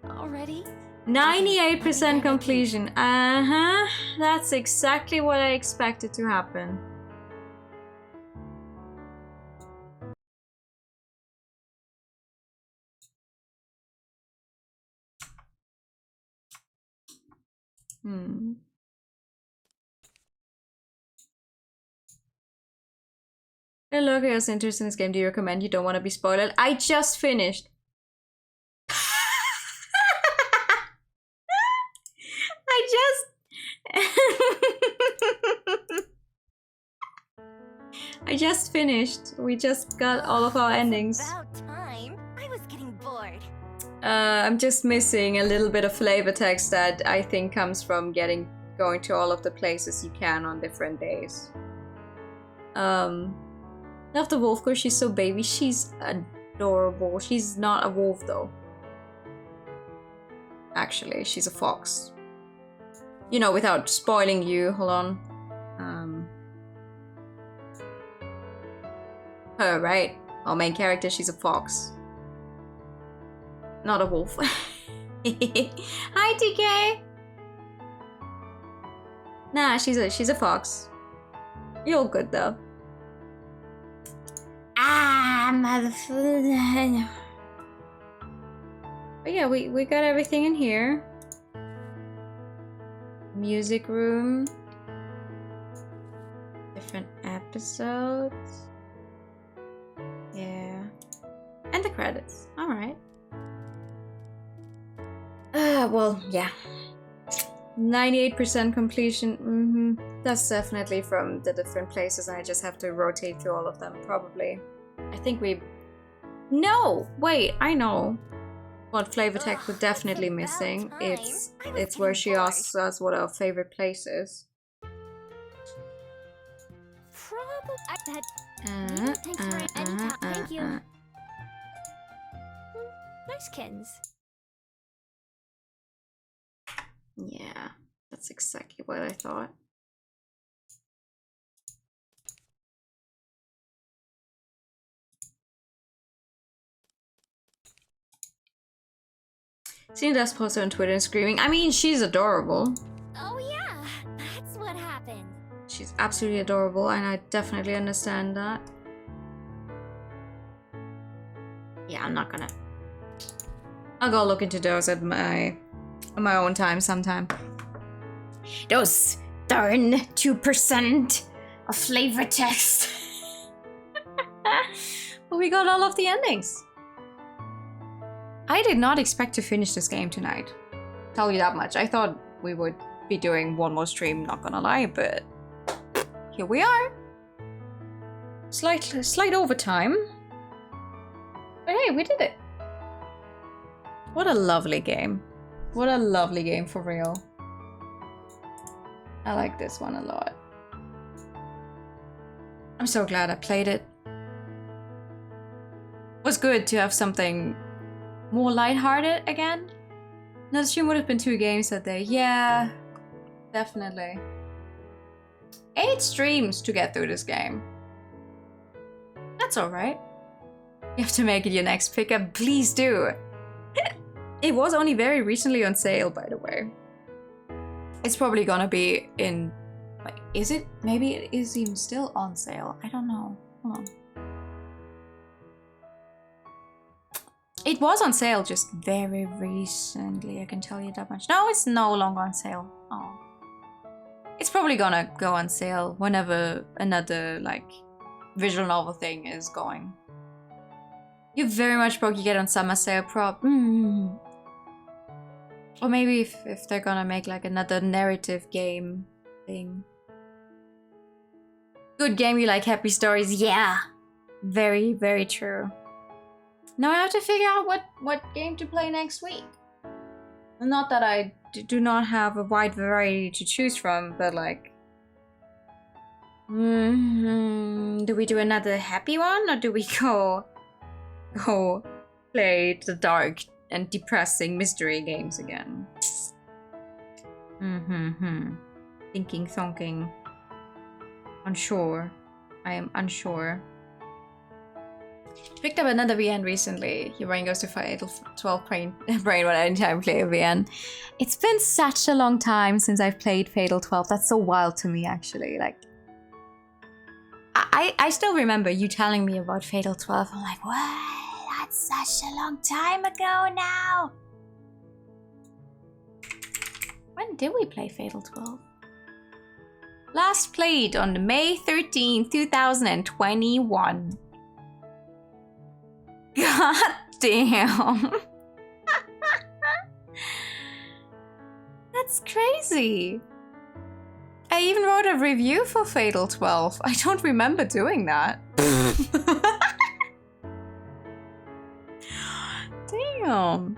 Already? 98% completion. Uh-huh. That's exactly what I expected to happen. Hello, who's interested in this game? Do you recommend? You don't want to be spoiled? I just finished. I just finished. We just got all of our endings. About time. I was getting bored. I'm just missing a little bit of flavor text that I think comes from going to all of the places you can on different days. Love the wolf girl, she's so baby. She's adorable. She's not a wolf though. Actually, she's a fox. You know, without spoiling you, hold on. Her, right? Our main character, she's a fox. Not a wolf. Hi, TK! Nah, she's a fox. You're all good though. Ah, motherfucker. But yeah, we got everything in here. Music room. Different episodes. Yeah. And the credits. Alright. Well, yeah. 98% completion. That's definitely from the different places. I just have to rotate through all of them, probably. I think we... No! Wait, I know what flavor text we're definitely missing. It's where she asks us what our favorite place is. Thank you. Nice kittens. Yeah, that's exactly what I thought. Seeing Dust poster on Twitter and screaming. I mean, she's adorable. Oh yeah, that's what happened. She's absolutely adorable, and I definitely understand that. Yeah, I'm not gonna... I'll go look into those at my own time sometime. Those darn 2% of flavor text. But we got all of the endings. I did not expect to finish this game tonight. Tell you that much. I thought we would be doing one more stream, not gonna lie, but here we are. Slight overtime. But hey, we did it. What a lovely game. What a lovely game for real. I like this one a lot. I'm so glad I played it. It was good to have something more lighthearted again. Another stream would have been 2 games that day. Yeah, definitely. 8 streams to get through this game. That's alright. You have to make it your next pickup. Please do. It was only very recently on sale, by the way. It's probably gonna be in... Like, is it? Maybe it is even still on sale. I don't know. Hold on. It was on sale just very recently, I can tell you that much. No, it's no longer on sale. Oh. It's probably gonna go on sale whenever another, like, visual novel thing is going. You very much broke, you get on summer sale Or maybe if they're gonna make like another narrative game thing. Good game, you like happy stories? Yeah. Very, very true. Now I have to figure out what game to play next week. Not that I do not have a wide variety to choose from, but like... do we do another happy one, or do we go play the dark and depressing mystery games again? Thinking, thonking. Unsure. I am unsure. Picked up another VN recently. Your brain goes to Fatal 12 brain when anytime I play a VN. It's been such a long time since I've played Fatal 12. That's so wild to me, actually. Like, I still remember you telling me about Fatal 12. I'm like, what? That's such a long time ago now. When did we play Fatal 12? Last played on May 13, 2021. God damn. That's crazy. I even wrote a review for Fatal 12. I don't remember doing that. Damn.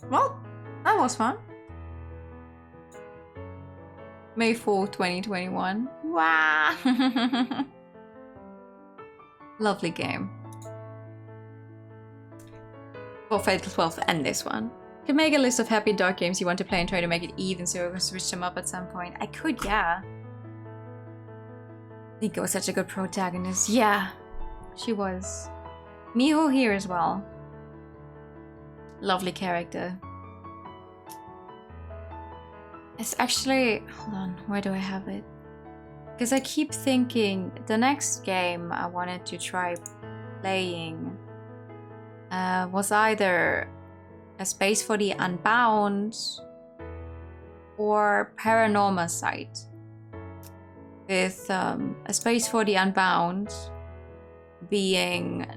Well, that was fun. May 4th, 2021. Wow. Lovely game. For Fatal 12 and this one. You can make a list of happy dark games you want to play and try to make it even so you can switch them up at some point. I could, yeah. Nico was such a good protagonist. Yeah, she was. Miho here as well. Lovely character. It's actually... Hold on, where do I have it? Because I keep thinking the next game I wanted to try playing was either A Space for the Unbound or Paranormal Site. With A Space for the Unbound being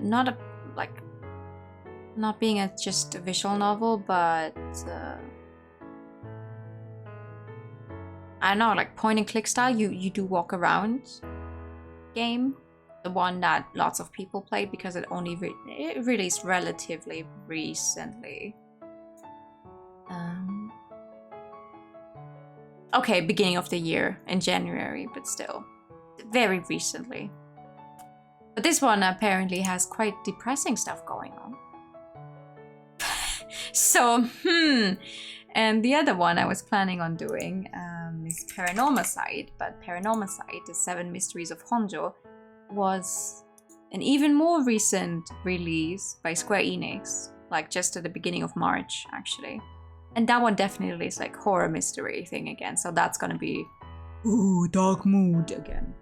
not being just a visual novel, but I don't know, like point and click style. You do walk around game, the one that lots of people played because it only it released relatively recently. Okay, beginning of the year in January, but still very recently. But this one apparently has quite depressing stuff going on. So, and the other one I was planning on doing is Paranormal Site, but Paranormal Site, The 7 Mysteries of Honjo, was an even more recent release by Square Enix, like just at the beginning of March, actually. And that one definitely is like horror mystery thing again, so that's gonna be, ooh, dark mood again.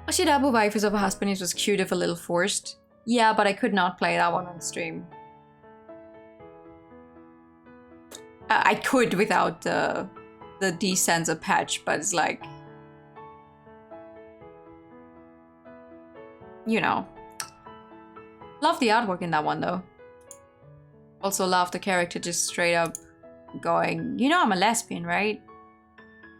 Oshidabu Waifus of a Husband was cute if a little forced. Yeah, but I could not play that one on stream. I could without the desensor patch, but it's like, you know. Love the artwork in that one though. Also love the character just straight up going, you know I'm a lesbian, right?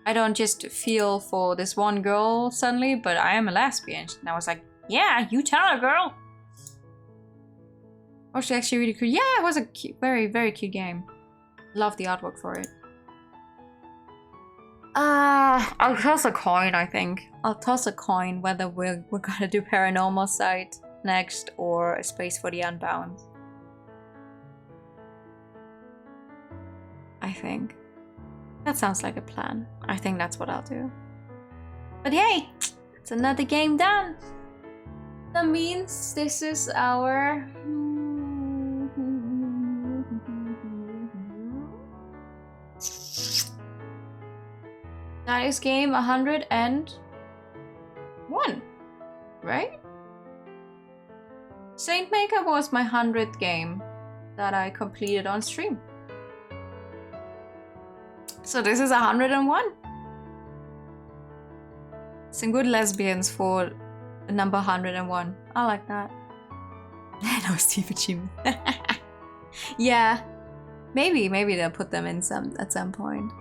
I don't just feel for this one girl suddenly, but I am a lesbian. And I was like, yeah, you tell her, girl. Oh, she's actually really cool. Yeah, it was a cute, very, very cute game. Love the artwork for it. I'll toss a coin, I think. I'll toss a coin whether we're gonna do Paranormal Site next or A Space for the Unbound. I think. That sounds like a plan. I think that's what I'll do. But yay! It's another game done! That means this is our... That is game 101, right? Saint Maker was my 100th game that I completed on stream. So this is 101. Some good lesbians for the number 101. I like that. No, Steve Achievement. Yeah, maybe they'll put them in at some point.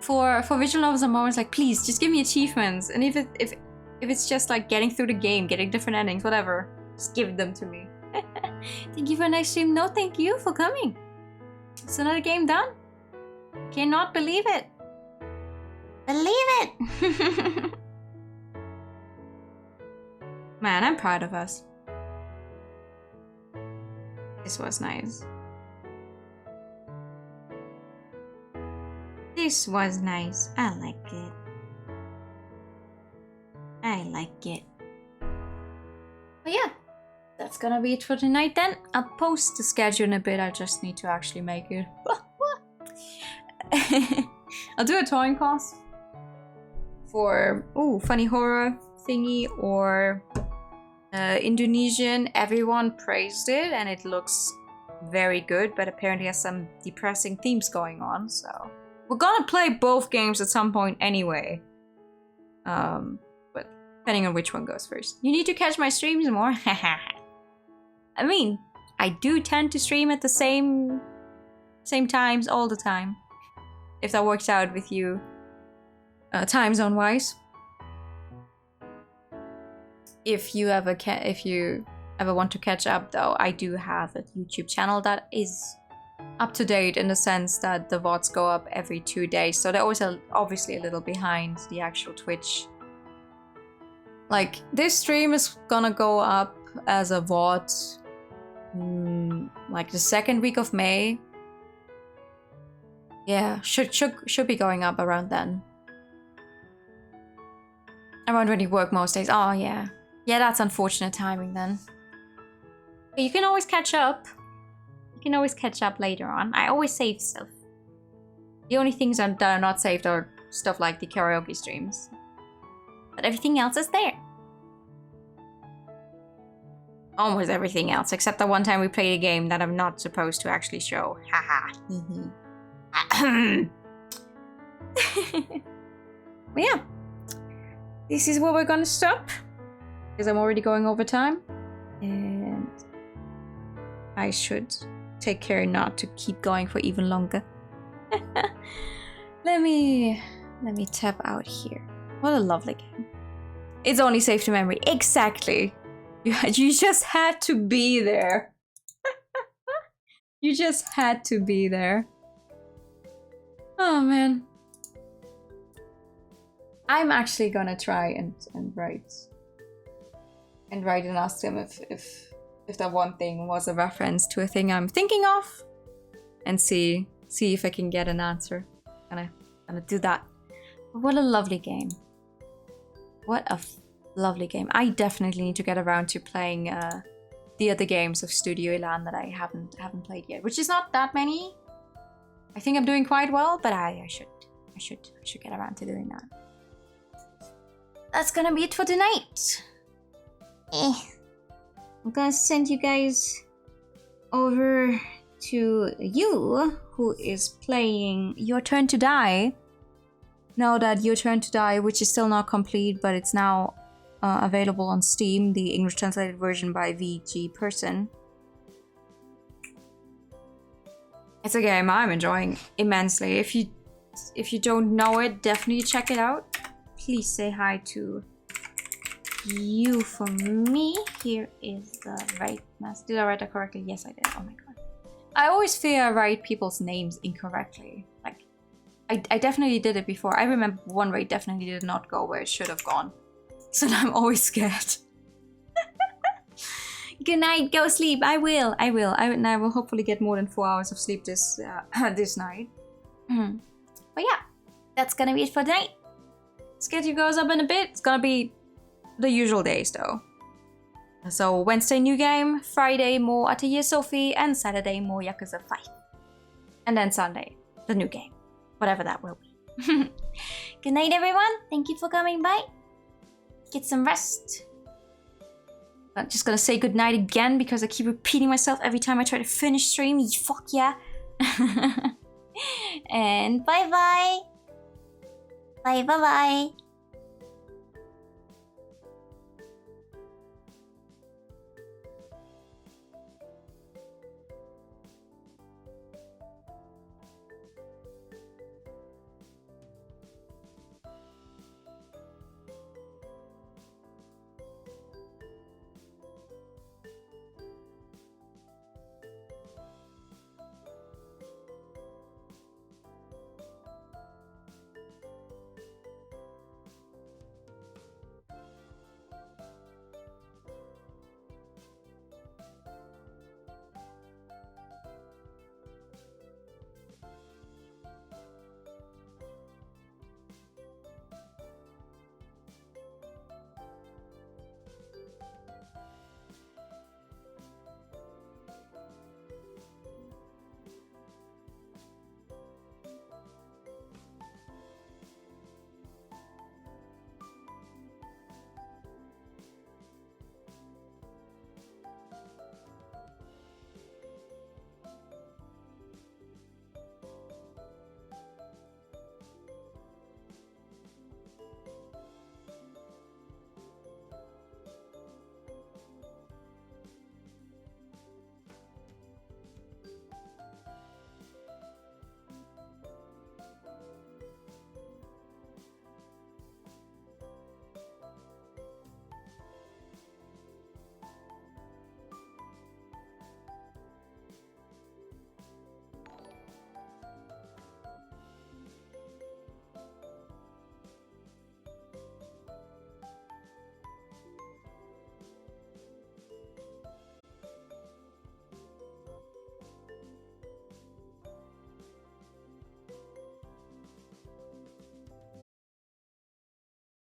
For visual novels, I'm always like, please, just give me achievements. And if it's just like getting through the game, getting different endings, whatever, just give them to me. Thank you for a nice stream. No, thank you for coming. It's another game done. Cannot believe it. Believe it. Man, I'm proud of us. This was nice. This was nice. I like it. I like it. But yeah, that's gonna be it for tonight then. I'll post the schedule in a bit. I just need to actually make it. I'll do a toying cost for funny horror thingy or Indonesian. Everyone praised it and it looks very good, but apparently has some depressing themes going on, so we're gonna play both games at some point anyway. But depending on which one goes first. You need to catch my streams more. I mean, I do tend to stream at the same times all the time. If that works out with you, time zone wise. If you ever want to catch up, though, I do have a YouTube channel that is up to date in the sense that the VODs go up every 2 days, so they're always obviously a little behind the actual Twitch. Like, this stream is gonna go up as a VOD like the second week of May. Yeah, should be going up around then. Around when you work most days. Oh yeah. Yeah, that's unfortunate timing then. But you can always catch up. You can always catch up later on. I always save stuff. The only things that are not saved are stuff like the karaoke streams. But everything else is there. Almost everything else, except the one time we played a game that I'm not supposed to actually show. Haha. But yeah. This is where we're gonna stop. Because I'm already going over time. And I should take care not to keep going for even longer. Let me tap out here. What a lovely game. It's only saved to memory. Exactly. You just had to be there. You just had to be there. Oh man. I'm actually gonna try and write and ask them if that one thing was a reference to a thing I'm thinking of, and see if I can get an answer. Gonna do that. But what a lovely game. What a lovely game. I definitely need to get around to playing the other games of Studio Elan that I haven't played yet, which is not that many. I think I'm doing quite well, but I should get around to doing that. That's gonna be it for tonight. I'm gonna send you guys over to you, who is playing Your Turn to Die. Know that Your Turn to Die, which is still not complete, but it's now available on Steam, the English translated version by VG Person. It's a game I'm enjoying immensely. If you don't know it, definitely check it out. Please say hi to you for me. Here is the right mess. Did I write that correctly? Yes, I did. Oh my god. I always fear I write people's names incorrectly. Like, I definitely did it before. I remember one rate definitely did not go where it should have gone. So now I'm always scared. Good night. Go sleep. I will. I will hopefully get more than 4 hours of sleep this night. But yeah, that's gonna be it for tonight. Schedule goes up in a bit. It's gonna be the usual days though. So Wednesday new game, Friday more Atelier Sophie, and Saturday more Yakuza 5. And then Sunday, the new game. Whatever that will be. Good night everyone. Thank you for coming by. Get some rest. I'm just gonna say good night again because I keep repeating myself every time I try to finish stream. Fuck yeah. And bye bye. Bye bye bye.